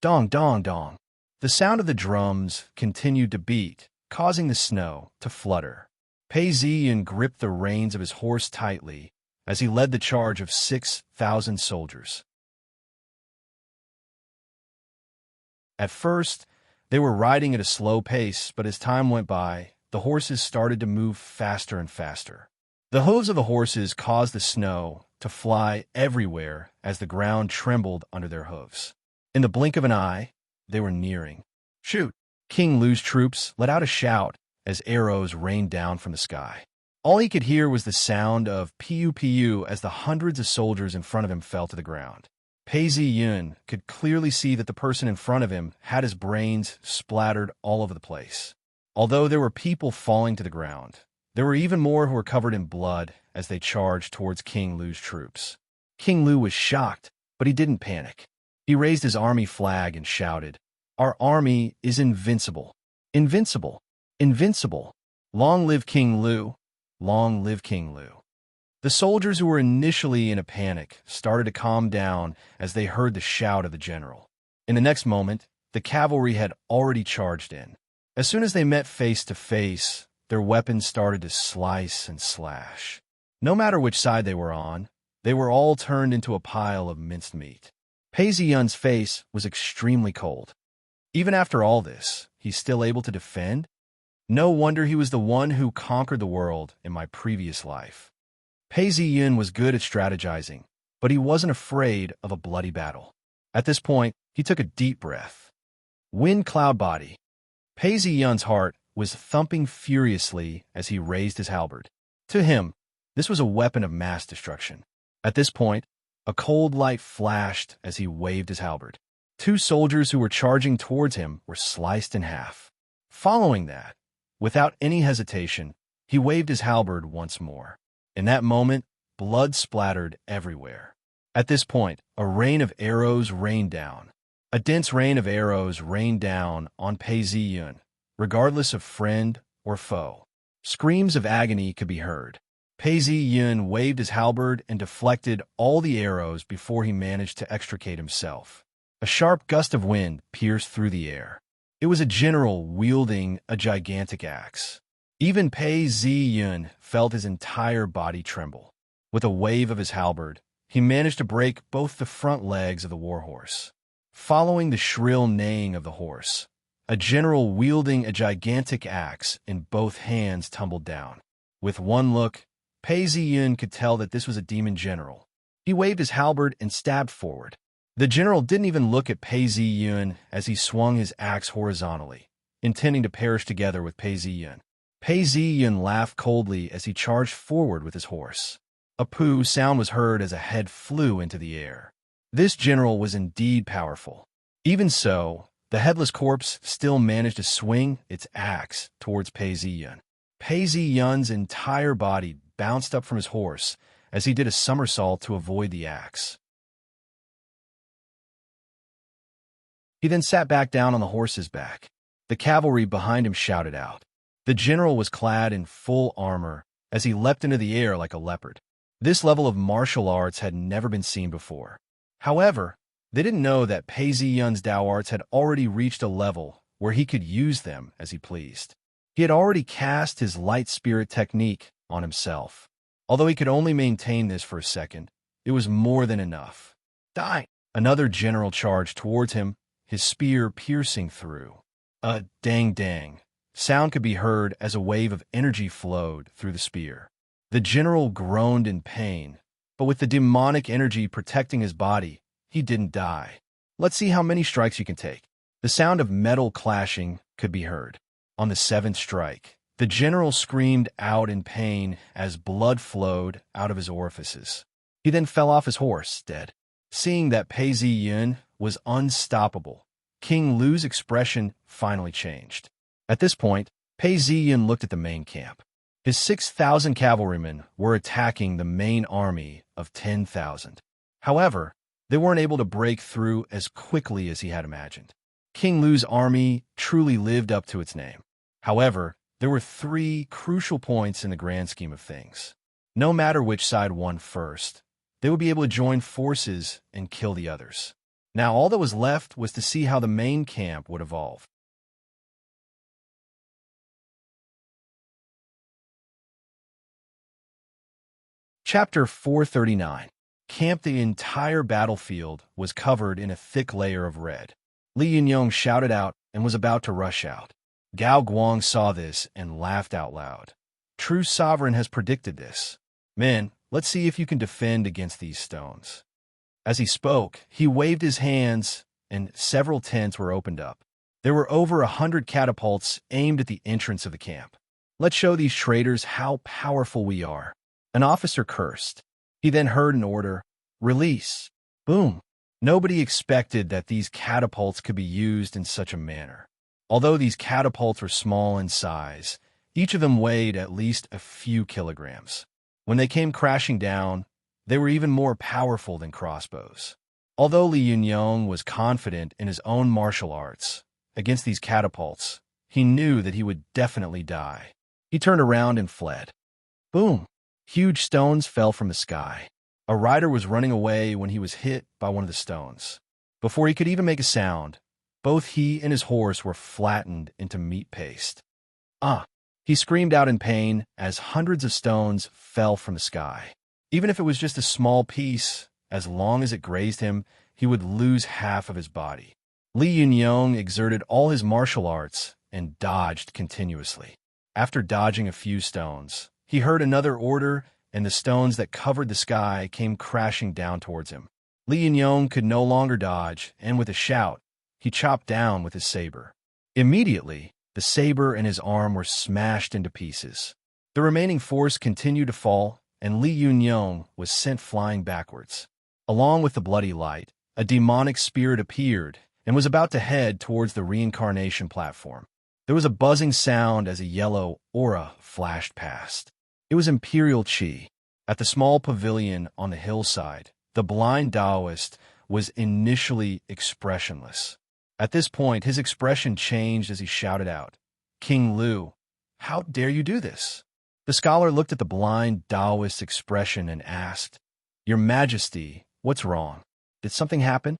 Dong, dong, dong. The sound of the drums continued to beat, causing the snow to flutter. Pei Ziyan gripped the reins of his horse tightly as he led the charge of 6,000 soldiers. At first, they were riding at a slow pace, but as time went by, the horses started to move faster and faster. The hooves of the horses caused the snow to fly everywhere as the ground trembled under their hooves. In the blink of an eye, they were nearing. Shoot! King Lu's troops let out a shout as arrows rained down from the sky. All he could hear was the sound of pu as the hundreds of soldiers in front of him fell to the ground. Pei Ziyan could clearly see that the person in front of him had his brains splattered all over the place. Although there were people falling to the ground, there were even more who were covered in blood as they charged towards King Lu's troops. King Lu was shocked, but he didn't panic. He raised his army flag and shouted, Our army is invincible. Invincible. Invincible. Long live King Lu. Long live King Lu. The soldiers who were initially in a panic started to calm down as they heard the shout of the general. In the next moment, the cavalry had already charged in. As soon as they met face to face, their weapons started to slice and slash. No matter which side they were on, they were all turned into a pile of minced meat. Pei Ziyan's face was extremely cold. Even after all this, he's still able to defend? No wonder he was the one who conquered the world in my previous life. Pei Ziyun was good at strategizing, but he wasn't afraid of a bloody battle. At this point, he took a deep breath. Wind cloud body. Pei Ziyun's heart was thumping furiously as he raised his halberd. To him, this was a weapon of mass destruction. At this point, a cold light flashed as he waved his halberd. Two soldiers who were charging towards him were sliced in half. Following that, without any hesitation, he waved his halberd once more. In that moment, blood splattered everywhere. At this point, a rain of arrows rained down. A dense rain of arrows rained down on Pei Ziyun, regardless of friend or foe. Screams of agony could be heard. Pei Ziyun waved his halberd and deflected all the arrows before he managed to extricate himself. A sharp gust of wind pierced through the air. It was a general wielding a gigantic axe. Even Pei Ziyun felt his entire body tremble. With a wave of his halberd, he managed to break both the front legs of the warhorse. Following the shrill neighing of the horse, a general wielding a gigantic axe in both hands tumbled down. With one look, Pei Ziyun could tell that this was a demon general. He waved his halberd and stabbed forward. The general didn't even look at Pei Ziyun as he swung his axe horizontally, intending to perish together with Pei Ziyun. Pei Ziyun laughed coldly as he charged forward with his horse. A poo sound was heard as a head flew into the air. This general was indeed powerful. Even so, the headless corpse still managed to swing its axe towards Pei Ziyun. Pei Ziyun's entire body bounced up from his horse as he did a somersault to avoid the axe. He then sat back down on the horse's back. The cavalry behind him shouted out. The general was clad in full armor as he leapt into the air like a leopard. This level of martial arts had never been seen before. However, they didn't know that Pei Ziyun's Dao arts had already reached a level where he could use them as he pleased. He had already cast his light spirit technique on himself. Although he could only maintain this for a second, it was more than enough. Die! Another general charged towards him, his spear piercing through. A dang sound could be heard as a wave of energy flowed through the spear. The general groaned in pain, but with the demonic energy protecting his body, he didn't die. Let's see how many strikes you can take. The sound of metal clashing could be heard. On the 7th strike, the general screamed out in pain as blood flowed out of his orifices. He then fell off his horse, dead. Seeing that Pei Ziyun was unstoppable, King Lu's expression finally changed. At this point, Pei Ziyun looked at the main camp. His 6,000 cavalrymen were attacking the main army of 10,000. However, they weren't able to break through as quickly as he had imagined. King Lu's army truly lived up to its name. However, there were 3 crucial points in the grand scheme of things. No matter which side won first, they would be able to join forces and kill the others. Now all that was left was to see how the main camp would evolve. Chapter 439. Camp. The entire battlefield was covered in a thick layer of red. Li Yunyong shouted out and was about to rush out. Gao Guang saw this and laughed out loud. True sovereign has predicted this. Men, let's see if you can defend against these stones. As he spoke, he waved his hands and several tents were opened up. There were over 100 catapults aimed at the entrance of the camp. Let's show these traitors how powerful we are. An officer cursed. He then heard an order, release. Boom. Nobody expected that these catapults could be used in such a manner. Although these catapults were small in size, each of them weighed at least a few kilograms. When they came crashing down, they were even more powerful than crossbows. Although Li Yunyong was confident in his own martial arts, against these catapults, he knew that he would definitely die. He turned around and fled. Boom! Huge stones fell from the sky. A rider was running away when he was hit by one of the stones. Before he could even make a sound, both he and his horse were flattened into meat paste. Ah! He screamed out in pain as hundreds of stones fell from the sky. Even if it was just a small piece, as long as it grazed him, he would lose half of his body. Li Yunyong exerted all his martial arts and dodged continuously. After dodging a few stones, he heard another order, and the stones that covered the sky came crashing down towards him. Li Yunyong could no longer dodge, and with a shout, he chopped down with his saber. Immediately, the saber and his arm were smashed into pieces. The remaining force continued to fall, and Li Yunyong was sent flying backwards. Along with the bloody light, a demonic spirit appeared and was about to head towards the reincarnation platform. There was a buzzing sound as a yellow aura flashed past. It was Imperial Qi. At the small pavilion on the hillside, the blind Taoist was initially expressionless. At this point, his expression changed as he shouted out, "King Lu, how dare you do this?" The scholar looked at the blind Taoist's expression and asked, "Your Majesty, what's wrong? Did something happen?"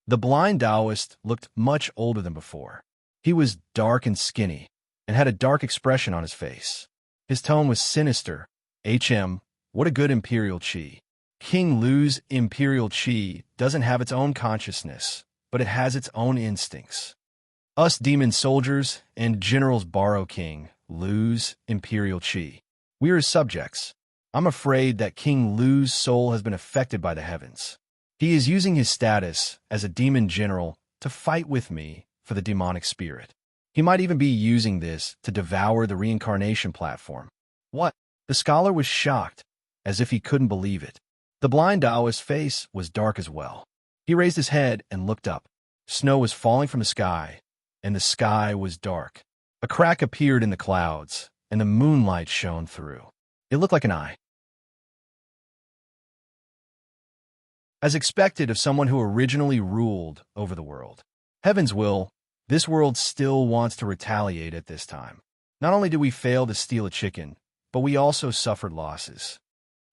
The blind Taoist looked much older than before. He was dark and skinny, and had a dark expression on his face. His tone was sinister. What a good Imperial Qi. King Lu's Imperial Qi doesn't have its own consciousness, but it has its own instincts. Us demon soldiers and generals borrow King Lu's Imperial Qi. We are his subjects. I'm afraid that King Lu's soul has been affected by the heavens. He is using his status as a demon general to fight with me for the demonic spirit. He might even be using this to devour the reincarnation platform. What? The scholar was shocked, as if he couldn't believe it. The blind Taoist's face was dark as well. He raised his head and looked up. Snow was falling from the sky, and the sky was dark. A crack appeared in the clouds, and the moonlight shone through. It looked like an eye. As expected of someone who originally ruled over the world. Heaven's will, this world still wants to retaliate at this time. Not only did we fail to steal a chicken, but we also suffered losses.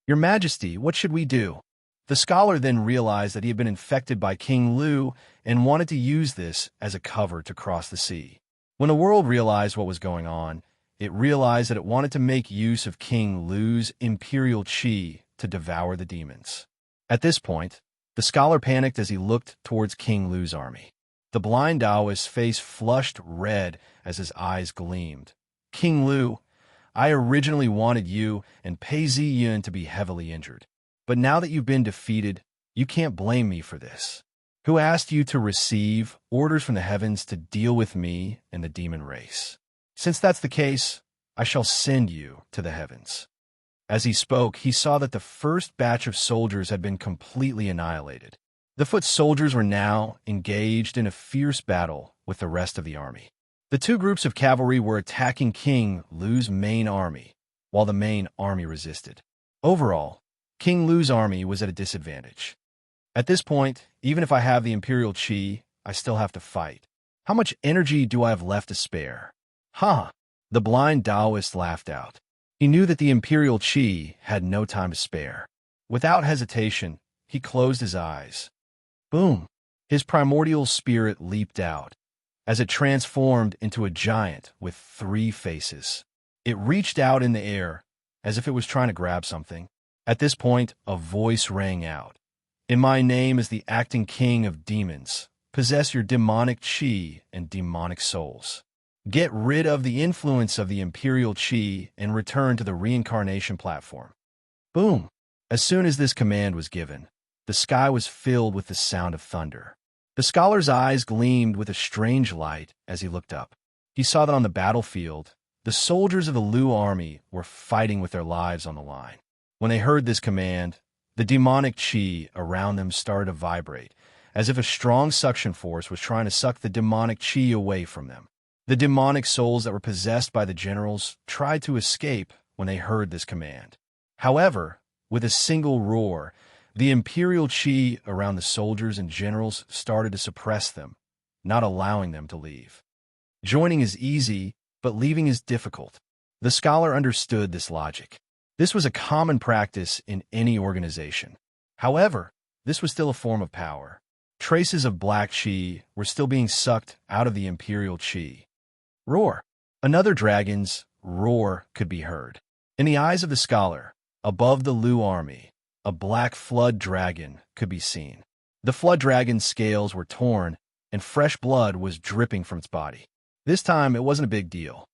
Your Majesty, what should we do? The scholar then realized that he had been infected by King Lu and wanted to use this as a cover to cross the sea. When the world realized what was going on, it realized that it wanted to make use of King Lu's Imperial Qi to devour the demons. At this point, the scholar panicked as he looked towards King Lu's army. The blind Taoist's face flushed red as his eyes gleamed. King Lu, I originally wanted you and Pei Ziyun to be heavily injured. But now that you've been defeated, you can't blame me for this. Who asked you to receive orders from the heavens to deal with me and the demon race? Since that's the case, I shall send you to the heavens. As he spoke, he saw that the first batch of soldiers had been completely annihilated. The foot soldiers were now engaged in a fierce battle with the rest of the army. The two groups of cavalry were attacking King Lu's main army, while the main army resisted. Overall, King Lu's army was at a disadvantage. At this point, even if I have the Imperial Qi, I still have to fight. How much energy do I have left to spare? Ha! The blind Taoist laughed out. He knew that the Imperial Qi had no time to spare. Without hesitation, he closed his eyes. Boom! His primordial spirit leaped out, as it transformed into a giant with 3 faces. It reached out in the air, as if it was trying to grab something. At this point, a voice rang out. In my name as the acting king of demons, possess your demonic Qi and demonic souls. Get rid of the influence of the Imperial Qi and return to the reincarnation platform. Boom! As soon as this command was given, the sky was filled with the sound of thunder. The scholar's eyes gleamed with a strange light as he looked up. He saw that on the battlefield, the soldiers of the Lu army were fighting with their lives on the line. When they heard this command, the demonic Qi around them started to vibrate, as if a strong suction force was trying to suck the demonic Qi away from them. The demonic souls that were possessed by the generals tried to escape when they heard this command. However, with a single roar, the Imperial Qi around the soldiers and generals started to suppress them, not allowing them to leave. Joining is easy, but leaving is difficult. The scholar understood this logic. This was a common practice in any organization. However, this was still a form of power. Traces of black Qi were still being sucked out of the Imperial Qi. Roar! Another dragon's roar could be heard. In the eyes of the scholar, above the Lu army, a black flood dragon could be seen. The flood dragon's scales were torn, and fresh blood was dripping from its body. This time, it wasn't a big deal.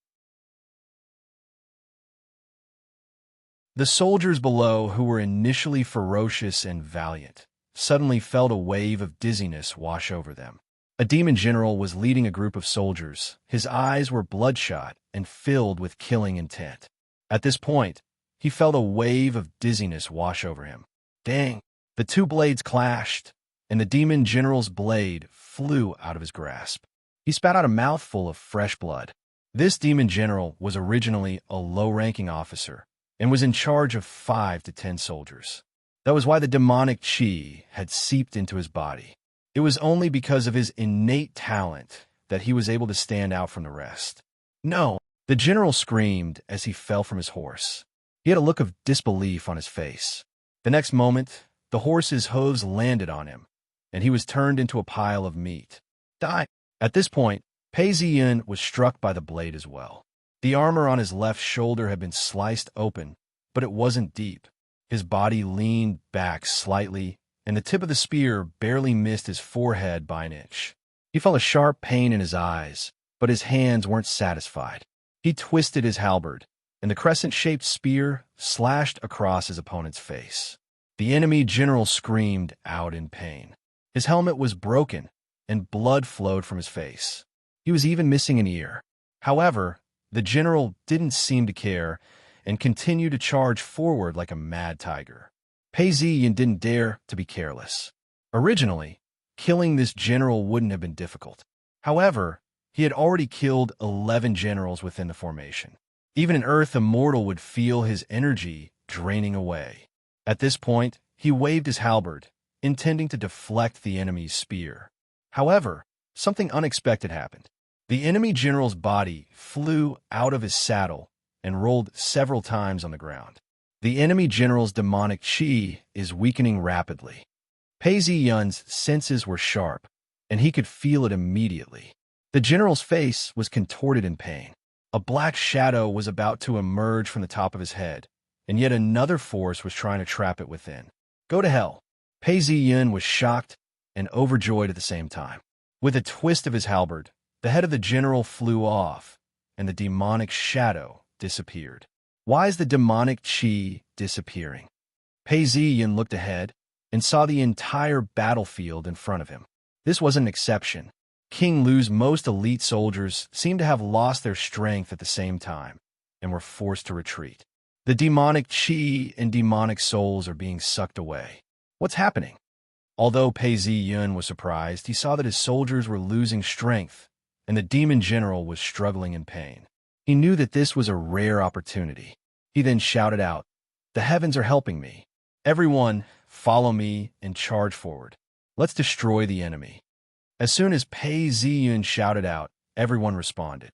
The soldiers below, who were initially ferocious and valiant, suddenly felt a wave of dizziness wash over them. A demon general was leading a group of soldiers. His eyes were bloodshot and filled with killing intent. At this point, he felt a wave of dizziness wash over him. Dang! The two blades clashed, and the demon general's blade flew out of his grasp. He spat out a mouthful of fresh blood. This demon general was originally a low-ranking officer and was in charge of 5 to 10 soldiers. That was why the demonic chi had seeped into his body. It was only because of his innate talent that he was able to stand out from the rest. No! The general screamed as he fell from his horse. He had a look of disbelief on his face. The next moment, the horse's hooves landed on him, and he was turned into a pile of meat. Die! At this point, Pei Ziyin was struck by the blade as well. The armor on his left shoulder had been sliced open, but it wasn't deep. His body leaned back slightly, and the tip of the spear barely missed his forehead by an inch. He felt a sharp pain in his eyes, but his hands weren't satisfied. He twisted his halberd, and the crescent-shaped spear slashed across his opponent's face. The enemy general screamed out in pain. His helmet was broken, and blood flowed from his face. He was even missing an ear. However, the general didn't seem to care and continued to charge forward like a mad tiger. Pei Ziyin didn't dare to be careless. Originally, killing this general wouldn't have been difficult. However, he had already killed 11 generals within the formation. Even an Earth immortal would feel his energy draining away. At this point, he waved his halberd, intending to deflect the enemy's spear. However, something unexpected happened. The enemy general's body flew out of his saddle and rolled several times on the ground. The enemy general's demonic chi is weakening rapidly. Pei Ziyun's senses were sharp, and he could feel it immediately. The general's face was contorted in pain. A black shadow was about to emerge from the top of his head, and yet another force was trying to trap it within. Go to hell! Pei Ziyun was shocked and overjoyed at the same time. With a twist of his halberd, the head of the general flew off, and the demonic shadow disappeared. Why is the demonic chi disappearing? Pei Ziyun looked ahead and saw the entire battlefield in front of him. This wasn't an exception. King Lu's most elite soldiers seemed to have lost their strength at the same time and were forced to retreat. The demonic chi and demonic souls are being sucked away. What's happening? Although Pei Ziyun was surprised, he saw that his soldiers were losing strength and the demon general was struggling in pain. He knew that this was a rare opportunity. He then shouted out, "The heavens are helping me. Everyone, follow me and charge forward. Let's destroy the enemy." As soon as Pei Ziyun shouted out, everyone responded.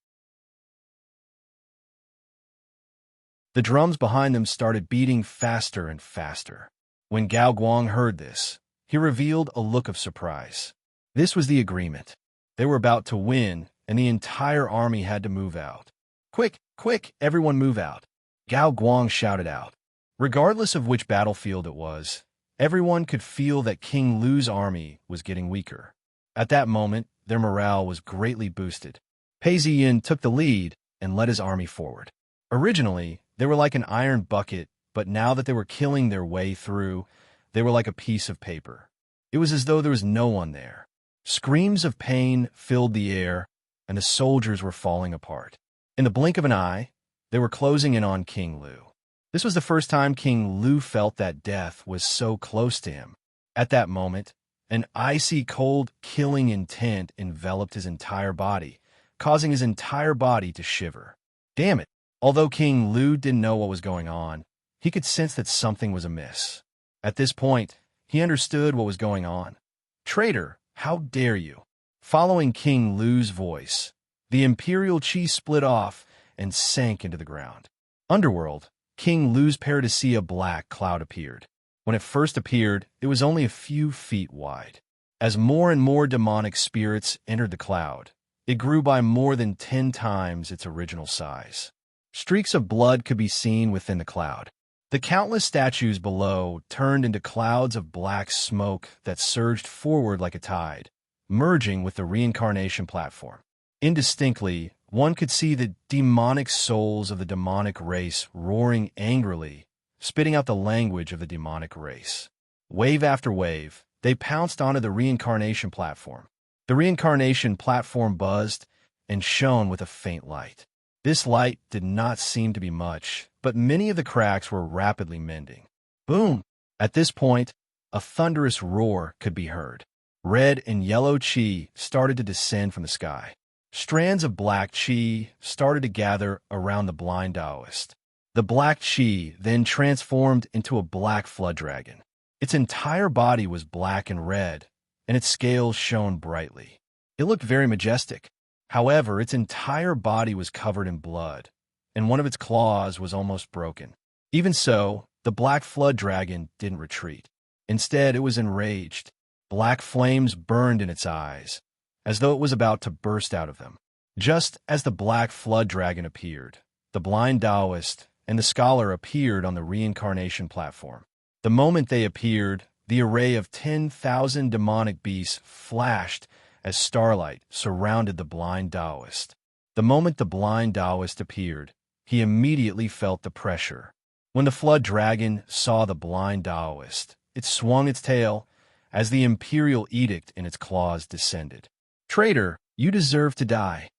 The drums behind them started beating faster and faster. When Gao Guang heard this, he revealed a look of surprise. This was the agreement. They were about to win, and the entire army had to move out. "Quick, quick, everyone move out!" Gao Guang shouted out. Regardless of which battlefield it was, everyone could feel that King Lu's army was getting weaker. At that moment, their morale was greatly boosted. Pei Ziyin took the lead and led his army forward. Originally, they were like an iron bucket, but now that they were killing their way through, they were like a piece of paper. It was as though there was no one there. Screams of pain filled the air, and the soldiers were falling apart. In the blink of an eye, they were closing in on King Lu. This was the first time King Lu felt that death was so close to him. At that moment, an icy cold, killing intent enveloped his entire body, causing his entire body to shiver. Damn it! Although King Lu didn't know what was going on, he could sense that something was amiss. At this point, he understood what was going on. "Traitor, how dare you!" Following King Lu's voice, the imperial chi split off and sank into the ground. Underworld, King Lu's paradisia black cloud appeared. When it first appeared, it was only a few feet wide. As more and more demonic spirits entered the cloud, it grew by more than 10 times its original size. Streaks of blood could be seen within the cloud. The countless statues below turned into clouds of black smoke that surged forward like a tide, merging with the reincarnation platform. Indistinctly, one could see the demonic souls of the demonic race roaring angrily, spitting out the language of the demonic race. Wave after wave, they pounced onto the reincarnation platform. The reincarnation platform buzzed and shone with a faint light. This light did not seem to be much, but many of the cracks were rapidly mending. Boom! At this point, a thunderous roar could be heard. Red and yellow chi started to descend from the sky. Strands of black chi started to gather around the blind Taoist. The black chi then transformed into a black flood dragon. Its entire body was black and red, and its scales shone brightly. It looked very majestic. However, its entire body was covered in blood, and one of its claws was almost broken. Even so, the black flood dragon didn't retreat. Instead, it was enraged. Black flames burned in its eyes, as though it was about to burst out of them. Just as the black flood dragon appeared, the blind Taoist and the scholar appeared on the reincarnation platform. The moment they appeared, the array of 10,000 demonic beasts flashed as starlight surrounded the blind Taoist. The moment the blind Taoist appeared, he immediately felt the pressure. When the flood dragon saw the blind Taoist, it swung its tail as the imperial edict in its claws descended. "Traitor, you deserve to die."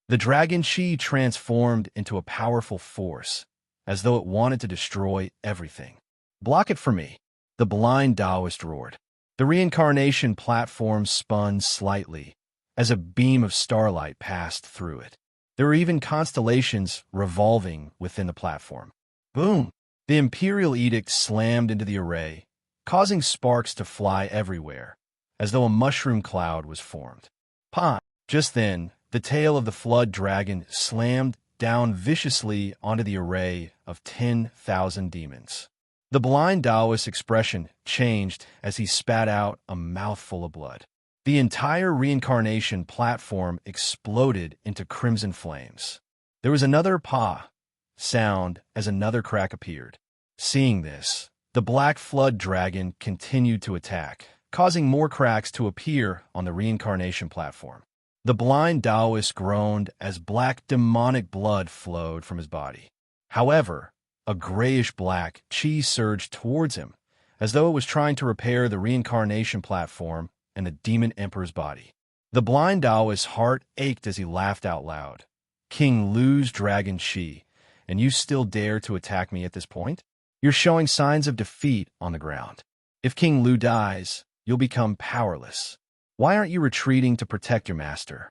The dragon chi transformed into a powerful force, as though it wanted to destroy everything. "Block it for me," the blind Taoist roared. The reincarnation platform spun slightly as a beam of starlight passed through it. There were even constellations revolving within the platform. Boom! The imperial edict slammed into the array, causing sparks to fly everywhere, as though a mushroom cloud was formed. Pa! Just then, the tail of the flood dragon slammed down viciously onto the array of 10,000 demons. The blind Taoist's expression changed as he spat out a mouthful of blood. The entire reincarnation platform exploded into crimson flames. There was another "pa" sound as another crack appeared. Seeing this, the black flood dragon continued to attack, causing more cracks to appear on the reincarnation platform. The blind Taoist groaned as black demonic blood flowed from his body. However, a grayish-black chi surged towards him, as though it was trying to repair the reincarnation platform and the demon emperor's body. The blind Taoist's heart ached as he laughed out loud. "King Lu's dragon chi, and you still dare to attack me at this point? You're showing signs of defeat on the ground. If King Lu dies, you'll become powerless. Why aren't you retreating to protect your master?"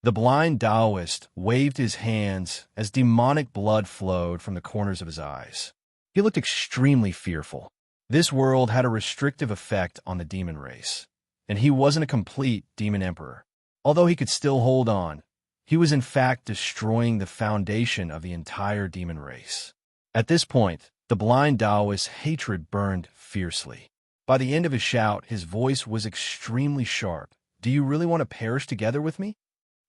The blind Taoist waved his hands as demonic blood flowed from the corners of his eyes. He looked extremely fearful. This world had a restrictive effect on the demon race, and he wasn't a complete demon emperor. Although he could still hold on, he was in fact destroying the foundation of the entire demon race. At this point, the blind Taoist's hatred burned fiercely. By the end of his shout, his voice was extremely sharp. "Do you really want to perish together with me?"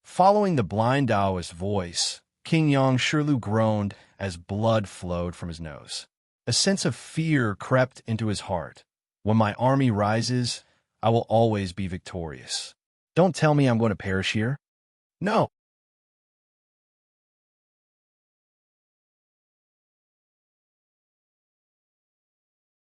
Following the blind Taoist's voice, King Yang Shirlu groaned as blood flowed from his nose. A sense of fear crept into his heart. "When my army rises, I will always be victorious. Don't tell me I'm going to perish here." "No."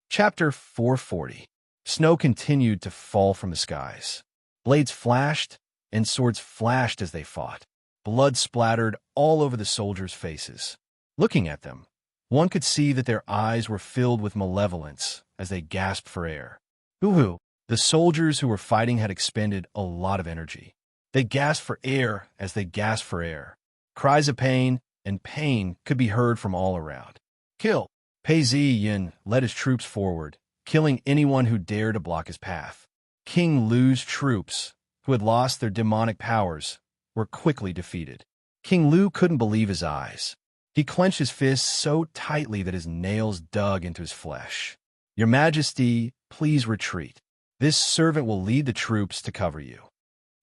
Chapter 440. Snow continued to fall from the skies. Blades flashed, and swords flashed as they fought. Blood splattered all over the soldiers' faces. Looking at them, one could see that their eyes were filled with malevolence as they gasped for air. Hoo-hoo! The soldiers who were fighting had expended a lot of energy. They gasped for air as they gasped for air. Cries of pain and pain could be heard from all around. "Kill!" Pei Ziyin led his troops forward, killing anyone who dared to block his path. King Lu's troops, who had lost their demonic powers, were quickly defeated. King Lu couldn't believe his eyes. He clenched his fists so tightly that his nails dug into his flesh. "Your Majesty, please retreat. This servant will lead the troops to cover you."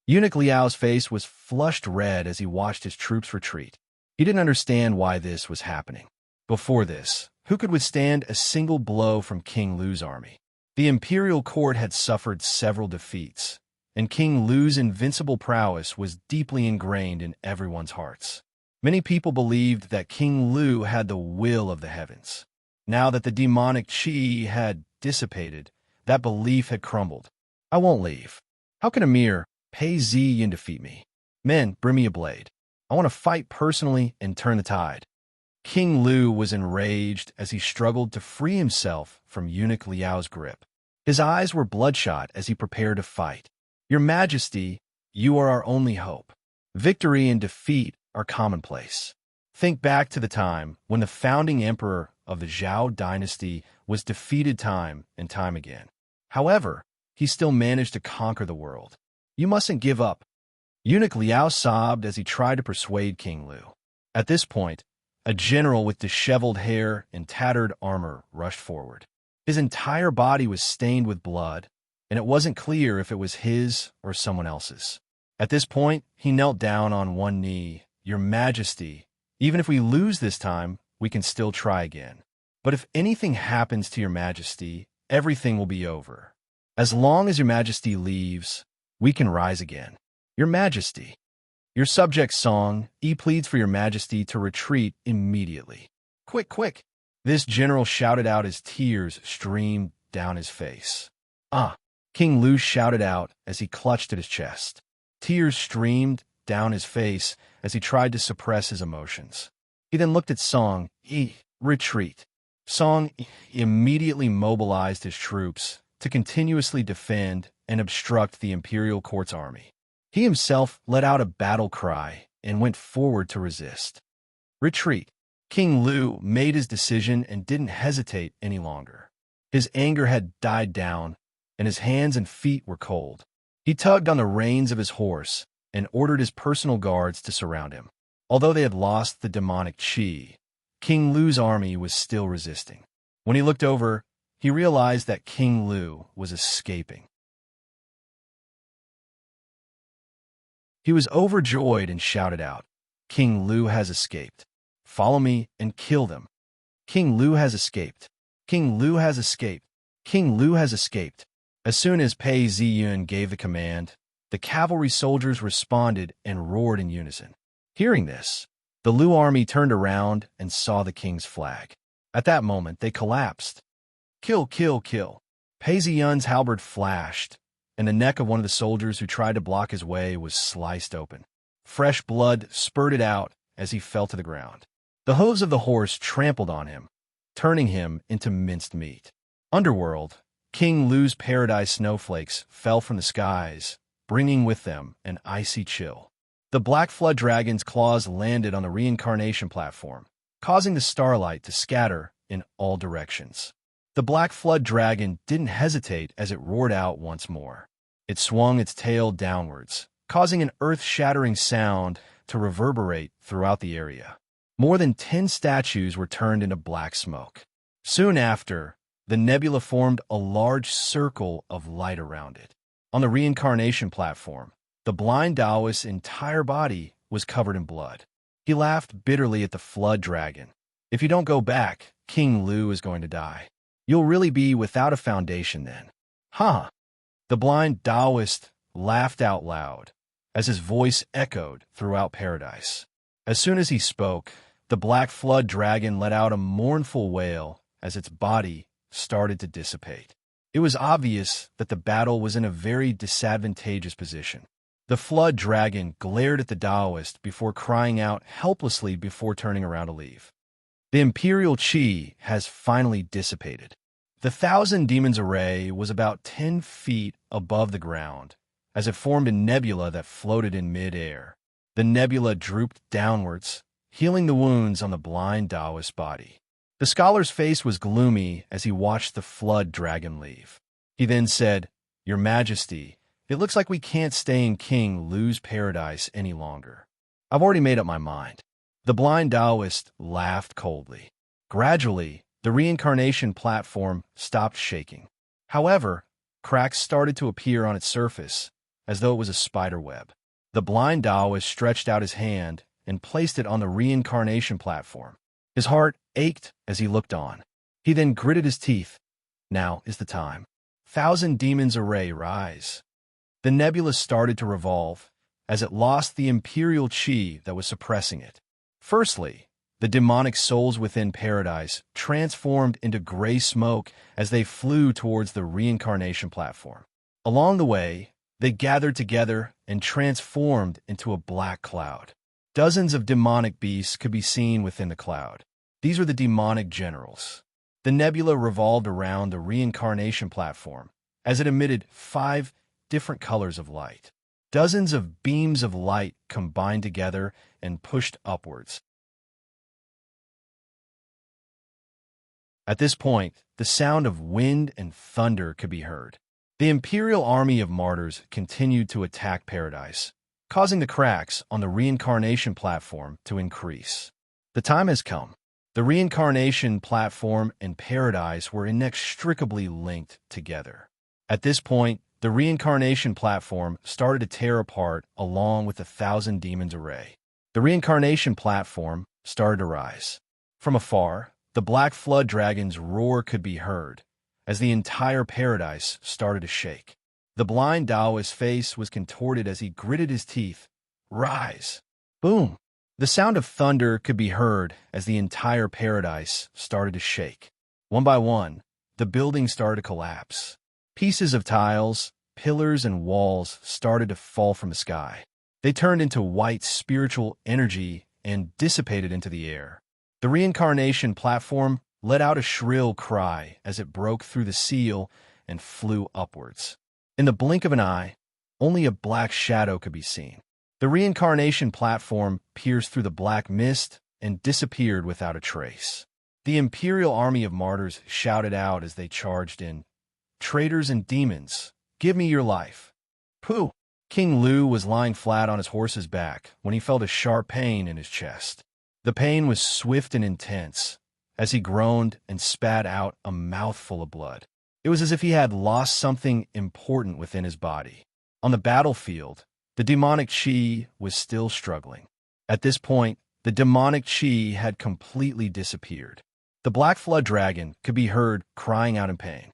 Eunuch Liao's face was flushed red as he watched his troops retreat. He didn't understand why this was happening. Before this, who could withstand a single blow from King Lu's army? The imperial court had suffered several defeats, and King Lu's invincible prowess was deeply ingrained in everyone's hearts. Many people believed that King Lu had the will of the heavens. Now that the demonic qi had dissipated, that belief had crumbled. I won't leave. How can a mere Pei Ziyin defeat me? Men, bring me a blade. I want to fight personally and turn the tide. King Lu was enraged as he struggled to free himself from eunuch Liao's grip. His eyes were bloodshot as he prepared to fight. Your Majesty, you are our only hope. Victory and defeat are commonplace. Think back to the time when the founding emperor of the Zhao dynasty was defeated time and time again. However, he still managed to conquer the world. You mustn't give up. Eunuch Liao sobbed as he tried to persuade King Lu. At this point, a general with disheveled hair and tattered armor rushed forward. His entire body was stained with blood, and it wasn't clear if it was his or someone else's. At this point, he knelt down on one knee. Your Majesty, even if we lose this time, we can still try again. But if anything happens to Your Majesty, everything will be over. As long as Your Majesty leaves, we can rise again. Your Majesty. Your subject's song, he pleads for Your Majesty to retreat immediately. Quick, quick! This general shouted out as tears streamed down his face. Ah! King Lu shouted out as he clutched at his chest. Tears streamed down his face as he tried to suppress his emotions. He then looked at Song, retreat. Song immediately mobilized his troops to continuously defend and obstruct the imperial court's army. He himself let out a battle cry and went forward to resist. Retreat. King Lu made his decision and didn't hesitate any longer. His anger had died down, and his hands and feet were cold. He tugged on the reins of his horse and ordered his personal guards to surround him. Although they had lost the demonic qi, King Lu's army was still resisting. When he looked over, he realized that King Lu was escaping. He was overjoyed and shouted out, King Lu has escaped. Follow me and kill them. King Lu has escaped. King Lu has escaped. King Lu has escaped. As soon as Pei Ziyun gave the command, the cavalry soldiers responded and roared in unison. Hearing this, the Lu army turned around and saw the king's flag. At that moment, they collapsed. Kill, kill, kill. Pei Ziyun's halberd flashed, and the neck of one of the soldiers who tried to block his way was sliced open. Fresh blood spurted out as he fell to the ground. The hooves of the horse trampled on him, turning him into minced meat. Underworld, King Lu's paradise snowflakes fell from the skies, bringing with them an icy chill. The black flood dragon's claws landed on the reincarnation platform, causing the starlight to scatter in all directions. The black flood dragon didn't hesitate as it roared out once more. It swung its tail downwards, causing an earth-shattering sound to reverberate throughout the area. More than 10 statues were turned into black smoke. Soon after, the nebula formed a large circle of light around it. On the reincarnation platform, the blind Taoist's entire body was covered in blood. He laughed bitterly at the flood dragon. If you don't go back, King Lu is going to die. You'll really be without a foundation then. Huh? The blind Taoist laughed out loud as his voice echoed throughout paradise. As soon as he spoke, the black flood dragon let out a mournful wail as its body started to dissipate. It was obvious that the battle was in a very disadvantageous position. The flood dragon glared at the Taoist before crying out helplessly before turning around to leave. The imperial qi has finally dissipated. The Thousand Demons array was about 10 feet above the ground, as it formed a nebula that floated in mid-air. The nebula drooped downwards, healing the wounds on the blind Taoist's body. The scholar's face was gloomy as he watched the flood dragon leave. He then said, Your Majesty, it looks like we can't stay in King Lu's paradise any longer. I've already made up my mind. The blind Taoist laughed coldly. Gradually, the reincarnation platform stopped shaking. However, cracks started to appear on its surface, as though it was a spider web. The blind Taoist stretched out his hand and placed it on the reincarnation platform. His heart ached as he looked on. He then gritted his teeth. Now is the time. Thousand Demons array, rise. The nebula started to revolve as it lost the imperial chi that was suppressing it. Firstly, the demonic souls within paradise transformed into gray smoke as they flew towards the reincarnation platform. Along the way, they gathered together and transformed into a black cloud. Dozens of demonic beasts could be seen within the cloud. These were the demonic generals. The nebula revolved around the reincarnation platform as it emitted 5 different colors of light. Dozens of beams of light combined together and pushed upwards. At this point, the sound of wind and thunder could be heard. The imperial army of martyrs continued to attack paradise, causing the cracks on the reincarnation platform to increase. The time has come. The reincarnation platform and paradise were inextricably linked together. At this point, the reincarnation platform started to tear apart along with the 1,000 demons array. The reincarnation platform started to rise. From afar, the black flood dragon's roar could be heard as the entire paradise started to shake. The blind Taoist's face was contorted as he gritted his teeth. Rise! Boom! The sound of thunder could be heard as the entire paradise started to shake. One by one, the building started to collapse. Pieces of tiles, pillars, and walls started to fall from the sky. They turned into white spiritual energy and dissipated into the air. The reincarnation platform let out a shrill cry as it broke through the seal and flew upwards. In the blink of an eye, only a black shadow could be seen. The reincarnation platform pierced through the black mist and disappeared without a trace. The imperial army of martyrs shouted out as they charged in. Traitors and demons, give me your life. Pooh! King Lu was lying flat on his horse's back when he felt a sharp pain in his chest. The pain was swift and intense as he groaned and spat out a mouthful of blood. It was as if he had lost something important within his body. On the battlefield, the demonic chi was still struggling. At this point, the demonic chi had completely disappeared. The black flood dragon could be heard crying out in pain.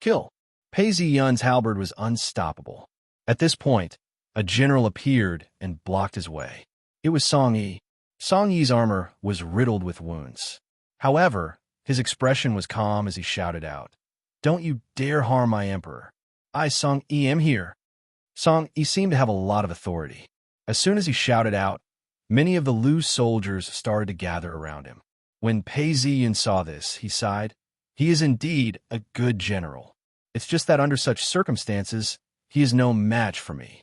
Kill! Pei Ziyun's halberd was unstoppable. At this point, a general appeared and blocked his way. It was Song Yi. Song Yi's armor was riddled with wounds. However, his expression was calm as he shouted out, "Don't you dare harm my emperor. I, Song Yi, am here." Song Yi seemed to have a lot of authority. As soon as he shouted out, many of the Lu soldiers started to gather around him. When Pei Ziyun saw this, he sighed, "He is indeed a good general. It's just that under such circumstances, he is no match for me."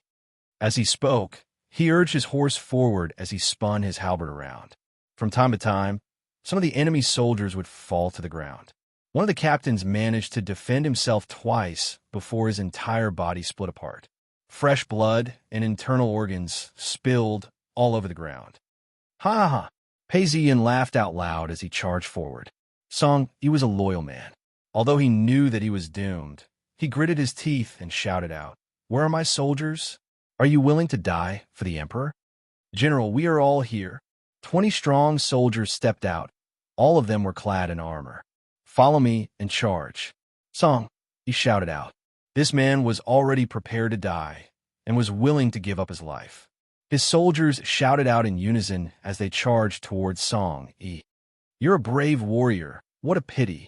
As he spoke, he urged his horse forward as he spun his halberd around. From time to time, some of the enemy soldiers would fall to the ground. One of the captains managed to defend himself twice before his entire body split apart. Fresh blood and internal organs spilled all over the ground. Ha ha ha! Pei Ziyun laughed out loud as he charged forward. Song Yi was a loyal man. Although he knew that he was doomed, he gritted his teeth and shouted out, "Where are my soldiers? Are you willing to die for the emperor?" "General, we are all here." 20 strong soldiers stepped out. All of them were clad in armor. "Follow me and charge." "Song," he shouted out. This man was already prepared to die and was willing to give up his life. His soldiers shouted out in unison as they charged towards Song Yi. "You're a brave warrior. What a pity."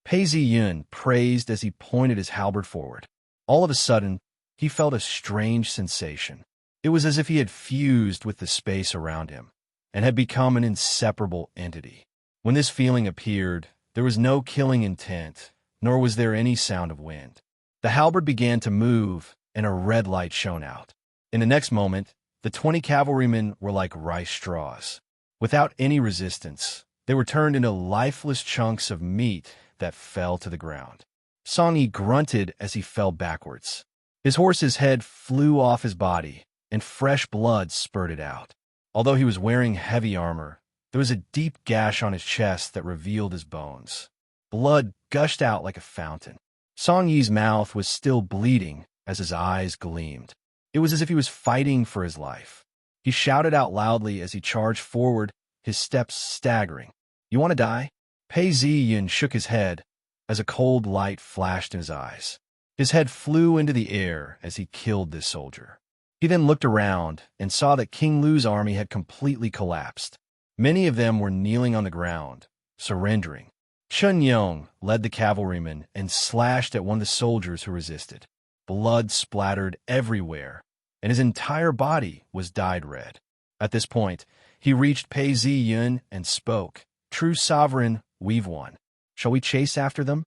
Pei Ziyun praised as he pointed his halberd forward. All of a sudden, he felt a strange sensation. It was as if he had fused with the space around him and had become an inseparable entity. When this feeling appeared, there was no killing intent, nor was there any sound of wind. The halberd began to move, and a red light shone out. In the next moment, the 20 cavalrymen were like rice straws. Without any resistance, they were turned into lifeless chunks of meat that fell to the ground. Song Yi grunted as he fell backwards. His horse's head flew off his body, and fresh blood spurted out. Although he was wearing heavy armor, there was a deep gash on his chest that revealed his bones. Blood gushed out like a fountain. Song Yi's mouth was still bleeding as his eyes gleamed. It was as if he was fighting for his life. He shouted out loudly as he charged forward, his steps staggering. "You want to die?" Pei Ziyun shook his head. as a cold light flashed in his eyes. His head flew into the air as he killed this soldier. He then looked around and saw that King Lu's army had completely collapsed. Many of them were kneeling on the ground, surrendering. Chun Yong led the cavalrymen and slashed at one of the soldiers who resisted. Blood splattered everywhere, and his entire body was dyed red. At this point, he reached Pei Ziyun and spoke, "True sovereign, we've won. Shall we chase after them?"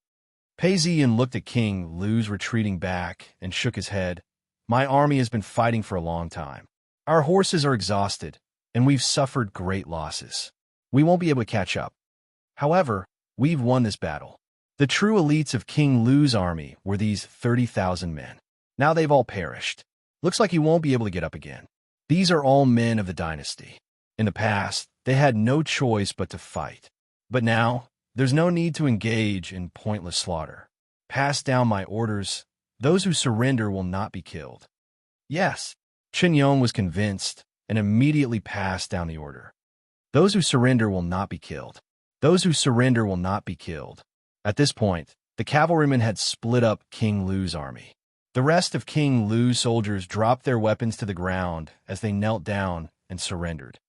Pei Ziyun looked at King Lu's retreating back and shook his head. "My army has been fighting for a long time. Our horses are exhausted, and we've suffered great losses. We won't be able to catch up. However, we've won this battle." The true elites of King Lu's army were these 30,000 men. Now they've all perished. Looks like he won't be able to get up again. These are all men of the dynasty. In the past, they had no choice but to fight. But now, there's no need to engage in pointless slaughter. Pass down my orders. Those who surrender will not be killed. Yes, Chen Yong was convinced and immediately passed down the order. Those who surrender will not be killed. Those who surrender will not be killed. At this point, the cavalrymen had split up King Lu's army. The rest of King Lu's soldiers dropped their weapons to the ground as they knelt down and surrendered.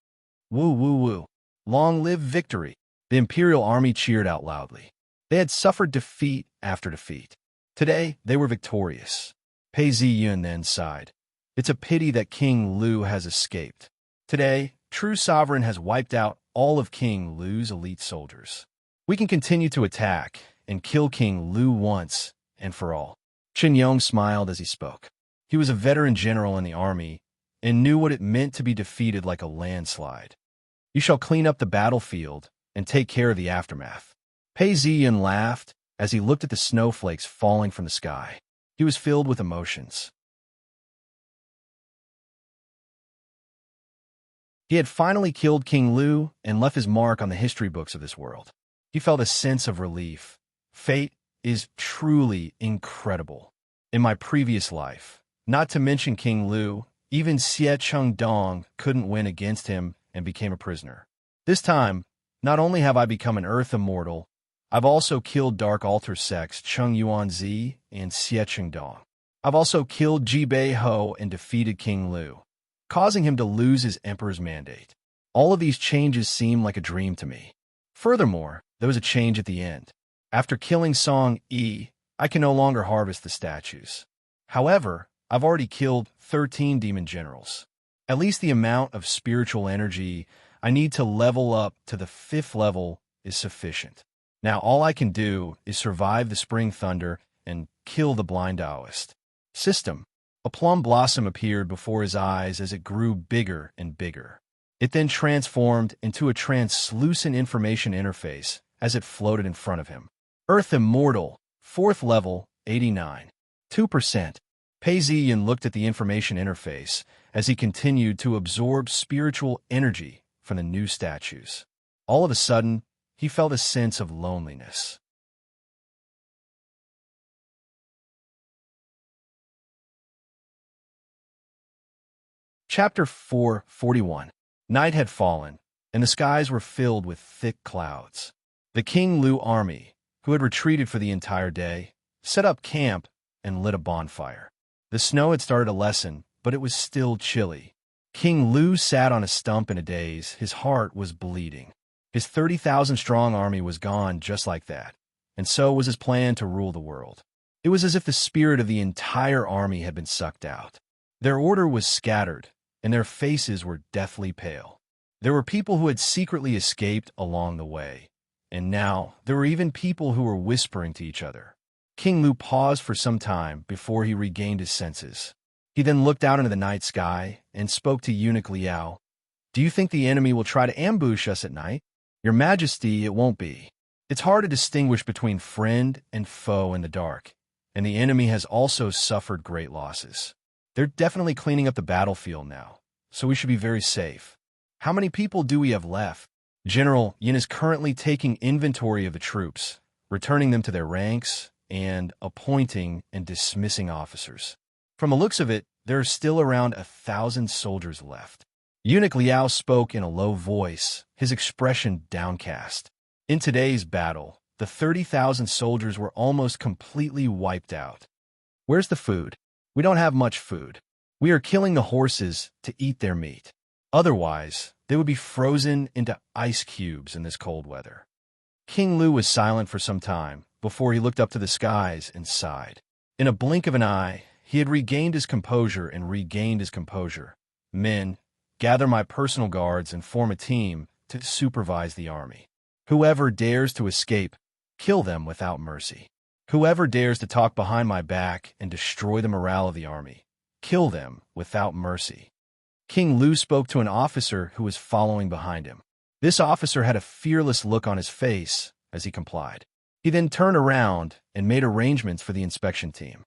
Woo, woo, woo. Long live victory. The imperial army cheered out loudly. They had suffered defeat after defeat. Today, they were victorious. Pei Ziyun then sighed. It's a pity that King Lu has escaped. Today, true sovereign has wiped out all of King Lu's elite soldiers. We can continue to attack and kill King Lu once and for all. Chen Yong smiled as he spoke. He was a veteran general in the army and knew what it meant to be defeated like a landslide. You shall clean up the battlefield and take care of the aftermath. Pei Ziyun laughed as he looked at the snowflakes falling from the sky. He was filled with emotions. He had finally killed King Lu and left his mark on the history books of this world. He felt a sense of relief. Fate is truly incredible. In my previous life, not to mention King Lu, even Xie Chengdong couldn't win against him and became a prisoner. This time, not only have I become an Earth Immortal, I've also killed Dark Altar sects Cheng Yuanzi and Xie Chengdong. I've also killed Ji Bei Ho and defeated King Lu, causing him to lose his emperor's mandate. All of these changes seem like a dream to me. Furthermore, there was a change at the end. After killing Song Yi, I can no longer harvest the statues. However, I've already killed 13 demon generals. At least the amount of spiritual energy I need to level up to the 5th level is sufficient. Now all I can do is survive the spring thunder and kill the blind Taoist. System. A plum blossom appeared before his eyes as it grew bigger and bigger. It then transformed into a translucent information interface as it floated in front of him. Earth Immortal, 4th level, 89. 2%. Pei Ziyun looked at the information interface as he continued to absorb spiritual energy from the new statues. All of a sudden, he felt a sense of loneliness. Chapter 441. Night had fallen, and the skies were filled with thick clouds. The King Lu army, who had retreated for the entire day, set up camp and lit a bonfire. The snow had started to lessen, but it was still chilly. King Lu sat on a stump in a daze. His heart was bleeding. His 30,000-strong army was gone just like that, and so was his plan to rule the world. It was as if the spirit of the entire army had been sucked out. Their order was scattered, and their faces were deathly pale. There were people who had secretly escaped along the way, and now there were even people who were whispering to each other. King Lu paused for some time before he regained his senses. He then looked out into the night sky and spoke to Eunuch Liao. "Do you think the enemy will try to ambush us at night?" "Your Majesty, it won't be. It's hard to distinguish between friend and foe in the dark, and the enemy has also suffered great losses. They're definitely cleaning up the battlefield now, so we should be very safe. How many people do we have left?" General Yin is currently taking inventory of the troops, returning them to their ranks, and appointing and dismissing officers. From the looks of it, there are still around 1,000 soldiers left. Eunuch Liao spoke in a low voice, his expression downcast. In today's battle, the 30,000 soldiers were almost completely wiped out. Where's the food? We don't have much food. We are killing the horses to eat their meat. Otherwise, they would be frozen into ice cubes in this cold weather. King Lu was silent for some time before he looked up to the skies and sighed. In a blink of an eye, he had regained his composure and regained his composure. Men, gather my personal guards and form a team to supervise the army. Whoever dares to escape, kill them without mercy. Whoever dares to talk behind my back and destroy the morale of the army, kill them without mercy. King Lu spoke to an officer who was following behind him. This officer had a fearless look on his face as he complied. He then turned around and made arrangements for the inspection team.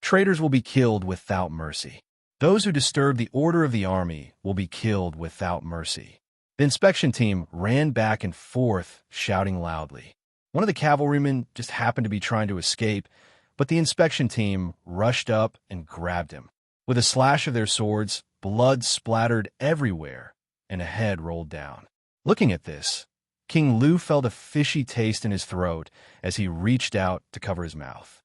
Traitors will be killed without mercy. Those who disturb the order of the army will be killed without mercy. The inspection team ran back and forth, shouting loudly. One of the cavalrymen just happened to be trying to escape, but the inspection team rushed up and grabbed him. With a slash of their swords, blood splattered everywhere, and a head rolled down. Looking at this, King Lu felt a fishy taste in his throat as he reached out to cover his mouth.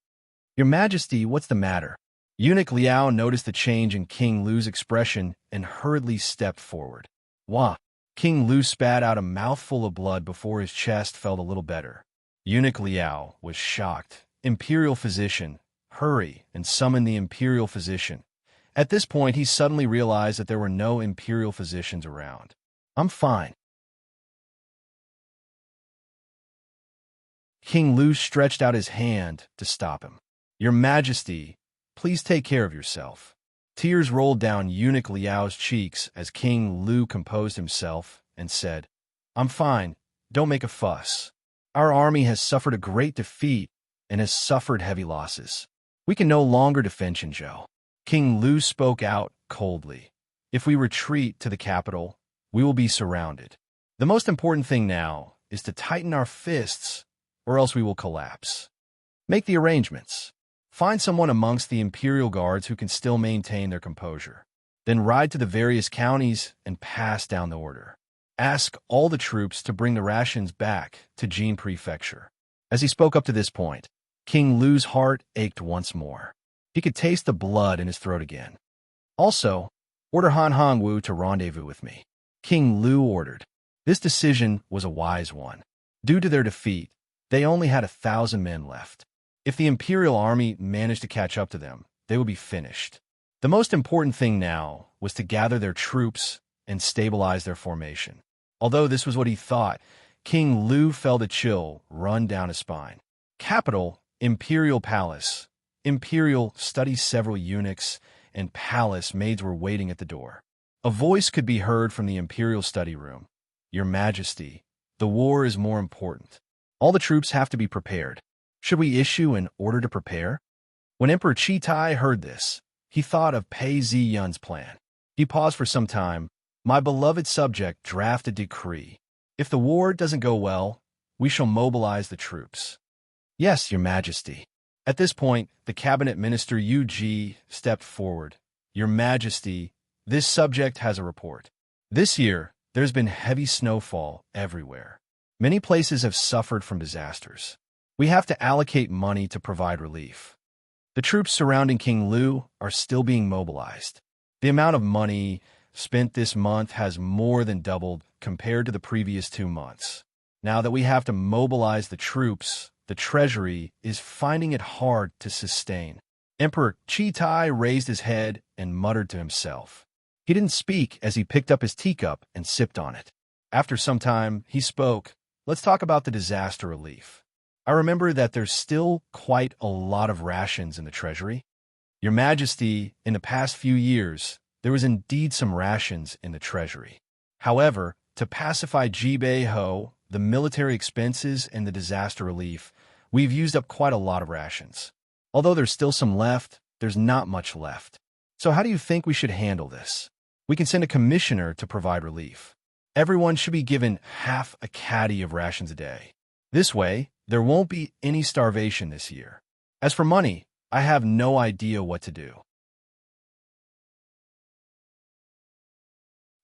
"Your Majesty, what's the matter?" Eunuch Liao noticed the change in King Lu's expression and hurriedly stepped forward. "Wah!" King Lu spat out a mouthful of blood before his chest felt a little better. Eunuch Liao was shocked. "Imperial physician, hurry and summon the imperial physician." At this point, he suddenly realized that there were no imperial physicians around. "I'm fine." King Lu stretched out his hand to stop him. "Your Majesty, please take care of yourself." Tears rolled down Eunuch Liao's cheeks as King Lu composed himself and said, "I'm fine, don't make a fuss. Our army has suffered a great defeat and has suffered heavy losses. We can no longer defend Qinzhou." King Lu spoke out coldly. "If we retreat to the capital, we will be surrounded. The most important thing now is to tighten our fists, or else we will collapse. Make the arrangements. Find someone amongst the imperial guards who can still maintain their composure. Then ride to the various counties and pass down the order. Ask all the troops to bring the rations back to Jin Prefecture." As he spoke up to this point, King Lu's heart ached once more. He could taste the blood in his throat again. "Also, order Han Hongwu to rendezvous with me," King Lu ordered. This decision was a wise one. Due to their defeat, they only had 1,000 men left. If the imperial army managed to catch up to them, they would be finished. The most important thing now was to gather their troops and stabilize their formation. Although this was what he thought, King Lu felt a chill run down his spine. Capital, Imperial Palace. Imperial study several eunuchs and palace maids were waiting at the door. A voice could be heard from the imperial study room. "Your Majesty, the war is more important. All the troops have to be prepared. Should we issue an order to prepare?" When Emperor Chitai heard this, he thought of Pei Ziyun's plan. He paused for some time. "My beloved subject, draft a decree. If the war doesn't go well, we shall mobilize the troops." "Yes, Your Majesty." At this point, the cabinet minister Yu Ji stepped forward. "Your Majesty, this subject has a report. This year, there's been heavy snowfall everywhere. Many places have suffered from disasters. We have to allocate money to provide relief. The troops surrounding King Lu are still being mobilized. The amount of money spent this month has more than doubled compared to the previous 2 months. Now that we have to mobilize the troops, the treasury is finding it hard to sustain." Emperor Chitai raised his head and muttered to himself. He didn't speak as he picked up his teacup and sipped on it. After some time, he spoke. "Let's talk about the disaster relief. I remember that there's still quite a lot of rations in the treasury. Your Majesty, in the past few years, there was indeed some rations in the treasury. However, to pacify Jibei Ho, the military expenses, and the disaster relief, we've used up quite a lot of rations. Although there's still some left, there's not much left. So how do you think we should handle this? We can send a commissioner to provide relief. Everyone should be given half a caddy of rations a day. This way, there won't be any starvation this year. As for money, I have no idea what to do."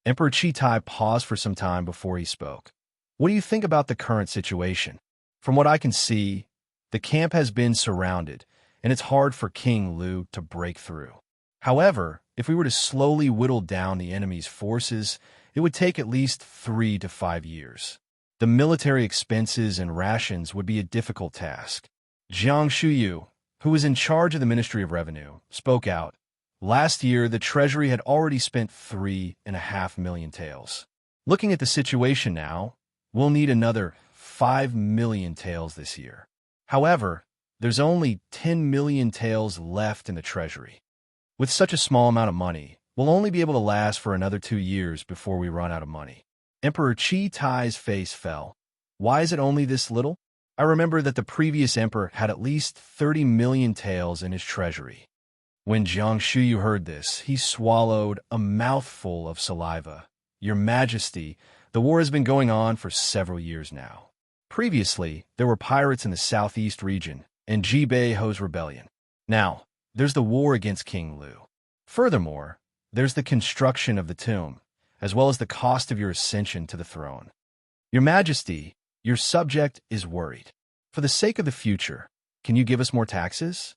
Emperor Chitai paused for some time before he spoke. "What do you think about the current situation?" From what I can see, the camp has been surrounded, and it's hard for King Lu to break through. However, if we were to slowly whittle down the enemy's forces, it would take at least 3 to 5 years. The military expenses and rations would be a difficult task. Jiang Shuyu, who was in charge of the Ministry of Revenue, spoke out. Last year, the Treasury had already spent 3.5 million taels. Looking at the situation now, we'll need another 5 million taels this year. However, there's only 10 million taels left in the Treasury. With such a small amount of money, we'll only be able to last for another 2 years before we run out of money. Emperor Qi Tai's face fell. Why is it only this little? I remember that the previous emperor had at least 30 million taels in his treasury. When Jiang Shuyu heard this, he swallowed a mouthful of saliva. Your Majesty, the war has been going on for several years now. Previously, there were pirates in the southeast region and Jibei Ho's rebellion. Now, there's the war against King Lu. Furthermore, there's the construction of the tomb, as well as the cost of your ascension to the throne. Your Majesty, your subject is worried. For the sake of the future, can you give us more taxes?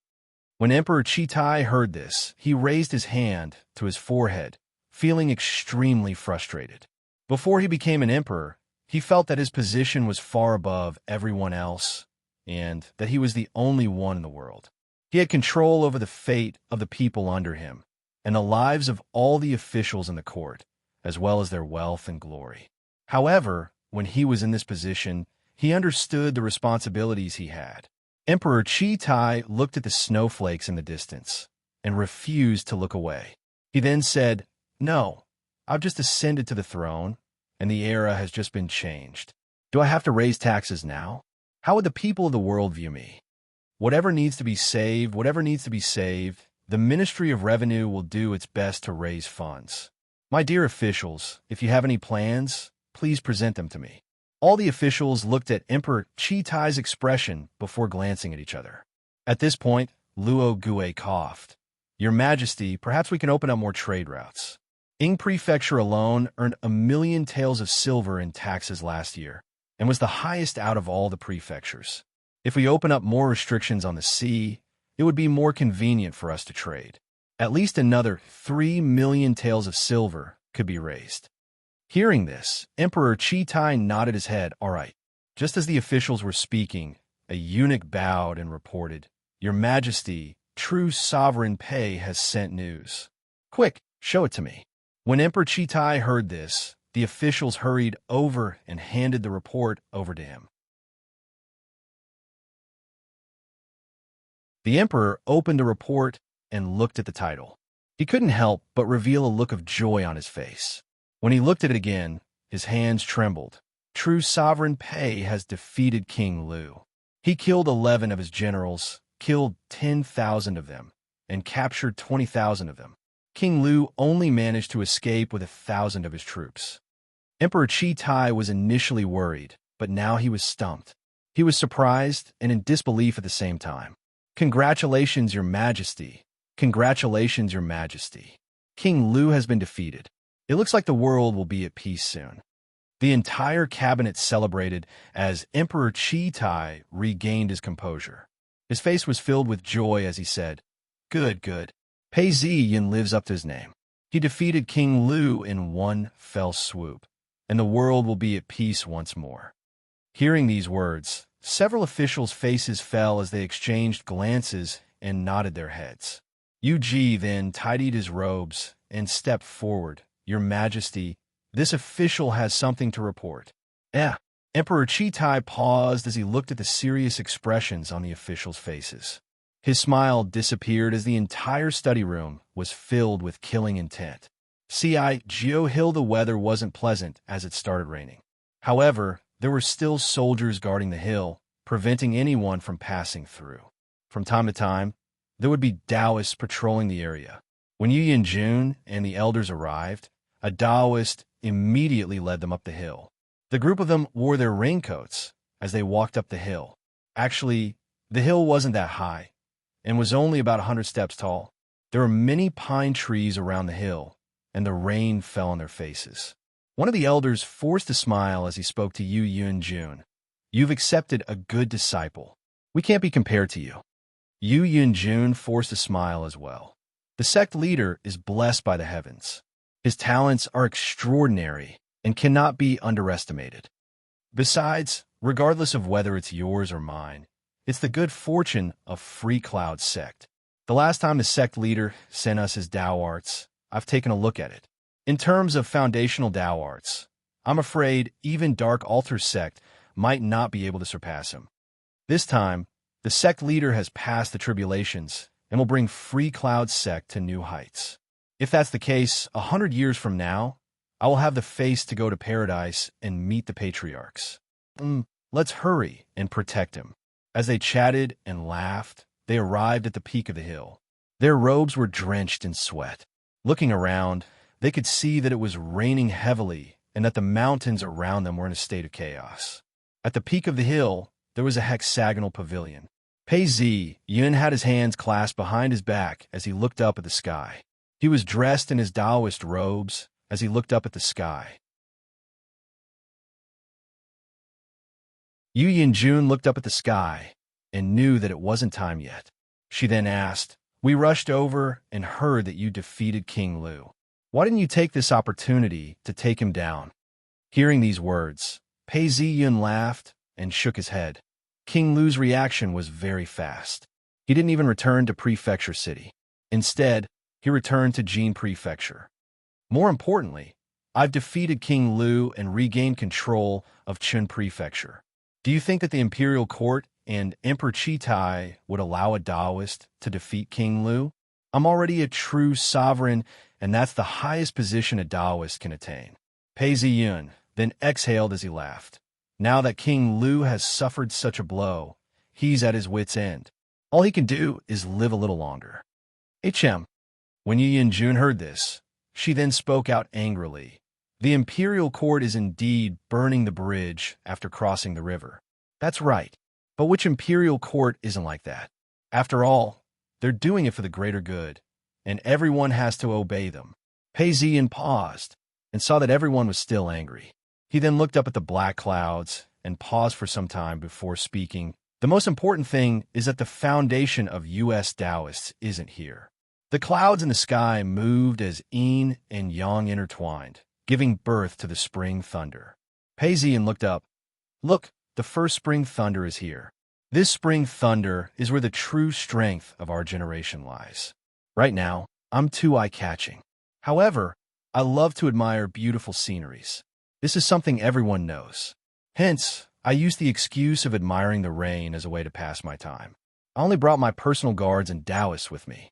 When Emperor Qi Tai heard this, he raised his hand to his forehead, feeling extremely frustrated. Before he became an emperor, he felt that his position was far above everyone else, and that he was the only one in the world. He had control over the fate of the people under him, and the lives of all the officials in the court, as well as their wealth and glory. However, when he was in this position, he understood the responsibilities he had. Emperor Qi Tai looked at the snowflakes in the distance and refused to look away. He then said, "No, I've just ascended to the throne, and the era has just been changed. Do I have to raise taxes now? How would the people of the world view me? Whatever needs to be saved, the Ministry of Revenue will do its best to raise funds. My dear officials, if you have any plans, please present them to me." All the officials looked at Emperor Qi Tai's expression before glancing at each other. At this point, Luo Gue coughed. "Your Majesty, perhaps we can open up more trade routes. Ing Prefecture alone earned 1 million taels of silver in taxes last year, and was the highest out of all the prefectures. If we open up more restrictions on the sea, it would be more convenient for us to trade. At least another 3 million taels of silver could be raised." Hearing this, Emperor Qi Tai nodded his head. "All right." Just as the officials were speaking, a eunuch bowed and reported, "Your Majesty, true sovereign Pei has sent news. Quick, show it to me." When Emperor Qi Tai heard this, the officials hurried over and handed the report over to him. The emperor opened the report and looked at the title. He couldn't help but reveal a look of joy on his face. When he looked at it again, his hands trembled. True sovereign Pei has defeated King Lu. He killed 11 of his generals, killed 10,000 of them, and captured 20,000 of them. King Lu only managed to escape with 1,000 of his troops. Emperor Qi Tai was initially worried, but now he was stumped. He was surprised and in disbelief at the same time. "Congratulations, Your Majesty. Congratulations, Your Majesty. King Lu has been defeated. It looks like the world will be at peace soon." The entire cabinet celebrated as Emperor Qi Tai regained his composure. His face was filled with joy as he said, Good. Pei Ziyin lives up to his name. He defeated King Lu in one fell swoop, and the world will be at peace once more." Hearing these words, several officials' faces fell as they exchanged glances and nodded their heads. Yu Ji then tidied his robes and stepped forward. "Your Majesty, this official has something to report." Emperor Qi Tai paused as he looked at the serious expressions on the officials' faces. His smile disappeared as the entire study room was filled with killing intent. Geo Hill, the weather wasn't pleasant as it started raining. However, there were still soldiers guarding the hill, preventing anyone from passing through. From time to time, there would be Taoists patrolling the area. When Yu Yanjun and the elders arrived, a Taoist immediately led them up the hill. The group of them wore their raincoats as they walked up the hill. Actually, the hill wasn't that high and was only about 100 steps tall. There were many pine trees around the hill, and the rain fell on their faces. One of the elders forced a smile as he spoke to Yu Yunjun. You've accepted a good disciple. We can't be compared to you. Yu Yunjun forced a smile as well. The sect leader is blessed by the heavens. His talents are extraordinary and cannot be underestimated. Besides, regardless of whether it's yours or mine, it's the good fortune of Free Cloud sect. The last time the sect leader sent us his Tao arts, I've taken a look at it. In terms of foundational Tao arts, I'm afraid even Dark Altar sect might not be able to surpass him. This time, the sect leader has passed the tribulations and will bring Free Cloud sect to new heights. If that's the case, 100 years from now, I will have the face to go to paradise and meet the patriarchs. Let's hurry and protect him. As they chatted and laughed, they arrived at the peak of the hill. Their robes were drenched in sweat. Looking around, they could see that it was raining heavily and that the mountains around them were in a state of chaos. At the peak of the hill, there was a hexagonal pavilion. Pei Zi Yun had his hands clasped behind his back as he looked up at the sky. He was dressed in his Taoist robes as he looked up at the sky. Yu Yunjun looked up at the sky and knew that it wasn't time yet. She then asked, "We rushed over and heard that you defeated King Lu. Why didn't you take this opportunity to take him down?" Hearing these words, Pei Ziyun laughed and shook his head. King Lu's reaction was very fast. He didn't even return to Prefecture City. Instead, he returned to Jin Prefecture. More importantly, I've defeated King Lu and regained control of Chun Prefecture. Do you think that the Imperial Court and Emperor Chitai would allow a Taoist to defeat King Lu? I'm already a true sovereign, and that's the highest position a Taoist can attain. Pei Ziyun then exhaled as he laughed. Now that King Lu has suffered such a blow, he's at his wit's end. All he can do is live a little longer. HM. When Yu Yunjun heard this, she then spoke out angrily. The Imperial Court is indeed burning the bridge after crossing the river. That's right. But which Imperial Court isn't like that? After all, they're doing it for the greater good, and everyone has to obey them. Pei Ziyan paused and saw that everyone was still angry. He then looked up at the black clouds and paused for some time before speaking. The most important thing is that the foundation of U.S. Taoists isn't here. The clouds in the sky moved as yin and yang intertwined, giving birth to the spring thunder. Pei Ziyan looked up. Look, the first spring thunder is here. This spring thunder is where the true strength of our generation lies. Right now, I'm too eye-catching. However, I love to admire beautiful sceneries. This is something everyone knows. Hence, I use the excuse of admiring the rain as a way to pass my time. I only brought my personal guards and Taoists with me.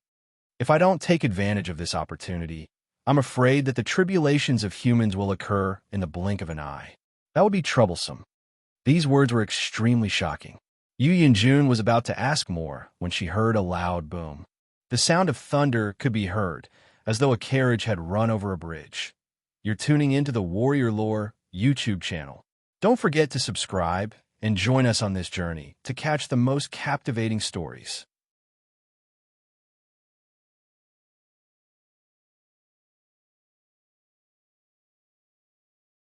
If I don't take advantage of this opportunity, I'm afraid that the tribulations of humans will occur in the blink of an eye. That would be troublesome. These words were extremely shocking. Yu Yunjun was about to ask more when she heard a loud boom. The sound of thunder could be heard, as though a carriage had run over a bridge. You're tuning into the Warrior Lore YouTube channel. Don't forget to subscribe and join us on this journey to catch the most captivating stories.